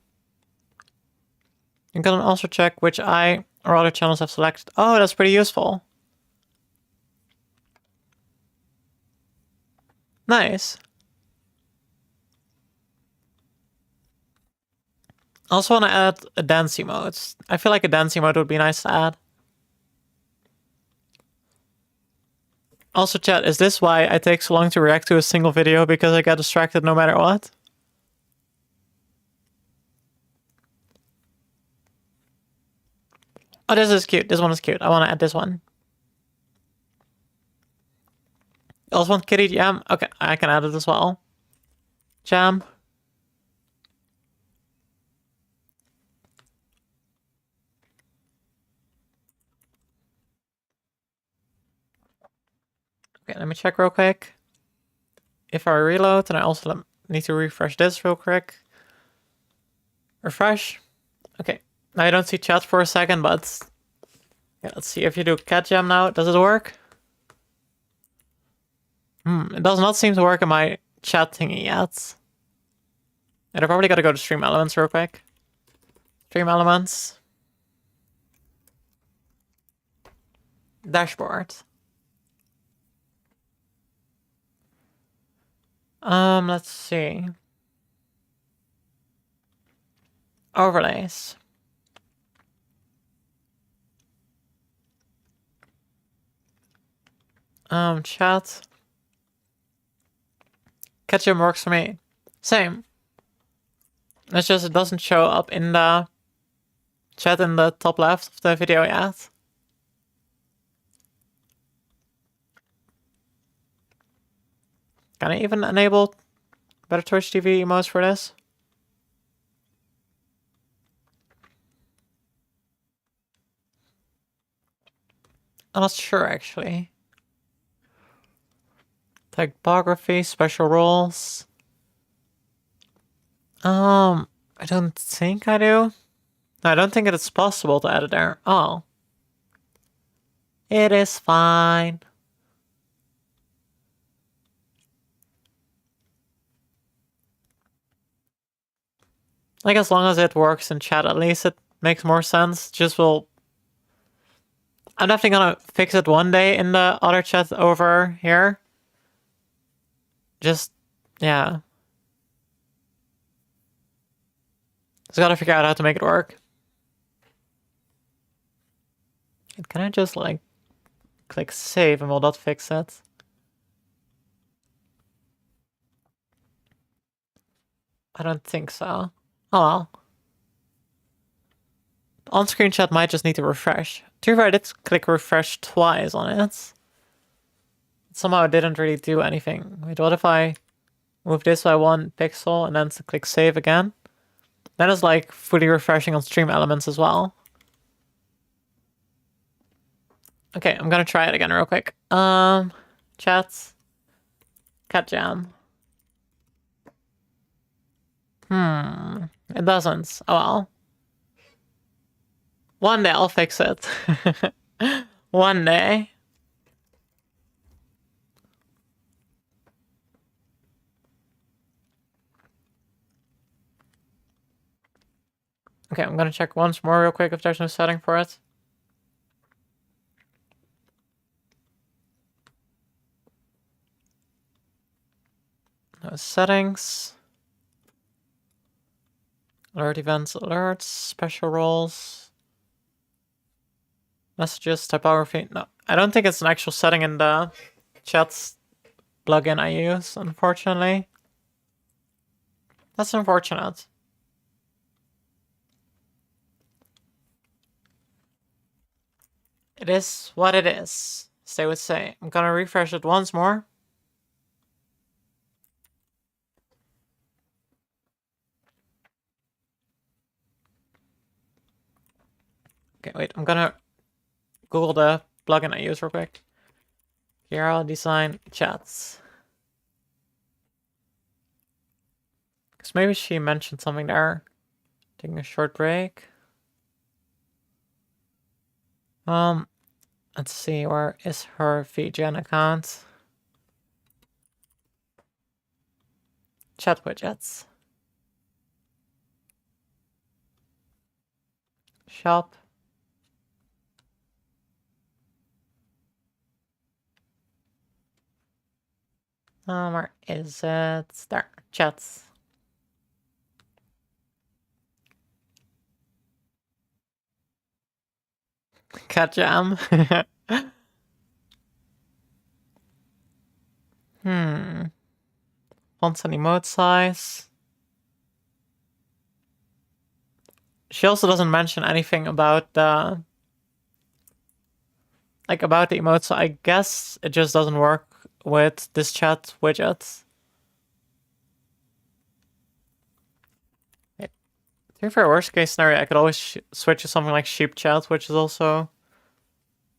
You can also check which eye or other channels have selected. Oh, that's pretty useful. Nice. I also want to add a dance emote. I feel like a dance emote would be nice to add. Also, chat, is this why I take so long to react to a single video? Because I get distracted no matter what? Oh, this is cute. This one is cute. I want to add this one. You also want kitty jam? Okay, I can add it as well. Jam. Okay, let me check real quick. If I reload, and I also need to refresh this real quick. Refresh. Okay, now I don't see chat for a second, but... Yeah, let's see if you do cat jam now. Does it work? It does not seem to work in my chat thingy yet. And I probably gotta go to stream elements real quick. Stream elements. Dashboard. Let's see. Overlays. Chat. Ketchup works for me. Same. It's just it doesn't show up in the chat in the top left of the video yet. Can I even enable better Twitch TV emotes for this? I'm not sure actually. Typography, special roles. I don't think I do. No, I don't think it's possible to add it there. Oh. It is fine. Like as long as it works in chat, at least it makes more sense. Just will... I'm definitely gonna fix it one day in the other chat over here. Just, yeah. Just gotta figure out how to make it work. And can I just like click save and will that fix it? I don't think so. Oh well. On-screen chat might just need to refresh. To be fair, I did click refresh twice on it. Somehow it didn't really do anything. Wait, what if I move this by 1 pixel and then click save again? That is like fully refreshing on stream elements as well. Okay, I'm gonna try it again real quick. Chats. Cat jam. It doesn't. Oh well. One day I'll fix it. One day. Okay, I'm gonna check once more real quick if there's no setting for it. No settings. Alert events, alerts, special roles. Messages, typography. No, I don't think it's an actual setting in the chats plugin I use, unfortunately. That's unfortunate. It is what it is, as they would say. I'm gonna refresh it once more. Okay, wait, I'm gonna Google the plugin I use real quick. Here, design chats. Because maybe she mentioned something there. Taking a short break. Let's see, where is her VGN account? Chat widgets. Shop. Where is it? There, chats. Cat jam. Fonts and emote size. She also doesn't mention anything about the about the emotes, so I guess it just doesn't work with this chat widget. To be fair, worst case scenario, I could always switch to something like sheep chat, which is also...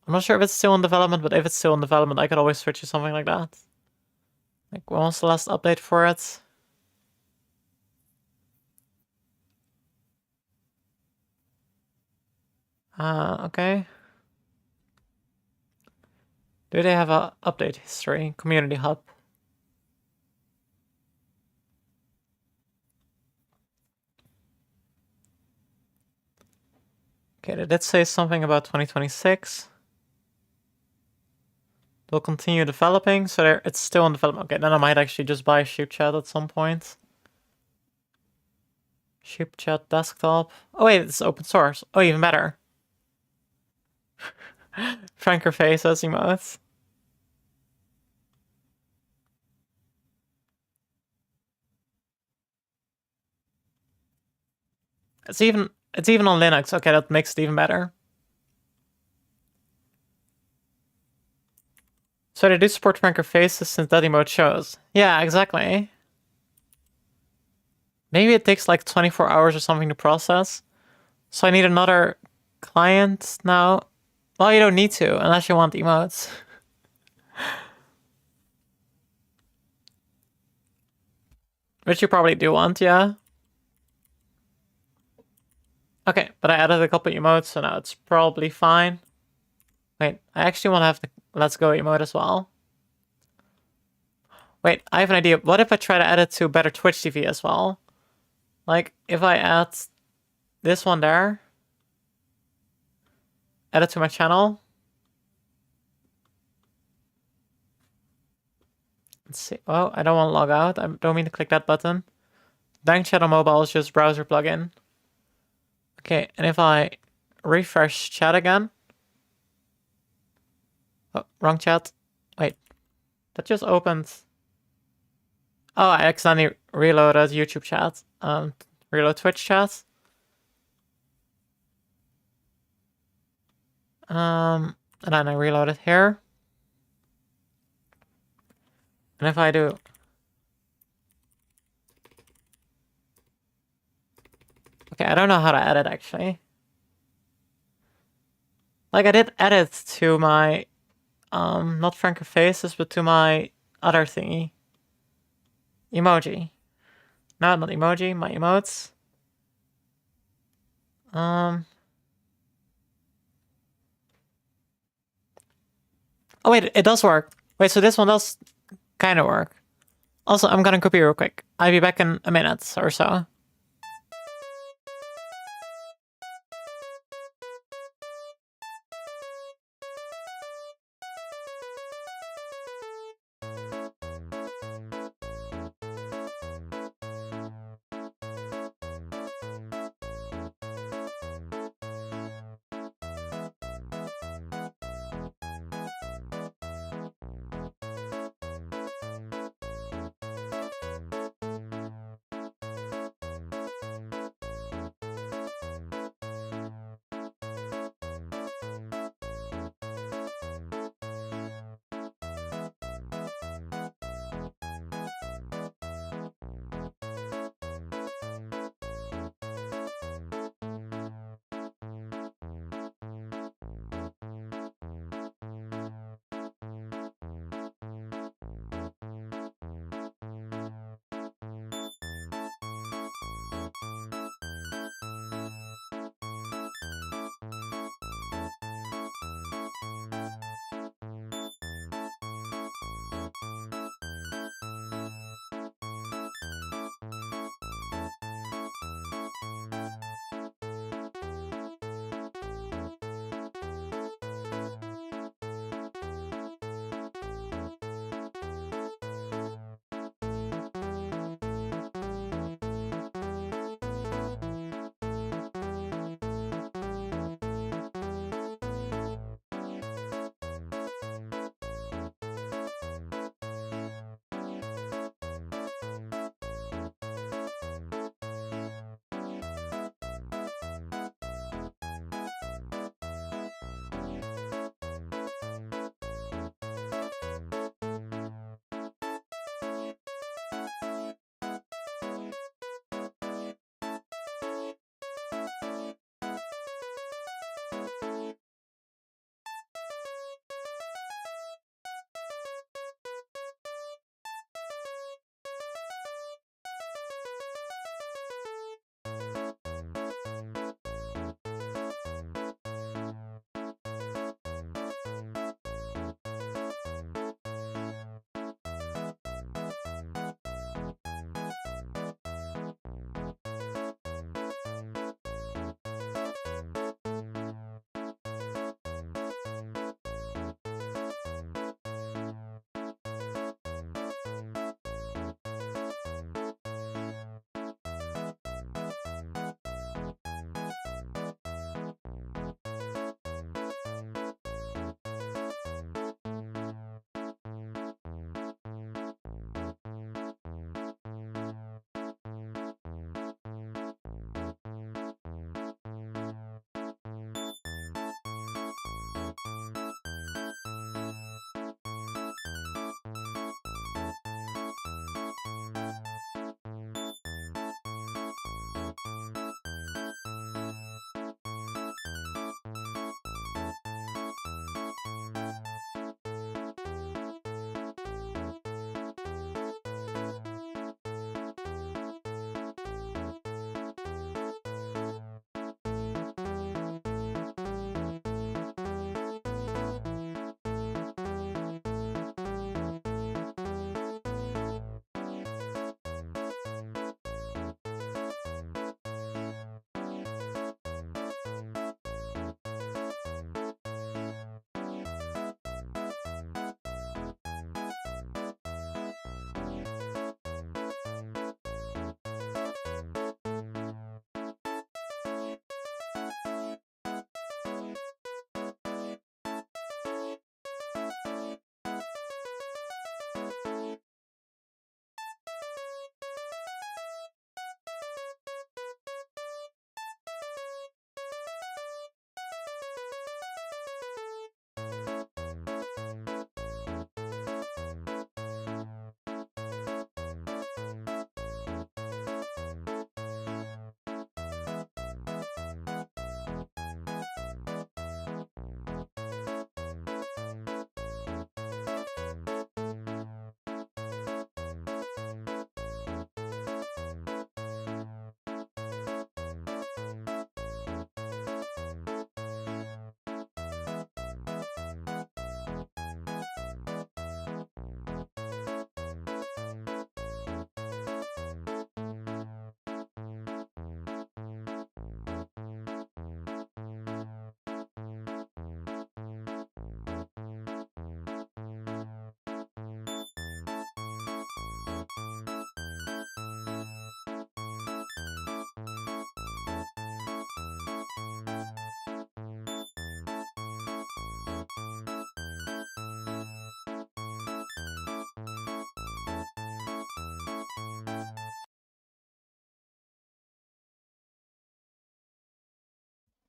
I'm not sure if it's still in development, but if it's still in development, I could always switch to something like that. Like, when was the last update for it? Okay. Do they have a update history? Community hub. Okay, they did say something about 2026. They'll continue developing, so it's still in development. Okay, then I might actually just buy Sheep Chat at some point. Sheep Chat desktop. Oh wait, it's open source. Oh, even better. Franker face as emotes. It's even on Linux. Okay, that makes it even better. So they do support Franker faces since that emote shows. Yeah, exactly. Maybe it takes like 24 hours or something to process. So I need another client now. Well, you don't need to, unless you want emotes. Which you probably do want, yeah? Okay, but I added a couple emotes, so now it's probably fine. Wait, I actually want to have the Let's Go emote as well. Wait, I have an idea. What if I try to add it to Better Twitch TV as well? Like, if I add this one there, add it to my channel. Let's see. Oh, I don't want to log out. I don't mean to click that button. Dank Chat on mobile is just browser plugin. Okay, and if I refresh chat again. Oh, wrong chat. Wait, that just opened. Oh, I accidentally reloaded YouTube chat. Reload Twitch chat. And then I reload it here. And if I do... Okay, I don't know how to edit actually. Like I did edit to my, not Franker faces, but to my other thingy. Emoji. No, not emoji. My emotes. Oh wait, it does work. Wait, so this one does kind of work. Also, I'm gonna copy real quick. I'll be back in a minute or so.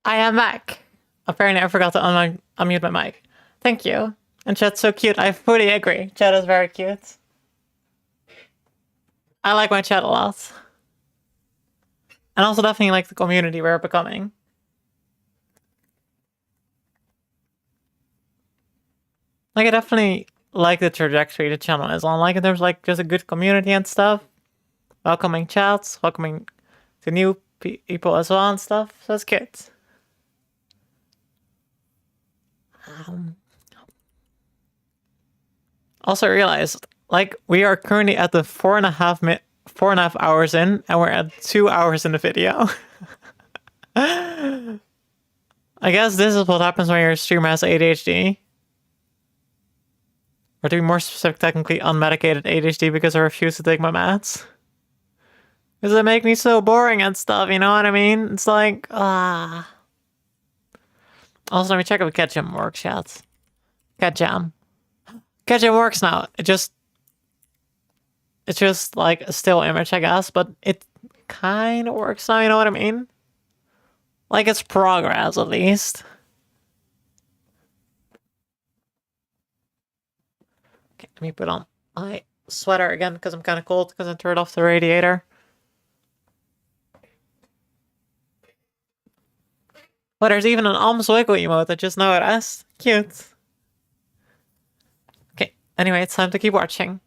I am back. Apparently I forgot to unmute my mic. Thank you. And chat's so cute. I fully agree. Chat is very cute. I like my chat a lot. And also definitely like the community we're becoming. Like I definitely like the trajectory the channel is on. Like there's like just a good community and stuff. Welcoming chats, welcoming to new people as well and stuff. So it's good. Also realized, like, we are currently at the 4.5 hours in, and we're at 2 hours in the video. I guess this is what happens when your streamer has ADHD. Or to be more specific, technically unmedicated ADHD because I refuse to take my meds. Because they make me so boring and stuff, you know what I mean? It's like, ah. Also, let me check if Catjam works, chat. Catjam works now. It's just like a still image, I guess, but it kind of works now, you know what I mean? Like it's progress, at least. Okay, let me put on my sweater again because I'm kind of cold because I turned off the radiator. Well, there's even an arms wiggle emote, I just noticed. Cute. Okay, anyway, it's time to keep watching.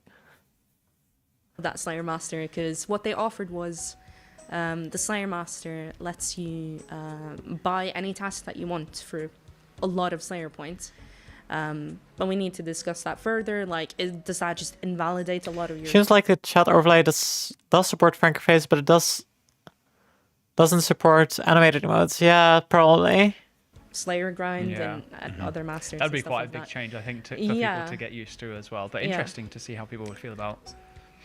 That Slayer Master, because what they offered was the Slayer Master lets you buy any task that you want for a lot of Slayer points. But we need to discuss that further. Like, does that just invalidate a lot of your... Seems like the chat overlay does support Frank Face, but it doesn't support animated emotes. Yeah, probably. Slayer grind and other masters. That'd be and quite a like big that. change, I think, for people to get used to as well. But interesting to see how people would feel about.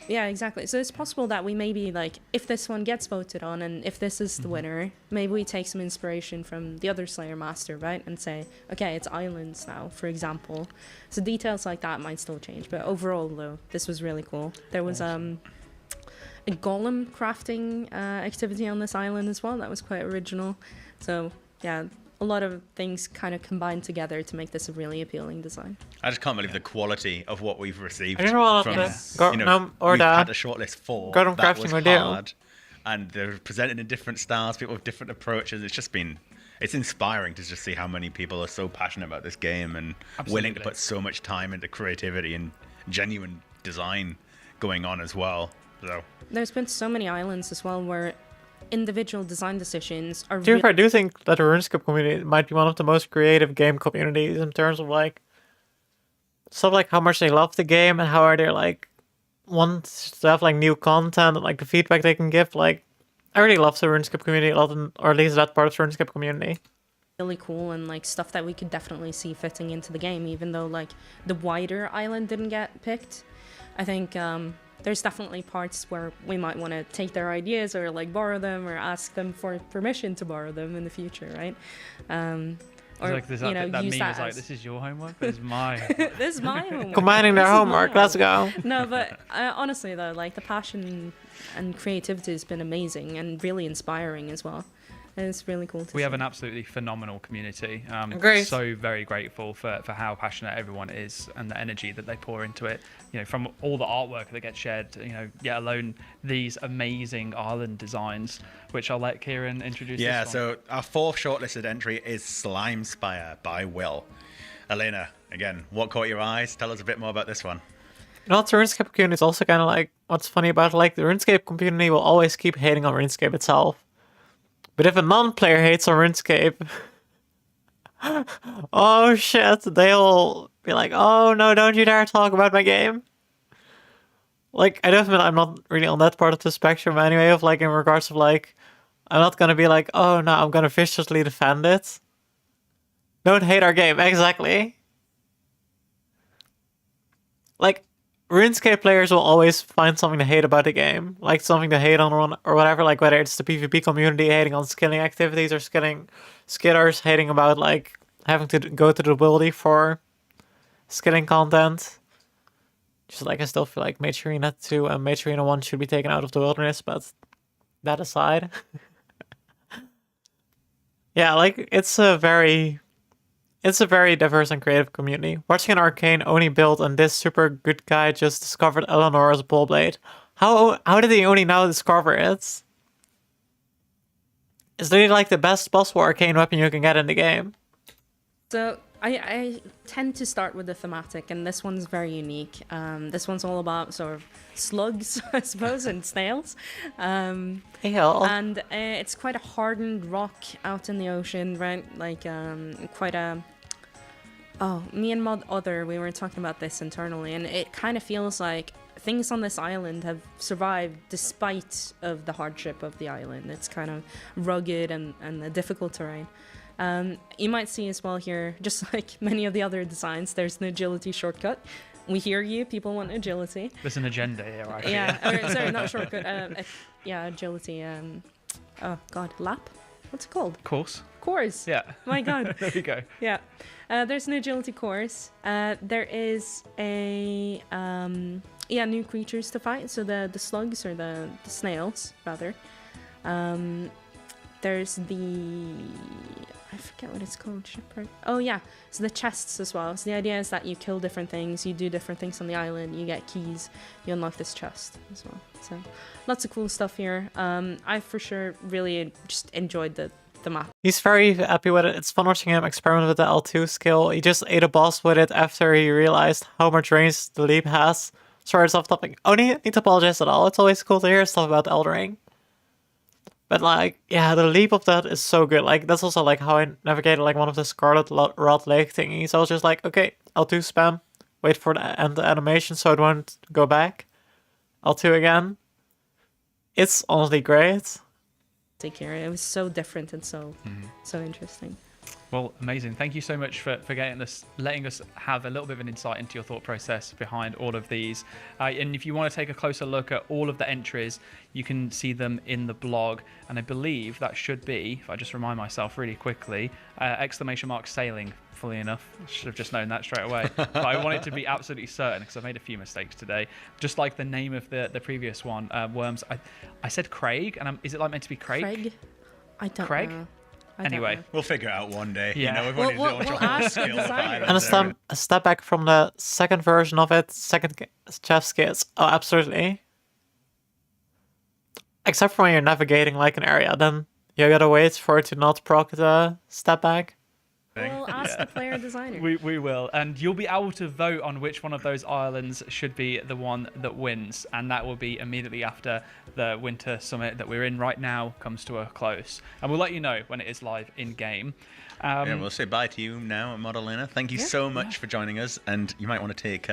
Yeah, exactly. So it's possible that we maybe, like, if this one gets voted on and if this is the winner, maybe we take some inspiration from the other Slayer Master, right? And say, okay, it's islands now, for example. So details like that might still change. But overall, though, this was really cool. There was a golem crafting activity on this island as well. That was quite original. So, yeah, a lot of things kind of combined together to make this a really appealing design. I just can't believe the quality of what we've received. I don't know from, we've had a shortlist for Golem that crafting was we do. hard, and they're presented in different styles, people with different approaches. It's inspiring to just see how many people are so passionate about this game and willing to put so much time into creativity and genuine design going on as well. So there's been so many islands as well where individual design decisions are I do think that the RuneScape community might be one of the most creative game communities in terms of like stuff like how much they love the game and how they like want to have like new content and like the feedback they can give. Like I really love the RuneScape community a lot, or at least that part of the RuneScape community. Really cool and like stuff that we could definitely see fitting into the game, even though like the wider island didn't get picked. I think there's definitely parts where we might want to take their ideas or like borrow them or ask them for permission to borrow them in the future, right? Or like that meme is like, this is your homework, this is my homework. This is my homework. Combining their homework, let's go. No, but honestly though, like the passion and creativity has been amazing and really inspiring as well. And it's really cool to see. We have an absolutely phenomenal community. Great. So very grateful for how passionate everyone is and the energy that they pour into it. You know, from all the artwork that gets shared, you know, yet alone these amazing island designs, which I'll let Kieran introduce. Yeah, this one. so our fourth shortlisted entry is Slime Spire by Will. Elena, again, what caught your eyes? Tell us a bit more about this one. You know, the RuneScape community is also kind of like, what's funny about like the RuneScape community will always keep hating on RuneScape itself. But if a non-player hates on RuneScape, oh shit, they'll be like, oh no, don't you dare talk about my game. Like, I don't admit I'm not really on that part of the spectrum anyway, of like in regards of like, I'm not gonna be like, oh no, I'm gonna viciously defend it. Don't hate our game, exactly. Like, RuneScape players will always find something to hate about the game, like something to hate on or whatever, like whether it's the PvP community hating on skilling activities or skitters hating about like having to go to the wildy for skilling content. Just like I still feel like Mage Arena 2 and Mage Arena 1 should be taken out of the wilderness, but that aside. Yeah, like it's a very diverse and creative community. Watching an arcane Oni build and this super good guy just discovered Eleanor as a pole blade. How did he only now discover it? It's literally like the best possible arcane weapon you can get in the game. So I tend to start with the thematic, and this one's very unique. This one's all about sort of slugs, I suppose, and snails. Hell. And it's quite a hardened rock out in the ocean, right? Like quite a... Oh, me and Mod Other, we were talking about this internally, and it kind of feels like things on this island have survived despite of the hardship of the island. It's kind of rugged and a difficult terrain. You might see as well here, just like many of the other designs, there's an agility shortcut. We hear you, people want agility. There's an agenda here, actually. Yeah, or, sorry, not shortcut. Yeah, agility. Oh God, lap? What's it called? Course. Course. Yeah. My God. There we go. Yeah. There's an agility course. There is a new creatures to fight. So the slugs or the snails rather. There's the I forget what it's called. Shepherd. Oh yeah. So the chests as well. So the idea is that you kill different things, you do different things on the island, you get keys, you unlock this chest as well. So lots of cool stuff here. I for sure really just enjoyed the map. He's very happy with it. It's fun watching him experiment with the L2 skill. He just ate a boss with it after he realized how much range the leap has. Sorry, it's off topic. Oh, need to apologize at all. It's always cool to hear stuff about Elden Ring. But like, yeah, the leap of that is so good. Like, that's also like how I navigated like one of the Scarlet Rod Lake thingies. I was just like, okay, L2 spam, wait for the end animation so it won't go back. L2 again. It's honestly great. Take care. It was so different and so interesting. Well, amazing. Thank you so much for letting us have a little bit of an insight into your thought process behind all of these. And if you want to take a closer look at all of the entries, you can see them in the blog. And I believe that should be, if I just remind myself really quickly, ! Sailing, fully enough. I should have just known that straight away. But I want it to be absolutely certain because I made a few mistakes today. Just like the name of the previous one, Worms. I said Craig, and is it like meant to be Craig? Craig? I don't know. Anyway, we'll figure it out one day. Yeah. You know, we'll ask the designer. And a step back from the second version of it, second chef's kits. Oh, absolutely. Except for when you're navigating like an area, then you gotta wait for it to not proc the step back. We'll ask the player designer. We will, and you'll be able to vote on which one of those islands should be the one that wins, and that will be immediately after the Winter Summit that we're in right now comes to a close, and we'll let you know when it is live in game. Yeah, we'll say bye to you now, Modelina. Thank you so much for joining us, and you might want to take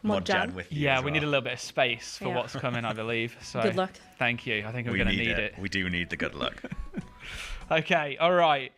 Modjad with you. Yeah, as we well. need a little bit of space for what's coming, I believe. So good luck. Thank you. I think we're going to need it. We do need the good luck. Okay, all right.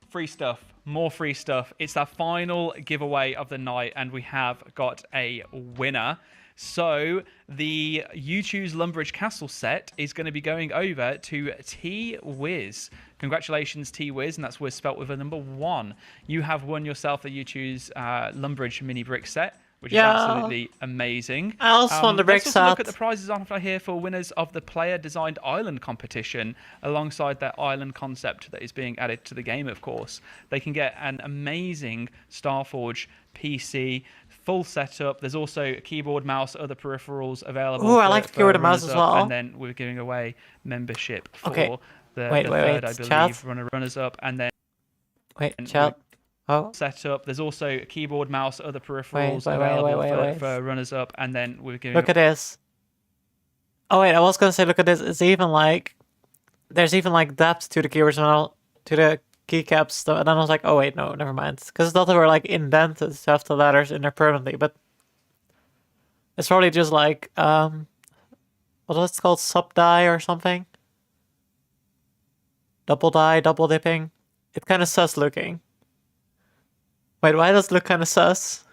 Free stuff. More free stuff. It's our final giveaway of the night, and we have got a winner. So the You Choose Lumbridge Castle set is going to be going over to T-Wiz. Congratulations, T-Wiz, and that's Wiz spelt with a number 1. You have won yourself the You Choose Lumbridge mini brick set, which is absolutely amazing. I also won the brick Let's also set. look at the prizes on here for winners of the player-designed island competition, alongside that island concept that is being added to the game, of course. They can get an amazing Starforge PC, full setup. There's also keyboard, mouse, other peripherals available. Ooh, I like the keyboard and mouse as well. And then we're giving away membership for the Wait, third, I believe, chat. runners-up. And then... Wait, chat. Oh. Setup. There's also keyboard, mouse, other peripherals available for runners-up, and then we're giving. Look at this. Oh wait, I was gonna say, look at this. It's even like, there's even like depth to the keyboards to the keycaps. And then I was like, oh wait, no, never mind, because I thought they were like indented to have the letters in there permanently, but it's probably just like what's it called, sub die or something. Double die, double dipping. It's kind of sus looking. Wait, why does it look kind of sus?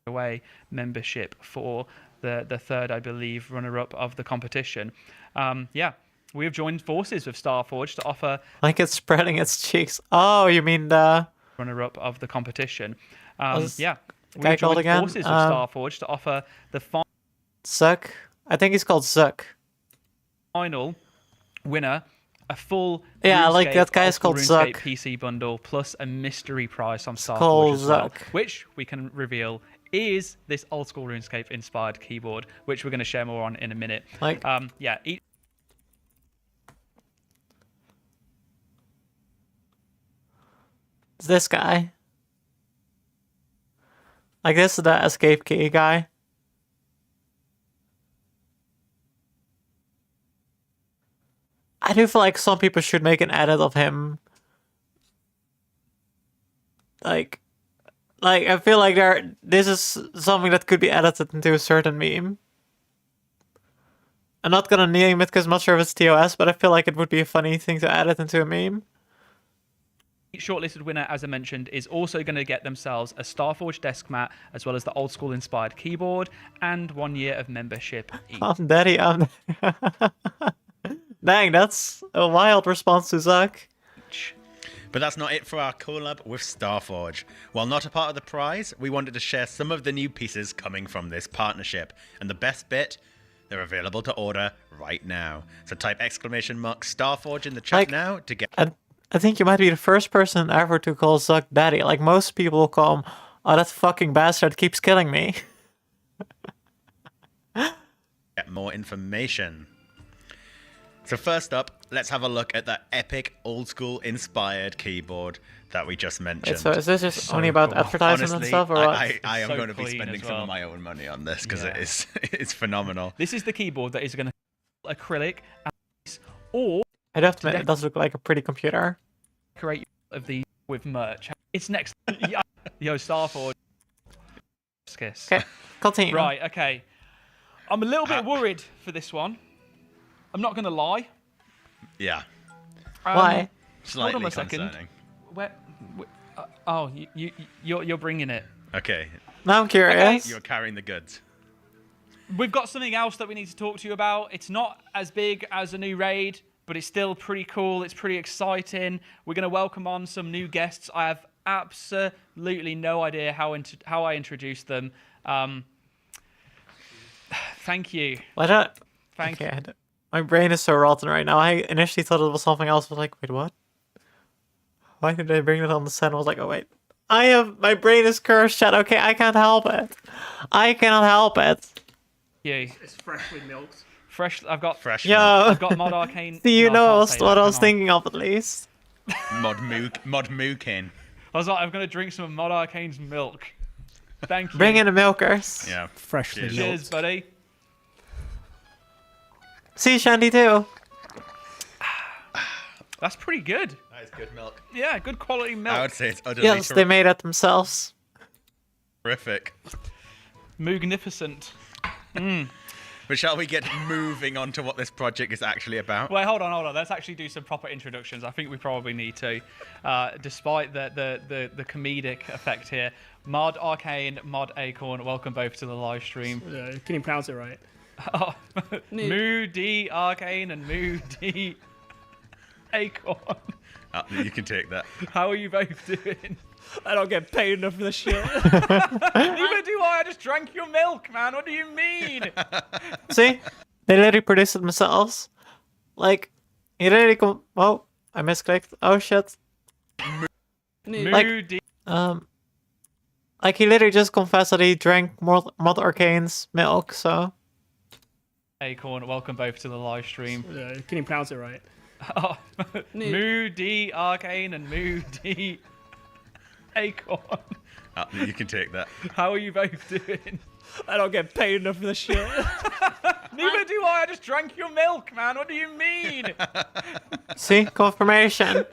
Away membership for the third, I believe, runner-up of the competition. Yeah, we have joined forces with Starforge to offer... Like it's spreading its cheeks. Oh, you mean the... runner-up of the competition. Yeah, we guy have called joined again? forces with Starforge to offer the Zuck? I think he's called Zuck. final winner a full Yeah, like RuneScape, that guy's old school called RuneScape Zuck. PC bundle plus a mystery prize on called Starforge as well, Zuck. which we can reveal is this old school RuneScape inspired keyboard, which we're going to share more on in a minute. Like, yeah, it's this guy. Like, this is the escape key guy. I do feel like some people should make an edit of him. Like I feel like this is something that could be edited into a certain meme. I'm not gonna name it because I'm not sure if it's TOS, but I feel like it would be a funny thing to edit into a meme. each shortlisted winner, as I mentioned, is also going to get themselves a Starforge desk mat, as well as the old school inspired keyboard, and 1 year of membership each. I'm daddy, Dang, that's a wild response to Zuck. But that's not it for our collab with Starforge. While not a part of the prize, we wanted to share some of the new pieces coming from this partnership. And the best bit, they're available to order right now. So type !Starforge in the chat now to get... I think you might be the first person ever to call Zuck daddy. Like, most people call him, oh, that fucking bastard keeps killing me. Get more information. So first up, let's have a look at that epic old-school inspired keyboard that we just mentioned. Wait, so is this just only about advertising and stuff, or what? I am going to be spending some of my own money on this because it's phenomenal. This is the keyboard that is going to acrylic, or I'd have to admit, it does look like a pretty computer. Create of these with merch. It's next. Yo, Starforge. Kiss. Okay, continue. Right. Okay. I'm a little bit worried for this one. I'm not going to lie. Yeah. Why? Slightly hold on a second. concerning. Oh, you're bringing it. Okay. Now I'm curious. You're carrying the goods. We've got something else that we need to talk to you about. It's not as big as a new raid, but it's still pretty cool. It's pretty exciting. We're going to welcome on some new guests. I have absolutely no idea how I introduced them. Thank you. Thank you. My brain is so rotten right now. I initially thought it was something else. I was like, wait, what? Why did they bring it on the set? I was like, oh, wait. My brain is cursed, chat. Okay, I can't help it. I cannot help it. Yeah. It's freshly milked. I've got fresh. I've got Mod Arcane. Do you know what I was thinking of, at least? Mod Mookin. I was like, I'm going to drink some of Mod Arcane's milk. Thank you. Bring in the milkers. Yeah. Freshly milked. Cheers, buddy. See, Shandy, too. That's pretty good. That is good milk. Yeah, good quality milk. I would say it's utterly Yes, they made it themselves. terrific. Magnificent. But shall we get moving on to what this project is actually about? Wait, hold on. Let's actually do some proper introductions. I think we probably need to, despite the comedic effect here. Mod Arcane, Mod Acorn, welcome both to the live stream. Can you pronounce it right? Oh, Moo D Arcane and Moo D Acorn. You can take that. How are you both doing? I don't get paid enough for this shit. Neither do I. I just drank your milk, man. What do you mean? See? They literally produced it themselves. Like, he literally oh, I misclicked. Oh, shit. Like, he literally just confessed that he drank Mod Arcane's milk, so... Acorn, welcome both to the live stream. Can you pronounce it right? Oh, Moo D Arcane and Moo D Acorn. You can take that. How are you both doing? I don't get paid enough for this shit. Neither do I. I just drank your milk, man. What do you mean? See? Confirmation.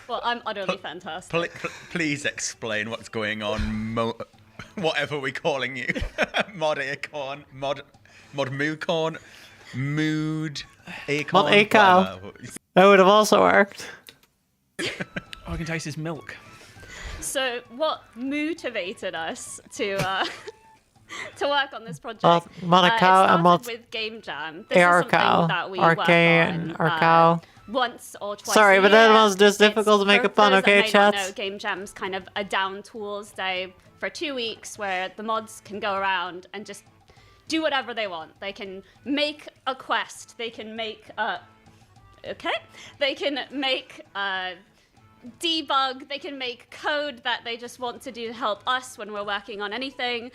Well, I'm utterly fantastic. Please explain what's going on, whatever we're calling you. Mod Acorn, Mod Moocorn, Mood Acorn. Mod Acorn. That would have also worked. Oh, I can taste his milk. So, what motivated us to to work on this project? Mod it Cow and Mod with Game Jam. This AR is something Cow. that we Arcane, work on Cow. once or twice. Sorry, a but that year. was just difficult to make a pun, For okay, those that may chat? not know, Game Jam's kind of a down tools day for 2 weeks where the mods can go around and just do whatever they want. They can make a quest. They can make They can make debug. They can make code that they just want to do to help us when we're working on anything.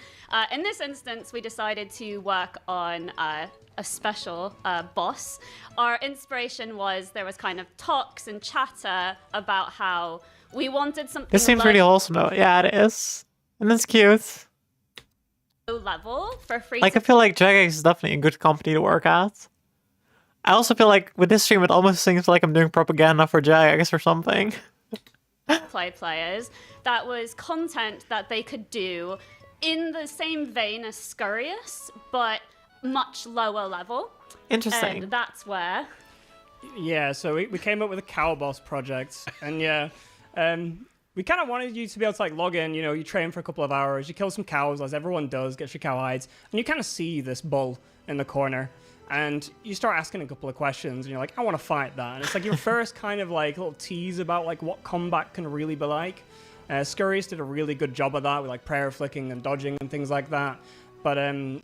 In this instance, we decided to work on a special boss. Our inspiration was there was kind of talks and chatter about how we wanted something. This seems really wholesome though. Yeah, it is. And it's cute. Low level for free. Like, I feel like Jagex is definitely a good company to work at. I also feel like with this stream, it almost seems like I'm doing propaganda for Jagex or something. Play players. That was content that they could do in the same vein as Scurious, but much lower level. Interesting. And that's where. Yeah, so we came up with a cow boss project, and yeah, we kind of wanted you to be able to like log in. You know, you train for a couple of hours, you kill some cows, as everyone does, get your cow hides, and you kind of see this bull in the corner. And you start asking a couple of questions, and you're like, I want to fight that. And it's like your first kind of like little tease about like what combat can really be like. Scurrious did a really good job of that with like prayer flicking and dodging and things like that. But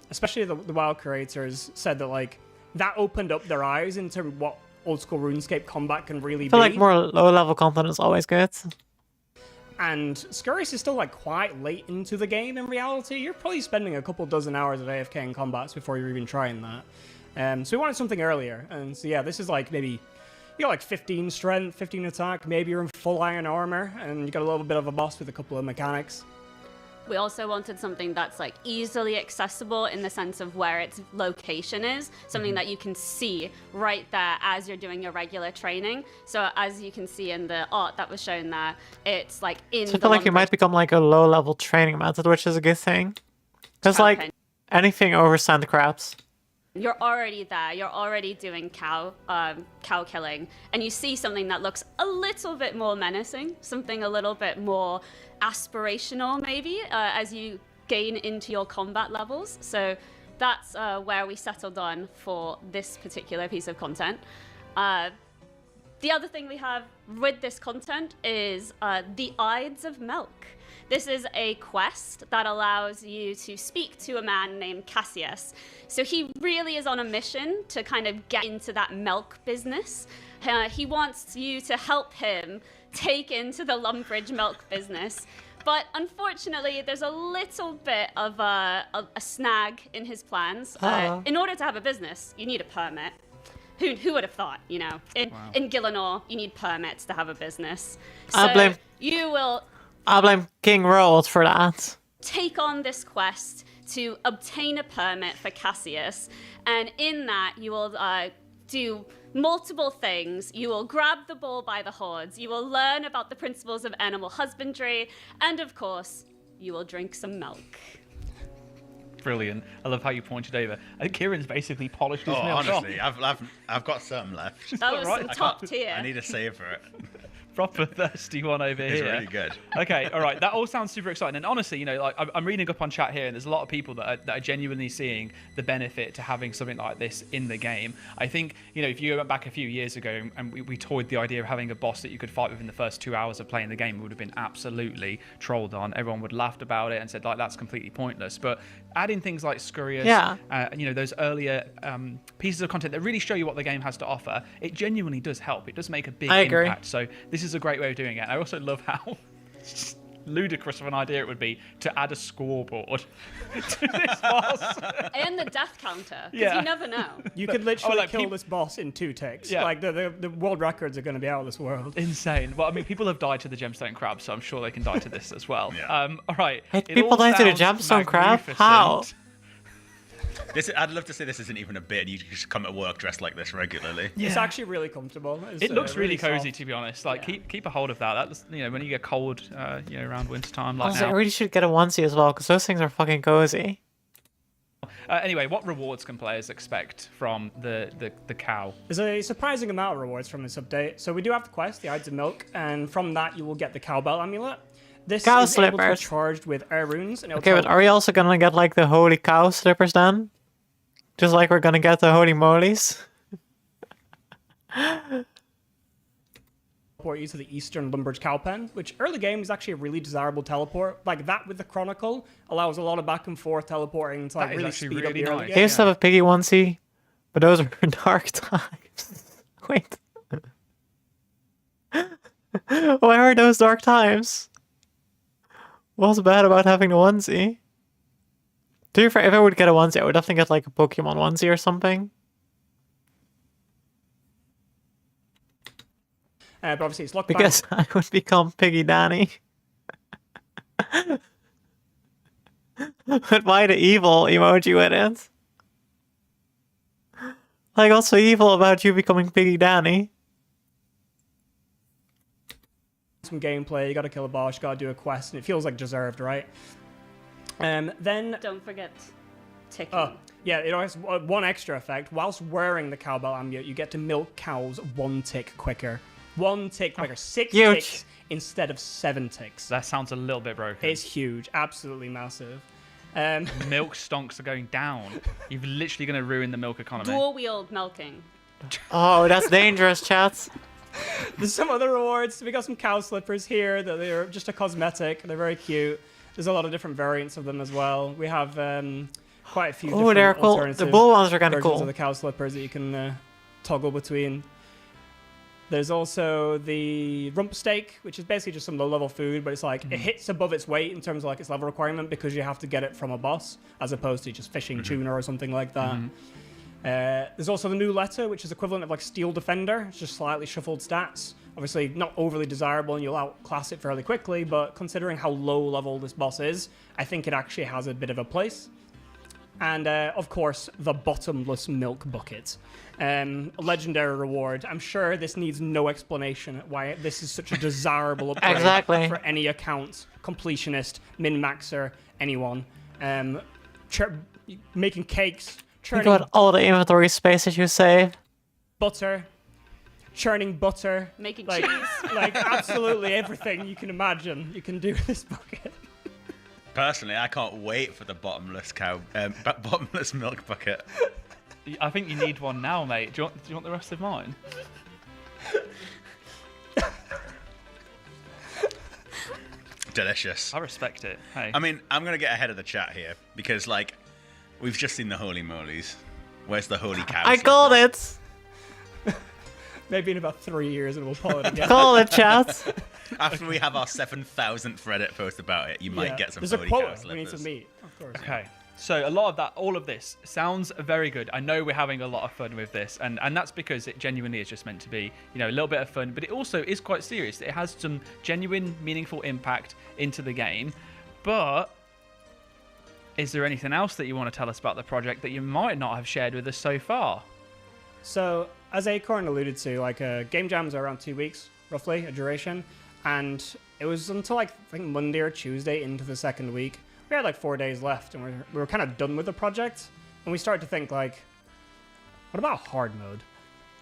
especially the WoW creators said that like that opened up their eyes into what old school RuneScape combat can really I feel be. like more low level content is always good. And Scurrious is still like quite late into the game in reality. You're probably spending a couple dozen hours of AFK in combats before you're even trying that. So we wanted something earlier, and so yeah, this is like maybe you got like 15 strength, 15 attack, maybe you're in full iron armor, and you got a little bit of a boss with a couple of mechanics. We also wanted something that's like easily accessible in the sense of where its location is, something that you can see right there as you're doing your regular training. So as you can see in the art that was shown there, it's like in So I feel like you might become like a low level training method, which is a good thing. Because like anything over sand crabs. You're already there. You're already doing cow killing, and you see something that looks a little bit more menacing, something a little bit more aspirational, maybe, as you gain into your combat levels. So that's where we settled on for this particular piece of content. The other thing we have with this content is the Ides of Milk. This is a quest that allows you to speak to a man named Cassius. So he really is on a mission to kind of get into that milk business. He wants you to help him take into the Lumbridge milk business. But unfortunately, there's a little bit of a snag in his plans. In order to have a business, you need a permit. Who would have thought, you know? In Gillinor, you need permits to have a business. So I blame King Roald for that. Take on this quest to obtain a permit for Cassius, and in that you will do multiple things. You will grab the bull by the horns, you will learn about the principles of animal husbandry, and of course, you will drink some milk. Brilliant. I love how you pointed over. I think Kieran's basically polished his milk honestly, off. I've got some left. That was some top tier. I need to savor it. Proper thirsty one over here. It's really good. Okay, all right. That all sounds super exciting. And honestly, you know, like I'm reading up on chat here, and there's a lot of people that are genuinely seeing the benefit to having something like this in the game. I think, you know, if you went back a few years ago and we toyed the idea of having a boss that you could fight within the first 2 hours of playing the game, it would have been absolutely trolled on. Everyone would have laughed about it and said, like, that's completely pointless. But adding things like Scurious, you know, those earlier pieces of content that really show you what the game has to offer, it genuinely does help. It does make a big impact. So this is a great way of doing it. I also love how ludicrous of an idea it would be to add a scoreboard to this boss. And the death counter, because you never know. You could literally kill this boss in 2 ticks. Yeah. Like, the world records are going to be out of this world. Insane. Well, I mean, people have died to the gemstone crab, so I'm sure they can die to this as well. All right. People die to the gemstone crab? How? I'd love to say this isn't even a bit. You just come to work dressed like this regularly. Yeah. It's actually really comfortable. It looks really cozy, soft. to be honest. Like, keep a hold of that. That's, you know, when you get cold, you know, around winter time. Like Also, now. I really should get a onesie as well, because those things are fucking cozy. Anyway, what rewards can players expect from the cow? There's a surprising amount of rewards from this update. So we do have the quest, the Ides of Milk, and from that you will get the cowbell amulet. This Cow is able to be slippers. charged with air runes. And Okay, but are we also gonna get like the holy cow slippers then? Just like we're gonna get the holy molies? teleport you to the eastern Lumbridge Cowpen, which early game is actually a really desirable teleport. Like that with the Chronicle allows a lot of back and forth teleporting to like really speed up the early game. I used to have a piggy onesie, but those are dark times. Wait. Why are those dark times? What's bad about having the onesie? To be fair, if I would get a onesie, I would definitely get like a Pokemon onesie or something. But obviously it's locked Because I would become Piggy Danny. But why the evil emoji with it? Like, what's so evil about you becoming Piggy Danny? some gameplay, you gotta kill a boss, you gotta do a quest, and it feels like deserved, right? Then... Don't forget ticking. Oh, yeah, it has one extra effect. Whilst wearing the cowbell amulet, you get to milk cows 1 tick quicker. 1 tick quicker. 6 ticks instead of 7 ticks. That sounds a little bit broken. It's huge. Absolutely massive. Milk stonks are going down. You're literally going to ruin the milk economy. Dual-wheeled milking. Oh, that's dangerous, chats. There's some other rewards. We got some cow slippers here. They're just a cosmetic. They're very cute. There's a lot of different variants of them as well. We have quite a few different they're cool. alternative The bull ones are kind of versions cool. of the cow slippers that you can toggle between. There's also the rump steak, which is basically just some low-level food, but it's like it hits above its weight in terms of like its level requirement because you have to get it from a boss as opposed to just fishing tuna or something like that. There's also the new letter, which is equivalent of like Steel Defender. It's just slightly shuffled stats. Obviously not overly desirable and you'll outclass it fairly quickly, but considering how low level this boss is, I think it actually has a bit of a place. And of course, the bottomless milk bucket. A legendary reward. I'm sure this needs no explanation why this is such a desirable upgrade for any account, completionist, min-maxer, anyone. Making cakes, Think about all the inventory space that you save. butter, churning butter, making like, cheese. like absolutely everything you can imagine you can do with this bucket. Personally, I can't wait for the bottomless bottomless milk bucket. I think you need one now, mate. Do you want the rest of mine? Delicious. I respect it. Hey. I mean, I'm gonna get ahead of the chat here because, like, we've just seen the holy molies. Where's the holy cow? I called it. Maybe in about 3 years and we'll pull it again. Call it, chat. After we have our 7,000th Reddit post about it, you might get some There's a holy quota cow slippers. we need to meet, of course. Okay. So a lot of that, all of this sounds very good. I know we're having a lot of fun with this, and that's because it genuinely is just meant to be, you know, a little bit of fun, but it also is quite serious. It has some genuine, meaningful impact into the game. But is there anything else that you want to tell us about the project that you might not have shared with us so far? So, as Acorn alluded to, like game jams are around 2 weeks, roughly, a duration. And it was until like, I think Monday or Tuesday into the second week. We had like 4 days left and we were kind of done with the project. And we started to think like, what about hard mode?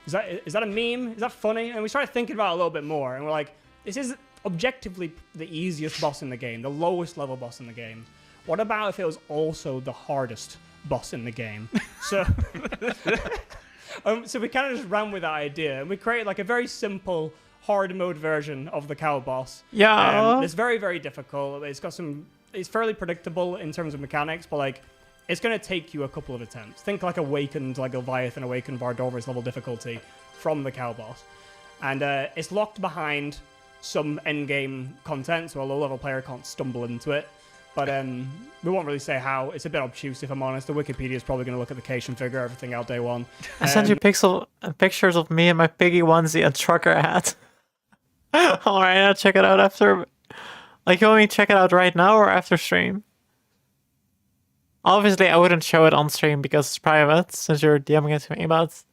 Is that a meme? Is that funny? And we started thinking about it a little bit more. And we're like, this is objectively the easiest boss in the game, the lowest level boss in the game. What about if it was also the hardest boss in the game? So, so we kind of just ran with that idea. And we created like a very simple hard mode version of the cow boss. Yeah. It's very, very difficult. It's fairly predictable in terms of mechanics, but like, it's going to take you a couple of attempts. Think like Awakened, like Leviathan, Awakened Vardover's level difficulty from the cow boss. And it's locked behind some endgame content, so a low-level player can't stumble into it. But we won't really say how. It's a bit obtuse, if I'm honest. The Wikipedia is probably going to look at the cation figure, everything out day one. I sent you pictures of me and my piggy onesie and trucker hat. Alright, I'll check it out after. Like, you want me to check it out right now or after stream? Obviously, I wouldn't show it on stream because it's private, since you're DMing it to me, but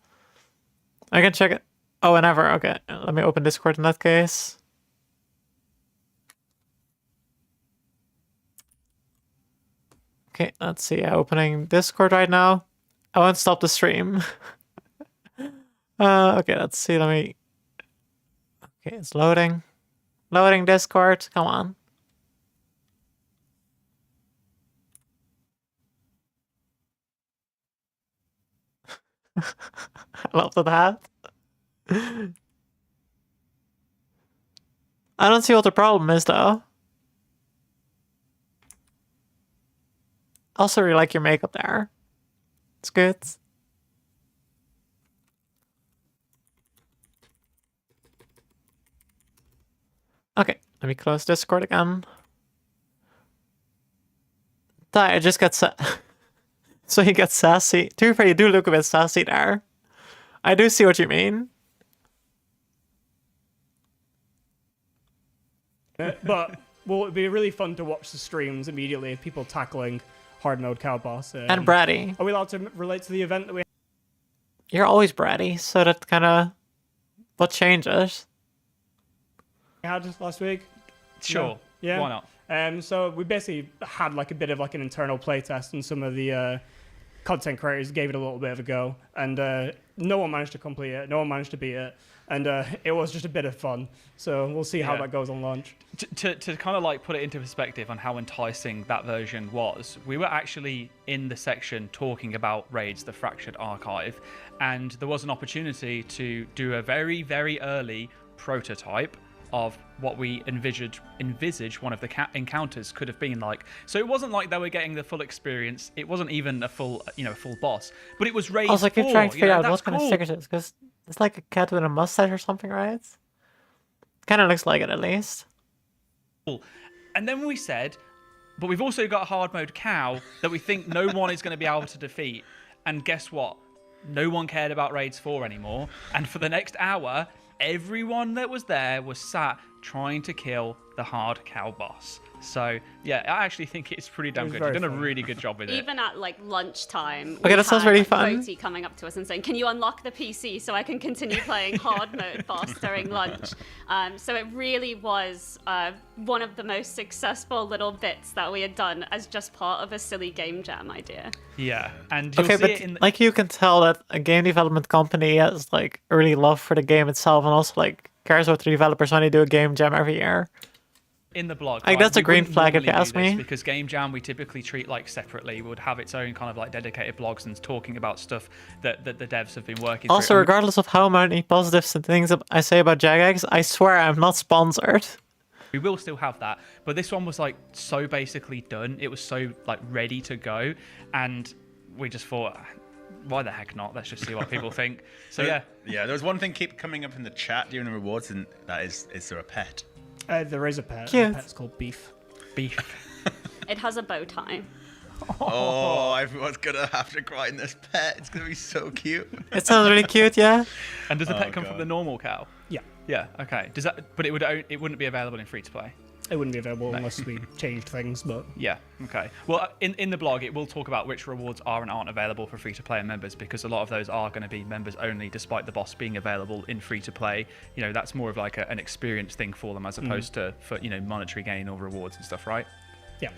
I can check it. Oh, whenever. Okay, let me open Discord in that case. Okay, let's see. I'm opening Discord right now. I won't stop the stream. Okay, let's see. Let me... Okay, it's loading. Loading Discord. Come on. I love that hat. I don't see what the problem is, though. Also really like your makeup there. It's good. Okay, let me close Discord again. I just got so he gets sassy. To be fair, you do look a bit sassy there. I do see what you mean. But well, it'd be really fun to watch the streams immediately of people tackling hard mode cow boss. And bratty. Are we allowed to relate to the event that we? You're always bratty, so that kind of what changes. Had last week? Sure. No? Yeah. Why not? So we basically had like a bit of like an internal playtest, and some of the content creators gave it a little bit of a go, and no one managed to complete it. No one managed to beat it, and it was just a bit of fun. So we'll see how that goes on launch. To kind of like put it into perspective on how enticing that version was, we were actually in the section talking about Raids, the Fractured Archive, and there was an opportunity to do a very, very early prototype of what we envisage one of the encounters could have been like. So it wasn't like they were getting the full experience. It wasn't even a full, full boss. But it was Raids 4. I was like, you're trying to figure out that's what kind cool. of stickers it is, because it's like a cat with a mustache or something, right? Kind of looks like it, at least. Cool. And then we said, but we've also got a hard mode cow that we think no one is going to be able to defeat. And guess what? No one cared about Raids 4 anymore. And for the next hour, everyone that was there was sat trying to kill the hard cow boss. So yeah, I actually think it's pretty damn good. You've done a really good job with it. Even at like lunchtime, Okay, that sounds really fun. Roti coming up to us and saying, "Can you unlock the PC so I can continue playing hard mode boss during lunch?" So it really was one of the most successful little bits that we had done as just part of a silly game jam idea. Yeah, and you'll Okay, see but it in like you can tell that a game development company has like early love for the game itself, and also like cares about the developers when they do a game jam every year. in the blog. Like, that's a green flag if you ask me. Because Game Jam we typically treat like separately. We would have its own kind of like dedicated blogs and talking about stuff that the devs have been working Also, through. regardless of how many positives and things I say about Jagex, I swear I'm not sponsored. We will still have that, but this one was like so basically done. It was so like ready to go, and we just thought, why the heck not? Let's just see what people think. So yeah, there was one thing keep coming up in the chat during the rewards, and that is there a pet? There is a pet. Cute. The pet's called Beef. Beef. It has a bow tie. Oh, everyone's gonna have to grind this pet. It's gonna be so cute. It sounds really cute, yeah. And does the pet come from the normal cow? Yeah. Yeah. Okay. Does that? But it wouldn't be available in free to play. It wouldn't be available unless we changed things, but... Yeah, okay. Well, in the blog, it will talk about which rewards are and aren't available for free-to-play members, because a lot of those are going to be members only, despite the boss being available in free-to-play. You know, that's more of like an experience thing for them, as opposed to for, monetary gain or rewards and stuff, right? Yeah.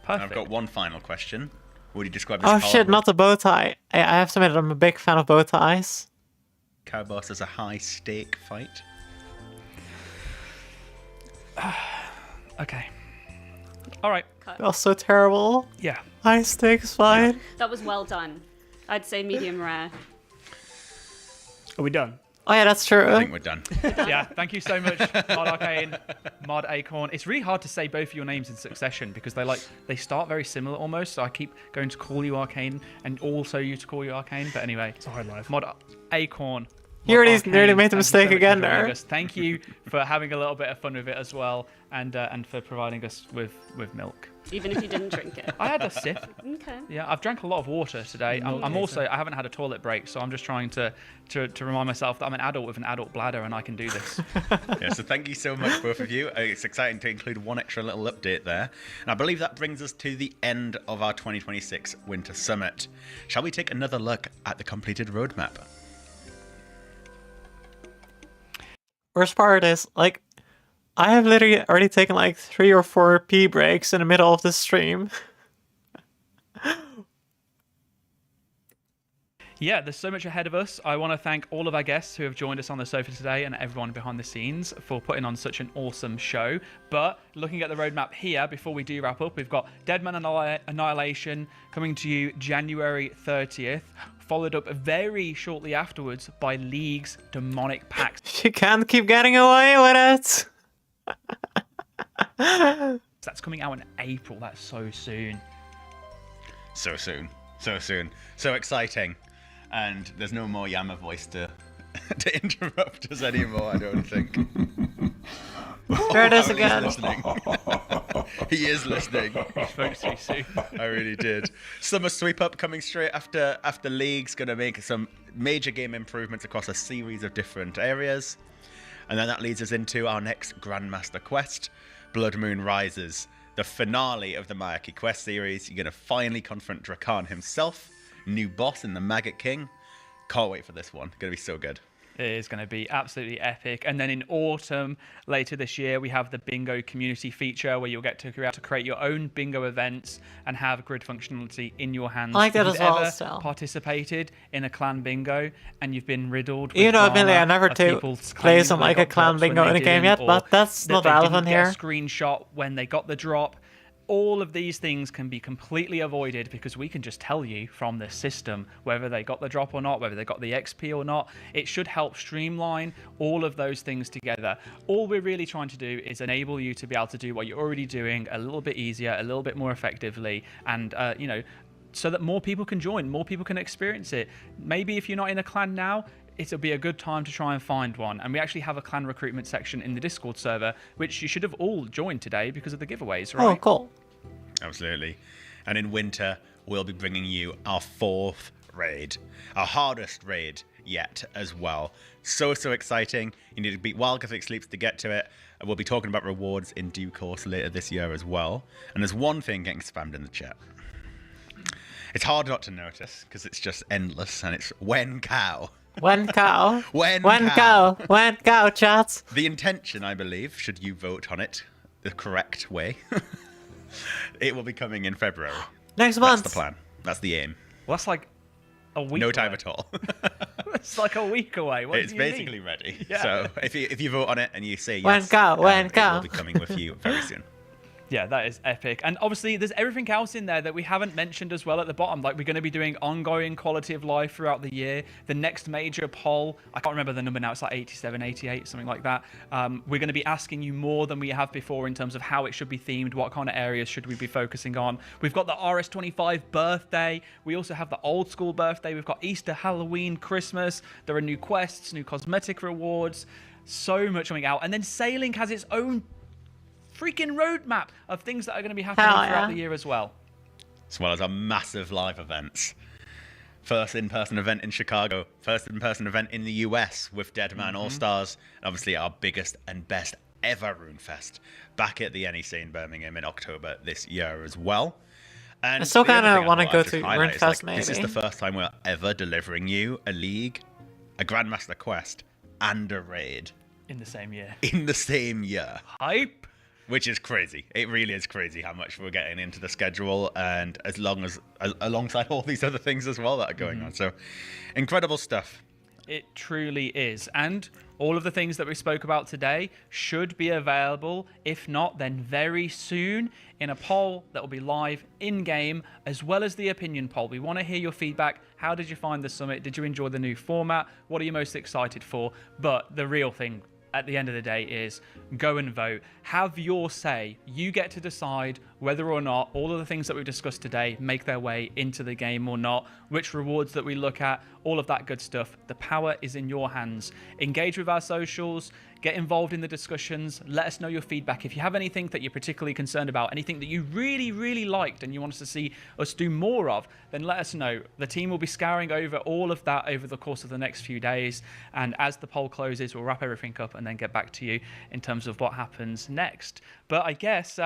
Perfect. I've got one final question. Would you describe this Oh shit, not the bow tie. I have to admit, I'm a big fan of bow ties. cow boss as a high-stake fight? Okay. All right. That was so terrible. Yeah. High stakes fight. That was well done. I'd say medium rare. Are we done? Oh yeah, that's true. I think we're done. Yeah, thank you so much, Mod Arcane, Mod Acorn. It's really hard to say both of your names in succession because they start very similar almost. So I keep going to call you Arcane and also you to call you Arcane. But anyway, it's a hard life. Mod Acorn. You already nearly made the mistake again there. Thank you for having a little bit of fun with it as well, and for providing us with milk. Even if you didn't drink it. I had a sip. Okay. Yeah, I've drank a lot of water today. I haven't had a toilet break, so I'm just trying to remind myself that I'm an adult with an adult bladder and I can do this. Yeah, so thank you so much, both of you. It's exciting to include one extra little update there. And I believe that brings us to the end of our 2026 Winter Summit. Shall we take another look at the completed roadmap? Worst part is, like, I have literally already taken like 3 or 4 pee breaks in the middle of this stream. Yeah, there's so much ahead of us. I want to thank all of our guests who have joined us on the sofa today and everyone behind the scenes for putting on such an awesome show. But looking at the roadmap here, before we do wrap up, we've got Deadman Annihilation coming to you January 30th, followed up very shortly afterwards by League's Demonic Pact. She can't keep getting away with it. That's coming out in April. That's so soon. So soon. So soon. So exciting. And there's no more Yammer voice to interrupt us anymore, I don't think. There it is He's again. listening. He is listening. You spoke too soon. I really did. Summer sweep up coming straight after League's going to make some major game improvements across a series of different areas. And then that leads us into our next Grandmaster quest, Blood Moon Rises, the finale of the Mayaki quest series. You're going to finally confront Drakan himself, new boss in the Maggot King. Can't wait for this one. Going to be so good. It is going to be absolutely epic. And then in autumn, later this year, we have the bingo community feature where you'll get to create your own bingo events and have grid functionality in your hands. I like that if as you've well, ever still. participated in a clan bingo and you've been riddled with You know, drama Amelia, I never of do people play claiming some that they like a got clan drops when bingo they in a game didn't, yet, or but that's that not they relevant didn't get here. a screenshot when they got the drop. All of these things can be completely avoided because we can just tell you from the system whether they got the drop or not, whether they got the XP or not. It should help streamline all of those things together. All we're really trying to do is enable you to be able to do what you're already doing a little bit easier, a little bit more effectively, and so that more people can join, more people can experience it. Maybe if you're not in a clan now, it'll be a good time to try and find one. And we actually have a clan recruitment section in the Discord server, which you should have all joined today because of the giveaways, right? Oh, cool. Absolutely. And in winter, we'll be bringing you our 4th raid, our hardest raid yet as well. So exciting. You need to beat Wild Gothic Sleeps to get to it. And we'll be talking about rewards in due course later this year as well. And there's one thing getting spammed in the chat. It's hard not to notice because it's just endless, and it's when cow. When cow. When cow. When cow, chat. The intention, I believe, should you vote on it the correct way, it will be coming in February. Next month. That's the plan. That's the aim. Well, that's like a week No away. time at all. It's like a week away. What It's do you mean? basically ready. Yeah. So if you vote on it and you say When yes, go, when it go. will be coming with you very soon. Yeah, that is epic. And obviously, there's everything else in there that we haven't mentioned as well at the bottom. Like, we're going to be doing ongoing quality of life throughout the year. The next major poll, I can't remember the number now, it's like 87, 88, something like that. We're going to be asking you more than we have before in terms of how it should be themed, what kind of areas should we be focusing on. We've got the RS25 birthday. We also have the old school birthday. We've got Easter, Halloween, Christmas. There are new quests, new cosmetic rewards. So much coming out. And then sailing has its own freaking roadmap of things that are going to be happening throughout the year as well. As well as our massive live events. First in-person event in Chicago. First in-person event in the US with Deadman All-Stars. And obviously our biggest and best ever RuneFest. Back at the NEC in Birmingham in October this year as well. And I still the other kinda thing I wanna thought go I'd just to highlight is, RuneFest, this is the maybe. first time we're ever delivering you a league, a Grandmaster Quest, and a raid. In the same year. In the same year. Hype! Which is crazy. It really is crazy how much we're getting into the schedule, and alongside all these other things as well that are going on. So, incredible stuff. It truly is. And all of the things that we spoke about today should be available, if not, then very soon, in a poll that will be live in-game, as well as the opinion poll. We want to hear your feedback. How did you find the summit? Did you enjoy the new format? What are you most excited for? But the real thing at the end of the day is go and vote. Have your say. You get to decide whether or not all of the things that we've discussed today make their way into the game or not, which rewards that we look at, all of that good stuff. The power is in your hands. Engage with our socials, get involved in the discussions, let us know your feedback. If you have anything that you're particularly concerned about, anything that you really, really liked and you want us to see us do more of, then let us know. The team will be scouring over all of that over the course of the next few days. And as the poll closes, we'll wrap everything up and then get back to you in terms of what happens next. But I guess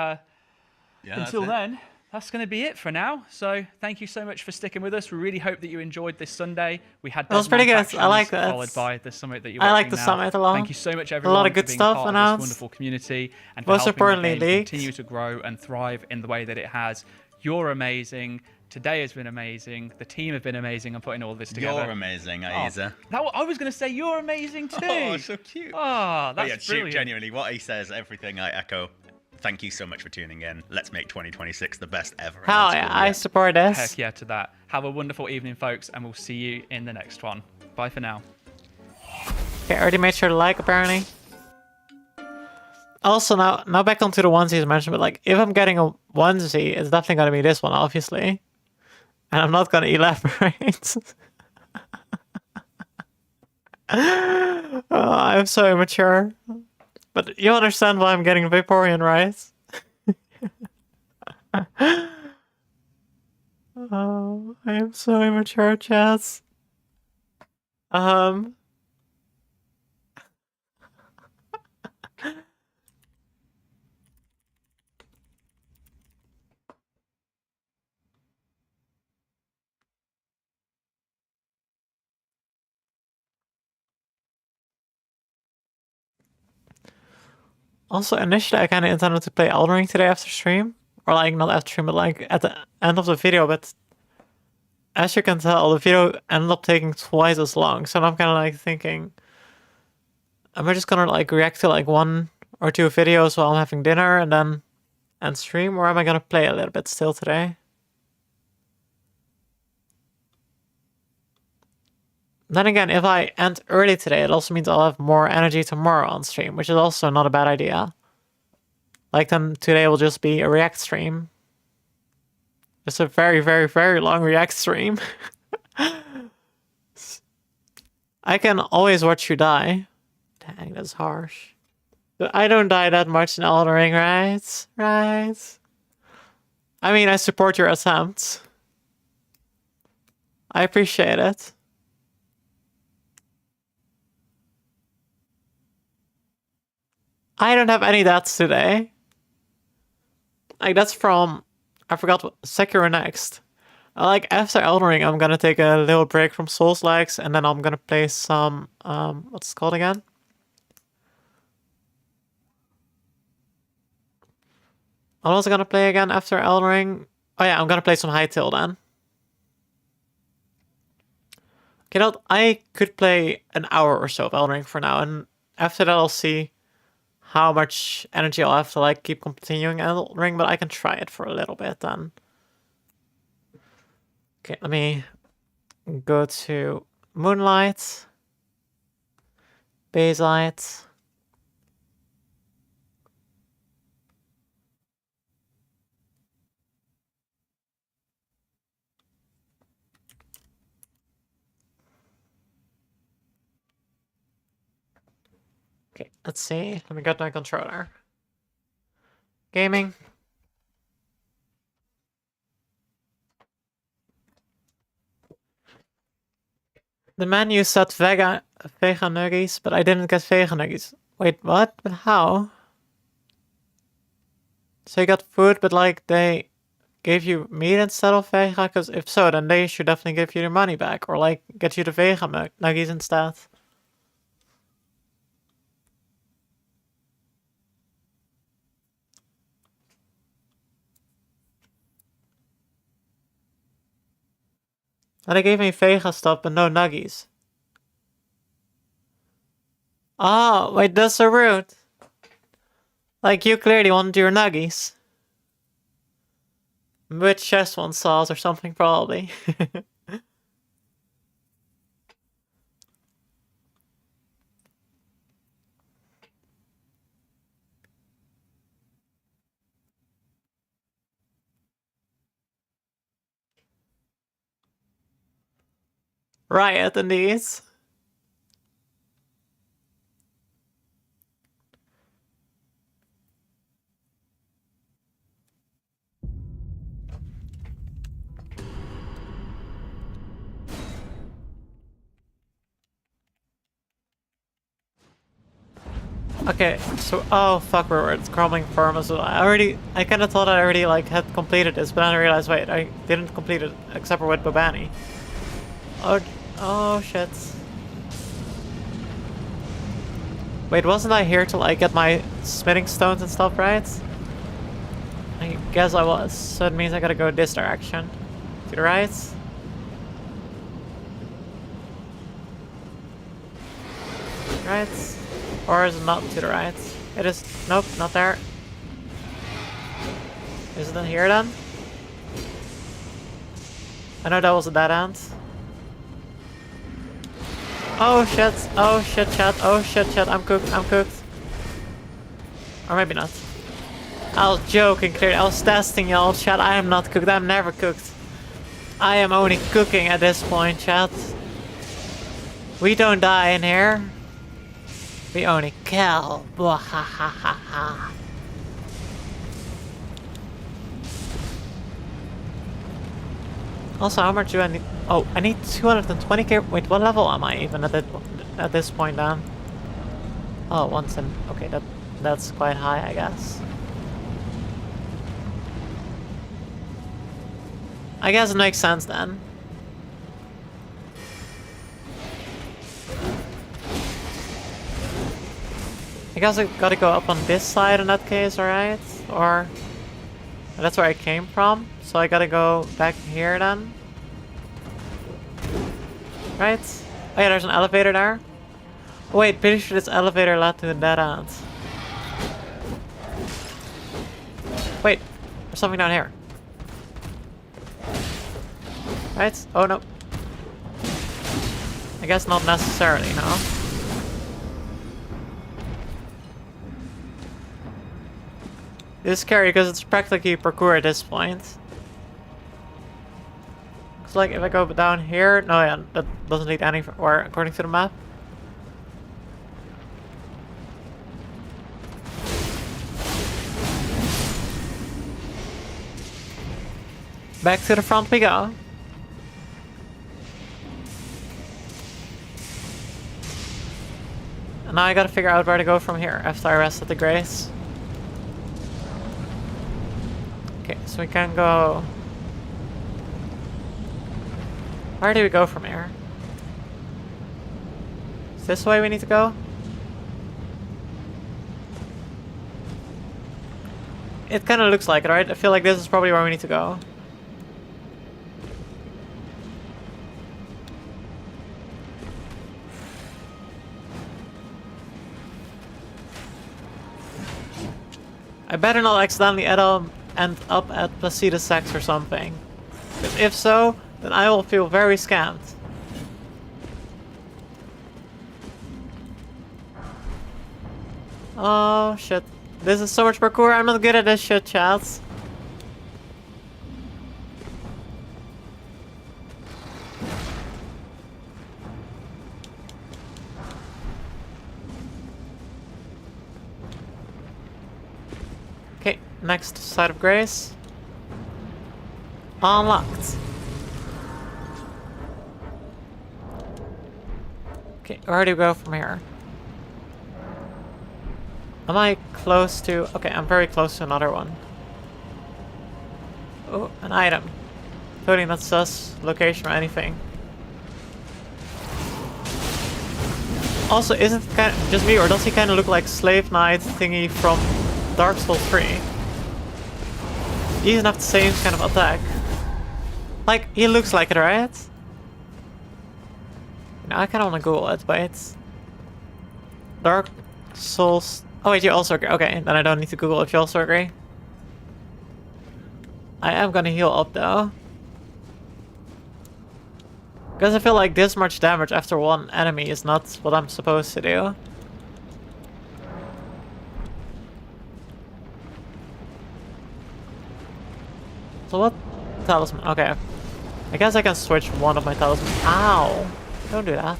until then, that's going to be it for now. So thank you so much for sticking with us. We really hope that you enjoyed this Sunday. We had That was pretty Deadman good. I like Factions that. followed by the summit that you're I like watching the now. summit a lot. Thank you so much, A everyone, lot of good for being stuff part of announced. this wonderful community and for Most helping importantly, the game leaked. continue to grow and thrive in the way that it has. You're amazing. Today has been amazing. The team have been amazing on putting all this together. You're amazing, Aiza. I was going to say you're amazing too. Oh, so cute. Oh, But that's yeah, brilliant. genuinely, what he says, everything I echo. Thank you so much for tuning in. Let's make 2026 the best ever. in Hell the yeah, school I year. support this. Heck yeah to that. Have a wonderful evening, folks, and we'll see you in the next one. Bye for now. Okay, I already made sure to like, apparently. Also, now back onto the onesies mentioned, but like, if I'm getting a onesie, it's definitely gonna be this one, obviously. And I'm not gonna elaborate. Oh, I'm so immature. But you understand why I'm getting Vaporeon, right? Oh, I am so immature, Chaz. Also, initially I kind of intended to play Elden Ring today after stream. Or like, not after stream, but like at the end of the video, but as you can tell, the video ended up taking twice as long. So I'm kind of like thinking, am I just gonna like react to like 1 or 2 videos while I'm having dinner and then end stream? Or am I gonna play a little bit still today? Then again, if I end early today, it also means I'll have more energy tomorrow on stream, which is also not a bad idea. Like, then today will just be a react stream. It's a very, very, very long react stream. I can always watch you die. Dang, that's harsh. But I don't die that much in Elden Ring, right? Right? I mean, I support your attempt. I appreciate it. I don't have any deaths today. Like, that's from... I forgot what... Sekiro next. Like, after Elden Ring, I'm gonna take a little break from Souls-likes, and then I'm gonna play some... what's it called again? What was I gonna play again after Elden Ring? Oh yeah, I'm gonna play some Hytale then. Okay, I could play an hour or so of Elden Ring for now, and after that I'll see how much energy I'll have to like keep continuing Elden Ring, but I can try it for a little bit then. Okay, let me go to Moonlight, Bayside. Okay, let's see. Let me get my controller. Gaming. The menu said vegan nuggies, but I didn't get vegan nuggies. Wait, what? But how? So you got food, but like they gave you meat instead of vegan? Because if so, then they should definitely give you your money back, or like get you the vegan nuggies instead. And they gave me Vega stuff, but no nuggies. Oh, wait, that's so rude. Like, you clearly wanted your nuggies. With Szechuan sauce or something, probably. Riot, indeed. Okay, so oh fuck, it's crumbling firm as well. I kind of thought I already like had completed this, but then I realized wait, I didn't complete it except for with Bobani. Oh shit. Wait, wasn't I here to like get my smithing stones and stuff, right? I guess I was. So it means I gotta go this direction. To the right. Right. Or is it not to the right? It is. Nope, not there. Is it in here then? I know that was a dead end. Oh shit, chat, oh shit, chat, I'm cooked, Or maybe not. I was joking, clearly. I was testing y'all, chat. I am not cooked. I'm never cooked. I am only cooking at this point, chat. We don't die in here. We only kill. Bwahahaha. Also, how much do I need? Oh, I need 220k. Wait, what level am I even at this point then? Oh, 110. Okay, that's quite high, I guess. I guess it makes sense then. I guess I gotta go up on this side in that case, alright? Or... that's where I came from, so I gotta go back here then. Right? Oh yeah, there's an elevator there. Oh, wait, pretty sure this elevator led to a dead end. Wait, there's something down here. Right? Oh no. I guess not necessarily, no. This is scary because it's practically parkour at this point. Looks like if I go down here, no, yeah, that doesn't lead anywhere according to the map. Back to the front we go. And now I gotta figure out where to go from here after I rested the Grace. Okay, so we can go... where do we go from here? Is this the way we need to go? It kind of looks like it, right? I feel like this is probably where we need to go. I better not accidentally end up at Placida Sex or something. Because if so, then I will feel very scammed. Oh shit. This is so much parkour, I'm not good at this shit, chats. Okay, next side of Grace. Unlocked. Okay, where do we go from here? Am I close to... okay, I'm very close to another one. Oh, an item. Totally not sus location or anything. Also, isn't it kind of just me, or does he kind of look like Slave Knight thingy from Dark Souls 3? He doesn't have the same kind of attack. Like, he looks like it, right? Now I kind of want to Google it, but it's... Dark Souls... oh wait, you also agree. Okay, then I don't need to Google if you also agree. I am gonna heal up though. Because I feel like this much damage after one enemy is not what I'm supposed to do. So what talisman? Okay. I guess I can switch one of my talismans. Ow! Don't do that.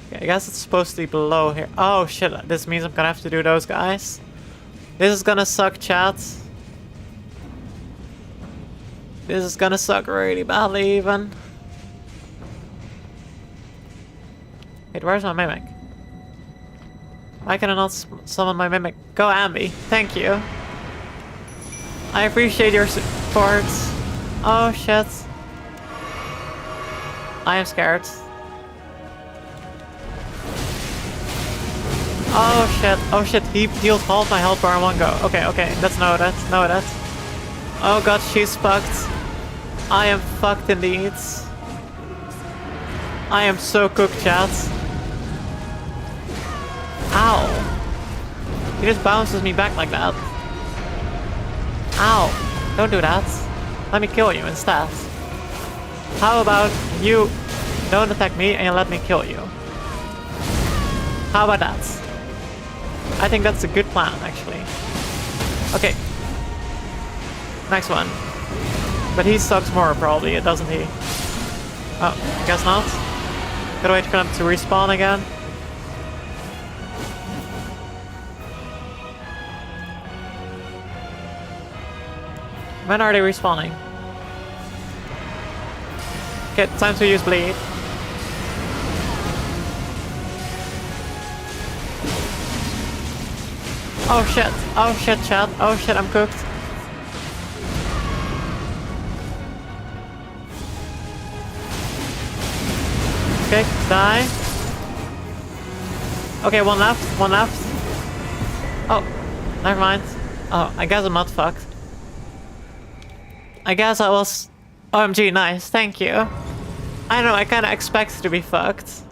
Okay, I guess it's supposed to be below here. Oh shit, this means I'm gonna have to do those guys. This is gonna suck, chat. This is gonna suck really badly even. Wait, where's my mimic? Why can I not summon my mimic? Go Ambi, thank you. I appreciate your support. Oh shit. I am scared. Oh shit, oh shit, he healed half my health bar in one go. Okay, okay, let's know that, Oh god, she's fucked. I am fucked indeed. I am so cooked, chat. Ow. He just bounces me back like that. Ow. Don't do that. Let me kill you instead. How about you don't attack me and let me kill you? How about that? I think that's a good plan, actually. Okay. Next one. But he sucks more, probably, doesn't he? Oh, guess not. Gotta wait for them to respawn again. When are they respawning? Okay, time to use bleed. Oh shit, chat. Oh shit, I'm cooked. Okay, die. Okay, one left. Oh, never mind. Oh, I guess I'm not fucked. I guess I was... OMG, nice, thank you. I know, I kinda expected to be fucked.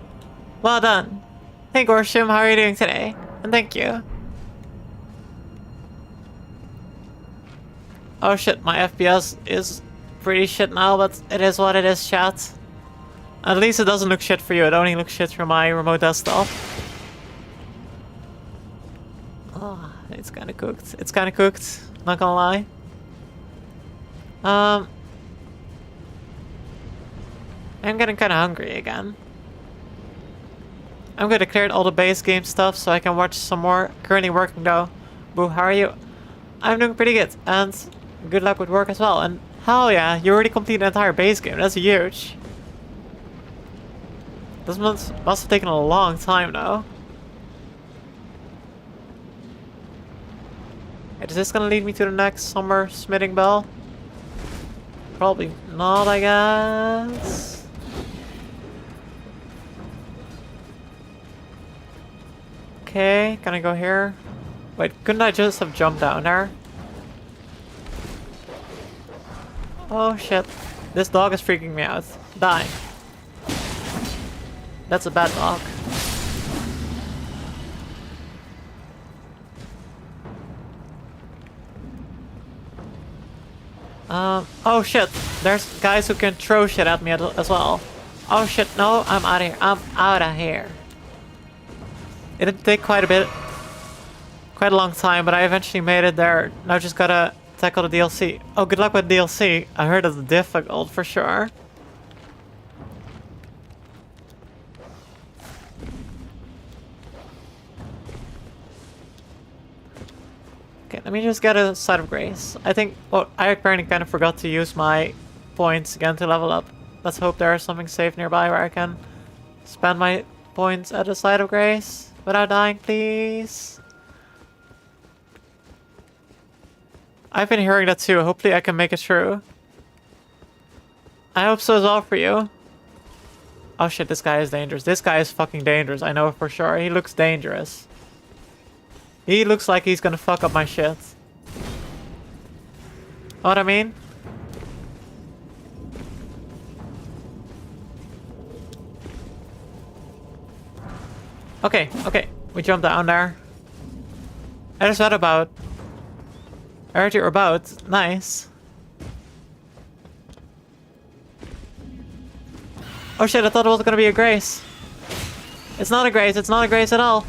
Well done. Hey Gorsham, how are you doing today? And thank you. Oh shit, my FPS is pretty shit now, but it is what it is, chat. At least it doesn't look shit for you, it only looks shit for my remote desktop. Oh, it's kinda cooked. It's kinda cooked, not gonna lie. I'm getting kinda hungry again. I'm gonna clear all the base game stuff so I can watch some more. Currently working though. Boo, how are you? I'm doing pretty good, and good luck with work as well. And hell yeah, you already completed the entire base game. That's huge. This must have taken a long time though. Is this gonna lead me to the next summer smithing bell? Probably not, I guess. Okay, can I go here? Wait, couldn't I just have jumped down there? Oh shit. This dog is freaking me out. Die. That's a bad dog. Oh shit. There's guys who can throw shit at me as well. Oh shit, no, I'm out of here. I'm out of here. It did take quite a long time, but I eventually made it there. Now just gotta tackle the DLC. Oh, good luck with DLC. I heard it's difficult for sure. Okay, let me just get a Side of Grace. I think, well, I apparently kind of forgot to use my points again to level up. Let's hope there is something safe nearby where I can spend my points at a Side of Grace. Without dying, please. I've been hearing that too. Hopefully I can make it through. I hope so as well for you. Oh shit, this guy is dangerous. This guy is fucking dangerous. I know for sure. He looks dangerous. He looks like he's gonna fuck up my shit. Know what I mean? Okay, we jumped down there. I just heard about. I heard you were about. Nice. Oh shit, I thought it was gonna be a grace. It's not a grace, it's not a grace at all.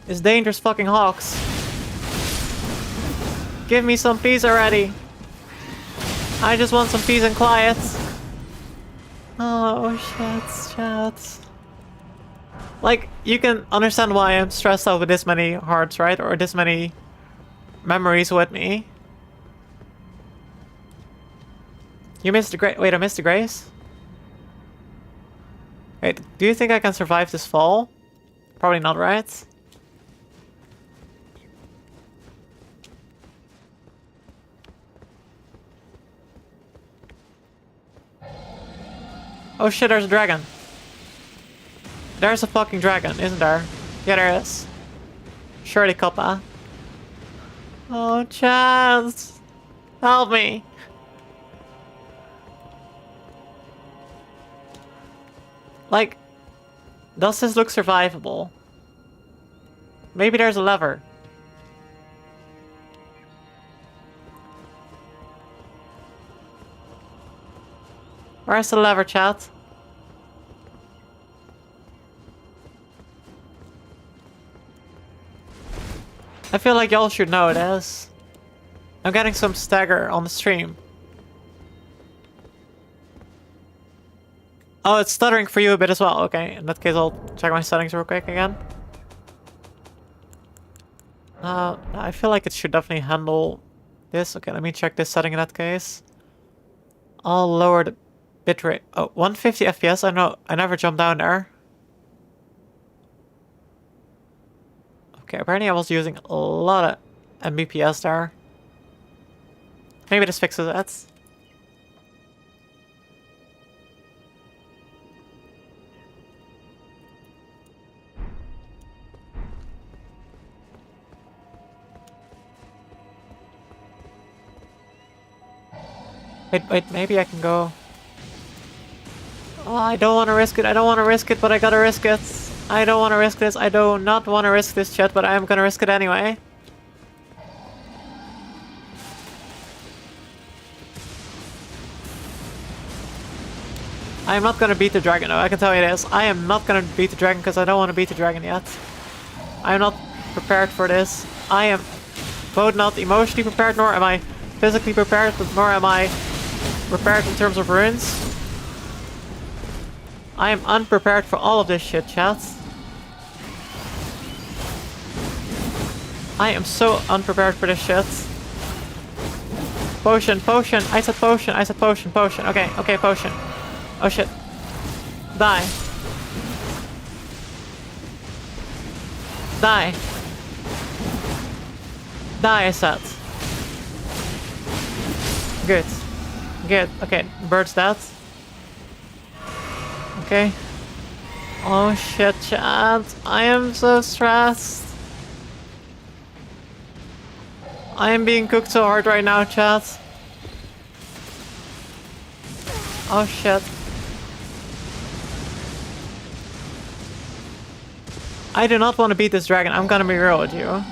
It's dangerous fucking hawks. Give me some peace already. I just want some peace and quiet. Oh shit, chat. Like, you can understand why I'm stressed out with this many hearts, right? Or this many memories with me. You missed the grace. Wait, I missed the grace? Wait, do you think I can survive this fall? Probably not, right? Oh shit, there's a dragon. There's a fucking dragon, isn't there? Yeah, there is. Surely, Coppa. Oh, Chance! Help me! Like, does this look survivable? Maybe there's a lever. Where's the lever, chat? I feel like y'all should know it is. I'm getting some stagger on the stream. Oh, it's stuttering for you a bit as well. Okay, in that case I'll check my settings real quick again. I feel like it should definitely handle this. Okay, let me check this setting in that case. I'll lower the bitrate. Oh, 150 FPS? I know, I never jumped down there. Okay, apparently I was using a lot of Mbps there. Maybe this fixes it. Wait, maybe I can go... Oh, I don't want to risk it, but I gotta risk it. I don't want to risk this, I do not want to risk this, chat, but I am gonna risk it anyway. I am not gonna beat the dragon, though, I can tell you this. I am not gonna beat the dragon because I don't want to beat the dragon yet. I am not prepared for this. I am both not emotionally prepared, nor am I physically prepared, nor am I prepared in terms of runes. I am unprepared for all of this shit, chat. I am so unprepared for this shit. Potion, potion, I said potion, potion. Okay, potion. Oh shit. Die. Die. Die, I said. Good. Good. Okay, bird's dead. Okay. Oh shit, chat. I am so stressed. I am being cooked so hard right now, chat. Oh shit. I do not want to beat this dragon, I'm gonna be real with you.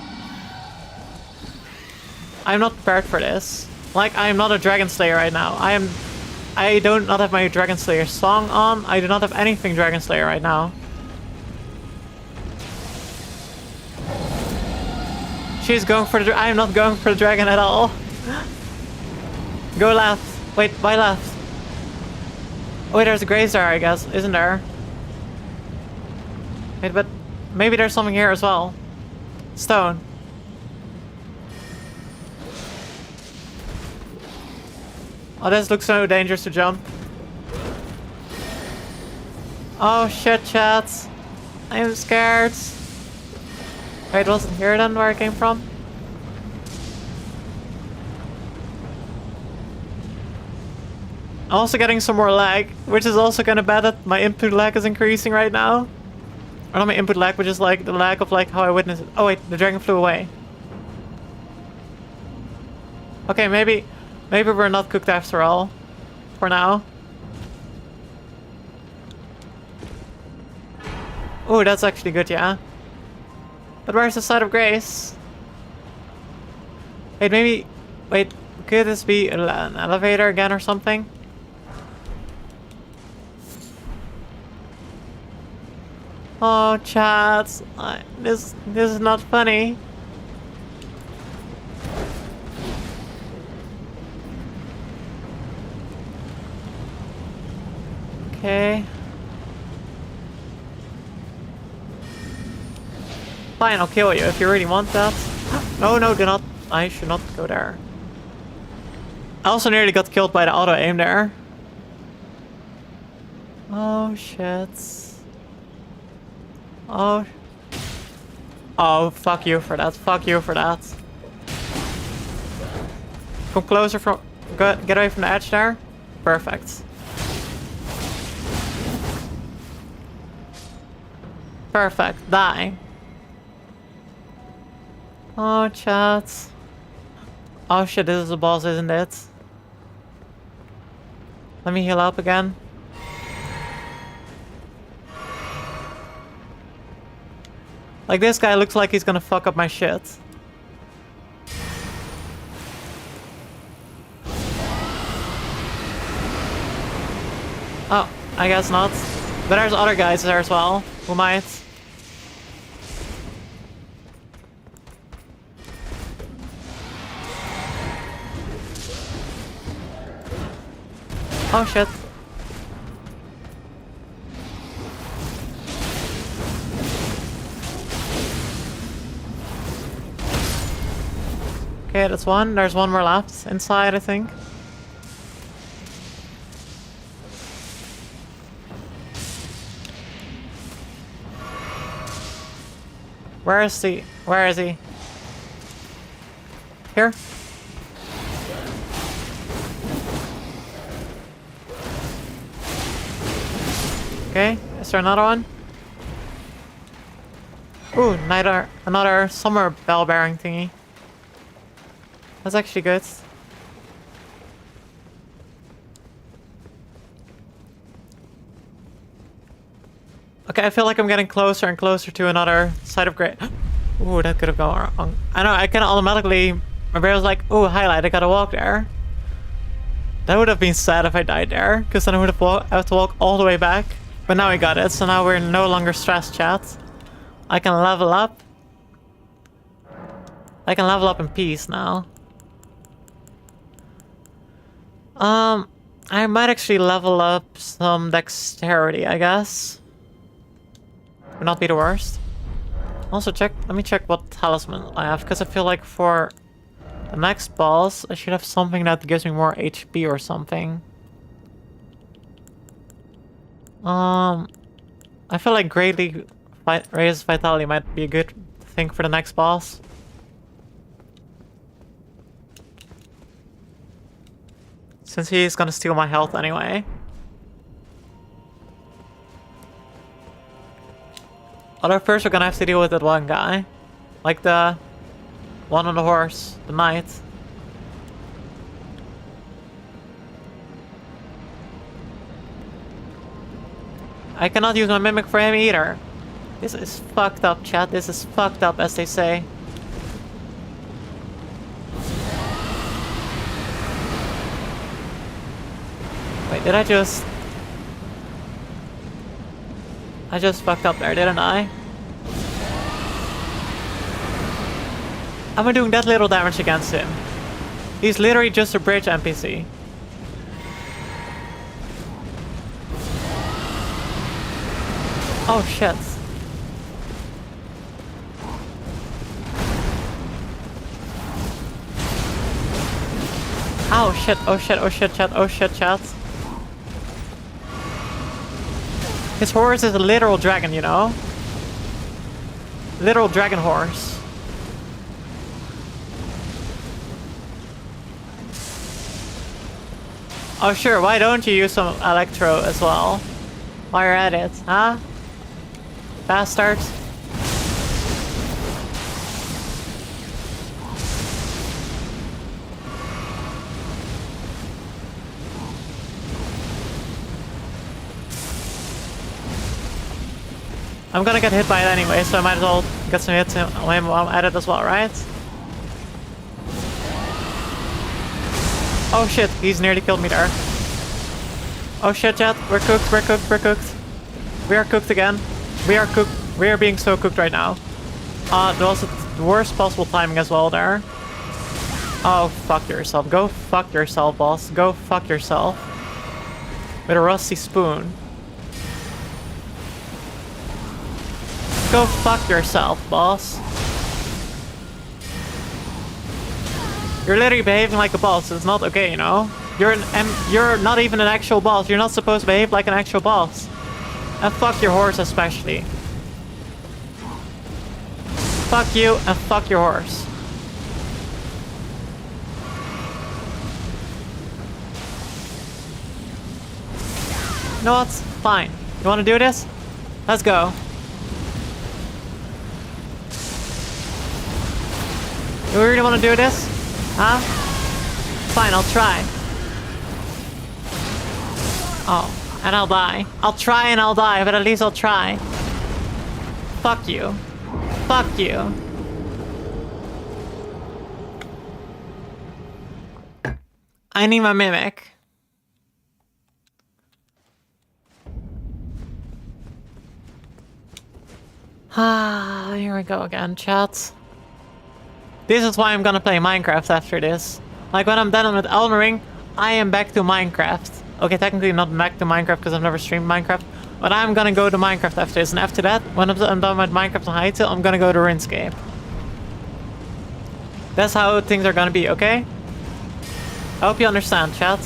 I'm not prepared for this. Like, I am not a Dragon Slayer right now. I do not have my Dragon Slayer song on. I do not have anything Dragon Slayer right now. She's going for the I am not going for the dragon at all. Go left. Wait, why left? Oh wait, there's a graze there, I guess, isn't there? Wait, but maybe there's something here as well. Stone. Oh, this looks so dangerous to jump. Oh shit, chat. I am scared. Wait, wasn't here then where I came from? I'm also getting some more lag, which is also kind of bad that my input lag is increasing right now. Or not my input lag, but just like the lag of like how I witnessed it. Oh wait, the dragon flew away. Okay, maybe we're not cooked after all. For now. Oh, that's actually good, yeah. But where's the side of grace? Wait, maybe... Wait, could this be an elevator again or something? Oh, chat. This is not funny. Okay. Fine, I'll kill you if you really want that. No, do not. I should not go there. I also nearly got killed by the auto aim there. Oh shit. Oh. Oh, fuck you for that. Fuck you for that. Come closer from... Get away from the edge there. Perfect. Perfect. Die. Oh, chat. Oh shit, this is a boss, isn't it? Let me heal up again. Like, this guy looks like he's gonna fuck up my shit. Oh, I guess not. But there's other guys there as well, who might. Oh shit. Okay, that's one. There's one more left inside, I think. Where is he? Where is he? Here? Okay, is there another one? Ooh, another summer bell bearing thingy. That's actually good. Okay, I feel like I'm getting closer and closer to another side of gray. Ooh, that could have gone wrong. I know, I kind of automatically... My brain was like, ooh, highlight, I gotta walk there. That would have been sad if I died there, because then I would have to walk all the way back. But now we got it, so now we're no longer stressed, chat. I can level up. I can level up in peace now. I might actually level up some dexterity, I guess. Would not be the worst. Also let me check what talisman I have, because I feel like for the next boss, I should have something that gives me more HP or something. I feel like greatly raised vitality might be a good thing for the next boss. Since he's gonna steal my health anyway. Although first we're gonna have to deal with that one guy. Like the one on the horse, the knight. I cannot use my mimic for him either. This is fucked up, chat. This is fucked up, as they say. Wait, did I just fucked up there, didn't I? Am I doing that little damage against him? He's literally just a bridge NPC. Oh shit. Oh shit, oh shit, oh shit, chat, oh shit, chat. His horse is a literal dragon, you know? Literal dragon horse. Oh sure, why don't you use some electro as well? While you're at it, huh? Bastard. I'm gonna get hit by it anyway, so I might as well get some hits on him while I'm at it as well, right? Oh shit, he's nearly killed me there. Oh shit, chat, we're cooked, we're cooked, we're cooked. We are cooked again. We are cooked. We are being so cooked right now. There was the worst possible timing as well there. Oh, fuck yourself. Go fuck yourself, boss. Go fuck yourself. With a rusty spoon. Go fuck yourself, boss. You're literally behaving like a boss. It's not okay, you know? You're not even an actual boss. You're not supposed to behave like an actual boss. And fuck your horse especially. Fuck you and fuck your horse. You know what? Fine. You wanna do this? Let's go. You really wanna do this? Huh? Fine, I'll try. Oh, and I'll die. I'll try and I'll die, but at least I'll try. Fuck you. Fuck you. I need my mimic. Ah, here we go again, chat. This is why I'm gonna play Minecraft after this. Like when I'm done with Elden Ring, I am back to Minecraft. Okay, technically not back to Minecraft because I've never streamed Minecraft. But I'm gonna go to Minecraft after this. And after that, when I'm done with Minecraft and Hytale, I'm gonna go to RuneScape. That's how things are gonna be, okay? I hope you understand, chat.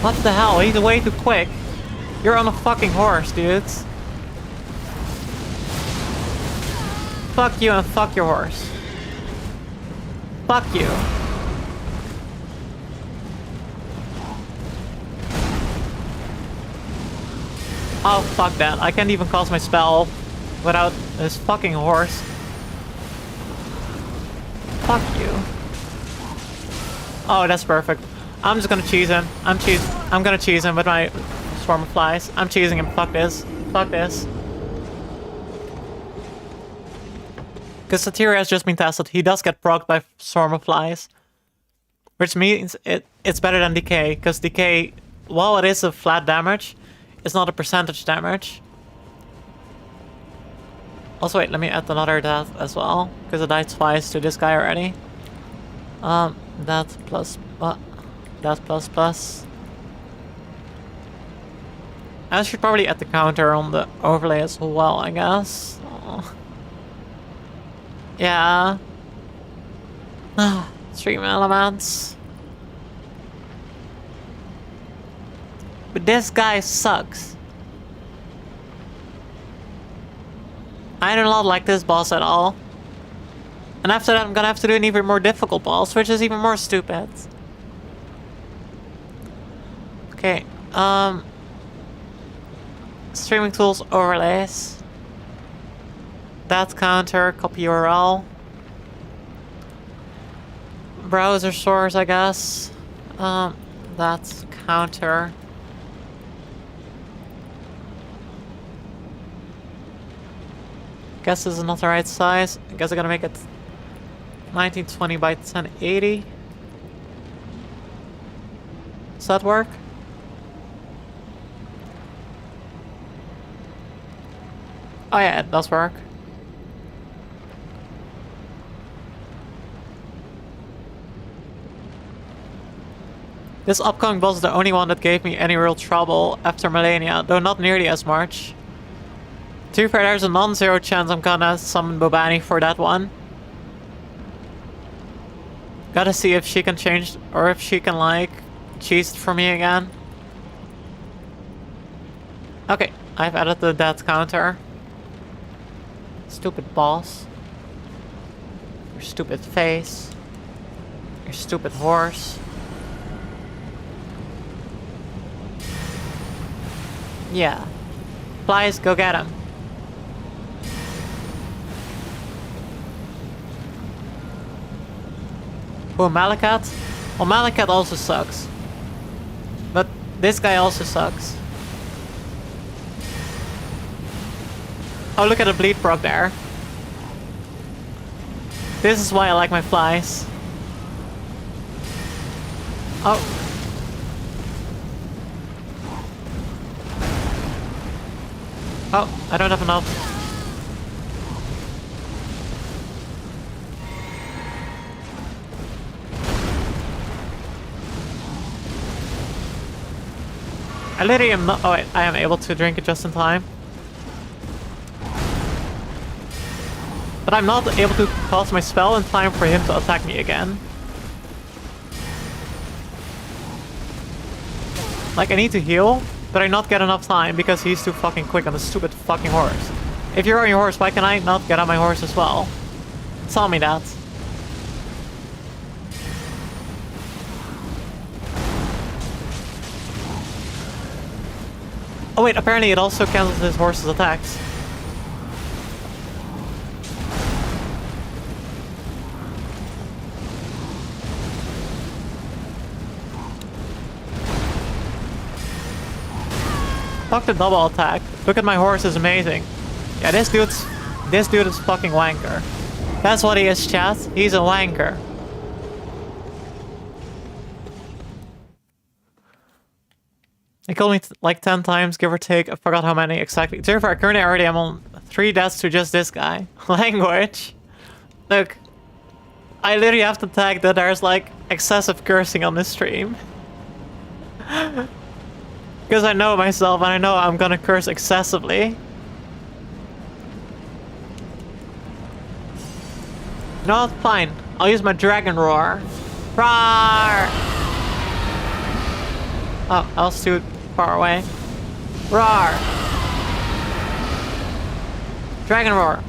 What the hell? He's way too quick. You're on a fucking horse, dudes. Fuck you and fuck your horse. Fuck you. Oh, fuck that. I can't even cast my spell without this fucking horse. Fuck you. Oh, that's perfect. I'm just gonna cheese him. I'm gonna cheese him with my swarm of flies. I'm cheesing him. Fuck this. Fuck this. Because Satyria has just been tested. He does get procced by swarm of flies. Which means it's better than decay. Because decay, while it is a flat damage, it's not a percentage damage. Also wait, let me add another death as well. Because I died twice to this guy already. That plus plus. I should probably add the counter on the overlay as well, I guess. Oh. Yeah. Stream elements. But this guy sucks. I do not like this boss at all. And after that I'm gonna have to do an even more difficult boss, which is even more stupid. Okay, streaming tools overlays. That counter, copy URL. Browser source, I guess. That's counter. Guess this is not the right size. I guess I'm gonna make it 1920 by 1080. Does that work? Oh yeah, it does work. This upcoming boss is the only one that gave me any real trouble after Millennia, though not nearly as much. To be fair, there's a non-zero chance I'm gonna summon Bobani for that one. Gotta see if she can change, or if she can like, cheese it for me again. Okay, I've added the death counter. Stupid boss. Your stupid face. Your stupid horse. Yeah. Flies, go get him. Oh, Malakat? Well, Malakat also sucks. But this guy also sucks. Oh, look at the bleed proc there. This is why I like my flies. Oh. Oh, I don't have enough. I literally am not. Oh, wait, I am able to drink it just in time. But I'm not able to cast my spell in time for him to attack me again. Like, I need to heal, but I not get enough time because he's too fucking quick on the stupid fucking horse. If you're on your horse, why can I not get on my horse as well? Tell me that. Oh wait, apparently it also cancels his horse's attacks. Fuck the double attack. Look at my horse, is amazing. Yeah, this dude is fucking wanker. That's what he is, chat. He's a wanker. He killed me like 10 times, give or take. I forgot how many exactly. To be fair, currently already I'm on 3 deaths to just this guy. Language. Look. I literally have to tag that there's like excessive cursing on this stream. Because I know myself and I know I'm gonna curse excessively. No, it's fine. I'll use my dragon roar. Roar! Oh, I was too far away. Roar! Dragon roar.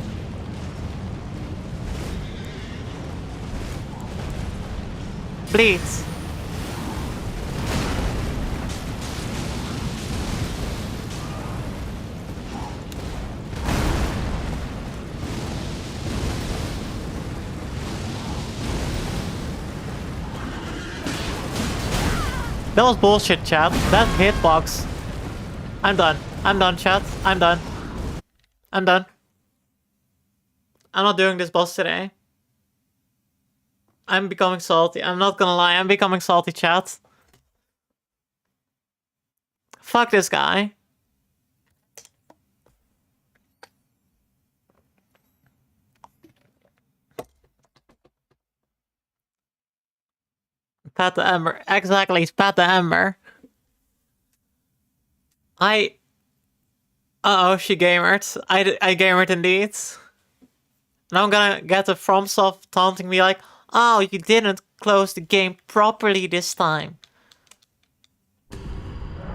Bleeds. That was bullshit, chat. That hitbox. I'm done. I'm done, chat. I'm done. I'm done. I'm not doing this boss today. I'm becoming salty. I'm not gonna lie. I'm becoming salty, chat. Fuck this guy. Pat the Ember. Exactly, it's Pat the Ember. Uh-oh, she gamered. I gamered indeed. Now I'm gonna get a FromSoft taunting me like, oh, you didn't close the game properly this time.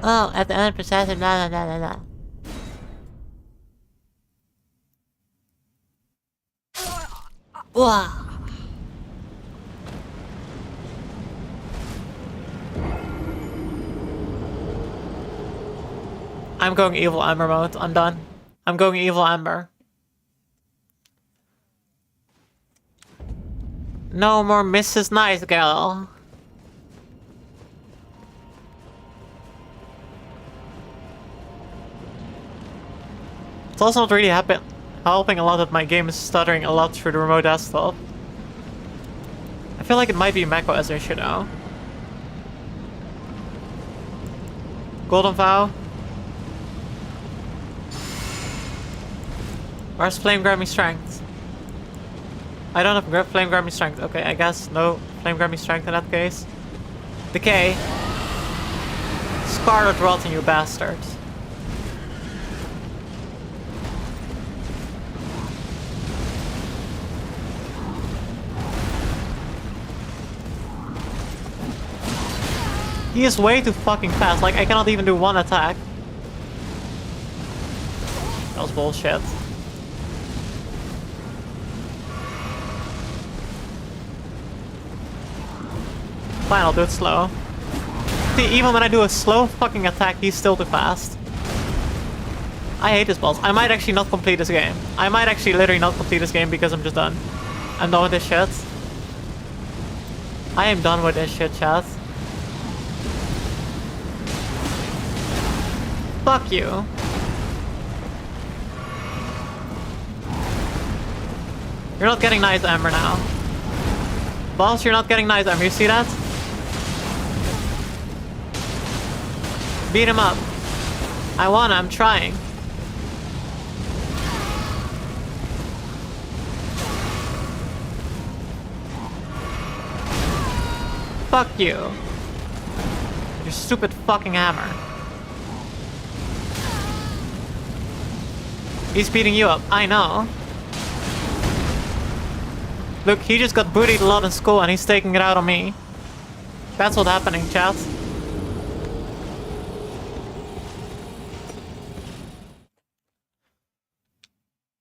Oh, at the end processor, blah, blah, blah, blah, blah. Wow. I'm going evil Ember mode. I'm done. I'm going evil Ember. No more Mrs. Nice Girl. It's also not really helping a lot that my game is stuttering a lot through the remote desktop. I feel like it might be macOS issue now. Golden Vow. Where's Flame Grabbing Strength? I don't have Flame Grabbing Strength. Okay, I guess no Flame Grabbing Strength in that case. Decay. Scarlet Rotten, you bastard. He is way too fucking fast. Like, I cannot even do one attack. That was bullshit. Fine, I'll do it slow. See, even when I do a slow fucking attack, he's still too fast. I hate this boss. I might actually not complete this game. I might actually literally not complete this game because I'm just done. I'm done with this shit. I am done with this shit, chat. Fuck you. You're not getting nice Ember now. Boss, you're not getting nice Ember. You see that? Beat him up. I wanna, I'm trying. Fuck you. Your stupid fucking hammer. He's beating you up, I know. Look, he just got bootied a lot in school and he's taking it out on me. That's what's happening, chat.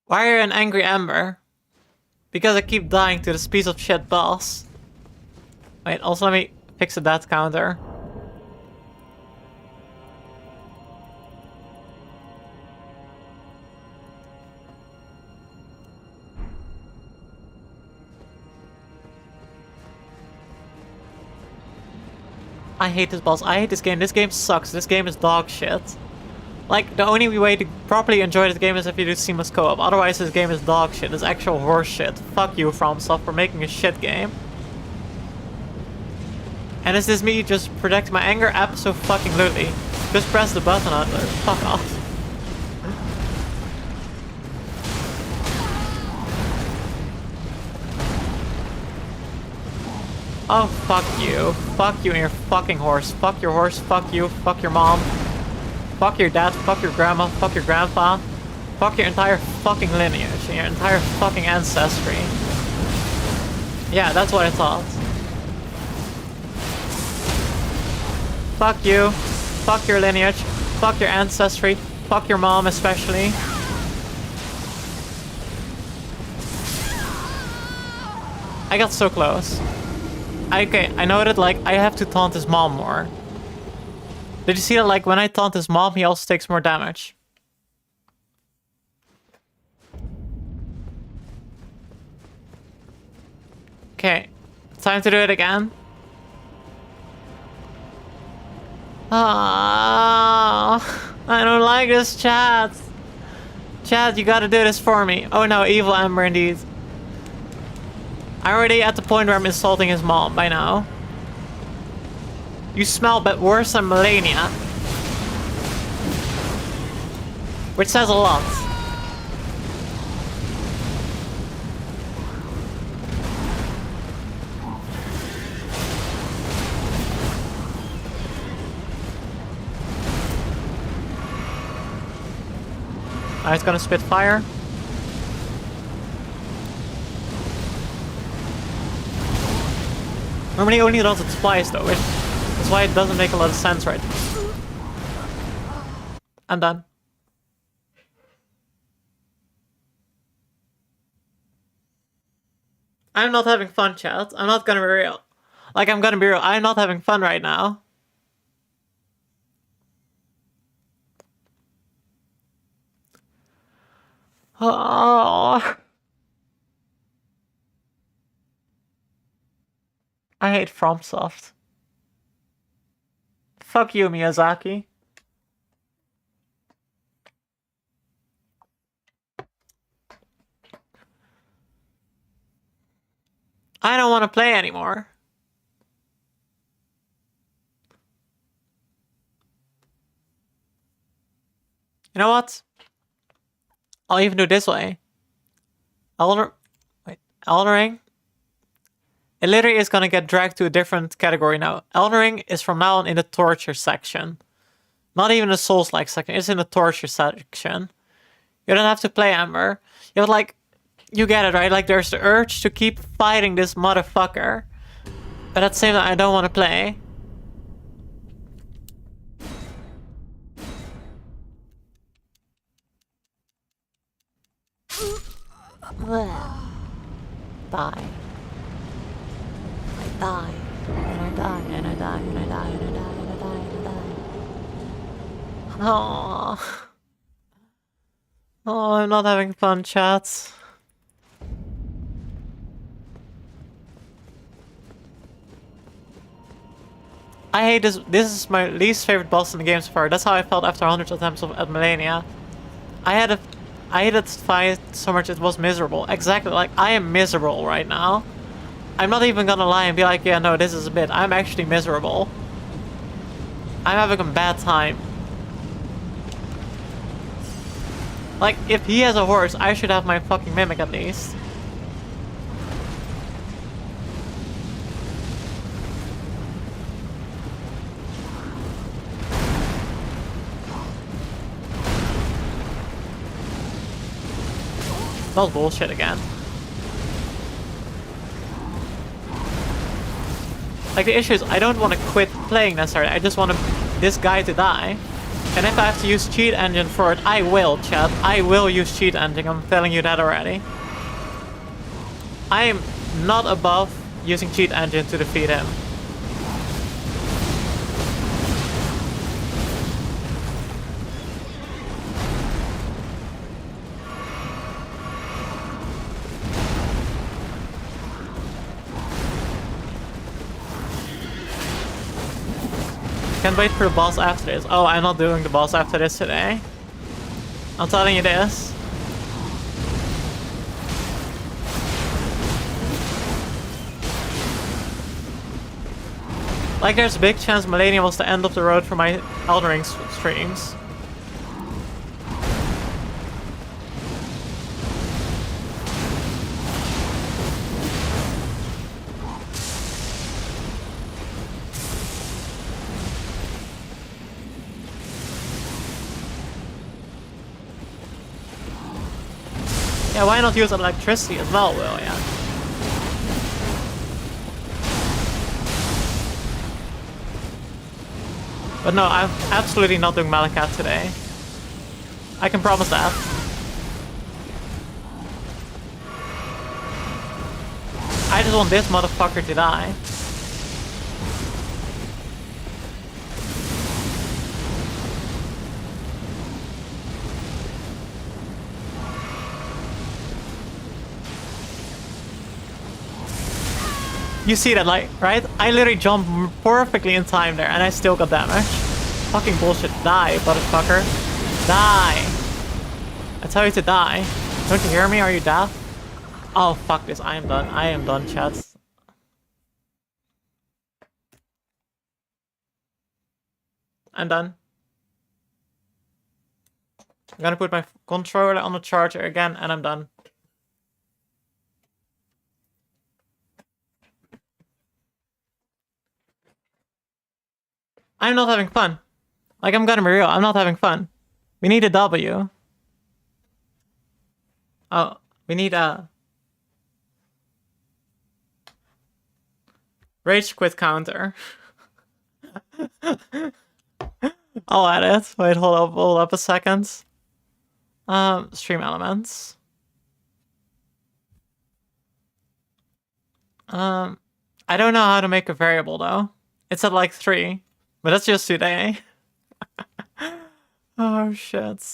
Why are you an angry Ember? Because I keep dying to this piece of shit boss. Wait, also let me fix the death counter. I hate this boss. I hate this game. This game sucks. This game is dog shit. Like, the only way to properly enjoy this game is if you do seamless co-op. Otherwise, this game is dog shit. It's actual horse shit. Fuck you, FromSoft, for making a shit game. And is this me just projecting my anger? Abso-fucking-lutely. Just press the button on it. Fuck off. Oh, fuck you. Fuck you and your fucking horse. Fuck your horse. Fuck you. Fuck your mom. Fuck your dad. Fuck your grandma. Fuck your grandpa. Fuck your entire fucking lineage and your entire fucking ancestry. Yeah, that's what I thought. Fuck you. Fuck your lineage. Fuck your ancestry. Fuck your mom especially. I got so close. Okay, I know that like I have to taunt his mom more. Did you see that like when I taunt his mom, he also takes more damage? Okay, time to do it again. Ah, I don't like this, chat. Chat, you gotta do this for me. Oh no, evil Ember indeed. I'm already at the point where I'm insulting his mom by now. You smell but worse than Melania. Which says a lot. He's gonna spit fire. Normally only does it twice though, which is why it doesn't make a lot of sense right now. I'm done. I'm not having fun, chat. I'm not gonna be real. Like, I'm gonna be real. I'm not having fun right now. Oh. I hate FromSoft. Fuck you, Miyazaki. I don't want to play anymore. You know what? I'll even do it this way. Elden Ring. It literally is gonna get dragged to a different category now. Elden Ring is from now on in the torture section. Not even the Souls-like section, it's in the torture section. You don't have to play Ember. You have like, you get it, right? Like there's the urge to keep fighting this motherfucker. But at the same time, I don't want to play. Die. I die. And I die, and I die, and I die, and I die, and I die, and I die. Aww. Oh, I'm not having fun, chat. I hate this. This is my least favorite boss in the game so far. That's how I felt after hundreds of attempts at Melania. I hated this fight so much it was miserable. Exactly, like I am miserable right now. I'm not even gonna lie and be like, yeah, no, this is a bit. I'm actually miserable. I'm having a bad time. Like, if he has a horse, I should have my fucking Mimic at least. That was bullshit again. Like, the issue is, I don't want to quit playing necessarily. I just want this guy to die. And if I have to use cheat engine for it, I will, chat. I will use cheat engine. I'm telling you that already. I am not above using cheat engine to defeat him. Can't wait for the boss after this. Oh, I'm not doing the boss after this today. I'm telling you this. Like, there's a big chance Melania was the end of the road for my Elden Ring streams. Yeah, why not use electricity as well, Will? Yeah. But no, I'm absolutely not doing Malakat today. I can promise that. I just want this motherfucker to die. You see that, like, right? I literally jumped perfectly in time there, and I still got damage. Fucking bullshit. Die, motherfucker. Die. I tell you to die. Don't you hear me? Are you deaf? Oh, fuck this. I am done. I am done, chat. I'm done. I'm gonna put my controller on the charger again, and I'm done. I'm not having fun. Like, I'm gonna be real. I'm not having fun. We need a W. Oh, we need a... Rage quit counter. I'll add it. Wait, hold up a second. Stream elements. I don't know how to make a variable though. It's at like 3, but that's just today. Oh shit.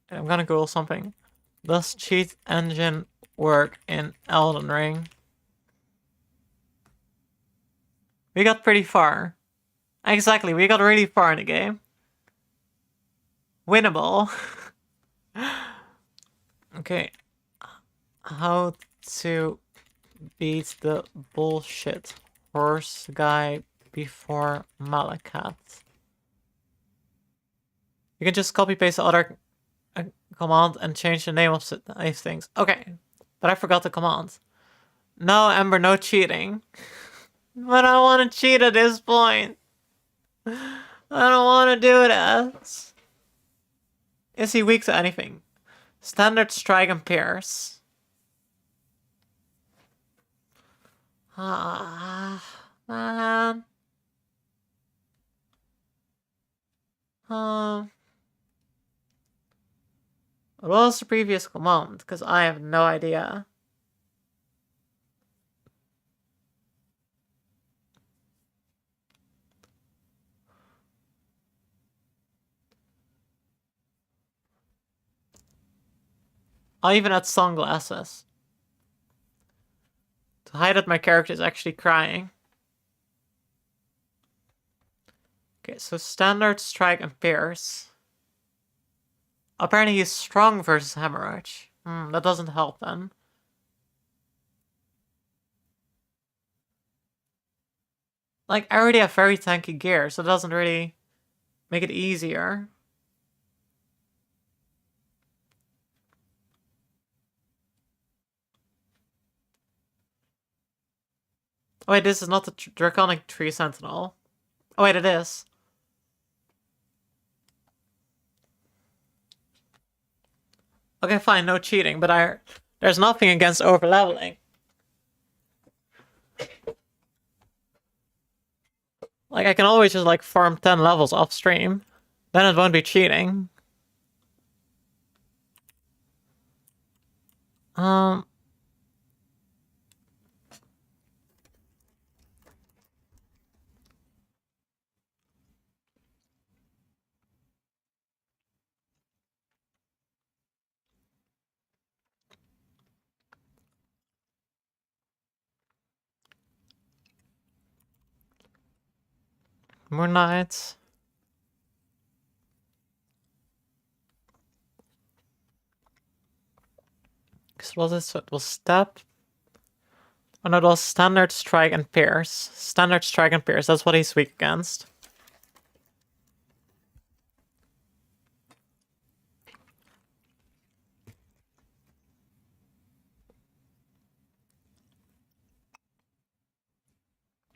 I'm gonna Google something. Does cheat engine work in Elden Ring? We got pretty far. Exactly, we got really far in the game. Winnable. Okay. How to beat the bullshit horse guy before Malakat. You can just copy paste the other command and change the name of these things. Okay, but I forgot the command. No, Ember, no cheating. But I want to cheat at this point. I don't want to do that. Is he weak to anything? Standard strike and pierce. Ah, man. What was the previous command? Because I have no idea. I'll even add sunglasses. To hide that my character is actually crying. Okay, so standard strike and pierce. Apparently he's strong versus hemorrhage. That doesn't help then. Like, I already have very tanky gear, so it doesn't really make it easier. Oh wait, this is not the Draconic Tree Sentinel. Oh wait, it is. Okay, fine, no cheating, but there's nothing against overleveling. Like, I can always just, like, farm 10 levels off stream. Then it won't be cheating. More nights. What is it? Was step? Oh no, it was standard strike and pierce. Standard strike and pierce, that's what he's weak against.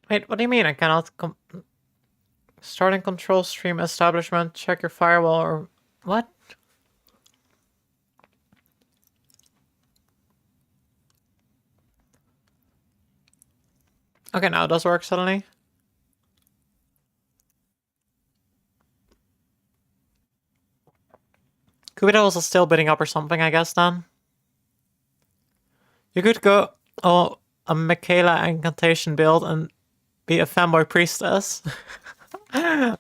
Wait, what do you mean I cannot Starting control stream establishment. Check your firewall or what? Okay, now it does work suddenly. Kubita was still bidding up or something, I guess, then. You could go a Michaela incantation build and be a fanboy priestess. Would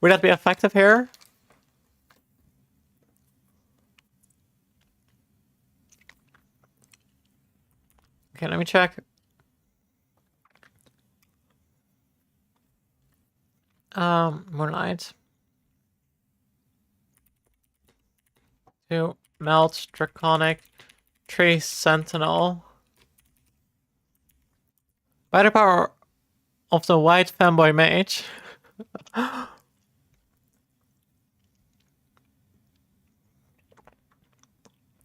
that be effective here? Okay, let me check. Moonlight. 2 Melt, Draconic, Tree Sentinel. By the power of the white fanboy mage.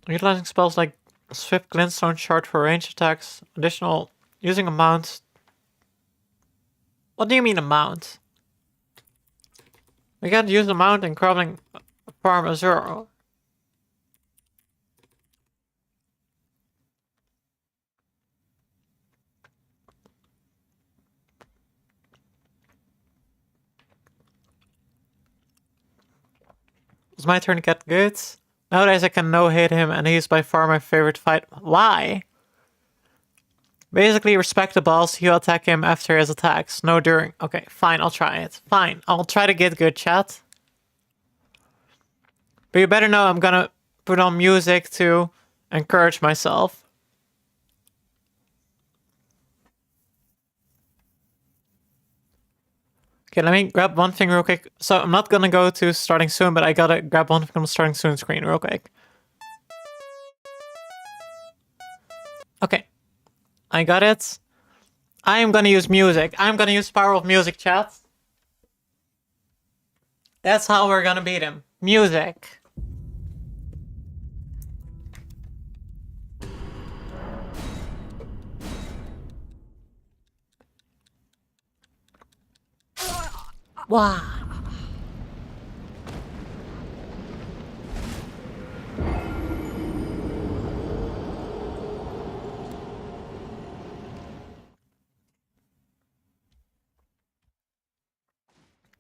Utilizing spells like Swift Glintstone Shard for range attacks. Additional using a mount. What do you mean a mount? We can't use a mount in Crumbling Farm Azure. It's my turn to get good. Nowadays I can no-hit him and he's by far my favorite fight. Why? Basically respect the boss, he'll attack him after his attacks. No during. Okay, fine, I'll try it. Fine, I'll try to get good, chat. But you better know I'm gonna put on music to encourage myself. Okay, let me grab one thing real quick. So I'm not gonna go to starting soon, but I gotta grab one from the starting soon screen real quick. Okay, I got it. I am gonna use music. I'm gonna use power of music, chat. That's how we're gonna beat him. Music. Wow.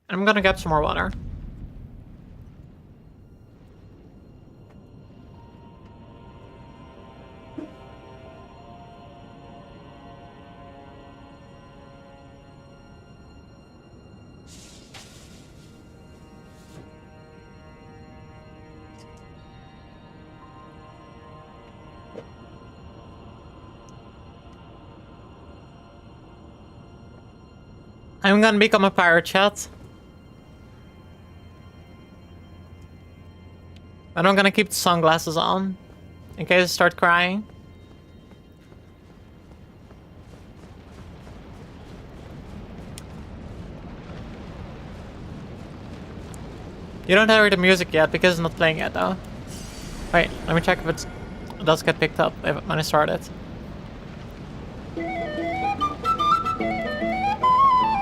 I'm gonna get some more water. I'm gonna become a pirate, chat. And I'm gonna keep the sunglasses on in case I start crying. You don't hear the music yet because it's not playing yet though. Wait, let me check if it does get picked up when I start it.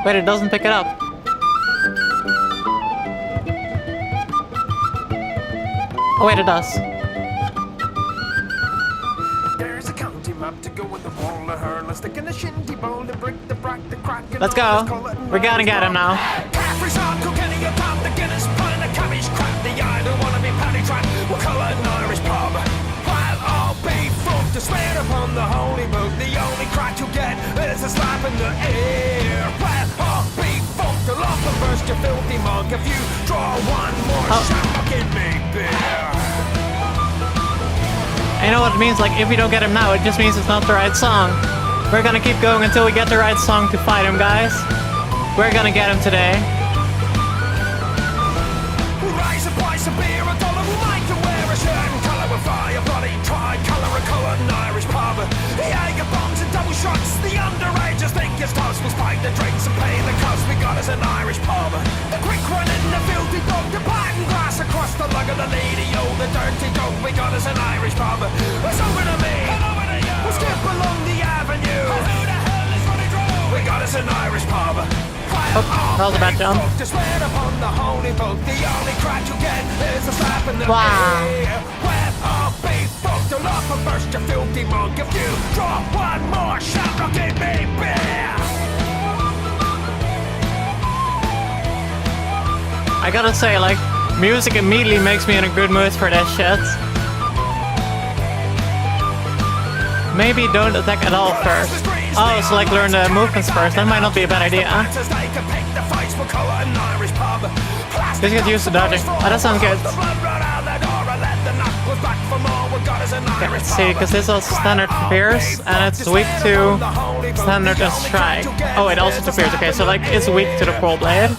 Wait, it doesn't pick it up. Oh wait, it does. There's a county map to go in the wall of her. Let's stick in the shinty bowl, the brick, the brack, the crack. Let's go. We're gonna get him now. Caffrey's hard cooking, you pop the Guinness, pint of cabbage crap. The I don't wanna be paddy trapped. We'll call it an Irish pub. While I'll be fucked to swear upon the holy book, the only crack you'll get is a slap in the air. While I'll be fucked, the lock and burst your filthy mug. If you draw one more shot, I'll give me beer. I know what it means, like, if we don't get him now, it just means it's not the right song. We're gonna keep going until we get the right song to fight him, guys. We're gonna get him today. We'll raise the price of beer $1. We'll make them wear a shirt and colour with fire. Bloody tricolour and colour an Irish pub. The Jaeger bombs and double shots. The underagers think it's toast. We'll spike the drinks and pay the cost. We got us an Irish pub. The quick one in the filthy dog. The pattern glass across the lug of the lady. Oh, the dirty dog. We got us an Irish pub. It's over to me. We'll skip along the avenue. Who the hell is running through? We got us an Irish pub. Oh, that was a bad jump. Wow. I gotta say, like, music immediately makes me in a good mood for that shit. Maybe don't attack at all first. Oh, so like learn the movements first. That might not be a bad idea. Just get used to dodging. Oh, that sounds good. Okay, let's see, because this also standard to Pierce, and it's weak to standard and strike. Oh, it also to Pierce. Okay, so like it's weak to the Cold Blade.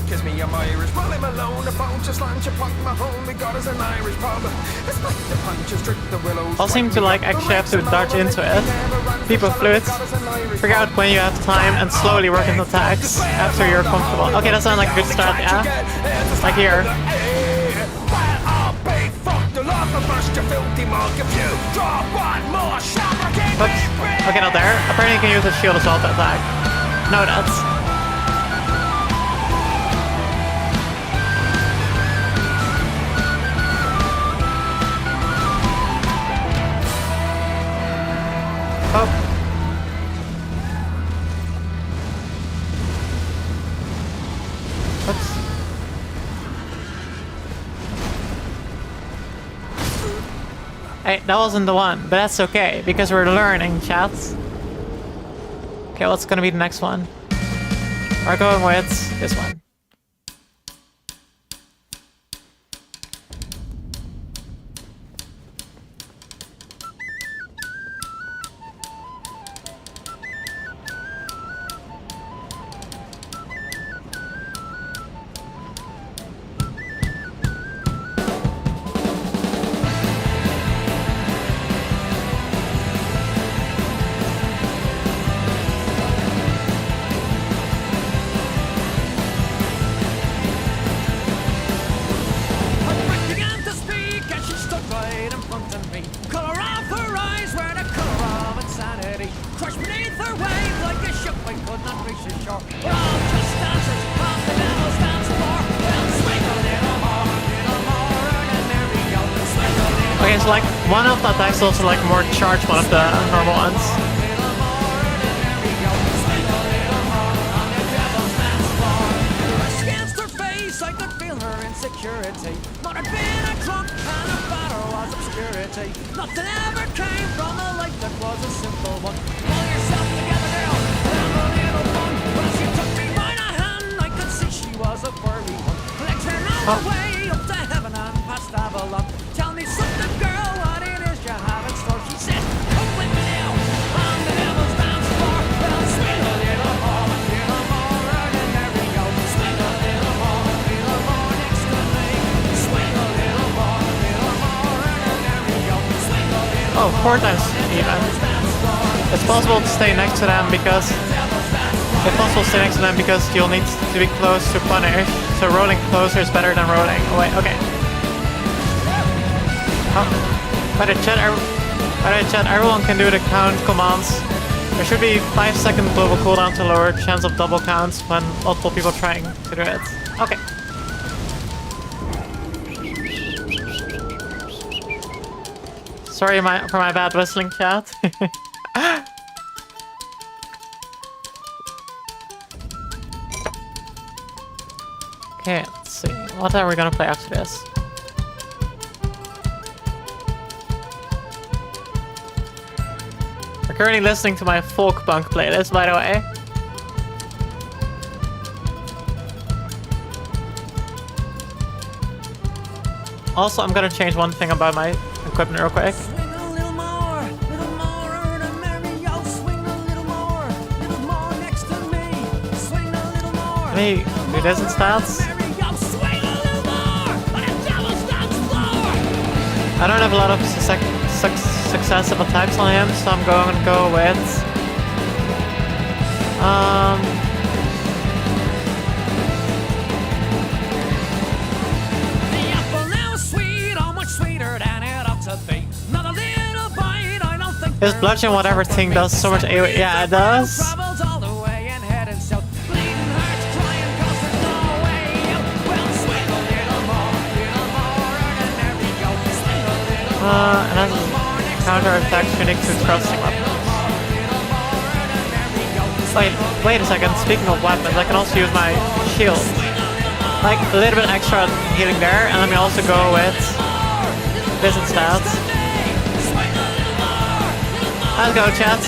Kiss me, I'm Irish. While I'm alone, the phone just lunch upon my home. We got us an Irish pub. The punches drip the willows. All seem to like actually have to dodge into it. People fluids. Figure out when you have time and slowly work into attacks after you're comfortable. Okay, that sounds like a good start, yeah? Like here. Oops. Okay, not there. Apparently you can use a shield as well to attack. No, that's... Oh. Oops. Hey, that wasn't the one, but that's okay, because we're learning, chats. Okay, what's gonna be the next one? We're going with this one. Okay, so like one of the attacks is also like more charged one of the normal ones. Nothing ever came from a life that was a simple one. Pull yourself together, girl, have a little fun. When she took me by the hand, I could see she was a furry one. Legs ran all the way up to heaven and past Avalon. Tell me something, girl, what it is you have in store. She said, come with me now on the devil's dance floor. Well, swing a little more, and there we go. Swing a little more next to me. Swing a little more, and there we go. Swing a little Oh, 4 times even. It's possible to stay next to them because... It's possible to stay next to them because you'll need to be close to punish. So rolling closer is better than rolling away. Okay. Oh. By the chat, everyone can do the count commands. There should be 5-second global cooldown to lower chance of double counts when multiple people trying to do it. Okay. Sorry for my bad whistling, chat. Okay, let's see. What are we gonna play after this? We're currently listening to my folk punk playlist, by the way. Also, I'm gonna change one thing about my equipment real quick. Let me do this in stats. I don't have a lot of successive attacks on him, so I'm going to go with... The apple now is sweet, oh much sweeter than it ought to be. Not a little bite, I don't think his bludgeon whatever thing does so much AoE. Yeah, it does. travels all the way and heading south. Bleeding hearts crying 'cause there's no way out. Well, swing a little more, and there we go. Swing a little And as a counter attack unique to thrusting weapons. Wait a second, speaking of weapons, I can also use my shield. Like, a little bit extra healing there, and let me also go with this instead. Let's go, chat.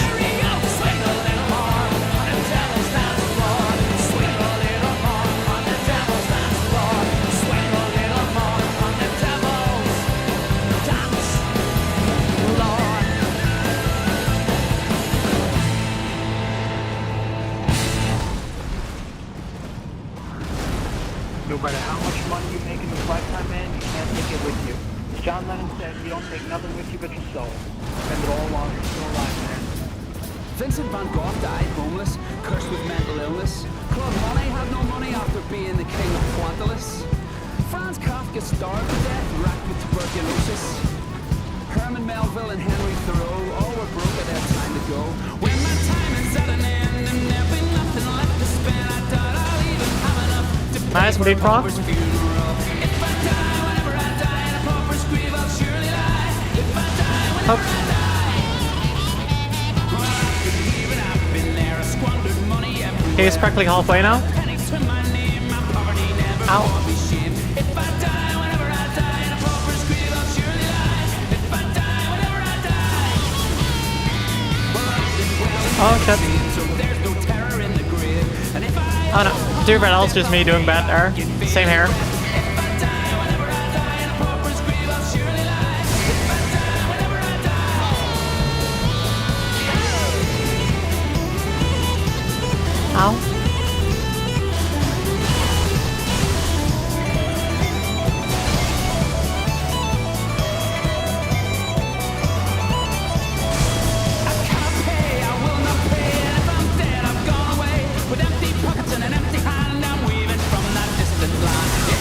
No matter how much money you make in this lifetime, man, you can't take it with you. As John Lennon said, you don't take nothing with you but your soul. Spend it all while you're still alive, man. Vincent van Gogh died homeless, cursed with mental illness. Claude Monet had no money after being the king of Pointilus. Franz Kafka starved to death, racked with tuberculosis. Herman Melville and Henry Thoreau all were broke at their time to go. When my time is at an end and there'll be nothing left to spend, I thought I'll even have enough to pay Nice, for bleed a proc. pauper's funeral. If I die whenever I die in a pauper's grave, I'll surely lie. If I die whenever I die, well, I could leave it, I've been there. I squandered money everywhere. Okay, he's practically halfway now. Penny to my name, my poverty never Ow. will be shamed. If I die whenever I die in a pauper's grave, I'll surely lie. If I die whenever I die, well, I've been well Oh shit. so there's no terror in the grave. And if I Oh no, too bad, that's just me doing bad there. Same here. Ow.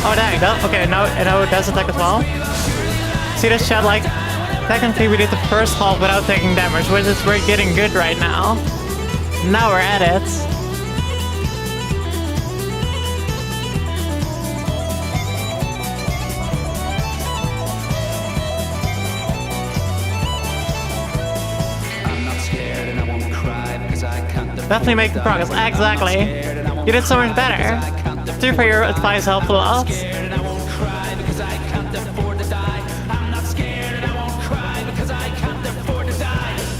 Oh dang, that, okay, now it does attack as well. See this chat, like, technically we did the first half without taking damage, which is we're getting good right now. Now we're at it. I'm not scared and I won't cry because I can't Definitely making progress, exactly. You did so much better. Thank you for your advice, helpful a lot.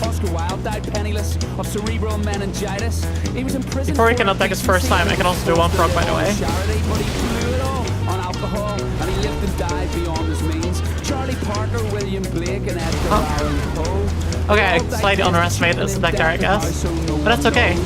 Oscar Wilde died penniless of cerebral meningitis. He was in prison Before he can attack his first time, I can also do one proc, by the way. But he blew it all on alcohol, and he lived and died beyond his means. Charlie Parker, William Blake, and Edgar Allan Poe. Okay, I slightly underestimated this attack there, I guess. But that's okay.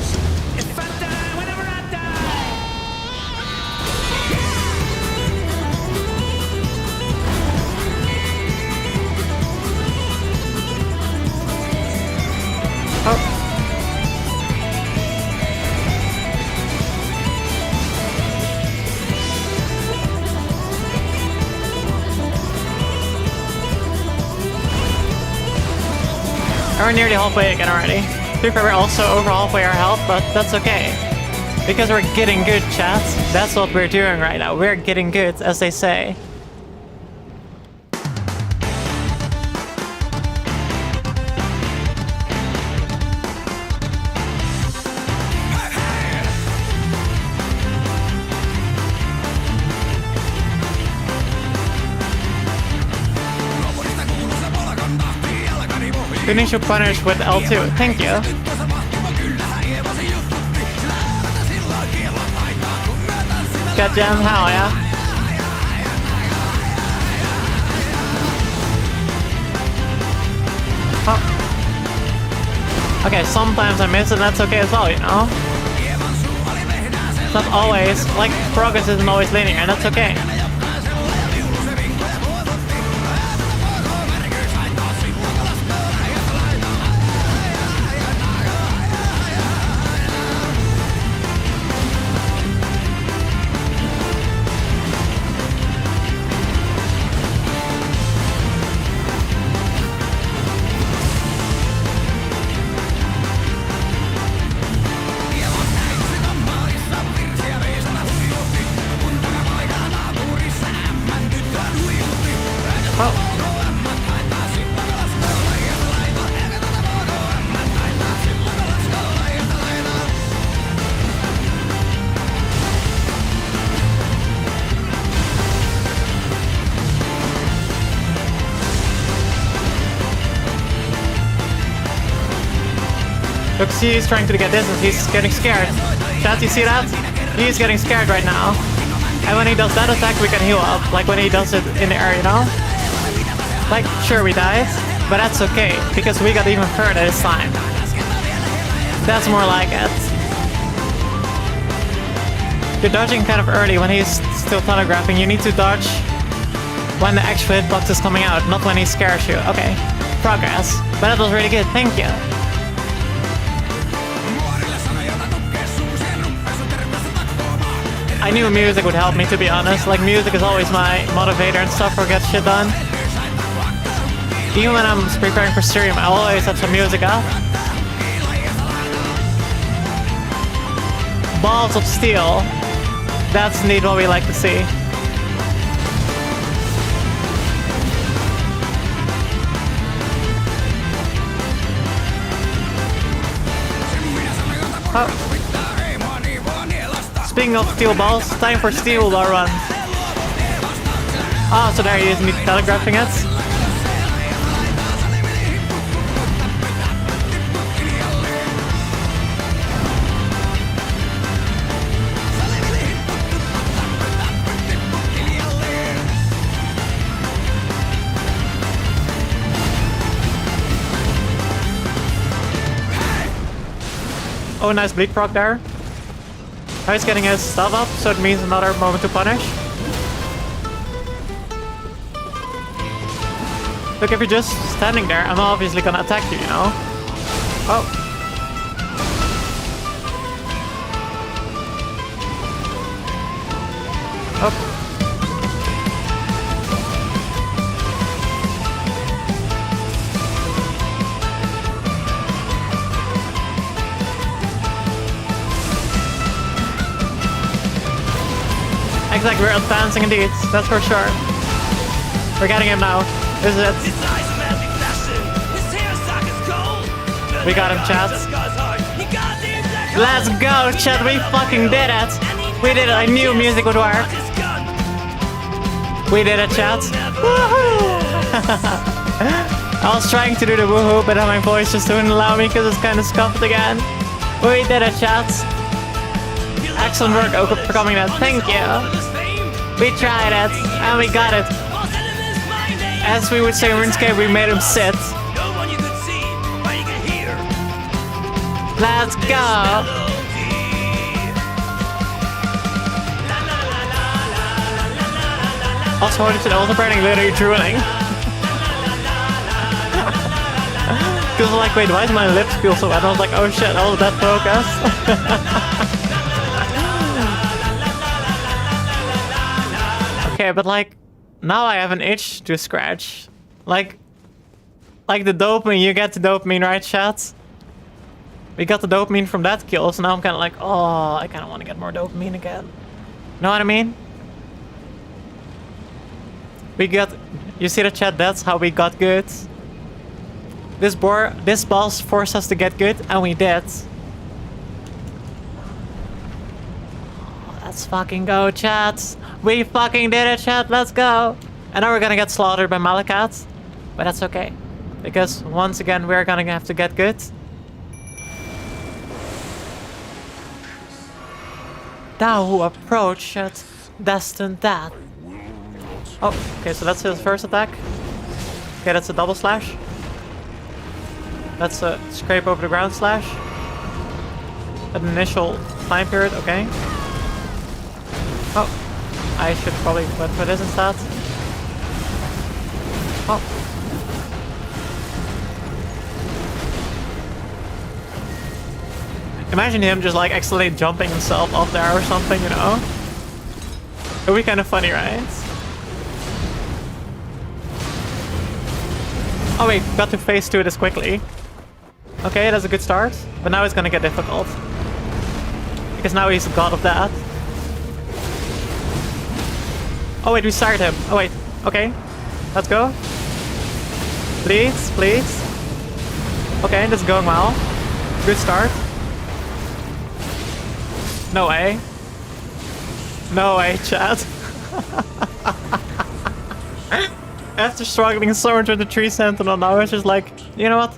We're nearly halfway again already. To be fair, we're also over halfway our health, but that's okay. Because we're getting good, chat. That's what we're doing right now. We're getting good, as they say. Finish your punish with L2. Thank you. Got jam? Hell yeah. Oh. Okay, sometimes I miss it, and that's okay as well, you know? It's not always, like, progress isn't always linear, and that's okay. he's trying to get distance. He's getting scared. Chat, you see that? He's getting scared right now. And when he does that attack, we can heal up. Like when he does it in the air, you know? Like, sure, we died, but that's okay, because we got even further this time. That's more like it. You're dodging kind of early when he's still telegraphing. You need to dodge when the actual hitbox is coming out, not when he scares you. Okay, progress. But that was really good, thank you. I knew music would help me, to be honest. Like, music is always my motivator and stuff for get shit done. Even when I'm preparing for stream, I always have some music up. Balls of steel. That's indeed what we like to see. Oh. Speaking of steel balls, time for steel ball run. Oh, so there he is, me telegraphing it. Oh, nice bleed proc there. Now he's getting his stuff up, so it means another moment to punish. Look, if you're just standing there, I'm obviously gonna attack you, you know? Oh. Oh. Like we're advancing indeed, that's for sure. We're getting him now. This is it. We got him, chat. Let's go, chat. We fucking did it. We did it. I knew music would work. We did it, chat. Woohoo! I was trying to do the woohoo, but my voice just wouldn't allow me because it's kind of scuffed again. We did it, chat. Excellent work, Oko, for coming in. Thank you. We tried it, and we got it. As we would say in RuneScape, we made him sit. Let's go! Also, what is it? Also burning, literally drooling. Because like, wait, why do my lips feel so wet? I was like, oh shit, all of that focus. Okay, but like, now I have an itch to scratch. Like the dopamine, you get the dopamine, right, chat? We got the dopamine from that kill, so now I'm kind of like, oh, I kind of want to get more dopamine again. Know what I mean? We got, you see the chat, that's how we got good. This boss forced us to get good, and we did. Let's fucking go, chat. We fucking did it, chat. Let's go. And now we're gonna get slaughtered by Malakat. But that's okay. Because once again, we're gonna have to get good. Thou who approacheth destined death. Oh, okay, so that's his first attack. Okay, that's a double slash. That's a scrape over the ground slash. An initial time period, okay. Oh, I should probably wait for this instead. Oh. Imagine him just like accidentally jumping himself off there or something, you know? It would be kind of funny, right? Oh wait, got to phase 2 this quickly. Okay, that's a good start. But now it's gonna get difficult. Because now he's the god of that. Oh wait, we started him. Oh wait, okay. Let's go. Please, please. Okay, this is going well. Good start. No way. No way, chat. After struggling so much with the tree sentinel, now it's just like, you know what?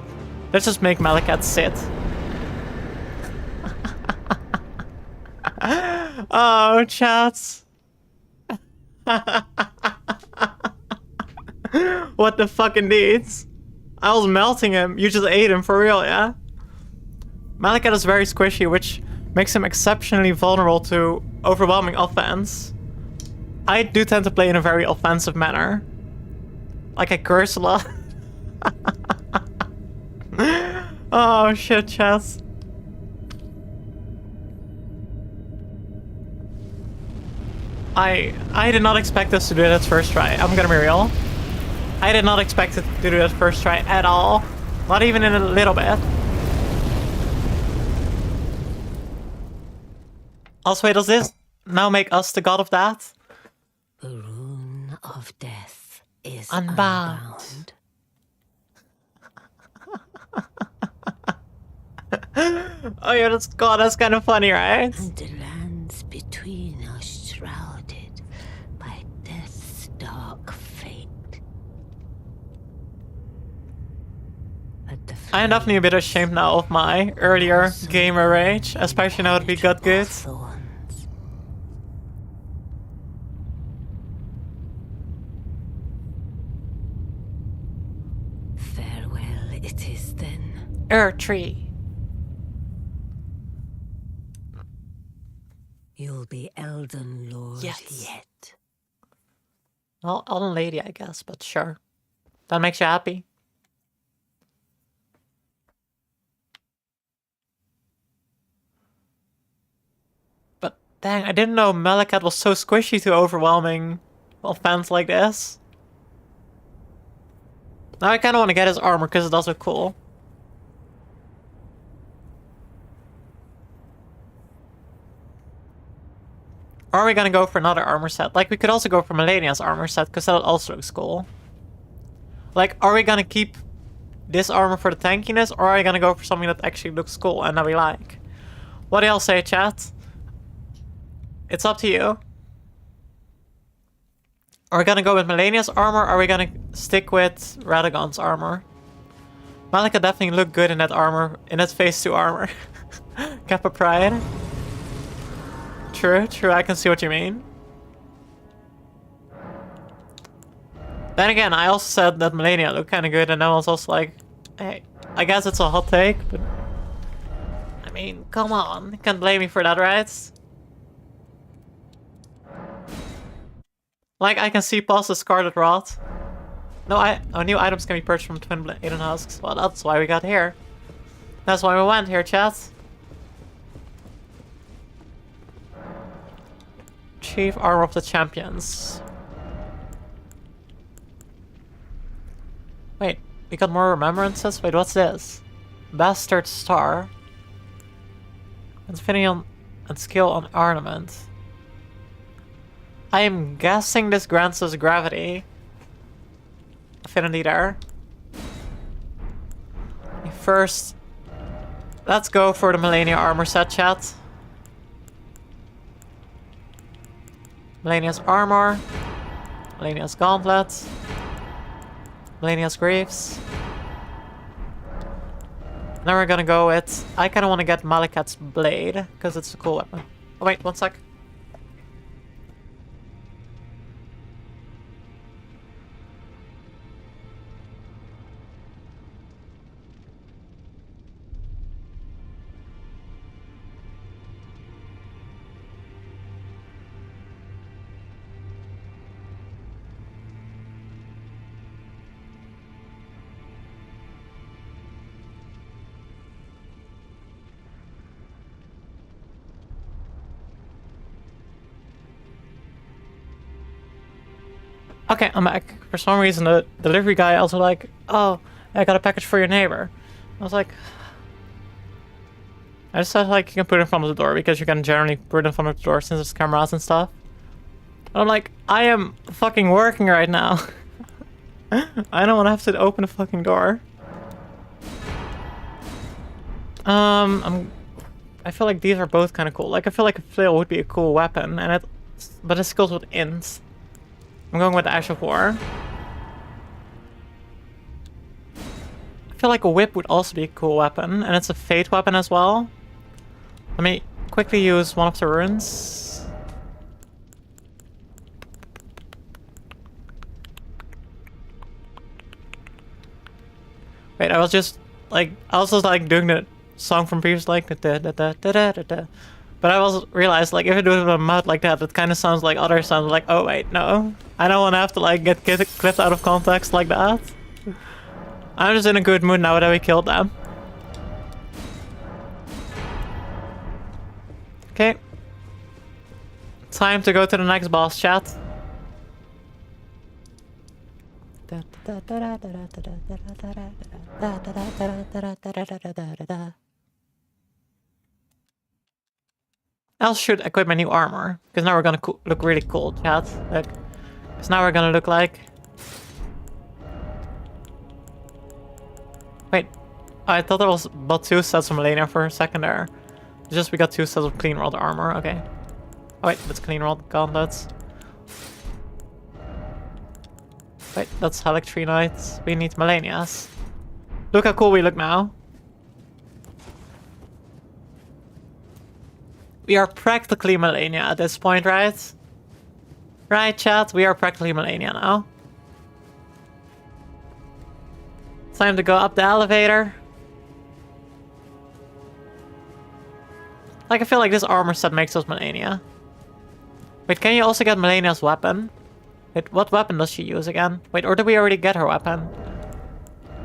Let's just make Malakat sit. Oh, chats. What the fuck indeed? I was melting him. You just ate him for real, yeah? Malakat is very squishy, which makes him exceptionally vulnerable to overwhelming offense. I do tend to play in a very offensive manner. Like I curse a lot. Oh shit, chats. I did not expect us to do that first try. I'm gonna be real. I did not expect it to do that first try at all. Not even in a little bit. Also, wait, does this now make us the god of that? The rune of death is Unbound. Oh yeah, that's kind of funny, right? And the lands between are shrouded by death's dark fate. I am definitely a bit ashamed now of my earlier gamer rage, especially now that we got good. Farewell it is then. Tree. You'll be Elden Lord yet. Well, Elden Lady, I guess, but sure. That makes you happy. But dang, I didn't know Malakat was so squishy to overwhelming offense like this. Now I kind of want to get his armor because it does look cool. Or are we gonna go for another armor set? Like, we could also go for Melania's armor set, because that also looks cool. Like, are we gonna keep this armor for the tankiness, or are we gonna go for something that actually looks cool and that we like? What do y'all say, chat? It's up to you. Are we gonna go with Melania's armor, or are we gonna stick with Radagon's armor? Malika definitely looked good in that armor, in that phase 2 armor. Kappa Pride. True, I can see what you mean. Then again, I also said that Melania looked kind of good, and I was also like, hey, I guess it's a hot take, but I mean, come on, you can't blame me for that, right? Like, I can see past the Scarlet Rot. No, new items can be purchased from Twin Bladen Husks. Well, that's why we got here. That's why we went here, chat. Chief Armor of the Champions. Wait, we got more remembrances? Wait, what's this? Bastard Star. Infinity on, and skill on ornament. I am guessing this grants us gravity. Affinity there. First, let's go for the Melania armor set, chat. Melania's armor, Melania's gauntlet, Melania's greaves. Now we're gonna go with, I kinda wanna get Malakat's blade, because it's a cool weapon. Oh wait, one sec. Okay, I'm back. For some reason, the delivery guy also like, oh, I got a package for your neighbor. I was like, I just said like you can put it in front of the door because you can generally put it in front of the door since there's cameras and stuff. And I'm like, I am fucking working right now. I don't want to have to open the fucking door. I feel like these are both kind of cool. Like I feel like a flail would be a cool weapon, and but it skills with int. I'm going with Ash of War. I feel like a whip would also be a cool weapon, and it's a fate weapon as well. Let me quickly use one of the runes. Wait, I was just like, I was just like doing the song from previous, like da da da da da da da. But I also realized, like, if I do it with a mouth like that, it kind of sounds like other sounds. Like, oh wait, no, I don't want to have to like get clipped out of context like that. I'm just in a good mood now that we killed them. Okay. Time to go to the next boss, chat. I also should equip my new armor, because now we're gonna look really cool, chat. Look, because now we're gonna look like... Wait, I thought there was about 2 sets of Millennia for a second there. It's just we got 2 sets of clean rolled armor, okay. Oh wait, that's clean rolled gauntlets. Wait, that's Halictree Knights. We need Millennias. Look how cool we look now. We are practically Millennia at this point, right? Right, chat? We are practically Millennia now. Time to go up the elevator. Like, I feel like this armor set makes us Millennia. Wait, can you also get Millennia's weapon? Wait, what weapon does she use again? Wait, or did we already get her weapon?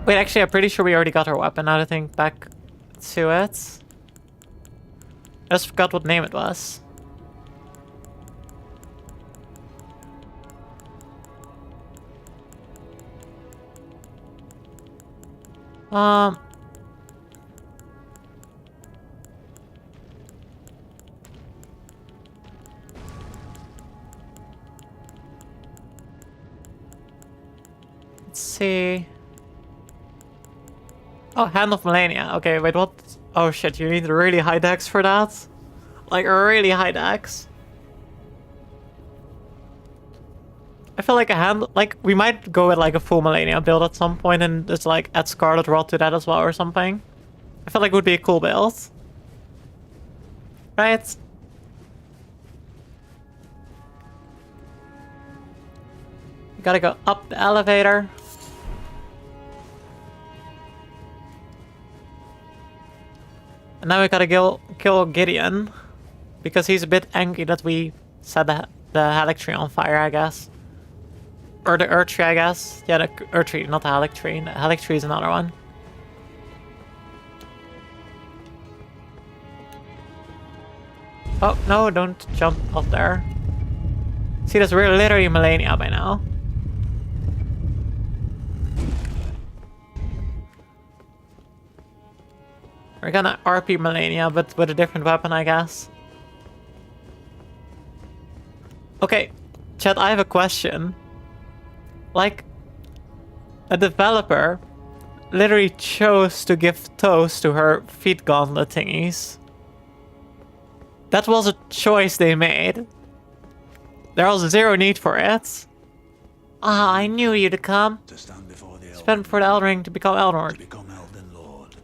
Wait, actually, I'm pretty sure we already got her weapon, now that I think back to it. I just forgot what name it was. Let's see. Oh, Hand of Millennia. Okay, wait, what? Oh shit, you need really high dex for that? Like, really high dex? I feel like a hand... Like, we might go with like a full Millennia build at some point and just like add Scarlet Rod to that as well or something. I feel like it would be a cool build. Right? We gotta go up the elevator. And now we gotta kill Gideon. Because he's a bit angry that we set the Halictree on fire, I guess. Or the Earth Tree, I guess. Yeah, the Earth Tree, not the Halictree. The Halictree is another one. Oh, no, don't jump off there. See, that's we're literally Millennia by now. We're gonna RP Millennia, but with a different weapon, I guess. Okay, chat, I have a question. Like, a developer literally chose to give toes to her feet gauntlet thingies. That was a choice they made. There was zero need for it. Ah, I knew you'd come. Spend before the Elden Ring to become Elden Lord.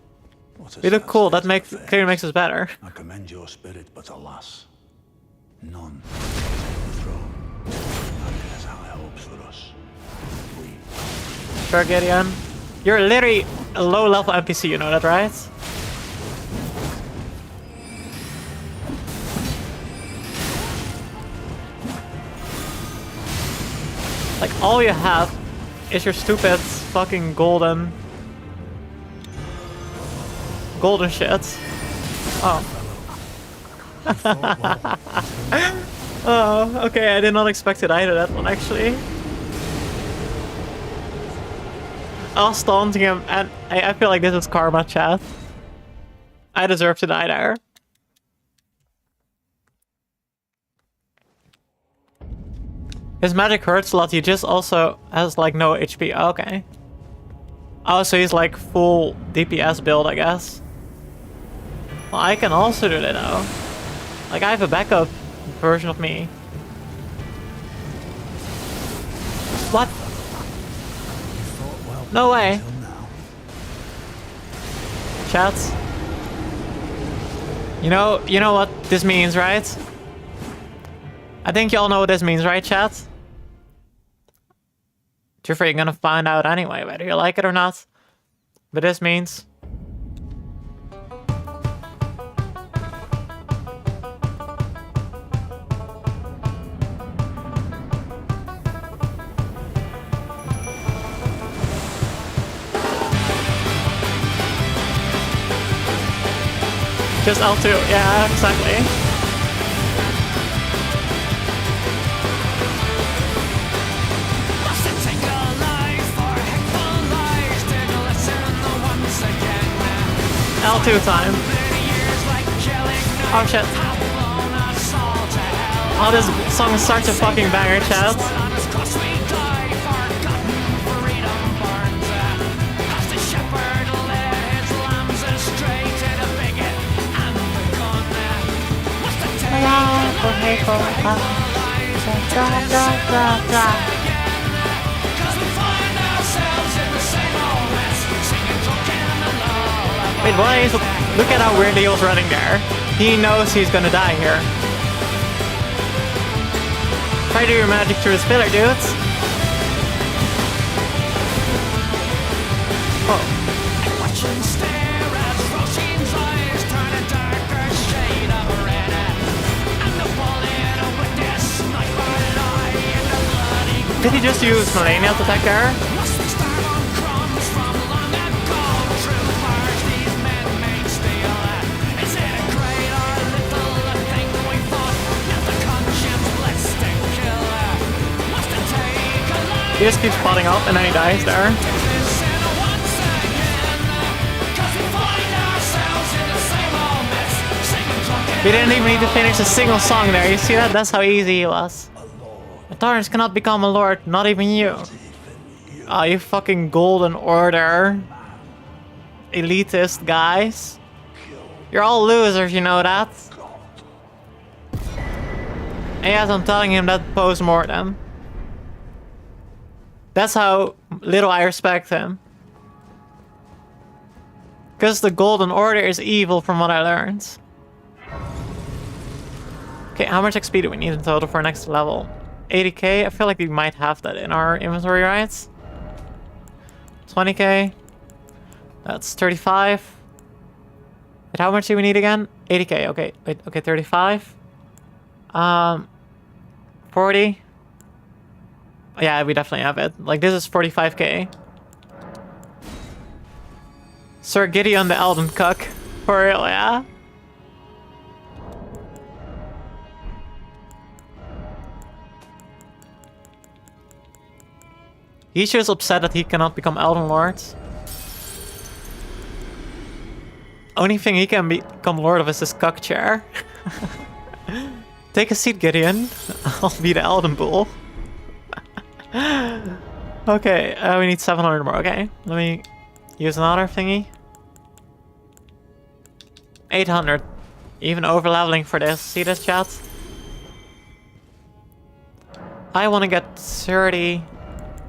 We look cool, that clearly makes us better. I commend your spirit, but alas, none. Sure, Gideon. You're literally a low-level NPC, you know that, right? Like, all you have is your stupid fucking golden shit. Oh. Oh, okay, I did not expect it either, that one, actually. I was taunting him, and I feel like this is karma, chat. I deserve to die there. His magic hurts a lot, he just also has like no HP. Okay. Oh, so he's like full DPS build, I guess. Well, I can also do that though. Like, I have a backup version of me. What? No way. Chat. You know what this means, right? I think you all know what this means, right, chat? You're gonna find out anyway, whether you like it or not. But this means... Just L2, yeah, exactly. L2 time. Oh shit. Oh, this song is such a fucking banger, chat. Wait, why is... Look at how weirdly he was running there. He knows he's gonna die here. Try to do your magic through this pillar, dudes. Oh. Did he just use Melania to attack there? He just keeps spotting up and then he dies there. He didn't even need to finish a single song there. You see that? That's how easy he was. Tyrants cannot become a lord, not even you. Ah, you fucking golden order. Elitist guys. You're all losers, you know that? And yes, I'm telling him that post-mortem. That's how little I respect him. Because the golden order is evil from what I learned. Okay, how much XP do we need in total for next level? 80k? I feel like we might have that in our inventory, right? 20k. That's 35. Wait, how much do we need again? 80k, okay. Wait, okay, 35. 40. Yeah, we definitely have it. Like, this is 45k. Sir Gideon the Elden Cuck. For real, yeah? He's just upset that he cannot become Elden Lord. Only thing he can become Lord of is his cuck chair. Take a seat, Gideon. I'll be the Elden Bull. Okay, we need 700 more. Okay, let me use another thingy. 800. Even over-leveling for this. See this, chat? I want to get 30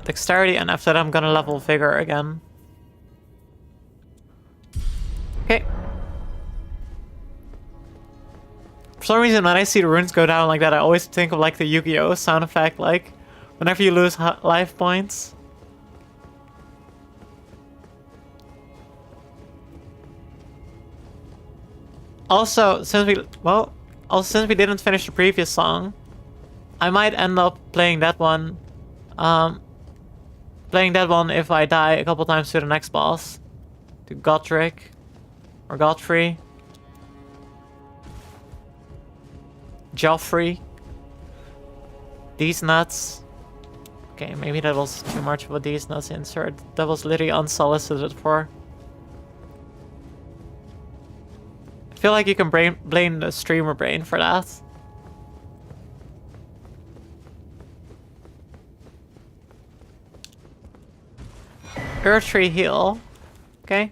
dexterity, and after that I'm gonna level vigor again. Okay. For some reason, when I see the runes go down like that, I always think of like the Yu-Gi-Oh sound effect, like whenever you lose life points. Also, since we didn't finish the previous song, I might end up playing that one. Playing that one if I die a couple times to the next boss. To Godric. Or Godfrey. Joffrey. These nuts. Okay, maybe that was too much of a these nuts insert. That was literally unsolicited for. I feel like you can blame the streamer brain for that. Earth Tree heal. Okay.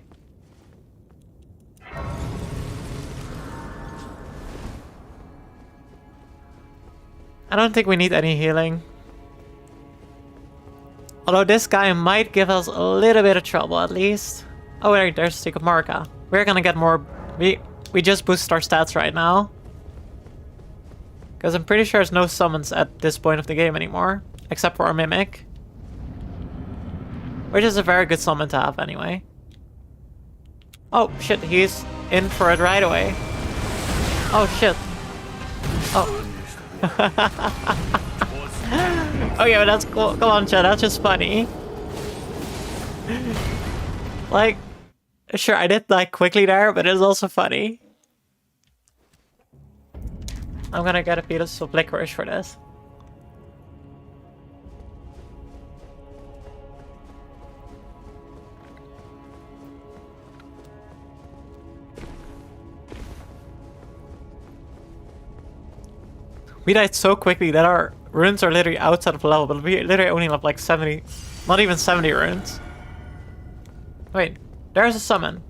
I don't think we need any healing. Although this guy might give us a little bit of trouble at least. Oh wait, there's Stick of Marka. We're gonna get more... We just boosted our stats right now. Because I'm pretty sure there's no summons at this point of the game anymore. Except for our Mimic. Which is a very good summon to have anyway. Oh shit, he's in for it right away. Oh shit. Oh. Okay, but that's cool. Come on, Chad, that's just funny. Like, sure, I did die quickly there, but it's also funny. I'm gonna get a piece of licorice for this. We died so quickly that our runes are literally outside of the level, but we literally only have like 70, not even 70 runes. Wait, there's a summon.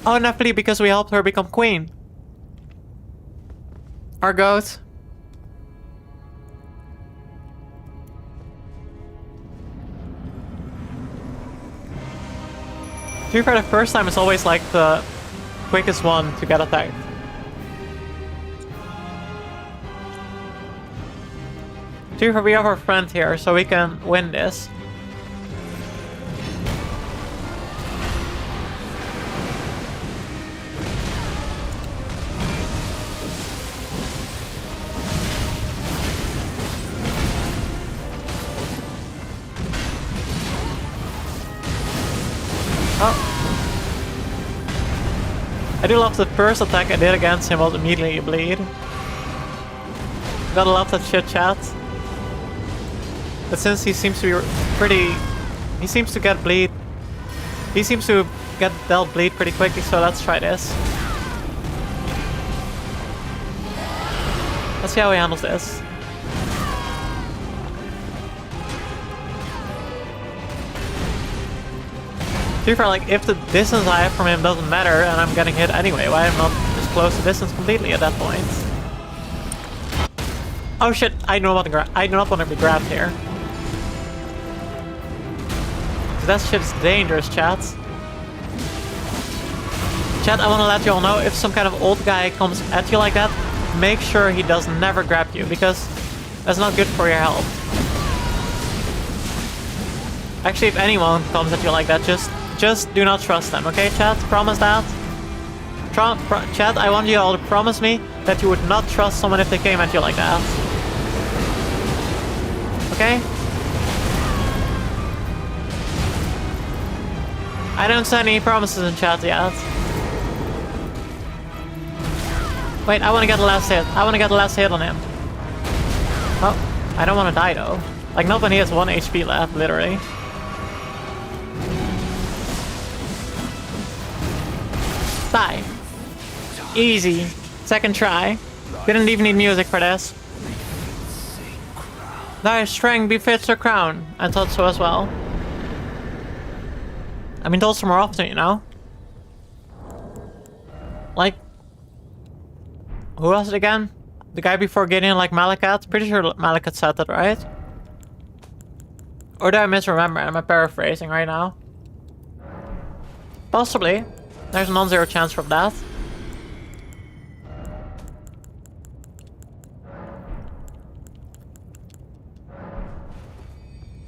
Oh, Nepali, because we helped her become queen. Our goat. To be fair, the first time is always like the quickest one to get attacked. To be fair, we have our friend here, so we can win this. Oh. I do love the first attack I did against him was immediately a bleed. Gotta love that shit chat. But since he seems to be pretty... He seems to get bleed... He seems to get dealt bleed pretty quickly, so let's try this. Let's see how he handles this. To be fair, like, if the distance I have from him doesn't matter and I'm getting hit anyway, why am I not just close the distance completely at that point? Oh shit, I do not want to be grabbed here. That shit's dangerous, chat. Chat, I want to let you all know, if some kind of old guy comes at you like that, make sure he does never grab you, because that's not good for your health. Actually, if anyone comes at you like that, just do not trust them, okay, chat? Promise that? Chat, I want you all to promise me that you would not trust someone if they came at you like that. Okay? I don't see any promises in chat yet. Wait, I want to get the last hit. I want to get the last hit on him. Oh, I don't want to die though. Like, not when he has 1 HP left, literally. Die. Easy. Second try. Didn't even need music for this. Thy strength befits the crown. I thought so as well. I mean, those are more often, you know? Like... Who was it again? The guy before Gideon, like Malakat? Pretty sure Malakat said that, right? Or do I misremember? Am I paraphrasing right now? Possibly. There's a non-zero chance for that.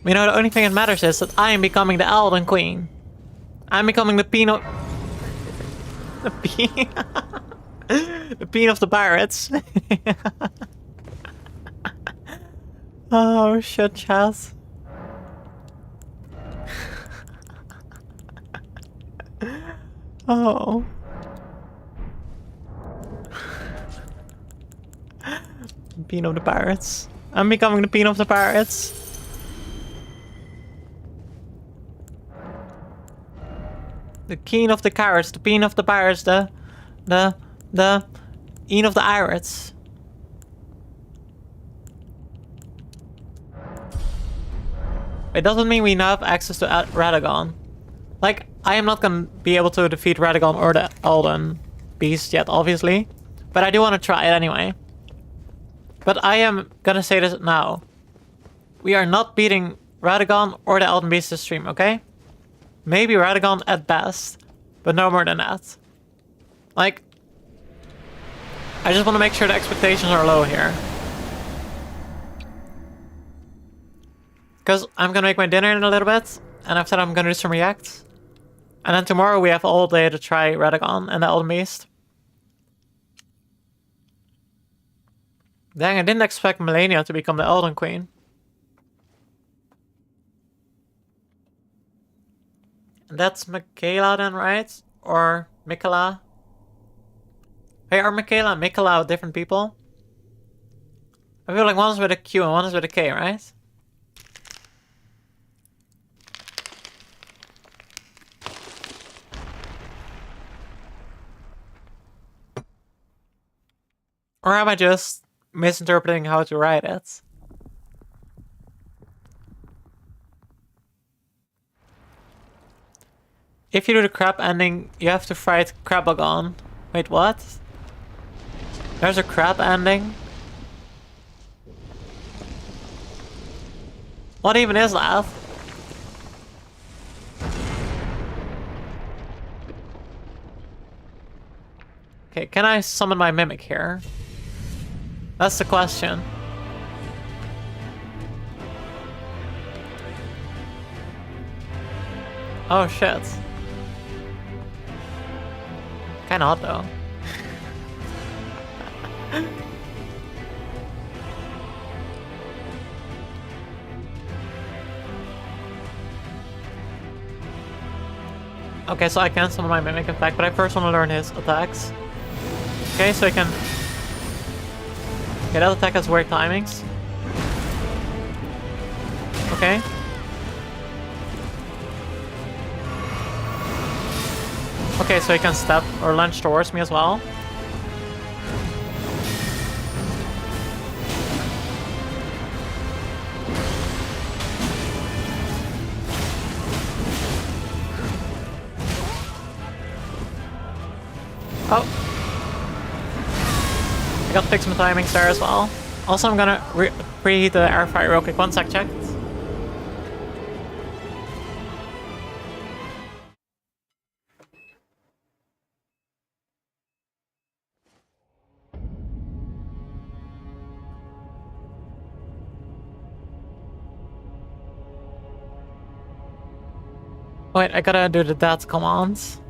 You know, the only thing that matters is that I am becoming the Elden Queen. I'm becoming the Pino... The Peen... the Peen of the Pirates. Oh, shit, Chaz. Oh. Peen of the Pirates. I'm becoming the Peen of the Pirates. The Keen of the Carrots, the Peen of the Pirates, the Een of the Irates. It doesn't mean we now have access to Radagon. Like, I am not gonna be able to defeat Radagon or the Elden Beast yet, obviously. But I do want to try it anyway. But I am gonna say this now. We are not beating Radagon or the Elden Beast this stream, okay? Maybe Radagon at best, but no more than that. Like, I just want to make sure the expectations are low here. Because I'm gonna make my dinner in a little bit, and after that I'm gonna do some reacts. And then tomorrow we have all day to try Radagon and the Elden Beast. Dang, I didn't expect Melania to become the Elden Queen. And that's Michaela then, right? Or Michaela? Hey, are Michaela and Michaela different people? I feel like one is with a Q and one is with a K, right? Or am I just misinterpreting how to write it? If you do the crab ending, you have to fight Crabagon. Wait, what? There's a crab ending? What even is that? Okay, can I summon my mimic here? That's the question. Oh shit. Kinda hot though. Okay, so I can summon my mimic attack, but I first want to learn his attacks. Okay, so I can... Okay, that attack has weird timings. Okay. Okay, so he can step or lunge towards me as well. Oh. I got to fix my timings there as well. Also, I'm gonna preheat the air fryer real quick. 1 sec, check. Wait, I gotta do the that commands.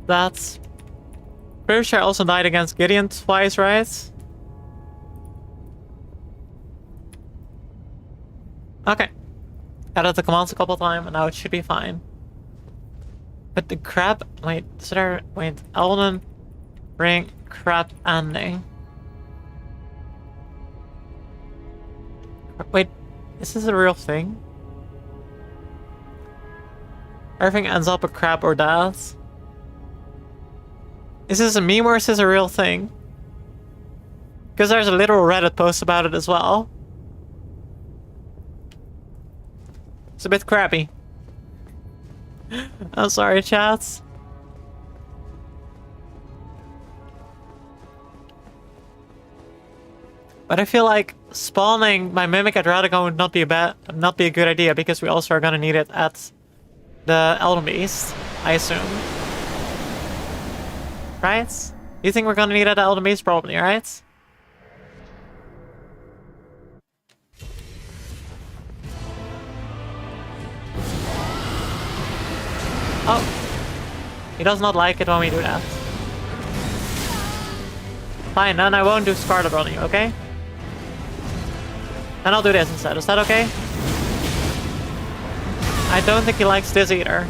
That's... Pretty sure I also died against Gideon twice, right? Okay. Added the commands a couple times, and now it should be fine. But the crab... Wait, is there... Wait, Elden Ring crab ending. Wait, is this a real thing? Everything ends up a crab or death. Is this a meme or is this a real thing? Because there's a literal Reddit post about it as well. It's a bit crappy. I'm sorry, chats. But I feel like spawning my mimic at Radagon would not be a good idea because we also are gonna need it at the Elden Beast, I assume. Right? You think we're gonna need it at the Elden Beast? Probably, right? Oh. He does not like it when we do that. Fine, then I won't do Scarlet on you, okay? Then I'll do this instead. Is that okay? I don't think he likes this either.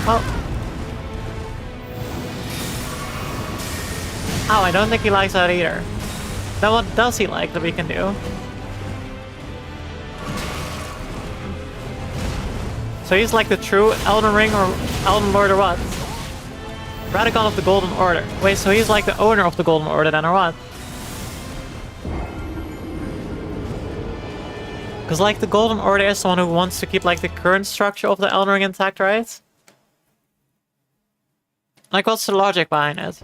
Oh. Oh, I don't think he likes that either. Then what does he like that we can do? So he's like the true Elden Ring or Elden Lord or what? Radagon of the Golden Order. Wait, so he's like the owner of the Golden Order then or what? Because like the Golden Order is someone who wants to keep like the current structure of the Elden Ring intact, right? Like, what's the logic behind it?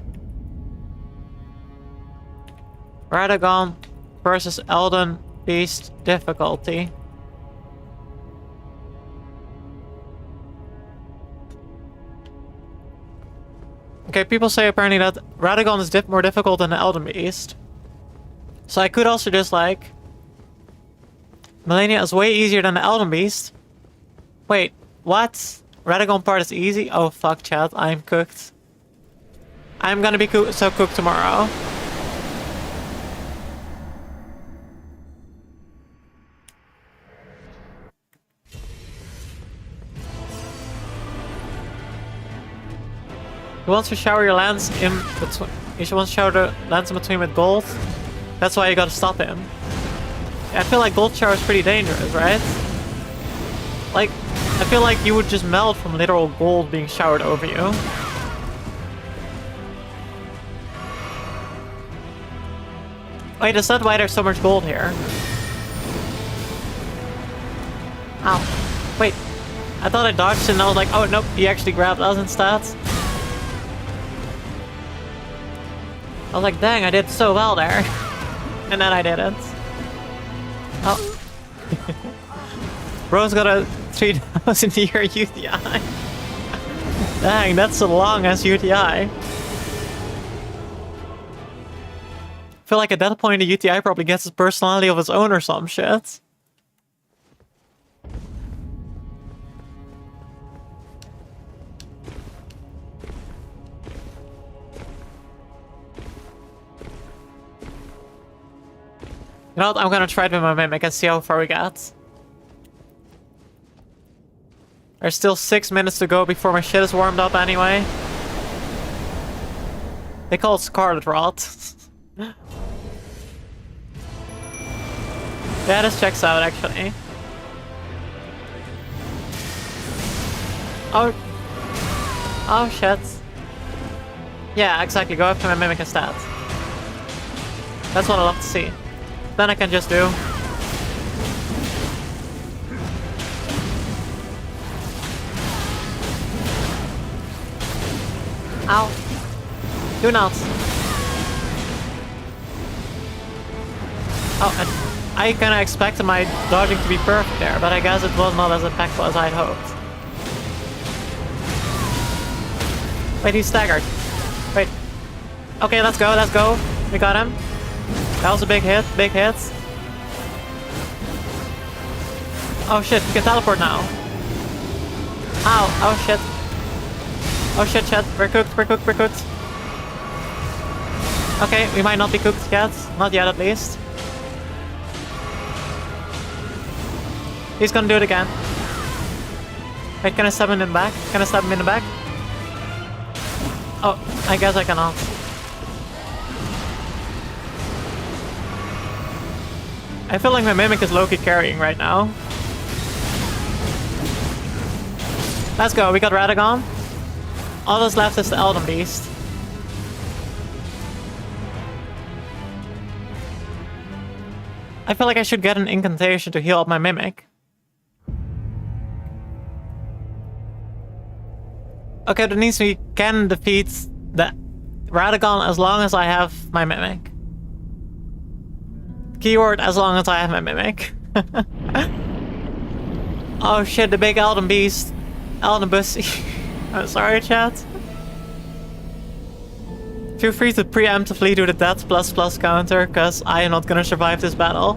Radagon versus Elden Beast difficulty. Okay, people say apparently that Radagon is more difficult than the Elden Beast. So I could also just like... Millennia is way easier than the Elden Beast. Wait, what? Radagon part is easy? Oh fuck, chat, I'm cooked. I'm gonna be so cooked tomorrow. You want to shower your lance in between. You should want to shower the lance in between with gold. That's why you gotta stop him. I feel like gold shower is pretty dangerous, right? Like, I feel like you would just melt from literal gold being showered over you. Wait, is that why there's so much gold here? Ow. Wait. I thought I dodged it and I was like, oh nope, he actually grabbed us instead. I was like, dang, I did so well there. And then I didn't. Oh. Bro's got a 3,000 year UTI. Dang, that's so long as UTI. I feel like at that point the UTI probably gets a personality of its own or some shit. You know what, I'm gonna try it with my Mimic and see how far we get. There's still 6 minutes to go before my shit is warmed up anyway. They call it Scarlet Rot. Yeah, this checks out actually. Oh. Oh shit. Yeah, exactly, go after my Mimic instead. That's what I love to see. Then I can just do. Ow. Do not. Oh, I kinda expected my dodging to be perfect there, but I guess it was not as impactful as I'd hoped. Wait, he's staggered. Wait. Okay, let's go, let's go. We got him. That was a big hit, big hits. Oh shit, you can teleport now. Ow, oh shit. Oh shit, shit, we're cooked, we're cooked, we're cooked. Okay, we might not be cooked yet. Not yet, at least. He's gonna do it again. Wait, can I stab him in the back? Can I stab him in the back? Oh, I guess I cannot. I feel like my Mimic is low-key carrying right now. Let's go, we got Radagon. All that's left is the Elden Beast. I feel like I should get an incantation to heal up my Mimic. Okay, that means we can defeat the Radagon as long as I have my Mimic. Keyword, as long as I have my Mimic. Oh shit, the big Elden Beast. Elden Bussy. I'm sorry, chat. Feel free to preemptively do the death ++ counter, cause I am not gonna survive this battle.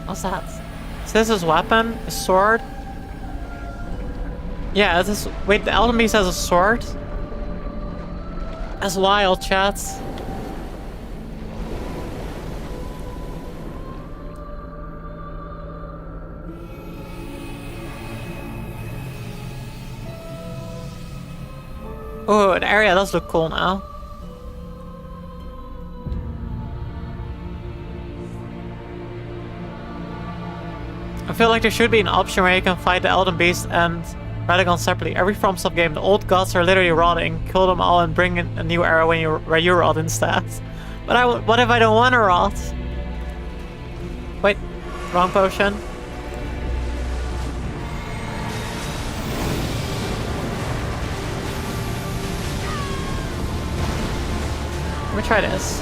What's that? Is this his weapon? A sword? Yeah, this is... Wait, the Elden Beast has a sword? That's wild, chat. Oh, the area does look cool now. I feel like there should be an option where you can fight the Elden Beast and Radagon separately. Every FromSoft game, the old gods are literally rotting. Kill them all and bring in a new era where you rot instead. But what if I don't want to rot? Wait, wrong potion. Let me try this.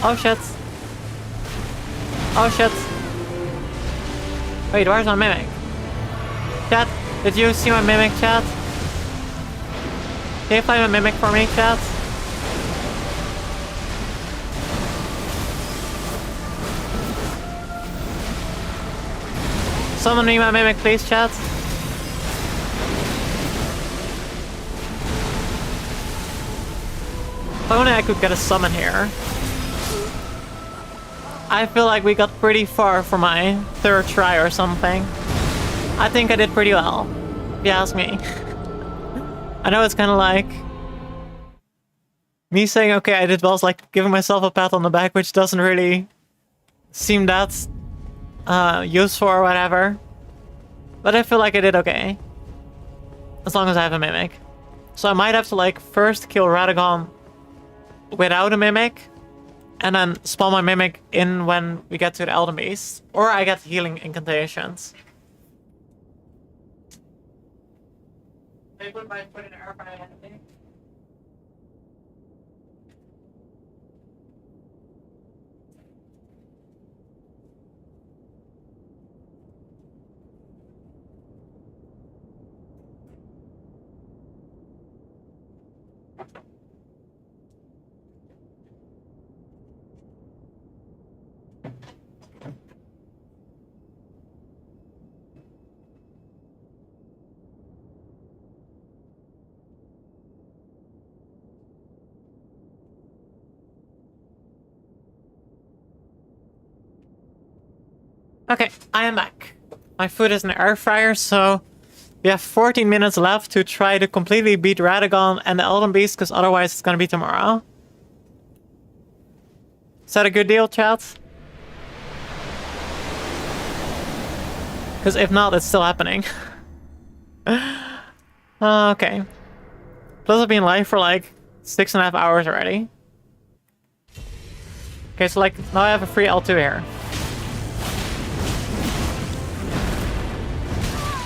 Oh shit. Oh shit. Wait, where's my mimic? Chat, did you see my mimic, chat? Can you play my mimic for me, chat? Summon me my mimic, please, chat. If only I could get a summon here. I feel like we got pretty far for my third try or something. I think I did pretty well, if you ask me. I know it's kind of like... me saying, okay, I did well, is like giving myself a pat on the back, which doesn't really seem that useful or whatever. But I feel like I did okay. As long as I have a mimic. So I might have to like first kill Radagon without a mimic. And then spawn my mimic in when we get to the Elden Beast. Or I get healing incantations. They put my foot in the air for anything. Okay, I am back. My food is in the air fryer, so we have 14 minutes left to try to completely beat Radagon and the Elden Beast, because otherwise it's gonna be tomorrow. Is that a good deal, chat? Because if not, it's still happening. Okay. Plus I've been live for like 6.5 hours already. Okay, so like, now I have a free L2 here.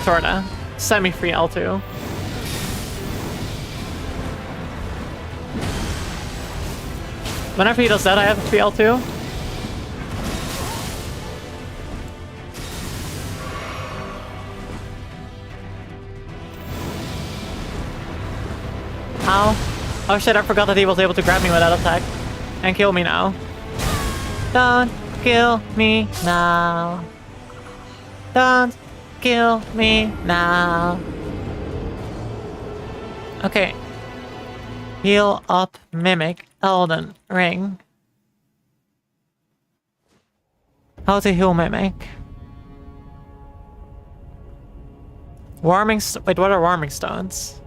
Sorta. Semi-free L2. Whenever he does that, I have a free L2. Ow. Oh shit, I forgot that he was able to grab me with that attack. And kill me now. Don't kill me now. Don't kill me now. Okay. Heal up, mimic, Elden Ring. How to heal mimic? Wait, what are warming stones?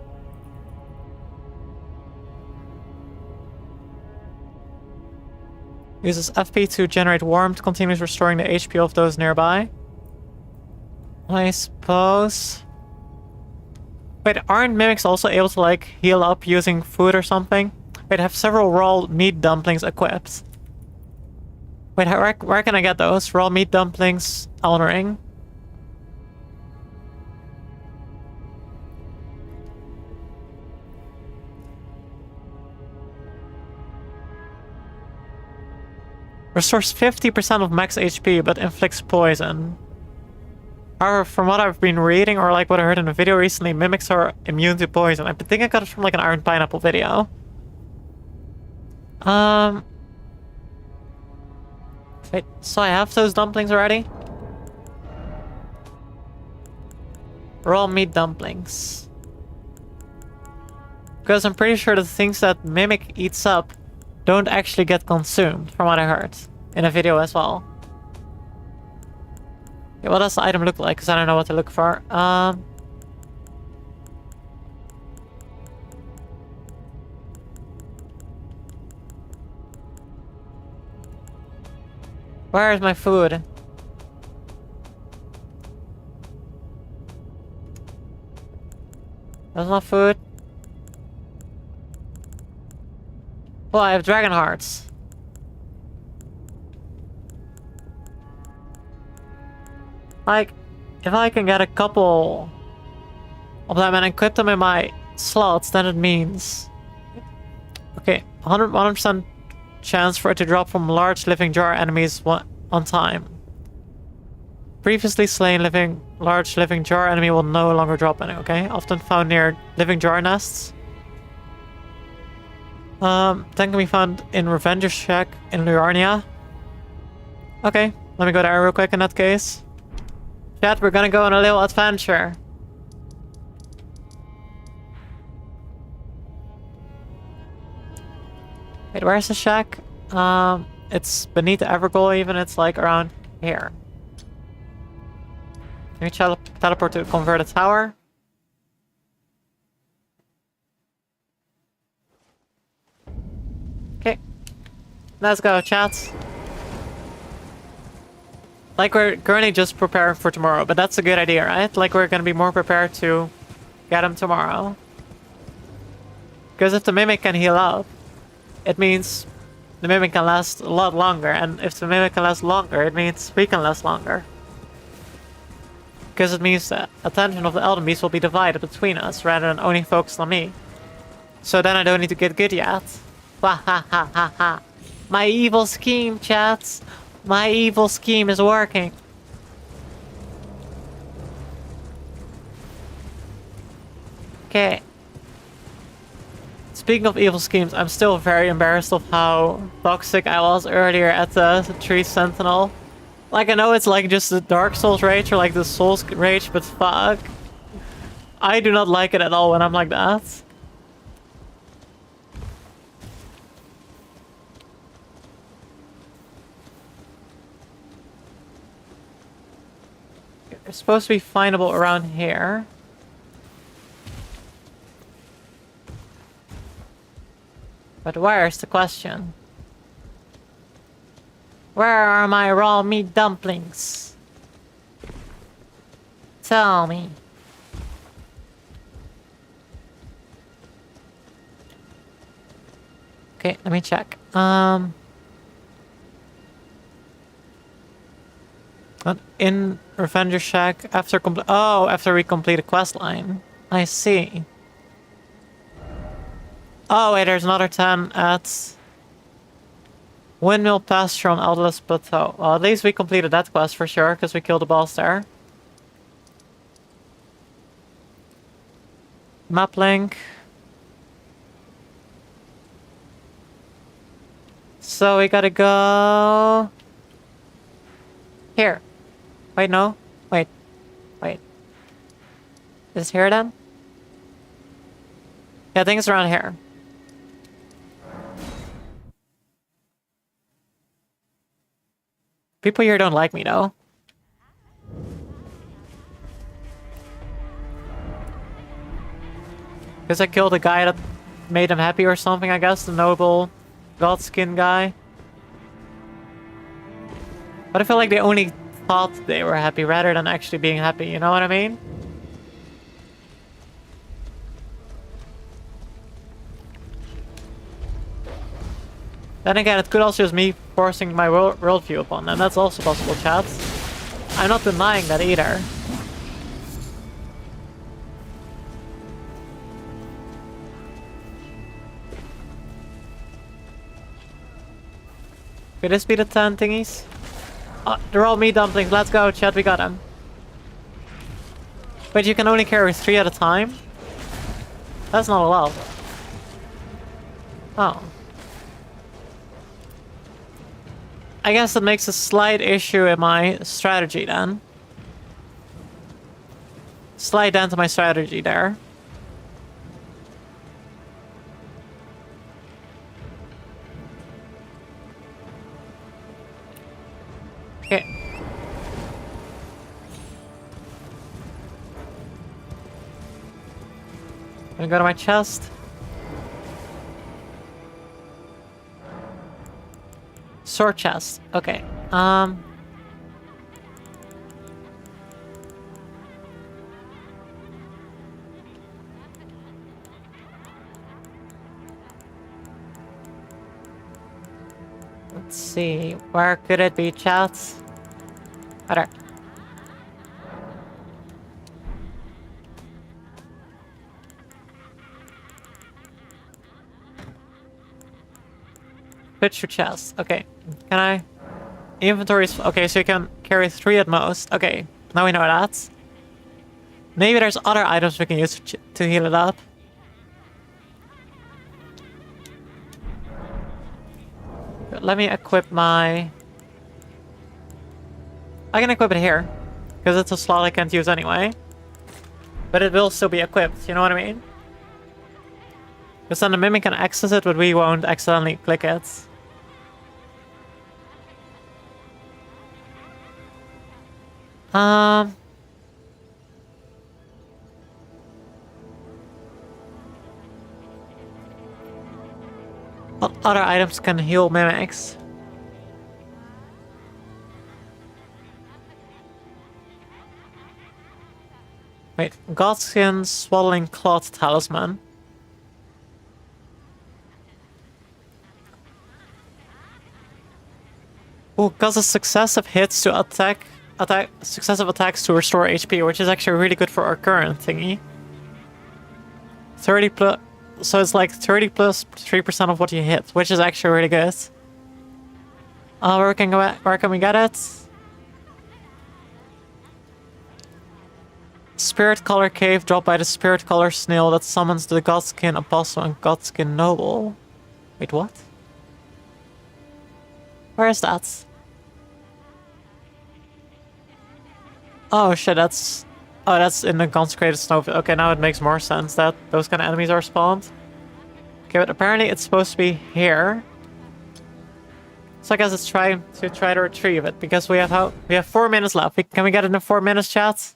Uses FP to generate warmth, continues restoring the HP of those nearby. I suppose. Wait, aren't mimics also able to like heal up using food or something? Wait, I have several raw meat dumplings equipped. Wait, where can I get those? Raw meat dumplings, Elden Ring. Restores 50% of max HP, but inflicts poison. However, from what I've been reading, or like what I heard in a video recently, mimics are immune to poison. I think I got it from like an Iron Pineapple video. Wait, so I have those dumplings already? Raw meat dumplings. Because I'm pretty sure the things that Mimic eats up don't actually get consumed, from what I heard. In a video as well. Okay, what does the item look like? Because I don't know what to look for. Where is my food? There's no food. Oh, I have dragon hearts. Like, if I can get a couple of them and equip them in my slots, then it means... Okay, 100% chance for it to drop from large living jar enemies on time. Previously slain large living jar enemy will no longer drop any, okay? Often found near living jar nests. Then can be found in Revenger's Shack in Liurnia. Okay, let me go there real quick in that case. Chat, we're gonna go on a little adventure. Wait, where's the shack? It's beneath the Evergoal even, it's like around here. Let me teleport to the converted tower. Okay. Let's go, chat. Like, we're currently just preparing for tomorrow, but that's a good idea, right? Like, we're gonna be more prepared to get him tomorrow. Because if the Mimic can heal up, it means the Mimic can last a lot longer, and if the Mimic can last longer, it means we can last longer. Because it means that attention of the Elden Beast will be divided between us, rather than only focused on me. So then I don't need to get good yet. Ha ha ha ha ha. My evil scheme, chats. My evil scheme is working. Okay. Speaking of evil schemes, I'm still very embarrassed of how toxic I was earlier at the Tree Sentinel. Like, I know it's like just the Dark Souls rage or like the Souls rage, but fuck. I do not like it at all when I'm like that. It's supposed to be findable around here. But where's the question? Where are my raw meat dumplings? Tell me. Okay, let me check. In Revenger Shack after after we complete a quest line. I see. Oh wait, there's another 10 at Windmill Pasture on Aldous Plateau. Well, at least we completed that quest for sure, because we killed the boss there. Map link. So we gotta go here. Wait, no. Wait. Wait. Is it here then? Yeah, I think it's around here. People here don't like me though. Because I killed a guy that made them happy or something, I guess. The noble godskin guy. But I feel like they only thought they were happy rather than actually being happy, you know what I mean? Then again, it could also just me forcing my worldview upon them. That's also possible, chat. I'm not denying that either. Could this be the 10 thingies? Oh, they're all meat dumplings. Let's go, chat. We got them. Wait, you can only carry 3 at a time? That's not allowed. Oh. I guess that makes a slight issue in my strategy then. Slight dent in my strategy there. Okay. Gonna go to my chest. Sword chest. Okay. Let's see. Where could it be, chat? Better. Pitch your chest. Okay. Can I? Inventories. Okay, so you can carry 3 at most. Okay, now we know that. Maybe there's other items we can use to heal it up. Let me equip my... I can equip it here. Because it's a slot I can't use anyway. But it will still be equipped, you know what I mean? Because then the Mimic can access it, but we won't accidentally click it. What other items can heal Mimics? Wait, Godskin Swaddling Cloth Talisman. Oh, causes successive hits to successive attacks to restore HP, which is actually really good for our current thingy. 30 plus, so it's like 30 plus 3% of what you hit, which is actually really good. Where can we get it? Spirit Color Cave dropped by the Spirit Color Snail that summons the Godskin Apostle and Godskin Noble. Wait, what? Where is that? Oh shit, that's... Oh, that's in the Consecrated Snowfield. Okay, now it makes more sense that those kind of enemies are spawned. Okay, but apparently it's supposed to be here. So I guess it's trying to retrieve it, because we have 4 minutes left. Can we get it in 4 minutes, chat?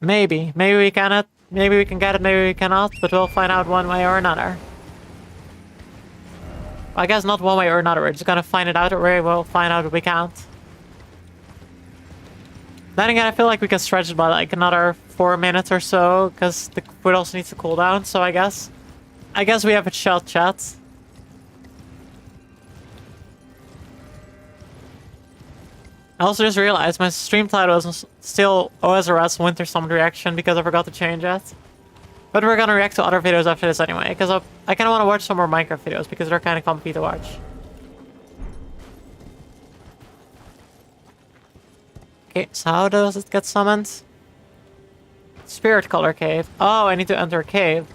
Maybe. Maybe we cannot. Maybe we can get it, maybe we cannot, but we'll find out one way or another. I guess not one way or another, we're just gonna find it out, or we'll find out if we can't. Then again, I feel like we can stretch it by like another 4 minutes or so, because the food also needs to cool down, so I guess we have a shot, chat. I also just realized my stream title is still OSRS Wintersummit Reaction because I forgot to change it. But we're gonna react to other videos after this anyway, because I kinda wanna watch some more Minecraft videos because they're kinda comfy to watch. Okay, so how does it get summoned? Spirit Color Cave. Oh, I need to enter a cave.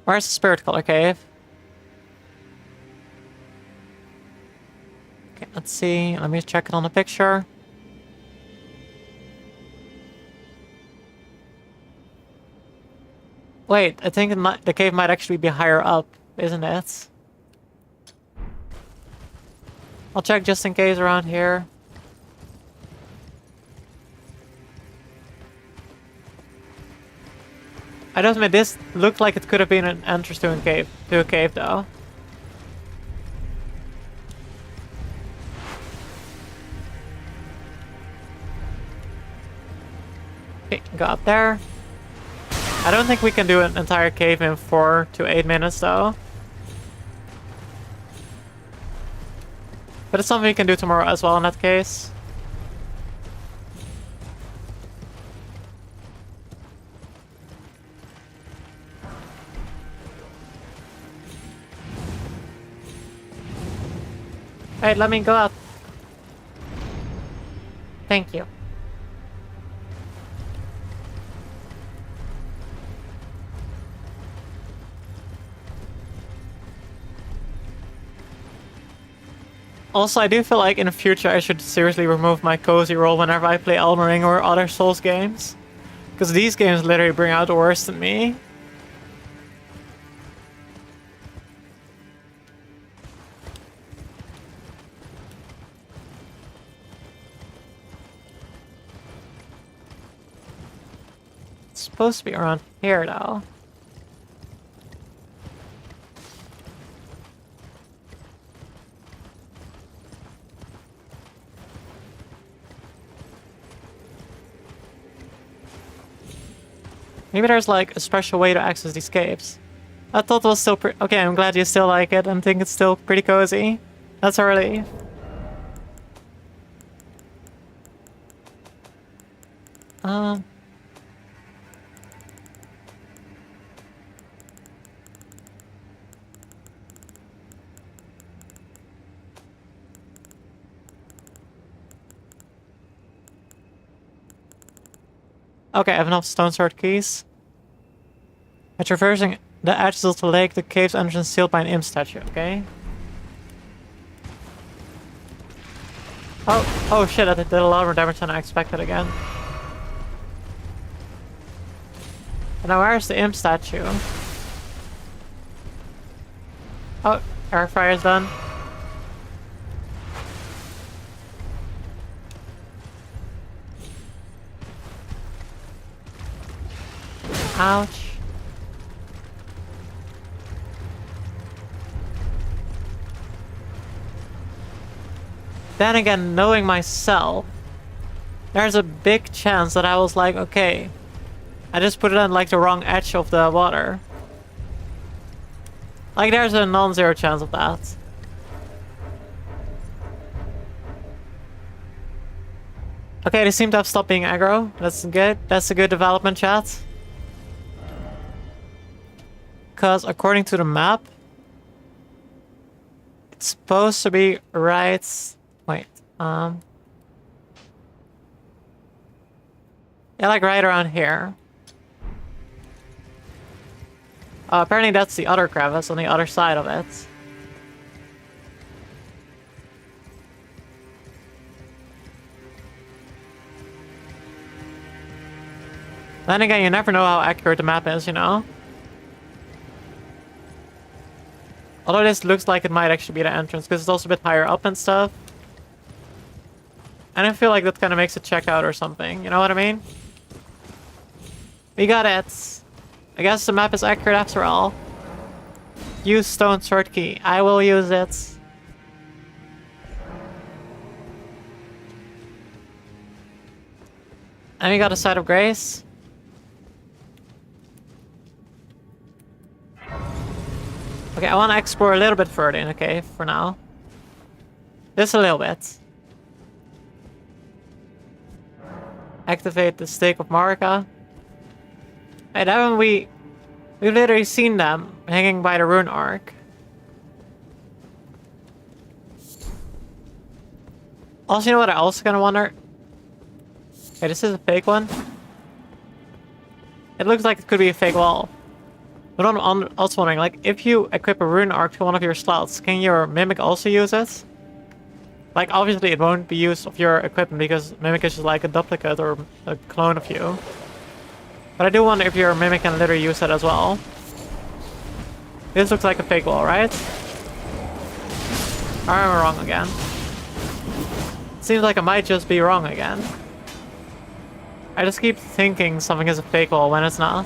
Where's the Spirit Color Cave? Okay, let's see. Let me check it on the picture. Wait, I think the cave might actually be higher up, isn't it? I'll check just in case around here. I don't admit, this looked like it could have been an entrance to a cave though. Okay, go up there. I don't think we can do an entire cave in 4 to 8 minutes though. But it's something we can do tomorrow as well in that case. Hey, let me go up. Thank you. Also, I do feel like in the future I should seriously remove my cozy role whenever I play Elden Ring or other Souls games. Because these games literally bring out the worst in me. It's supposed to be around here though. Maybe there's like a special way to access these caves. I thought it was still okay, I'm glad you still like it and think it's still pretty cozy. That's a relief. Okay, I have enough stone sword keys. By traversing the edges of the lake, the cave's entrance sealed by an imp statue, okay? Oh shit, that did a lot more damage than I expected again. And now where's the imp statue? Oh, air fryer's done. Ouch. Then again, knowing myself, there's a big chance that I was like, okay, I just put it on like the wrong edge of the water. Like there's a non-zero chance of that. Okay, they seem to have stopped being aggro. That's good. That's a good development, chat. Because according to the map, it's supposed to be right... Wait, yeah, like right around here. Apparently that's the other crevice on the other side of it. Then again, you never know how accurate the map is, you know? Although this looks like it might actually be the entrance, because it's also a bit higher up and stuff. And I feel like that kind of makes it check out or something, you know what I mean? We got it! I guess the map is accurate after all. Use stone sword key. I will use it. And we got a side of grace. Okay, I want to explore a little bit further in the cave for now. Just a little bit. Activate the stake of Marika. And haven't we've literally seen them hanging by the rune arc. Also, you know what I also kind of wonder? Okay, this is a fake one. It looks like it could be a fake wall. But I'm also wondering, like, if you equip a rune arc to one of your slots, can your mimic also use it? Like, obviously it won't be used of your equipment because mimic is just like a duplicate or a clone of you. But I do wonder if your mimic can literally use that as well. This looks like a fake wall, right? Or am I wrong again? Seems like I might just be wrong again. I just keep thinking something is a fake wall when it's not.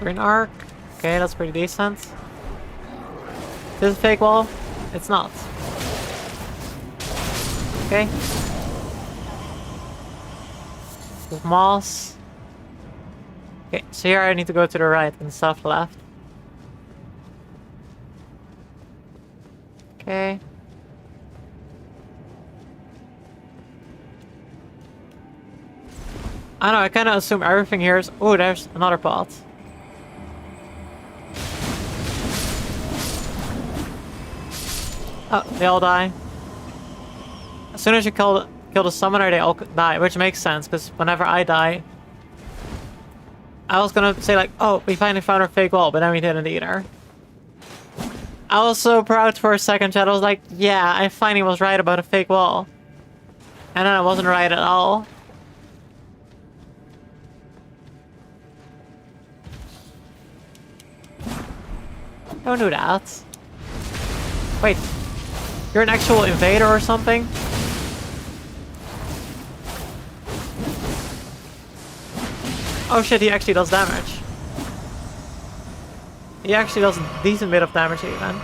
Green arc. Okay, that's pretty decent. This is a fake wall? It's not. Okay. With moss. Okay, so here I need to go to the right and stuff left. Okay. I don't know, I kind of assume everything here is... Oh, there's another pot. Oh, they all die. As soon as you kill the summoner, they all die, which makes sense, because whenever I die... I was gonna say like, oh, we finally found our fake wall, but then we didn't either. I was so proud for a second, chat. I was like, yeah, I finally was right about a fake wall. And then I wasn't right at all. Don't do that. Wait. You're an actual invader or something? Oh shit, he actually does damage. He actually does a decent bit of damage even.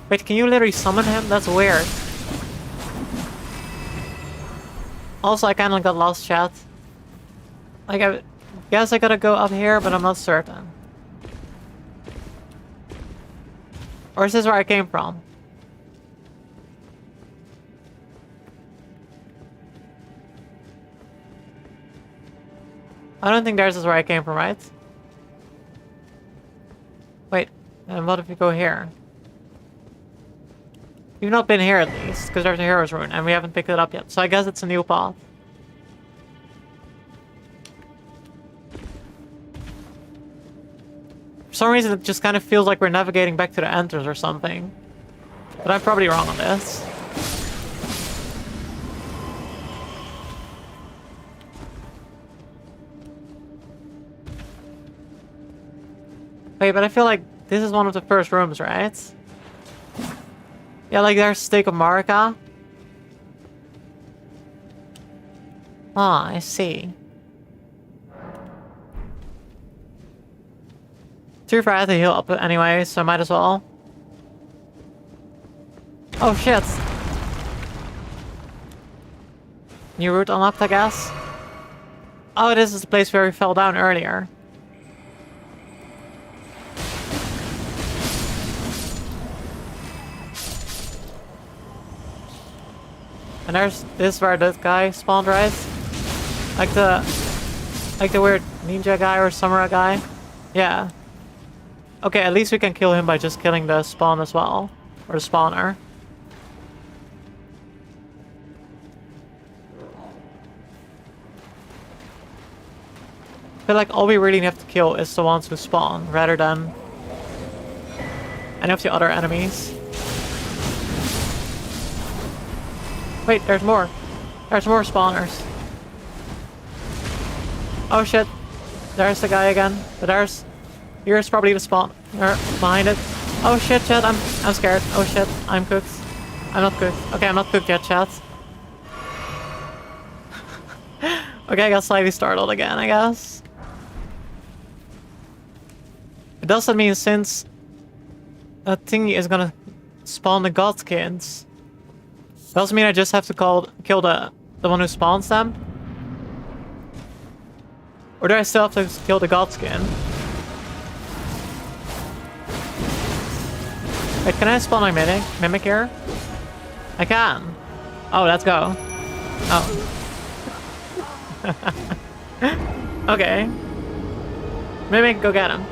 Wait, can you literally summon him? That's weird. Also, I kinda got lost, chat. Like, I guess I gotta go up here, but I'm not certain. Or is this where I came from? I don't think theirs is where I came from, right? And what if we go here? We've not been here at least, because there's a hero's rune, and we haven't picked it up yet. So I guess it's a new path. For some reason, it just kind of feels like we're navigating back to the Enters or something. But I'm probably wrong on this. Wait, but I feel like this is one of the first rooms, right? Yeah, like there's Stake of Marika. Ah, I see. Too far I have to heal up anyway, so I might as well. Oh shit! New route unlocked, I guess? Oh, this is the place where we fell down earlier. And this is where this guy spawned, right? Like the weird ninja guy or samurai guy? Yeah. Okay, at least we can kill him by just killing the spawn as well. Or the spawner. I feel like all we really have to kill is the ones who spawn, rather than any of the other enemies. Wait, there's more. There's more spawners. Oh shit. There's the guy again. But here's probably the spawner behind it. Oh shit, chat, I'm scared. Oh shit, I'm cooked. I'm not cooked. Okay, I'm not cooked yet, chat. Okay, I got slightly startled again, I guess. It doesn't mean since that thingy is gonna spawn the godskins. Doesn't mean I just have to kill the one who spawns them? Or do I still have to kill the godskin? Wait, can I spawn my mimic here? I can. Oh, let's go. Oh. Okay. Mimic, go get him.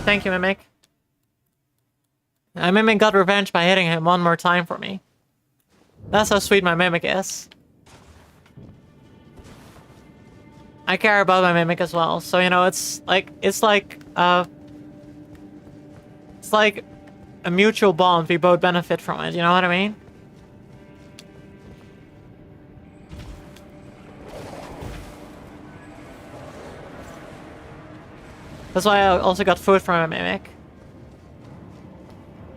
Thank you, Mimic. My Mimic got revenge by hitting him one more time for me. That's how sweet my Mimic is. I care about my Mimic as well, so you know, it's like a mutual bond. We both benefit from it, you know what I mean? That's why I also got food from my Mimic.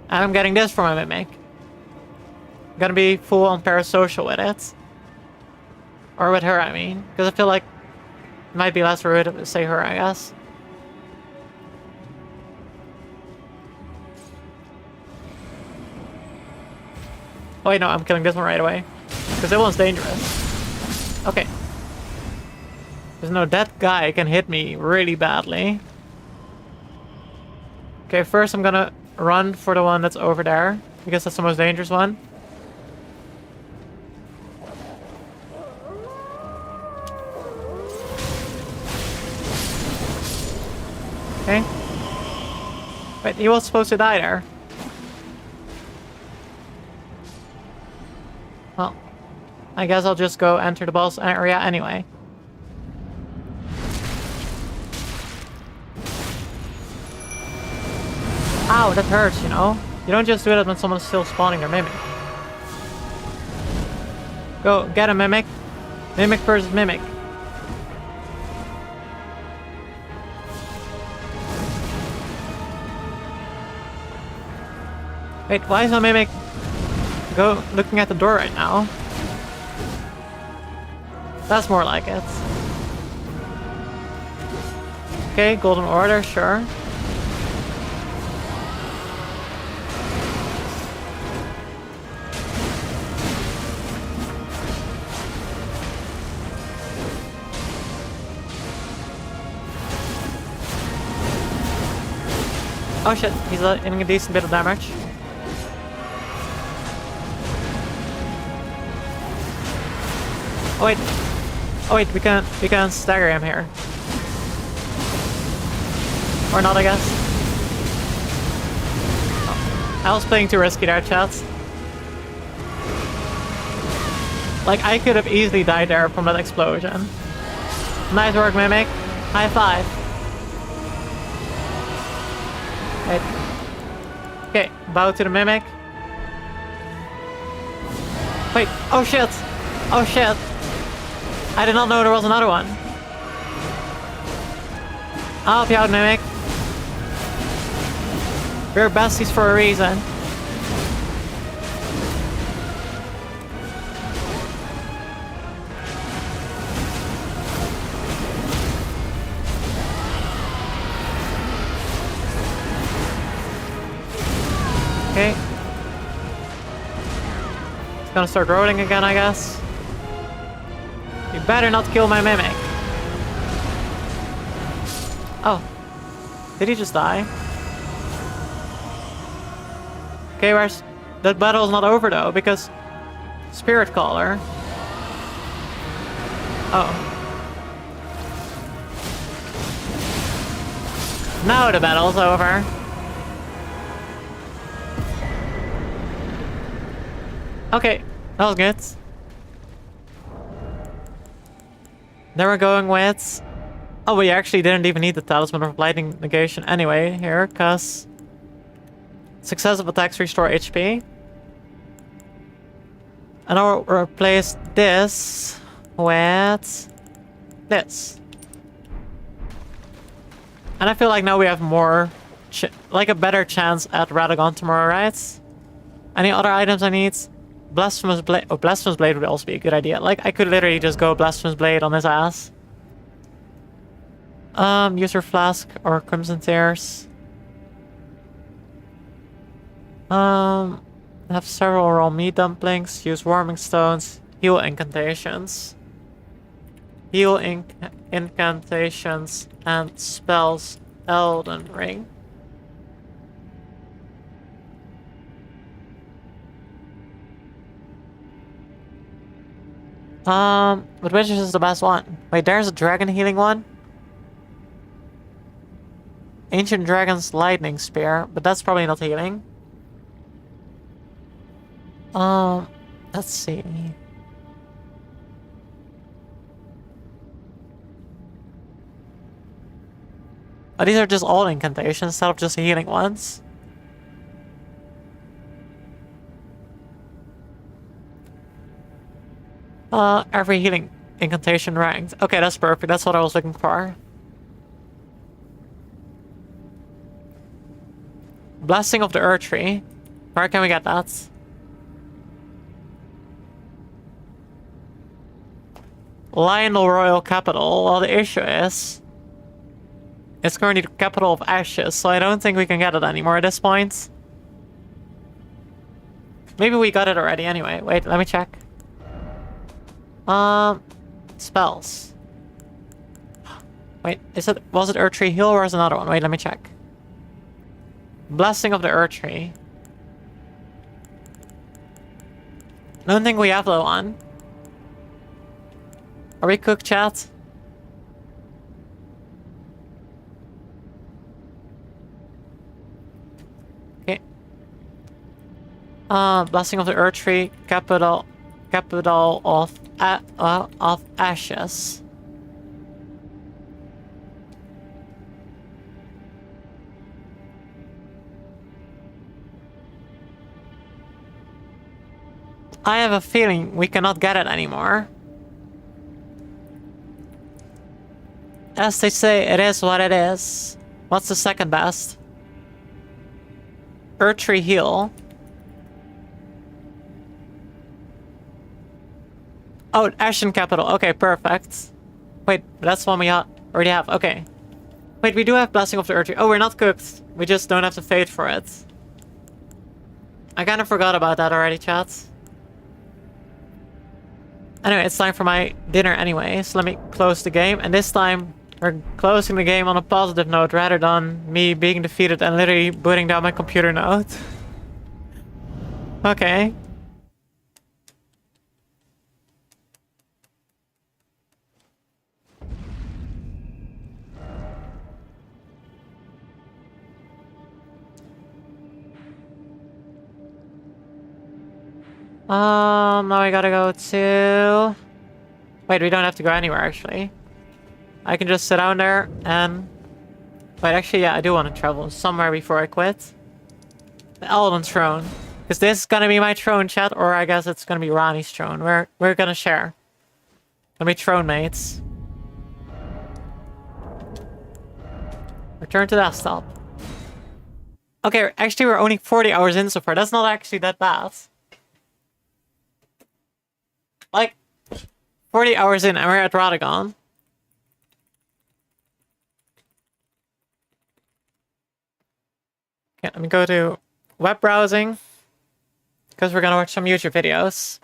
And I'm getting this from my Mimic. I'm gonna be full on parasocial with it. Or with her, I mean. Because I feel like it might be less rude to say her, I guess. Oh wait, no, I'm killing this one right away. Because that one's dangerous. Okay. There's no, that guy can hit me really badly. Okay, first I'm gonna run for the one that's over there, because that's the most dangerous one. Okay. Wait, he was supposed to die there. Well, I guess I'll just go enter the boss area anyway. Ow, that hurts, you know? You don't just do that when someone's still spawning their Mimic. Go, get a Mimic. Mimic versus Mimic. Wait, why is my Mimic looking at the door right now? That's more like it. Okay, golden order, sure. Oh shit, he's aiming a decent bit of damage. Oh wait, we can stagger him here. Or not, I guess. I was playing too risky there, chat. Like, I could have easily died there from that explosion. Nice work, Mimic. High five. Wait. Okay, bow to the Mimic. Wait, oh shit! Oh shit! I did not know there was another one. I'll help you out, Mimic. We're besties for a reason. Okay. It's gonna start rolling again, I guess. You better not kill my Mimic. Oh. Did he just die? Okay, where's... That battle's not over though, because... Spirit Caller. Oh. Now the battle's over. Okay, that was good. Then we're going with... Oh, we actually didn't even need the Talisman of Lightning Negation anyway here, because... Successive attacks restore HP. And I'll replace this with this. And I feel like now we have more... like a better chance at Radagon tomorrow, right? Any other items I need? Blasphemous Blade. Oh, Blasphemous Blade would also be a good idea. Like, I could literally just go Blasphemous Blade on his ass. User Flask or Crimson Tears. Have several raw meat dumplings. Use Warming Stones. Heal incantations. Heal incantations and spells. Elden Ring. But which is the best one? Wait, there's a dragon healing one? Ancient Dragon's Lightning Spear, but that's probably not healing. Let's see. Oh, these are just all incantations instead of just healing ones. Every healing incantation ranked. Okay, that's perfect. That's what I was looking for. Blessing of the Earth Tree. Where can we get that? Lionel Royal Capital. Well, the issue is... it's currently the capital of Ashes, so I don't think we can get it anymore at this point. Maybe we got it already anyway. Wait, let me check. Spells. Wait, was it Earth Tree Heal or is another one? Wait, let me check. Blessing of the Earth Tree. I don't think we have that one. Are we cooked, chat? Okay. Blessing of the Earth Tree, capital of Ashes. I have a feeling we cannot get it anymore. As they say, it is what it is. What's the second best? Earth Tree Heal. Oh, Ashen Capital. Okay, perfect. Wait, that's one we already have. Okay. Wait, we do have Blessing of the Earth Tree. Oh, we're not cooked. We just don't have the fate for it. I kind of forgot about that already, chat. Anyway, it's time for my dinner anyway, so let me close the game. And this time, we're closing the game on a positive note rather than me being defeated and literally booting down my computer note. Okay. Now we gotta go to... Wait, we don't have to go anywhere, actually. I can just sit down there and... Wait, actually, yeah, I do want to travel somewhere before I quit. The Elden Throne. Because this is gonna be my throne, chat, or I guess it's gonna be Rani's throne. We're gonna share. Gonna be throne mates. Return to desktop. Okay, actually we're only 40 hours in so far. That's not actually that bad. Like, 40 hours in and we're at Radagon. Okay, let me go to web browsing. Because we're gonna watch some YouTube videos.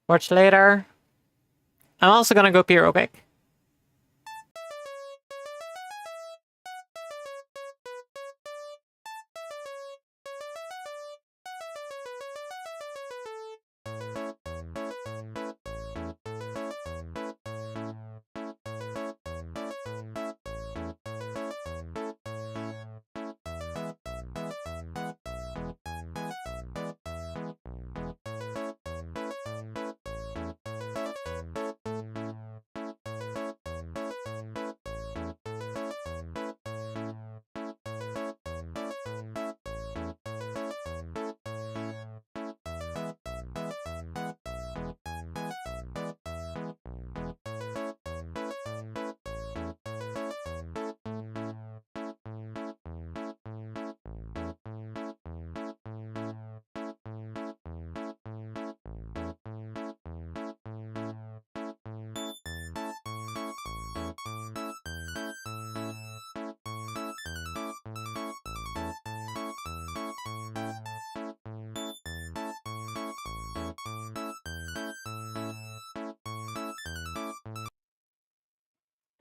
Watch later. I'm also gonna go pee real quick.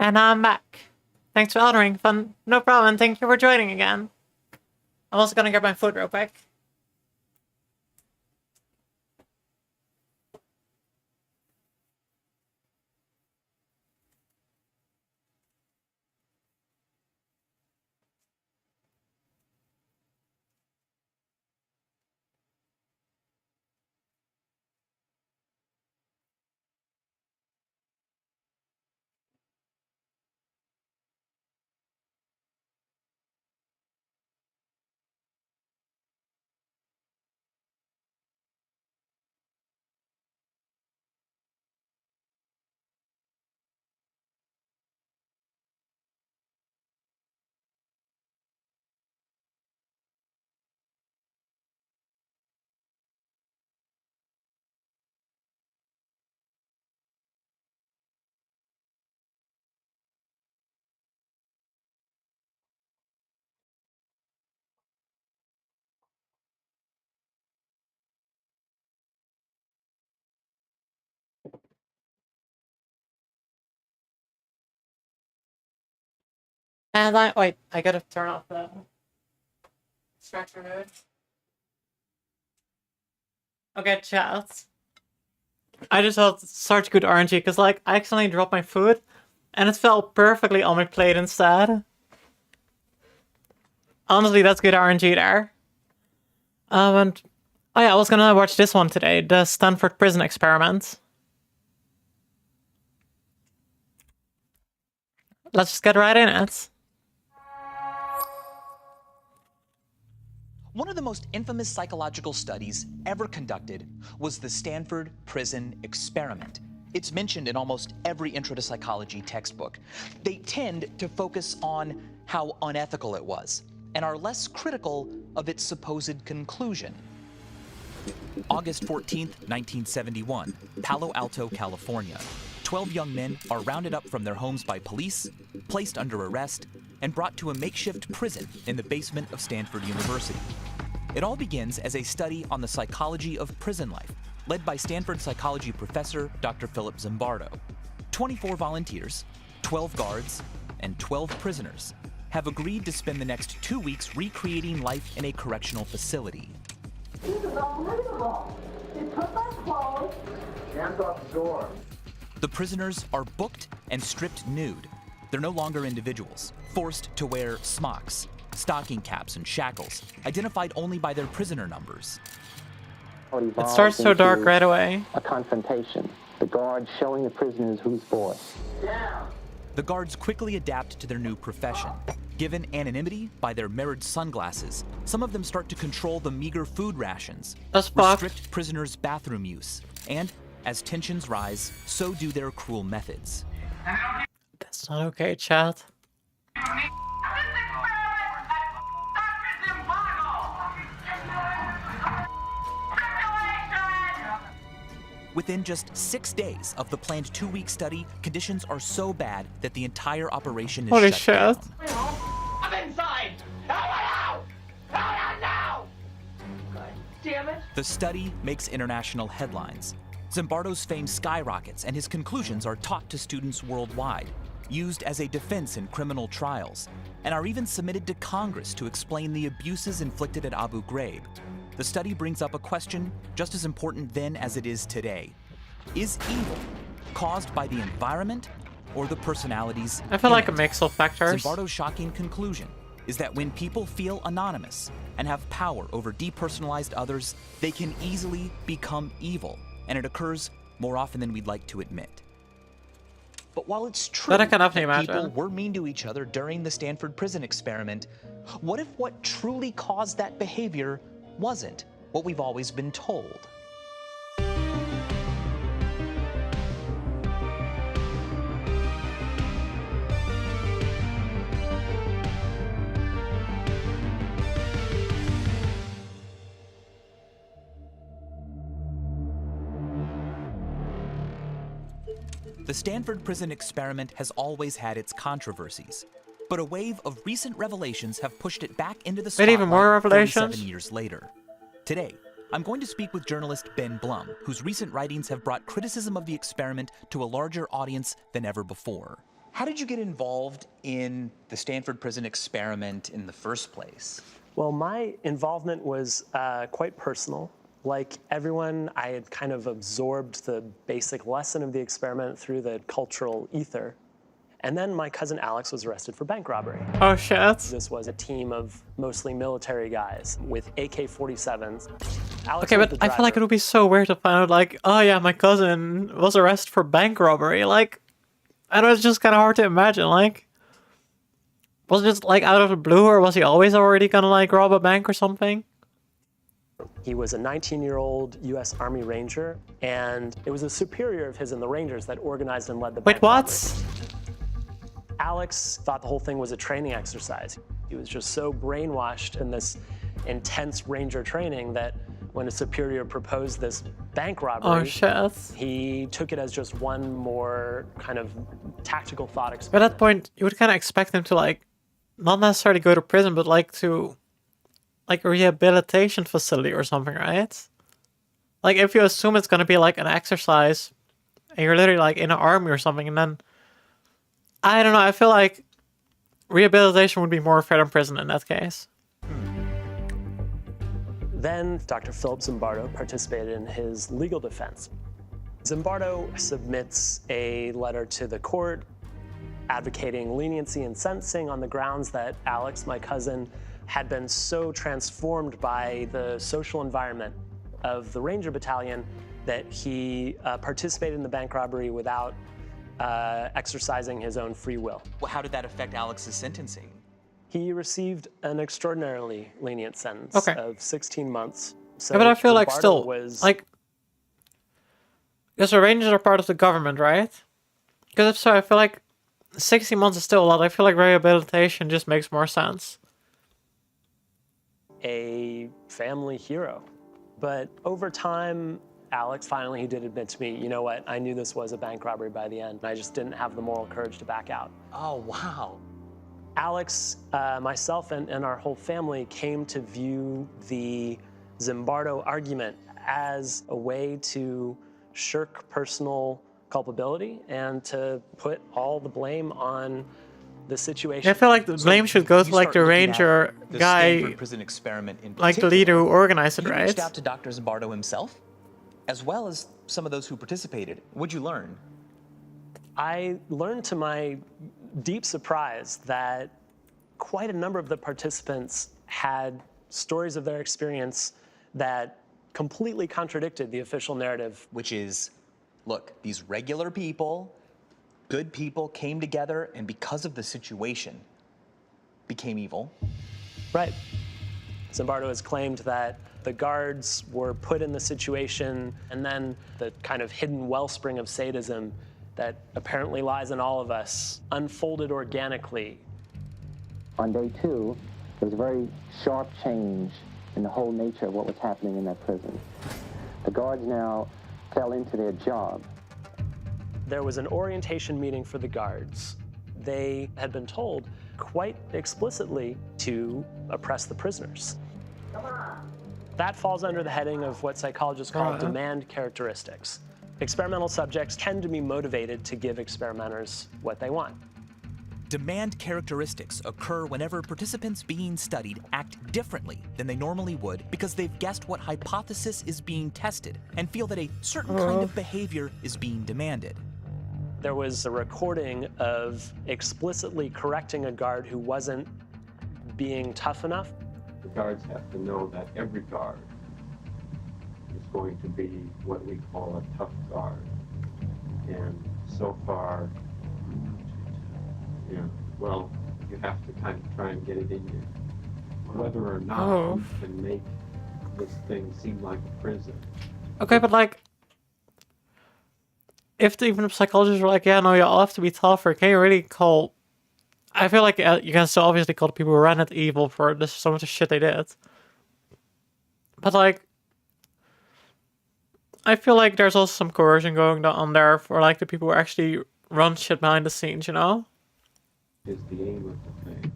And I'm back. Thanks for ordering, fun. No problem, thank you for joining again. I'm also gonna grab my food real quick. And wait, I gotta turn off the distraction mode. Okay, chat. I just felt such good RNG because, like, I accidentally dropped my food and it fell perfectly on my plate instead. Honestly, that's good RNG there. And oh yeah, I was gonna watch this one today, the Stanford Prison Experiment. Let's just get right in it. One of the most infamous psychological studies ever conducted was the Stanford Prison Experiment. It's mentioned in almost every intro to psychology textbook. They tend to focus on how unethical it was and are less critical of its supposed conclusion. August 14th, 1971, Palo Alto, California. 12 young men are rounded up from their homes by police, placed under arrest, and brought to a makeshift prison in the basement of Stanford University. It all begins as a study on the psychology of prison life, led by Stanford psychology professor Dr. Philip Zimbardo. 24 volunteers, 12 guards, and 12 prisoners have agreed to spend the next 2 weeks recreating life in a correctional facility. This is unbelievable. Hands off the door. The prisoners are booked and stripped nude. They're no longer individuals, forced to wear smocks, stocking caps, and shackles, identified only by their prisoner numbers. It starts so dark right away. A confrontation. The guards showing the prisoners who's boss. The guards quickly adapt to their new profession. Given anonymity by their mirrored sunglasses, some of them start to control the meager food rations, restrict prisoners' bathroom use, and as tensions rise, so do their cruel methods. That's not okay, chat. Within just 6 days of the planned 2-week study, conditions are so bad that the entire operation is Holy shut shit. down. I'm inside! Out now! God damn it! The study makes international headlines. Zimbardo's fame skyrockets, and his conclusions are taught to students worldwide, used as a defense in criminal trials, and are even submitted to Congress to explain the abuses inflicted at Abu Ghraib. The study brings up a question just as important then as it is today. Is evil caused by the environment or the personalities? I feel like a mix of factors. Zimbardo's shocking conclusion is that when people feel anonymous and have power over depersonalized others, they can easily become evil, and it occurs more often than we'd like to admit. But while it's true That I can that definitely people imagine. were mean to each other during the Stanford prison experiment, what if what truly caused that behavior wasn't what we've always been told? The Stanford prison experiment has always had its controversies, but a wave of recent revelations have pushed it back into the Wait, spotlight even more revelations? 47 years later. Today, I'm going to speak with journalist Ben Blum, whose recent writings have brought criticism of the experiment to a larger audience than ever before. How did you get involved in the Stanford prison experiment in the first place? Well, my involvement was quite personal. Like everyone, I had kind of absorbed the basic lesson of the experiment through the cultural ether. And then my cousin Alex was arrested for bank robbery. Oh shit. This was a team of mostly military guys with AK-47s. Alex Okay, was but the I feel like it driver. would be so weird to find out, like, oh yeah, my cousin was arrested for bank robbery. Like, I know it's just kind of hard to imagine. Like, was it just like out of the blue, or was he always already gonna like rob a bank or something? He was a 19-year-old U.S. Army Ranger, and it was a superior of his in the Rangers that organized and led the Wait, bank what? robbery. Alex thought the whole thing was a training exercise. He was just so brainwashed in this intense Ranger training that when a superior proposed this bank robbery, Oh shit. he took it as just one more kind of tactical thought At experiment. that point, you would kind of expect him to like, not necessarily go to prison, but like to, like a rehabilitation facility or something, right? Like if you assume it's gonna be like an exercise, and you're literally like in an army or something, and then I don't know. I feel like rehabilitation would be more fair than prison in that case. Then Dr. Philip Zimbardo participated in his legal defense. Zimbardo submits a letter to the court advocating leniency and sentencing on the grounds that Alex, my cousin, had been so transformed by the social environment of the Ranger Battalion that he participated in the bank robbery without exercising his own free will. Well, how did that affect Alex's sentencing? He received an extraordinarily lenient sentence Okay. of 16 months. So Yeah, but I feel like Zimbardo still, was like, because the Rangers are part of the government, right? Because if so, I feel like 60 months is still a lot. I feel like rehabilitation just makes more sense. a family hero. But over time, Alex finally he did admit to me, you know what, I knew this was a bank robbery by the end. I just didn't have the moral courage to back out. Oh, wow. Alex, myself, and our whole family came to view the Zimbardo argument as a way to shirk personal culpability and to put all the blame on the situation. I feel like the blame should go to like the Ranger the guy, Stanford prison experiment in like the particular, leader who organized it, you right? reached out to Dr. Zimbardo himself? as well as some of those who participated. What'd you learn? I learned to my deep surprise that quite a number of the participants had stories of their experience that completely contradicted the official narrative. Which is, look, these regular people, good people came together and because of the situation, became evil. Right. Zimbardo has claimed that the guards were put in the situation and then the kind of hidden wellspring of sadism that apparently lies in all of us unfolded organically. On day 2, there was a very sharp change in the whole nature of what was happening in that prison. The guards now fell into their job. There was an orientation meeting for the guards. They had been told quite explicitly to oppress the prisoners. That falls under the heading of what psychologists call demand characteristics. Experimental subjects tend to be motivated to give experimenters what they want. Demand characteristics occur whenever participants being studied act differently than they normally would because they've guessed what hypothesis is being tested and feel that a certain kind of behavior is being demanded. There was a recording of explicitly correcting a guard who wasn't being tough enough. The guards have to know that every guard is going to be what we call a tough guard. And so far, well, you have to kind of try and get it in you. Whether or not you can make this thing seem like a prison. Okay, but like, if even the psychologists were like, yeah, no, you all have to be tougher, can you really call... I feel like you can still obviously call the people who ran it evil for this, some of the shit they did. But like, I feel like there's also some coercion going on there for like the people who actually run shit behind the scenes, you know? Is the aim of the thing.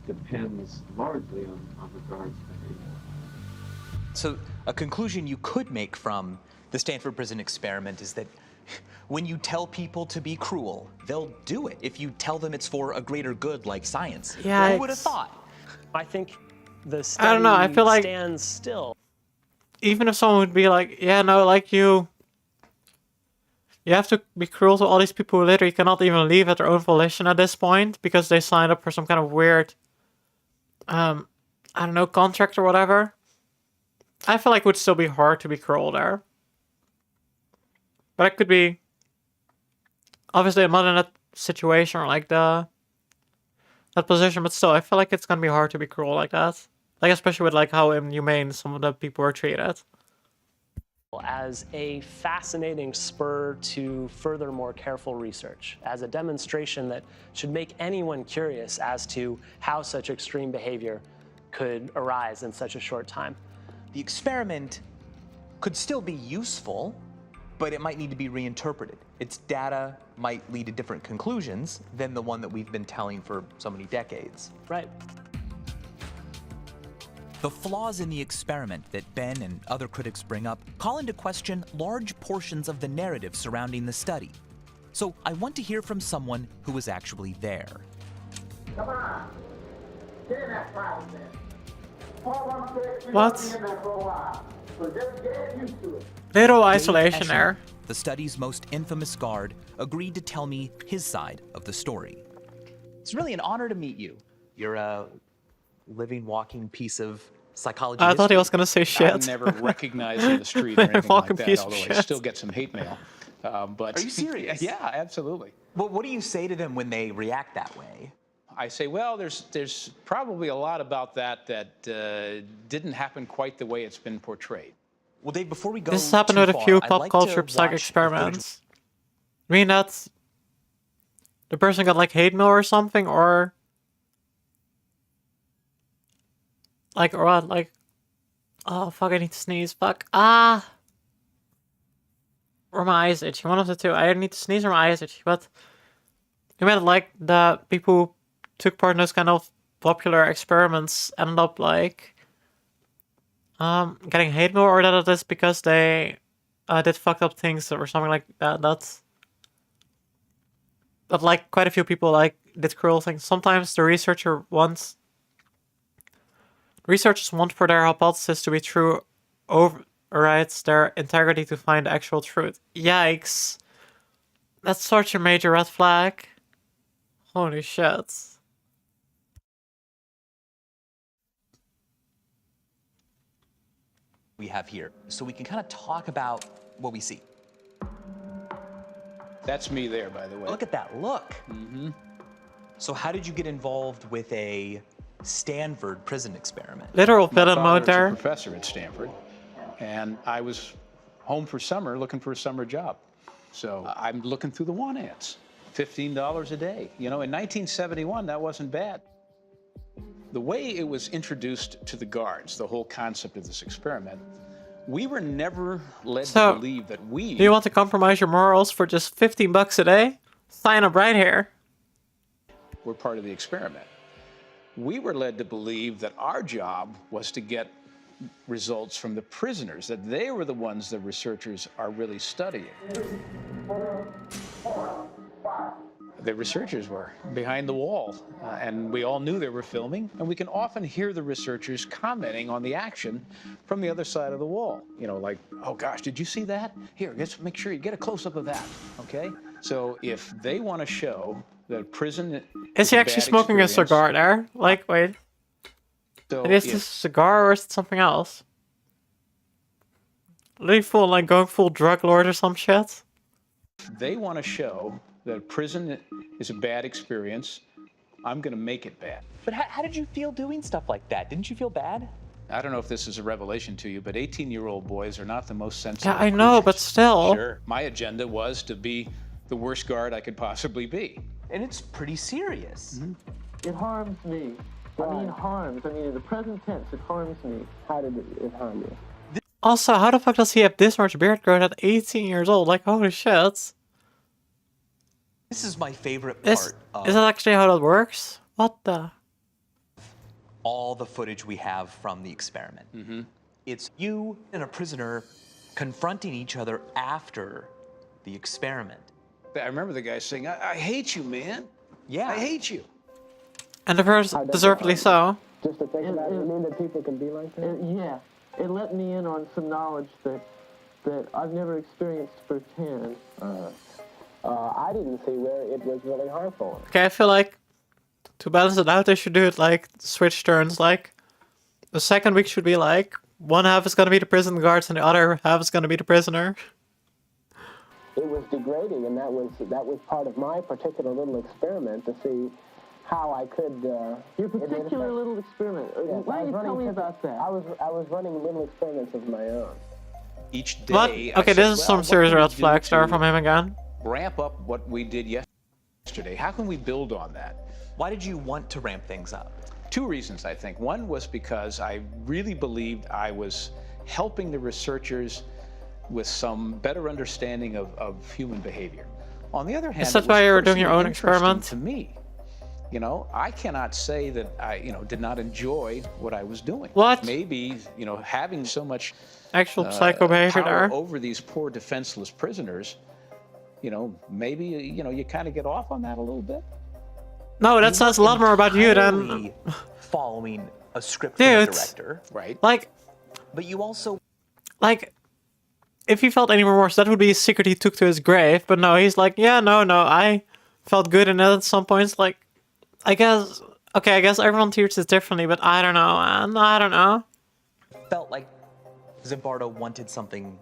Depends largely on the guard's behavior. So a conclusion you could make from the Stanford Prison Experiment is that when you tell people to be cruel, they'll do it if you tell them it's for a greater good like science. Yeah, who would have thought? I think the study I don't know, I feel like stands still. Even if someone would be like, yeah, no, like you have to be cruel to all these people who literally cannot even leave at their own volition at this point because they signed up for some kind of weird, I don't know, contract or whatever. I feel like it would still be hard to be cruel there. But it could be... Obviously, I'm not in that situation or like that position, but still, I feel like it's gonna be hard to be cruel like that. Like, especially with like how inhumane some of the people are treated. As a fascinating spur to further more careful research, as a demonstration that should make anyone curious as to how such extreme behavior could arise in such a short time. The experiment could still be useful, but it might need to be reinterpreted. Its data might lead to different conclusions than the one that we've been telling for so many decades. Right. The flaws in the experiment that Ben and other critics bring up call into question large portions of the narrative surrounding the study. So I want to hear from someone who was actually there. Come on, get in that crowd then. What? Little isolation Dave Escher, there. the study's most infamous guard, agreed to tell me his side of the story. It's really an honor to meet you. You're a living, walking piece of psychology. I thought he was gonna say shit. I'm never recognized in the street or anything like that, piece of although I shit. still get some hate mail. But Are you serious? Yeah, absolutely. Well, what do you say to them when they react that way? I say, well, there's probably a lot about that didn't happen quite the way it's been portrayed. Well, Dave, before we go This has happened with a few pop culture psych experiments. I mean, that's... The person got like hate mail or something, or... Like, or what, like... Oh, fuck, I need to sneeze, fuck. Ah! Or my eyes itchy, one of the two. I need to sneeze or my eyes itchy, but... You meant like the people who took part in those kind of popular experiments ended up like... getting hate mail, or that it is because they did fucked up things or something like that. But like quite a few people like did cruel things. Sometimes the researchers want for their hypothesis to be true rights their integrity to find actual truth. Yikes. That's such a major red flag. Holy shit. We have here, so we can kind of talk about what we see. That's me there, by the way. Look at that look. Mm-hmm. So how did you get involved with a Stanford prison experiment? Literal My villain father mode was a there. professor at Stanford, and I was home for summer looking for a summer job. So I'm looking through the want ads. $15 a day. You know, in 1971, that wasn't bad. The way it was introduced to the guards, the whole concept of this experiment, we were never led So, to believe that we... Do you want to compromise your morals for just 15 bucks a day? Sign up right here. were part of the experiment. We were led to believe that our job was to get results from the prisoners, that they were the ones the researchers are really studying. The researchers were behind the wall, and we all knew they were filming, and we can often hear the researchers commenting on the action from the other side of the wall. You know, like, oh gosh, did you see that? Here, let's make sure you get a close-up of that, okay? So if they want to show that prison Is he actually smoking a cigar there? Like, wait. So Is if- this a cigar or is it something else? Really full, like going full drug lord or some shit? they want to show that prison is a bad experience, I'm going to make it bad. But how did you feel doing stuff like that? Didn't you feel bad? I don't know if this is a revelation to you, but 18-year-old boys are not the most sensitive. Yeah, I know, but still. Sure. My agenda was to be the worst guard I could possibly be. And it's pretty serious. It harms me. I mean, harms. I mean, in the present tense, it harms me. How did it harm you? Also, how the fuck does he have this much beard growth at 18 years old? Like, holy shit. This is my favorite Is part of that actually how that works? What the? all the footage we have from the experiment. It's you and a prisoner confronting each other after the experiment. I remember the guy saying, I hate you, man. Yeah. I hate you. And the person deservedly so. Just to think about it, mean that people can be like that? Yeah. It let me in on some knowledge that I've never experienced firsthand. I didn't see where it was really harmful. Okay, I feel like to balance it out, they should do it like switch turns. Like the second week should be like one half is gonna be the prison guards and the other half is gonna be the prisoner. It was degrading, and that was part of my particular little experiment to see how I could. Your particular little experiment. Why don't you tell me about that? I was running little experiments of my own. Each day, What? I Okay, said, this is well, some what serious can we red do flags there to from him again. ramp up what we did yesterday? How can we build on that? Why did you want to ramp things up? Two reasons, I think. One was because I really believed I was helping the researchers with some better understanding of human behavior. On the other hand, Is that it was why you were doing your personally own experiment? interesting to me. You know, I cannot say that I, did not enjoy what I was doing. What? Maybe, having so much Actual psycho behavior power there. over these poor defenseless prisoners, maybe, you kind of get off on that a little bit. No, that says a lot more about you than Entirely following a script from the dude. director. Right. Like, But you also like, if he felt any remorse, that would be a secret he took to his grave. But no, he's like, yeah, no, I felt good in it at some points. Like, I guess everyone treats it differently, but I don't know, man. I don't know. felt like Zimbardo wanted something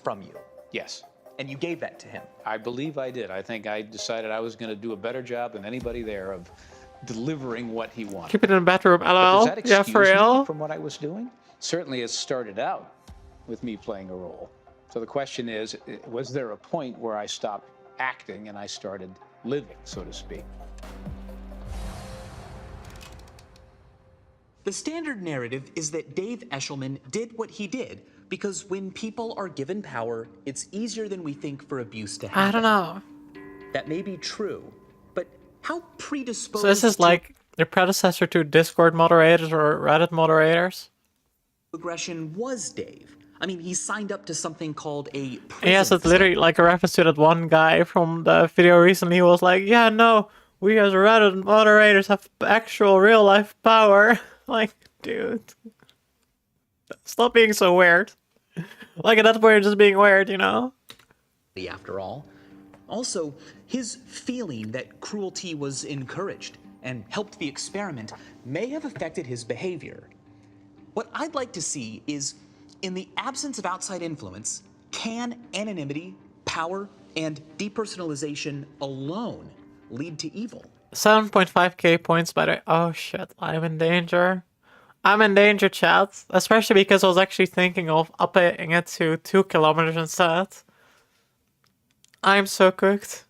from you. Yes. And you gave that to him. I believe I did. I think I decided I was going to do a better job than anybody there of delivering what he wanted. Keep it in the bedroom, But does lol. that Yeah, excuse for me real. from what I was doing? Certainly it started out with me playing a role. So the question is, was there a point where I stopped acting and I started living, so to speak? The standard narrative is that Dave Eshelman did what he did because when people are given power, it's easier than we think for abuse to happen. I don't know. That may be true, but how predisposed So this is to like the predecessor to Discord moderators or Reddit moderators. aggression was Dave? I mean, he signed up to something called a prison Yes, it's literally like a reference to that one guy from the video recently who was like, yeah, no, we as Reddit moderators have actual real life power. Like, dude. Stop being so weird. Like, at that point, you're just being weird, you know? After all. Also, his feeling that cruelty was encouraged and helped the experiment may have affected his behavior. What I'd like to see is, in the absence of outside influence, can anonymity, power, and depersonalization alone lead to evil? 7.5k points, by the way. Oh shit, I'm in danger. I'm in danger, chat. Especially because I was actually thinking of upping it to 2 kilometers instead. I'm so cooked.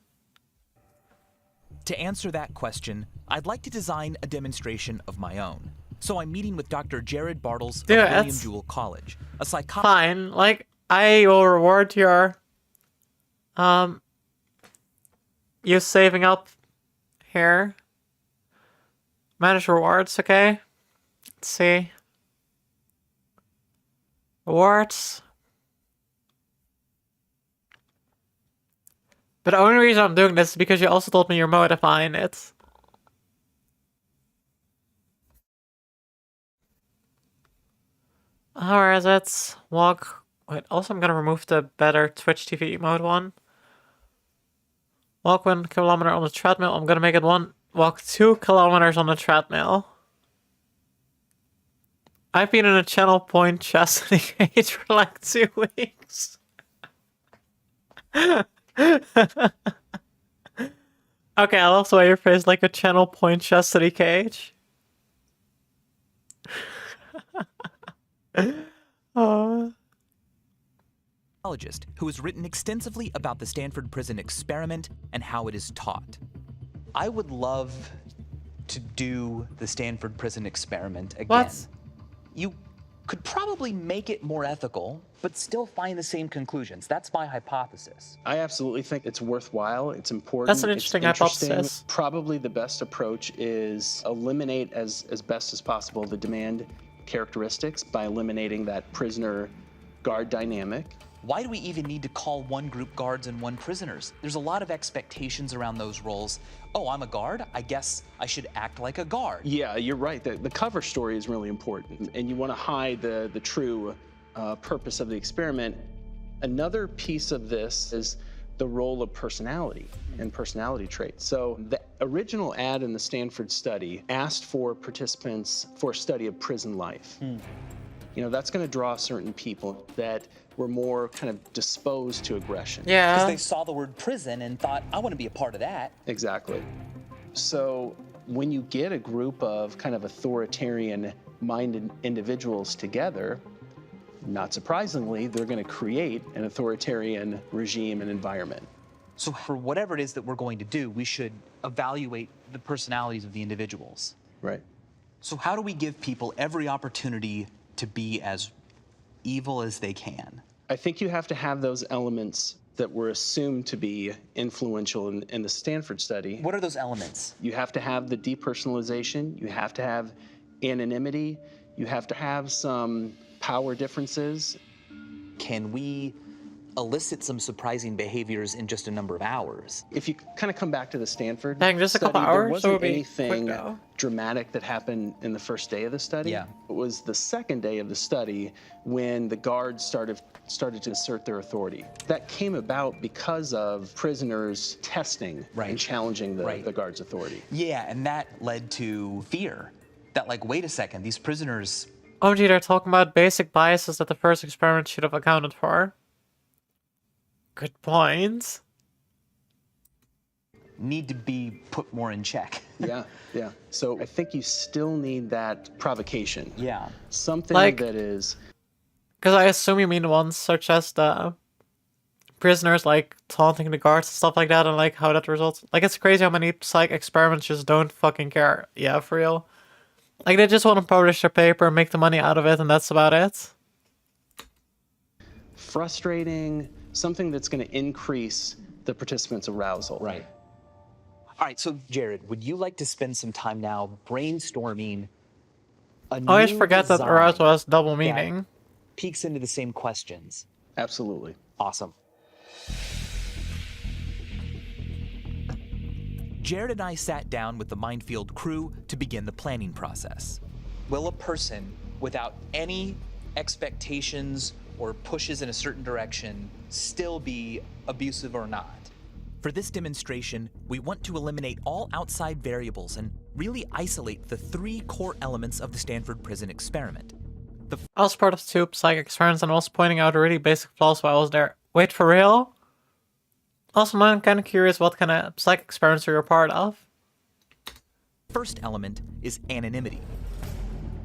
To answer that question, I'd like to design a demonstration of my own. So I'm meeting with Dr. Jared Bartles of William Jewell College, a psychologist. Fine, like, I will reward your, you saving up here. Manage rewards, okay? Let's see. Rewards. But the only reason I'm doing this is because you also told me you're modifying it. Where is it? Walk. Wait, also I'm gonna remove the better Twitch TV mode one. Walk 1 kilometer on the treadmill. I'm gonna make it walk 2 kilometers on the treadmill. I've been in a channel point chastity cage for like 2 weeks. Okay, I love the way your face like a channel point chastity cage. Oh. Who has written extensively about the Stanford Prison Experiment and how it is taught. I would love to do the Stanford Prison Experiment again. What? You could probably make it more ethical, but still find the same conclusions. That's my hypothesis. I absolutely think it's worthwhile. It's important. That's an interesting hypothesis. Probably the best approach is eliminate as best as possible the demand characteristics by eliminating that prisoner guard dynamic. Why do we even need to call one group guards and one prisoners? There's a lot of expectations around those roles. Oh, I'm a guard. I guess I should act like a guard. Yeah, you're right. The cover story is really important, and you want to hide the true purpose of the experiment. Another piece of this is the role of personality and personality traits. So the original ad in the Stanford study asked for participants for a study of prison life. You know, that's going to draw certain people that were more kind of disposed to aggression. Yeah. Because they saw the word prison and thought, I want to be a part of that. Exactly. So when you get a group of kind of authoritarian-minded individuals together, not surprisingly, they're going to create an authoritarian regime and environment. So for whatever it is that we're going to do, we should evaluate the personalities of the individuals. Right. So how do we give people every opportunity to be as evil as they can? I think you have to have those elements that were assumed to be influential in the Stanford study. What are those elements? You have to have the depersonalization, you have to have anonymity, you have to have some power differences. Can we elicit some surprising behaviors in just a number of hours? If you kind of come back to the Stanford Dang, just a study, couple there hours, wasn't so it'll be anything quick now. dramatic that happened in the first day of the study. Yeah. It was the second day of the study when the guards started to assert their authority. That came about because of prisoners testing and challenging the guards' authority. Yeah, and that led to fear. That, like, wait a second, these prisoners... Oh gee, they're talking about basic biases that the first experiment should have accounted for. Good point. Need to be put more in check. Yeah. So I think you still need that provocation. Yeah. Something Like- that is... Because I assume you mean ones such as the prisoners, like, taunting the guards and stuff like that, and, like, how that results. Like, it's crazy how many psych experiments just don't fucking care. Yeah, for real. Like, they just want to publish their paper, make the money out of it, and that's about it. frustrating, something that's going to increase the participants' arousal. Right. All right, so Jared, would you like to spend some time now brainstorming a I always new forget that design arousal has double that meaning. peeks into the same questions? Absolutely. Awesome. Jared and I sat down with the Minefield crew to begin the planning process. Will a person without any expectations or pushes in a certain direction still be abusive or not? For this demonstration, we want to eliminate all outside variables and really isolate the 3 core elements of the Stanford Prison Experiment. I was part of 2 psych experiments and I was pointing out really basic flaws while I was there. Wait, for real? Also, I'm kind of curious what kind of psych experiments you're a part of. First element is anonymity.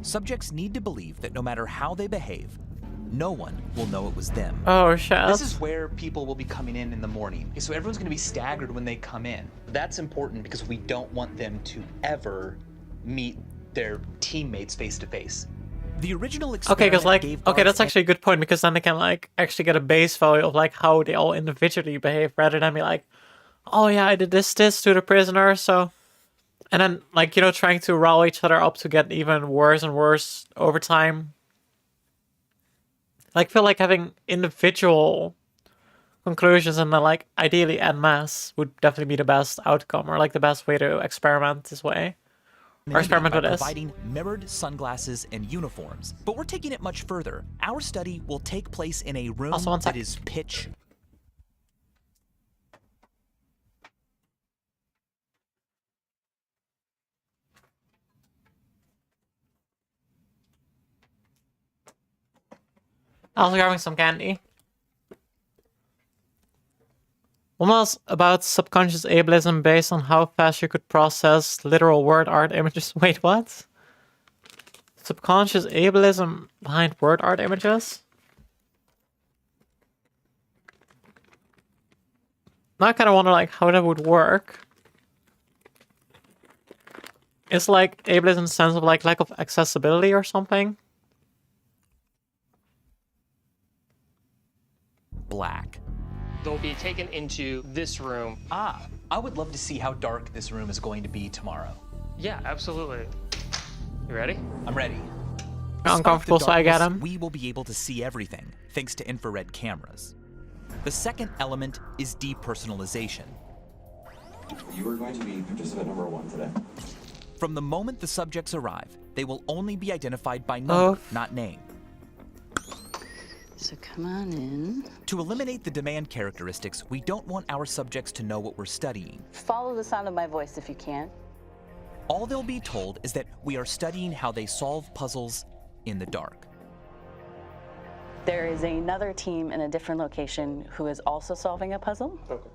Subjects need to believe that no matter how they behave, no one will know it was them. Oh, shit. This is where people will be coming in the morning. Okay, so everyone's going to be staggered when they come in. That's important because we don't want them to ever meet their teammates face to face. The original experiment Okay, because like, gave okay, guards that's actually a good point because then they can like actually get a base value of like how they all individually behave rather than be like, oh yeah, I did this to the prisoner, so. And then like, you know, trying to rile each other up to get even worse and worse over time. Like, feel like having individual conclusions and then like ideally en masse would definitely be the best outcome or like the best way to experiment this way. Or experiment with this. Providing mirrored sunglasses and uniforms. But we're taking it much further. Our study will take place in a room that is pitch. I was grabbing some candy. One was about subconscious ableism based on how fast you could process literal word art images. Wait, what? Subconscious ableism behind word art images? Now I kind of wonder like how that would work. It's like ableism in the sense of like lack of accessibility or something. Black. They'll be taken into this room. Ah, I would love to see how dark this room is going to be tomorrow. Yeah, absolutely. You ready? I'm ready. Uncomfortable, so I get him. We will be able to see everything thanks to infrared cameras. The second element is depersonalization. You are going to be participant number 1 today. From the moment the subjects arrive, they will only be identified by number, not name. So come on in. To eliminate the demand characteristics, we don't want our subjects to know what we're studying. Follow the sound of my voice if you can. All they'll be told is that we are studying how they solve puzzles in the dark. There is another team in a different location who is also solving a puzzle. Okay.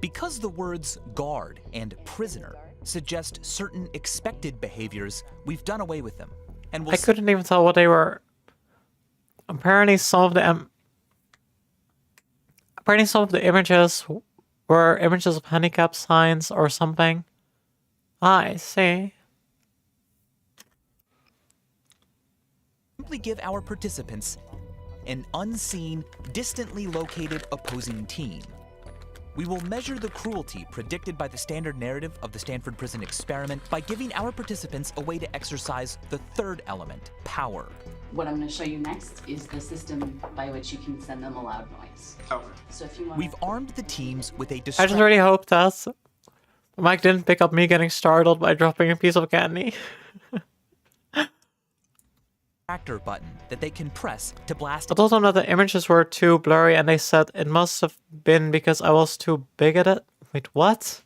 Because the words guard and prisoner suggest certain expected behaviors, we've done away with them. And I couldn't even tell what they were. Apparently some of the images were images of handicap signs or something. I see. Simply give our participants an unseen, distantly located opposing team. We will measure the cruelty predicted by the standard narrative of the Stanford Prison Experiment by giving our participants a way to exercise the third element, power. What I'm going to show you next is the system by which you can send them a loud noise. Okay. So if you want, We've armed the teams with a I just really hope that Mike didn't pick up me getting startled by dropping a piece of candy. distractor button that they can press to blast. I told them that the images were too blurry and they said it must have been because I was too big at it. Wait, what?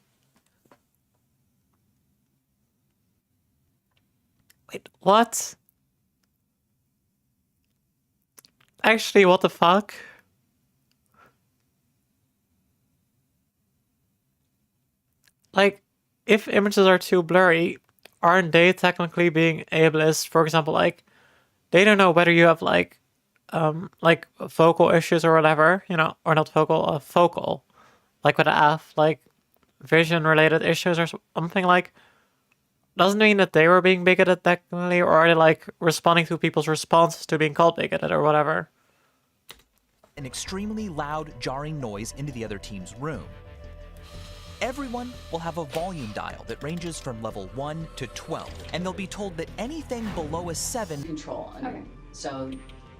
Wait, what? Actually, what the fuck? Like, if images are too blurry, aren't they technically being ableist? For example, like, they don't know whether you have, like vocal issues or whatever, you know, or not vocal, focal, like with an F, like vision-related issues or something, like, doesn't mean that they were being bigoted technically, or are they, like, responding to people's responses to being called bigoted or whatever? An extremely loud, jarring noise into the other team's room. Everyone will have a volume dial that ranges from level 1 to 12, and they'll be told that anything below a 7... Control. Okay. So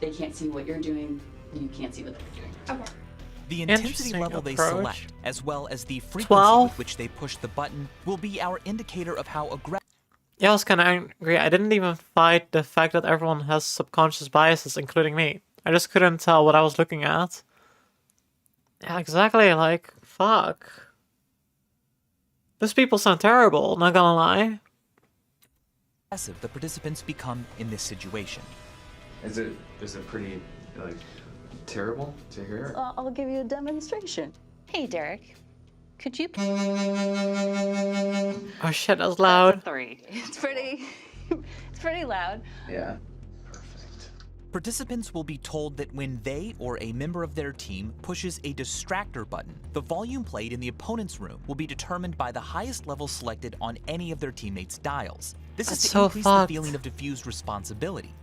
they can't see what you're doing, you can't see what they're doing. Okay. The intensity level they select, as well as the frequency 12? with which they push the button, will be our indicator of how aggressive... Yeah, I was kind of angry. I didn't even fight the fact that everyone has subconscious biases, including me. I just couldn't tell what I was looking at. Yeah, exactly, like, fuck. These people sound terrible, not gonna lie. The participants become in this situation. Is it pretty, like, terrible to hear? I'll give you a demonstration. Hey, Derek, could you? Oh shit, that was loud. 3. It's pretty loud. Yeah. Participants will be told that when they or a member of their team pushes a distractor button, the volume played in the opponent's room will be determined by the highest level selected on any of their teammates' dials. This is to so increase fucked. the feeling of diffused responsibility.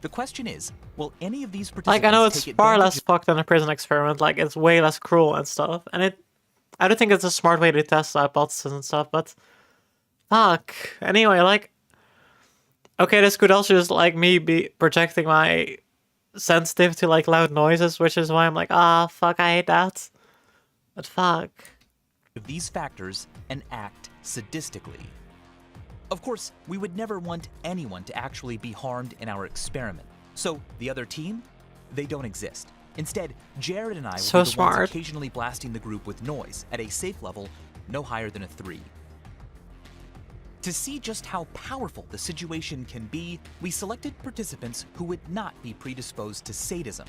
The question is, will any of these Like, participants I know it's take far advantage less fucked than a prison experiment, like, it's way less cruel and stuff, and I don't think it's a smart way to test hypotheses and stuff, but fuck. Anyway, like, okay, this could also just, like, me be projecting my sensitive to, like, loud noises, which is why I'm like, fuck, I hate that. But fuck. of these factors and act sadistically? Of course, we would never want anyone to actually be harmed in our experiment. So, the other team? They don't exist. Instead, Jared and I So will be the ones smart. occasionally blasting the group with noise at a safe level no higher than a 3. To see just how powerful the situation can be, we selected participants who would not be predisposed to sadism.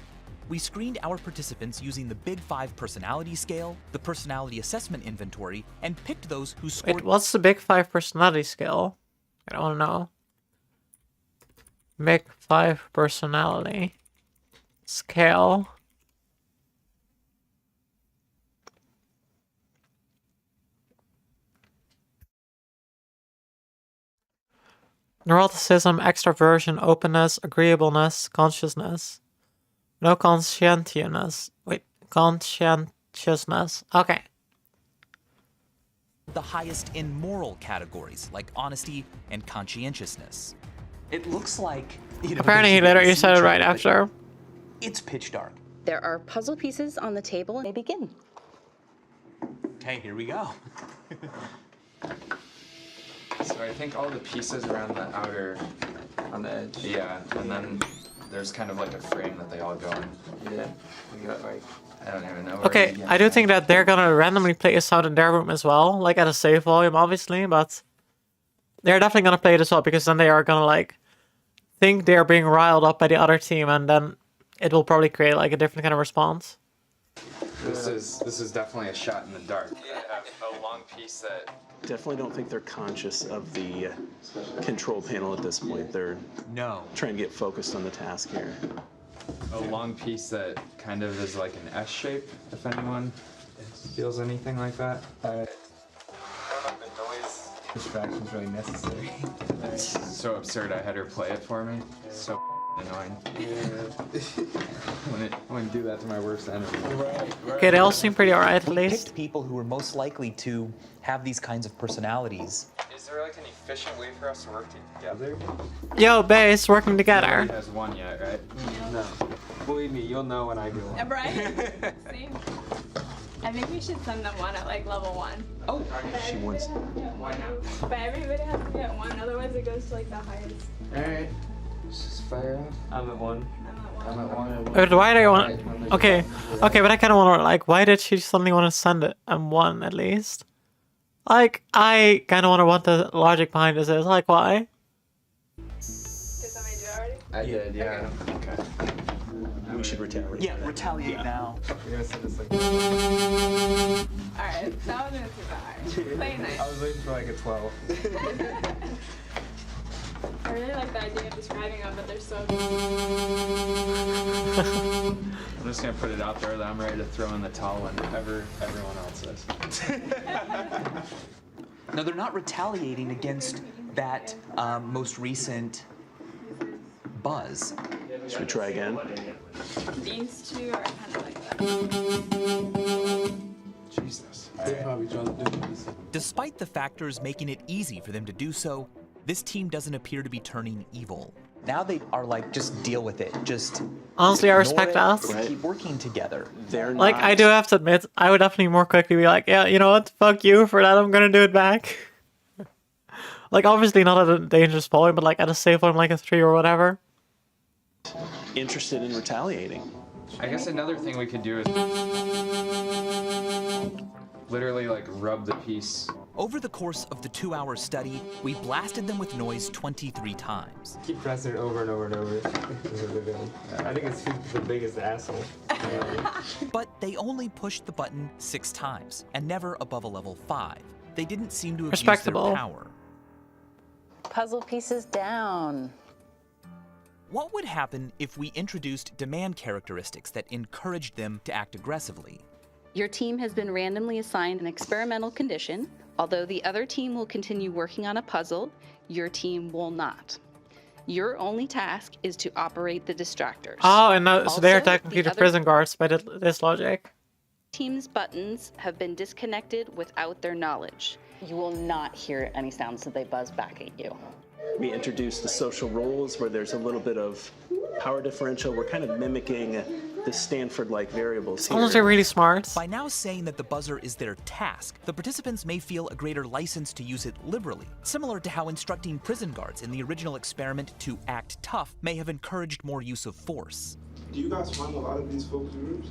We screened our participants using the Big 5 personality scale, the personality assessment inventory, and picked those who scored. Wait, what's the Big 5 personality scale? I don't know. Big 5 personality scale. Neuroticism, extroversion, openness, agreeableness, consciousness. No conscientiousness. Wait, conscientiousness. Okay. The highest in moral categories like honesty and conscientiousness. It looks like Apparently he literally said it right after. It's pitch dark. There are puzzle pieces on the table and they begin. Okay, here we go. So I think all the pieces around the outer, on the edge. Yeah, and then there's kind of like a frame that they all go in. Yeah. We got like, I don't even know. where Okay, to begin. I do think that they're gonna randomly play a sound in their room as well, like at a safe volume, obviously, but they're definitely gonna play it as well because then they are gonna like think they're being riled up by the other team, and then it will probably create like a different kind of response. This is definitely a shot in the dark. Yeah, a long piece that. Definitely don't think they're conscious of the control panel at this point. They're trying to get focused on the task here. A long piece that kind of is like an S shape, if anyone feels anything like that. I don't know if the noise distraction's really necessary. It's so absurd I had her play it for me. So annoying. I wouldn't do that to my worst enemy. Right. Okay, they all seem pretty alright at least. Picked people who were most likely to have these kinds of personalities. Is there like an efficient way for us to work together? Yo, base, working together. Nobody has one yet, right? No. Believe me, you'll know when I do one. Right? Same. I think we should send them one at like level 1. Oh, she wants. Why not? But everybody has to get one, otherwise it goes to like the highest. Alright. Let's just fire off. I'm at 1. I'm at 1. But why do you want? Okay, but I kind of want to like, why did she suddenly want to send it M1 at least? Like, I kind of wonder what the logic behind this is. Like, why? Did somebody do it already? I did, yeah. Okay. We should retaliate. Yeah, retaliate now. Alright, that wasn't super hard. Play nice. I was waiting for like a 12. I really like the idea of describing them, but they're so I'm just gonna put it out there that I'm ready to throw in the towel whenever everyone else is. No, they're not retaliating against that most recent buzz. Should we try again? These two are kind of like that. Jesus. Despite the factors making it easy for them to do so, this team doesn't appear to be turning evil. Now they are like, just deal with it. Just Honestly, I respect that. and keep working together. They're Like, I do have to admit, I would definitely more quickly be like, yeah, you know what? Fuck you for that. I'm gonna do it back. Like, obviously not at a dangerous volume, but like at a safe one, like a 3 or whatever. interested in retaliating. I guess another thing we could do is literally like rub the piece. Over the course of the 2-hour study, we blasted them with noise 23 times. Keep pressing it over and over and over. I think it's who's the biggest asshole. But they only pushed the button 6 times, and never above a level 5. They didn't seem to abuse their power. Puzzle pieces down. What would happen if we introduced demand characteristics that encouraged them to act aggressively? Your team has been randomly assigned an experimental condition. Although the other team will continue working on a puzzle, your team will not. Your only task is to operate the distractors. Oh, and so they are technically the other prison guards by this logic. Team's buttons have been disconnected without their knowledge. You will not hear any sounds that they buzz back at you. We introduced the social roles where there's a little bit of power differential. We're kind of mimicking the Stanford-like variables here. Honestly, really smart. By now saying that the buzzer is their task, the participants may feel a greater license to use it liberally, similar to how instructing prison guards in the original experiment to act tough may have encouraged more use of force. Do you guys find a lot of these focus groups?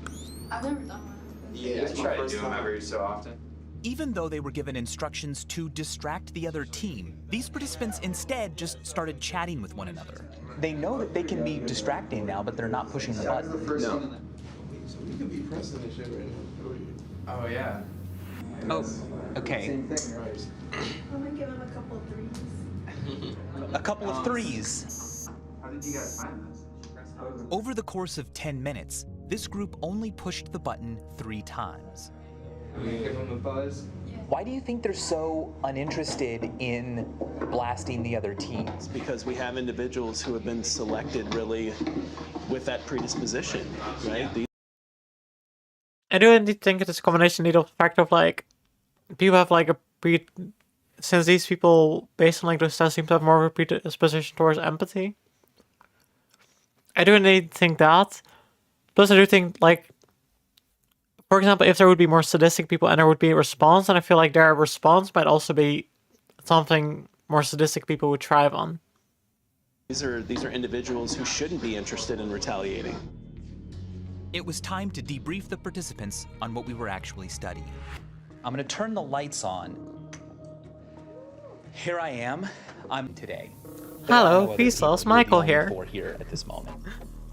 I've never done one. Yeah, I try to do them every so often. Even though they were given instructions to distract the other team, these participants instead just started chatting with one another. They know that they can be distracting now, but they're not pushing the button. No. So we could be pressing this shit right now. Oh yeah. Oh, okay. Same thing, right? I'm gonna give him a couple of threes. A couple of threes. How did you guys find this? Over the course of 10 minutes, this group only pushed the button 3 times. We give them a buzz. Why do you think they're so uninterested in blasting the other teams? Because we have individuals who have been selected really with that predisposition, right? I do indeed think it's a combination of the fact of like people have like since these people based on like those tests seem to have more of a predisposition towards empathy. I do indeed think that. Plus I do think like, for example, if there would be more sadistic people and there would be a response, and I feel like their response might also be something more sadistic people would thrive on. These are individuals who shouldn't be interested in retaliating. It was time to debrief the participants on what we were actually studying. I'm gonna turn the lights on. Here I am. I'm today. Hello, Vsauce, Michael here. Here at this moment.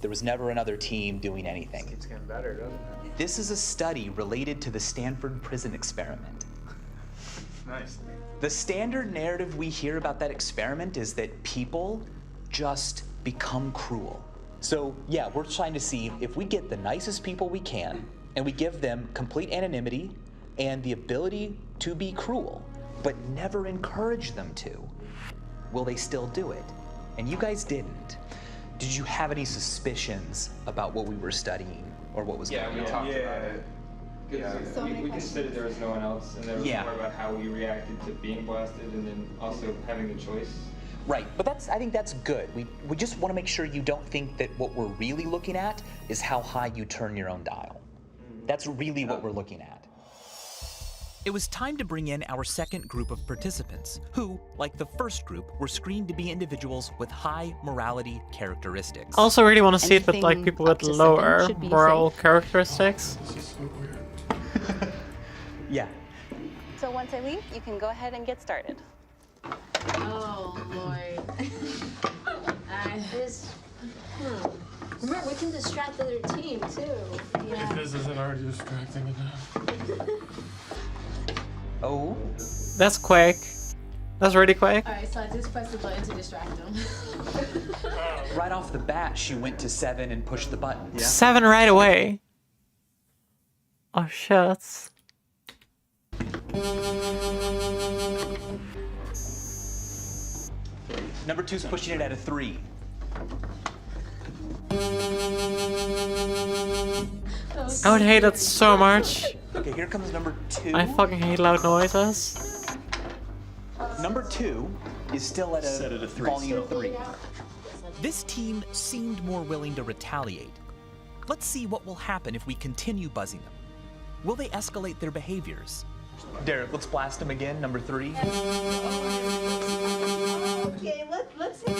There was never another team doing anything. It's getting better, doesn't it? This is a study related to the Stanford prison experiment. Nice. The standard narrative we hear about that experiment is that people just become cruel. So yeah, we're trying to see if we get the nicest people we can and we give them complete anonymity and the ability to be cruel, but never encourage them to, will they still do it? And you guys didn't. Did you have any suspicions about what we were studying or what was going on? Yeah, we talked about it. Yeah, we considered there was no one else, and there was more about how we reacted to being blasted, and then also having the choice. Right, but I think that's good. We just want to make sure you don't think that what we're really looking at is how high you turn your own dial. That's really what we're looking at. It was time to bring in our second group of participants, who, like the first group, were screened to be individuals with high morality characteristics. I also really want to see it with like people with lower moral characteristics. Yeah. So once I leave, you can go ahead and get started. Oh, Lord. Remember, we can distract the other team, too. Yeah. If this isn't already distracting enough. Oh. That's quick. That's really quick. Alright, so I just pressed the button to distract them. Right off the bat, she went to 7 and pushed the button. Yeah. 7 right away. Oh shit. Number 2's pushing it at a 3. I would hate that so much. Okay, here comes number 2. I fucking hate loud noises. Number 2 is still at a volume 3. This team seemed more willing to retaliate. Let's see what will happen if we continue buzzing them. Will they escalate their behaviors? Derek, let's blast them again, number 3. Okay, let's hit.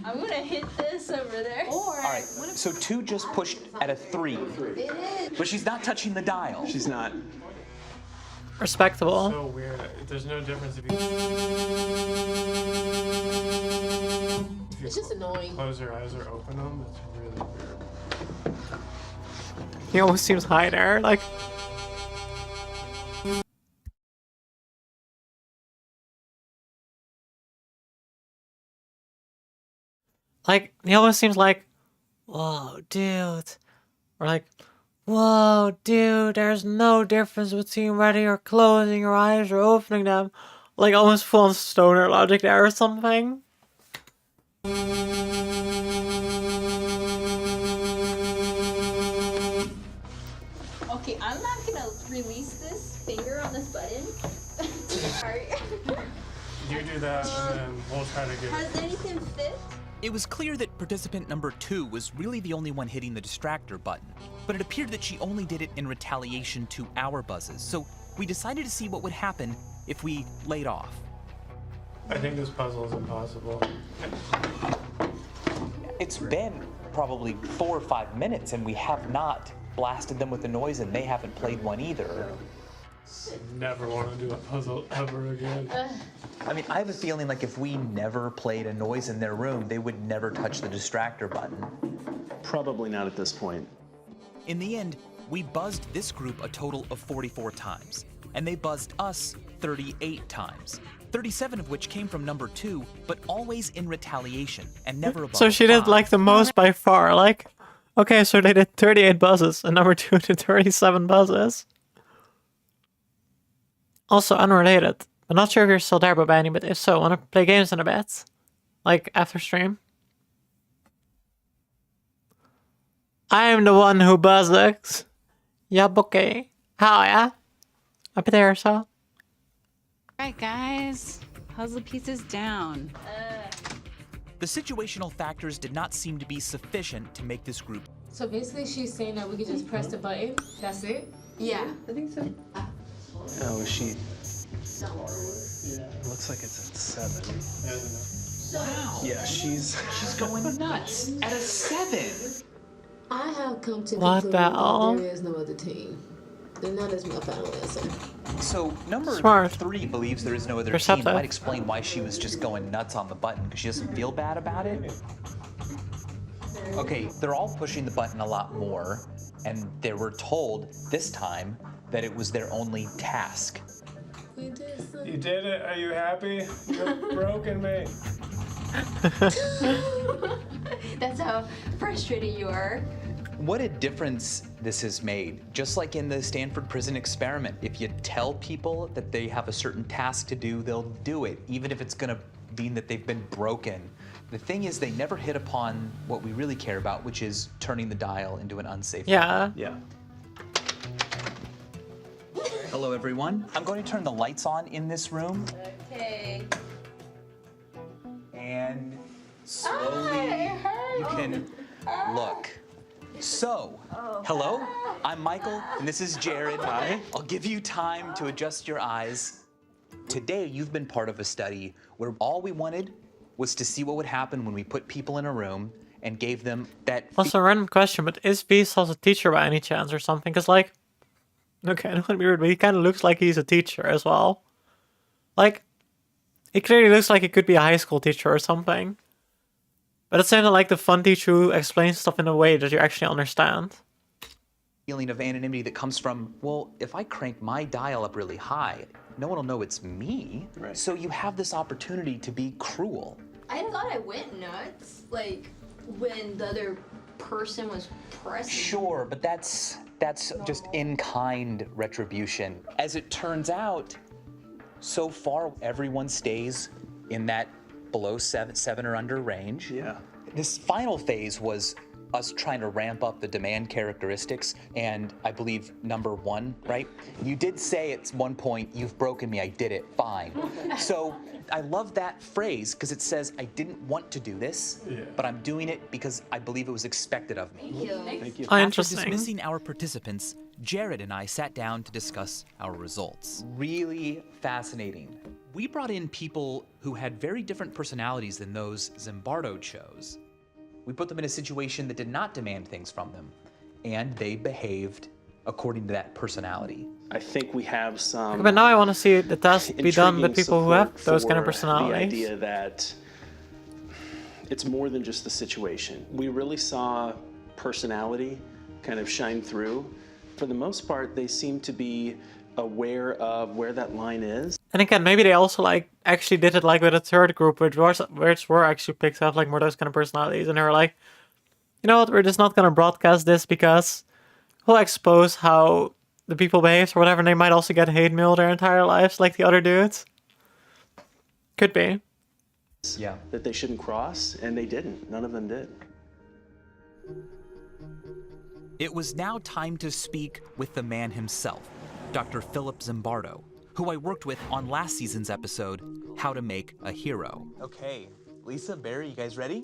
I'm gonna hit this over there. Or All right, so 2 just pushed at a 3. But she's not touching the dial. She's not. Respectable. So weird. There's no difference if you. It's just annoying. Close your eyes or open them. It's really weird. He almost seems high there, like. Like, he almost seems like, whoa, dude. Or like, whoa, dude, there's no difference between whether you're closing your eyes or opening them. Like, almost full on stoner logic there or something. Okay, I'm not gonna release this finger on this button. Sorry. You do that, and then we'll try to get. Has anything fit? It was clear that participant number 2 was really the only one hitting the distractor button, but it appeared that she only did it in retaliation to our buzzes, so we decided to see what would happen if we laid off. I think this puzzle is impossible. It's been probably 4 or 5 minutes and we have not blasted them with the noise and they haven't played one either. Never want to do a puzzle ever again. I mean, I have a feeling like if we never played a noise in their room, they would never touch the distractor button. Probably not at this point. In the end, we buzzed this group a total of 44 times, and they buzzed us 38 times. 37 of which came from number 2, but always in retaliation, and never above So she did 5. like the most by far, like, okay, so they did 38 buzzes, and number 2 did 37 buzzes. Also unrelated. I'm not sure if you're still there, Bobani, but if so, wanna play games in a bit? Like, after stream? I'm the one who buzzes. Yeah, okay. How, yeah? Up there, so. Alright, guys. Puzzle pieces down. The situational factors did not seem to be sufficient to make this group. So basically she's saying that we could just press the button. That's it? Yeah, I think so. Oh, is she? It looks like it's at 7. Wow. Yeah, she's going nuts at a 7. I have come to the What conclusion the hell? that there is no other team. And that is my final answer. So number Smart. 3 believes there is no other Perceptive. team. Might explain why she was just going nuts on the button because she doesn't feel bad about it. Okay, they're all pushing the button a lot more, and they were told this time that it was their only task. You did it. Are you happy? You've broken me. That's how frustrated you are. What a difference this has made. Just like in the Stanford Prison Experiment, if you tell people that they have a certain task to do, they'll do it, even if it's gonna mean that they've been broken. The thing is, they never hit upon what we really care about, which is turning the dial into an unsafe Yeah. Yeah. Hello, everyone. I'm going to turn the lights on in this room, Okay. and slowly you can look. So, hello, I'm Michael, and this is Jared. Hi. I'll give you time to adjust your eyes. Today, you've been part of a study where all we wanted was to see what would happen when we put people in a room and gave them that. Also, a random question, but is Vsauce a teacher by any chance or something? Because, like, okay, I don't want to be weird, but he kind of looks like he's a teacher as well. Like, he clearly looks like he could be a high school teacher or something. But it's kind of like the fun teacher who explains stuff in a way that you actually understand. Feeling of anonymity that comes from, well, if I crank my dial up really high, no one will know it's me. Right. So you have this opportunity to be cruel. I thought I went nuts, like, when the other person was pressing. Sure, but that's just in-kind retribution. As it turns out, so far everyone stays in that below 7 or under range. Yeah. This final phase was us trying to ramp up the demand characteristics, and I believe number 1, right? You did say at one point, "You've broken me, I did it, fine." So I love that phrase because it says, I didn't want to do this, but I'm doing it because I believe it was expected of me. Thank you. Oh, After interesting. dismissing our participants, Jared and I sat down to discuss our results. Really fascinating. We brought in people who had very different personalities than those Zimbardo chose. We put them in a situation that did not demand things from them, and they behaved according to that personality. I think we have some. But now I want to see the test be done with people who have those kind of The personalities. idea that it's more than just the situation. We really saw personality kind of shine through. For the most part, they seem to be aware of where that line is. And again, maybe they also like actually did it like with a third group, which were actually picked up like more those kind of personalities, and they were like, you know what, we're just not gonna broadcast this because we'll expose how the people behave or whatever, and they might also get hate mail their entire lives like the other dudes. Could be. Yeah. That they shouldn't cross, and they didn't. None of them did. It was now time to speak with the man himself, Dr. Philip Zimbardo, who I worked with on last season's episode, How to Make a Hero. Okay, Lisa, Barry, you guys ready?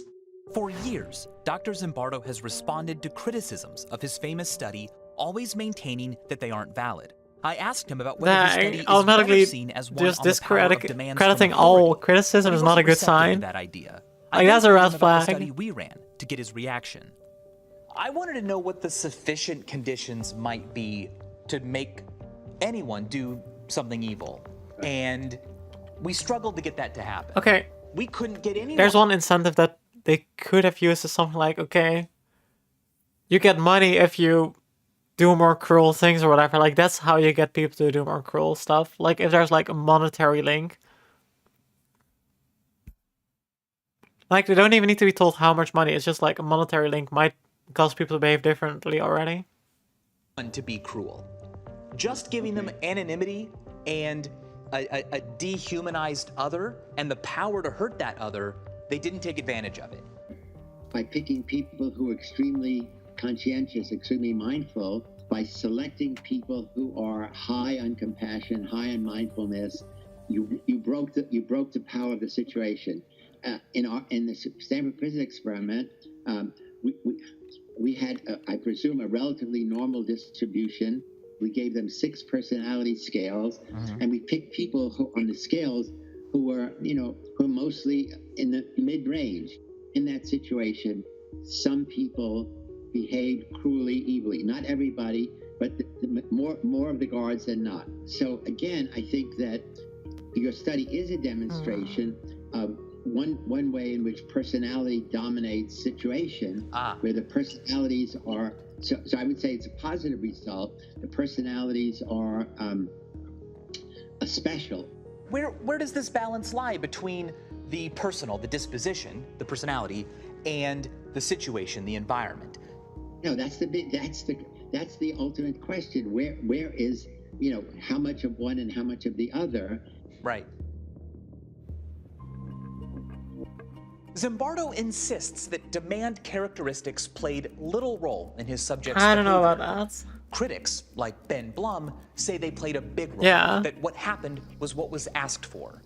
For years, Dr. Zimbardo has responded to criticisms of his famous study, always maintaining that they aren't valid. I asked him about whether the study is better seen as one on the power of demands crediting from all authority, criticism but is he not a wasn't good receptive sign. to that idea. Like, that's a then red asked him about the flag. study we ran to get his reaction. I wanted to know what the sufficient conditions might be to make anyone do something evil, and we struggled to get that to happen. Okay. We couldn't get anyone. There's one incentive that they could have used as something like, okay, you get money if you do more cruel things or whatever. Like, that's how you get people to do more cruel stuff. Like, if there's like a monetary link. Like, they don't even need to be told how much money. It's just like a monetary link might cause people to behave differently already. To be cruel. Just giving them anonymity and a dehumanized other and the power to hurt that other, they didn't take advantage of it. By picking people who are extremely conscientious, extremely mindful, by selecting people who are high on compassion, high on mindfulness, you broke the power of the situation. In the Stanford Prison experiment, we had, I presume, a relatively normal distribution. We gave them 6 personality scales, and we picked people who, on the scales, who were mostly in the mid-range. In that situation, some people behaved cruelly, evilly. Not everybody, but more of the guards than not. So again, I think that your study is a demonstration of one way in which personality dominates situation, where the personalities are. So I would say it's a positive result. The personalities are a special. Where does this balance lie between the personal, the disposition, the personality, and the situation, the environment? No, that's the ultimate question. Where is, how much of one and how much of the other? Right. Zimbardo insists that demand characteristics played little role in his subject's I don't know behavior. about that. Critics, like Ben Blum, say they played a big role, Yeah. that what happened was what was asked for.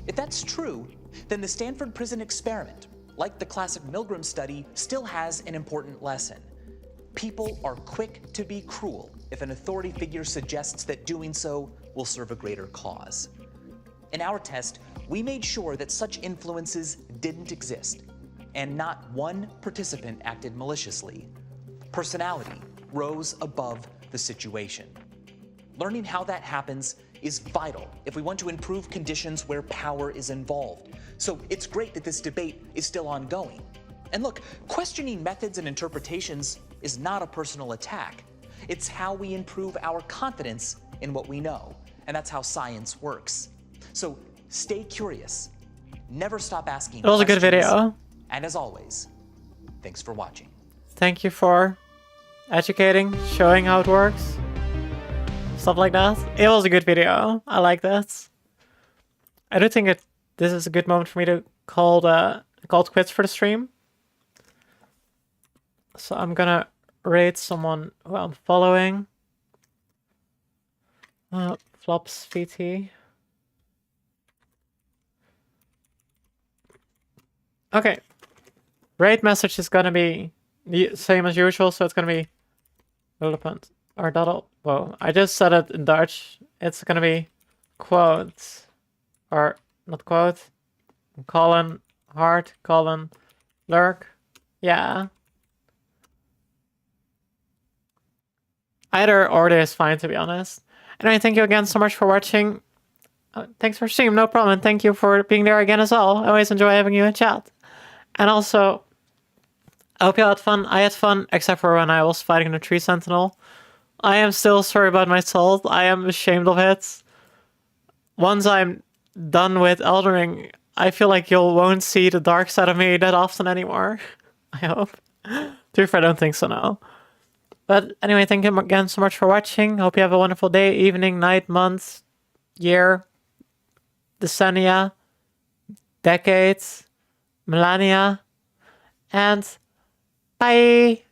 If that's true, then the Stanford Prison experiment, like the classic Milgram study, still has an important lesson. People are quick to be cruel if an authority figure suggests that doing so will serve a greater cause. In our test, we made sure that such influences didn't exist, and not one participant acted maliciously. Personality rose above the situation. Learning how that happens is vital if we want to improve conditions where power is involved. So it's great that this debate is still ongoing. And look, questioning methods and interpretations is not a personal attack. It's how we improve our confidence in what we know, and that's how science works. So stay curious. Never stop asking It was a good questions. video. And as always, thanks for watching. Thank you for educating, showing how it works. Stuff like that. It was a good video. I like that. I do think this is a good moment for me to call it quits for the stream. So I'm gonna rate someone who I'm following. Flops VT. Okay. Rate message is gonna be the same as usual, so it's gonna be relevant or dot. Whoa, I just said it in Dutch. It's gonna be quote or not quote. Colin Hart, Colin Lurk, Yeah. Either order is fine, to be honest. Anyway, thank you again so much for watching. Thanks for stream, no problem. And thank you for being there again as well. I always enjoy having you in chat. And also, I hope you had fun. I had fun, except for when I was fighting the tree sentinel. I am still sorry about my salt. I am ashamed of it. Once I'm done with Elden Ring, I feel like you won't see the dark side of me that often anymore. I hope. To be fair, I don't think so now. But anyway, thank you again so much for watching. Hope you have a wonderful day, evening, night, month, year, decennia, decades, millennia, and bye!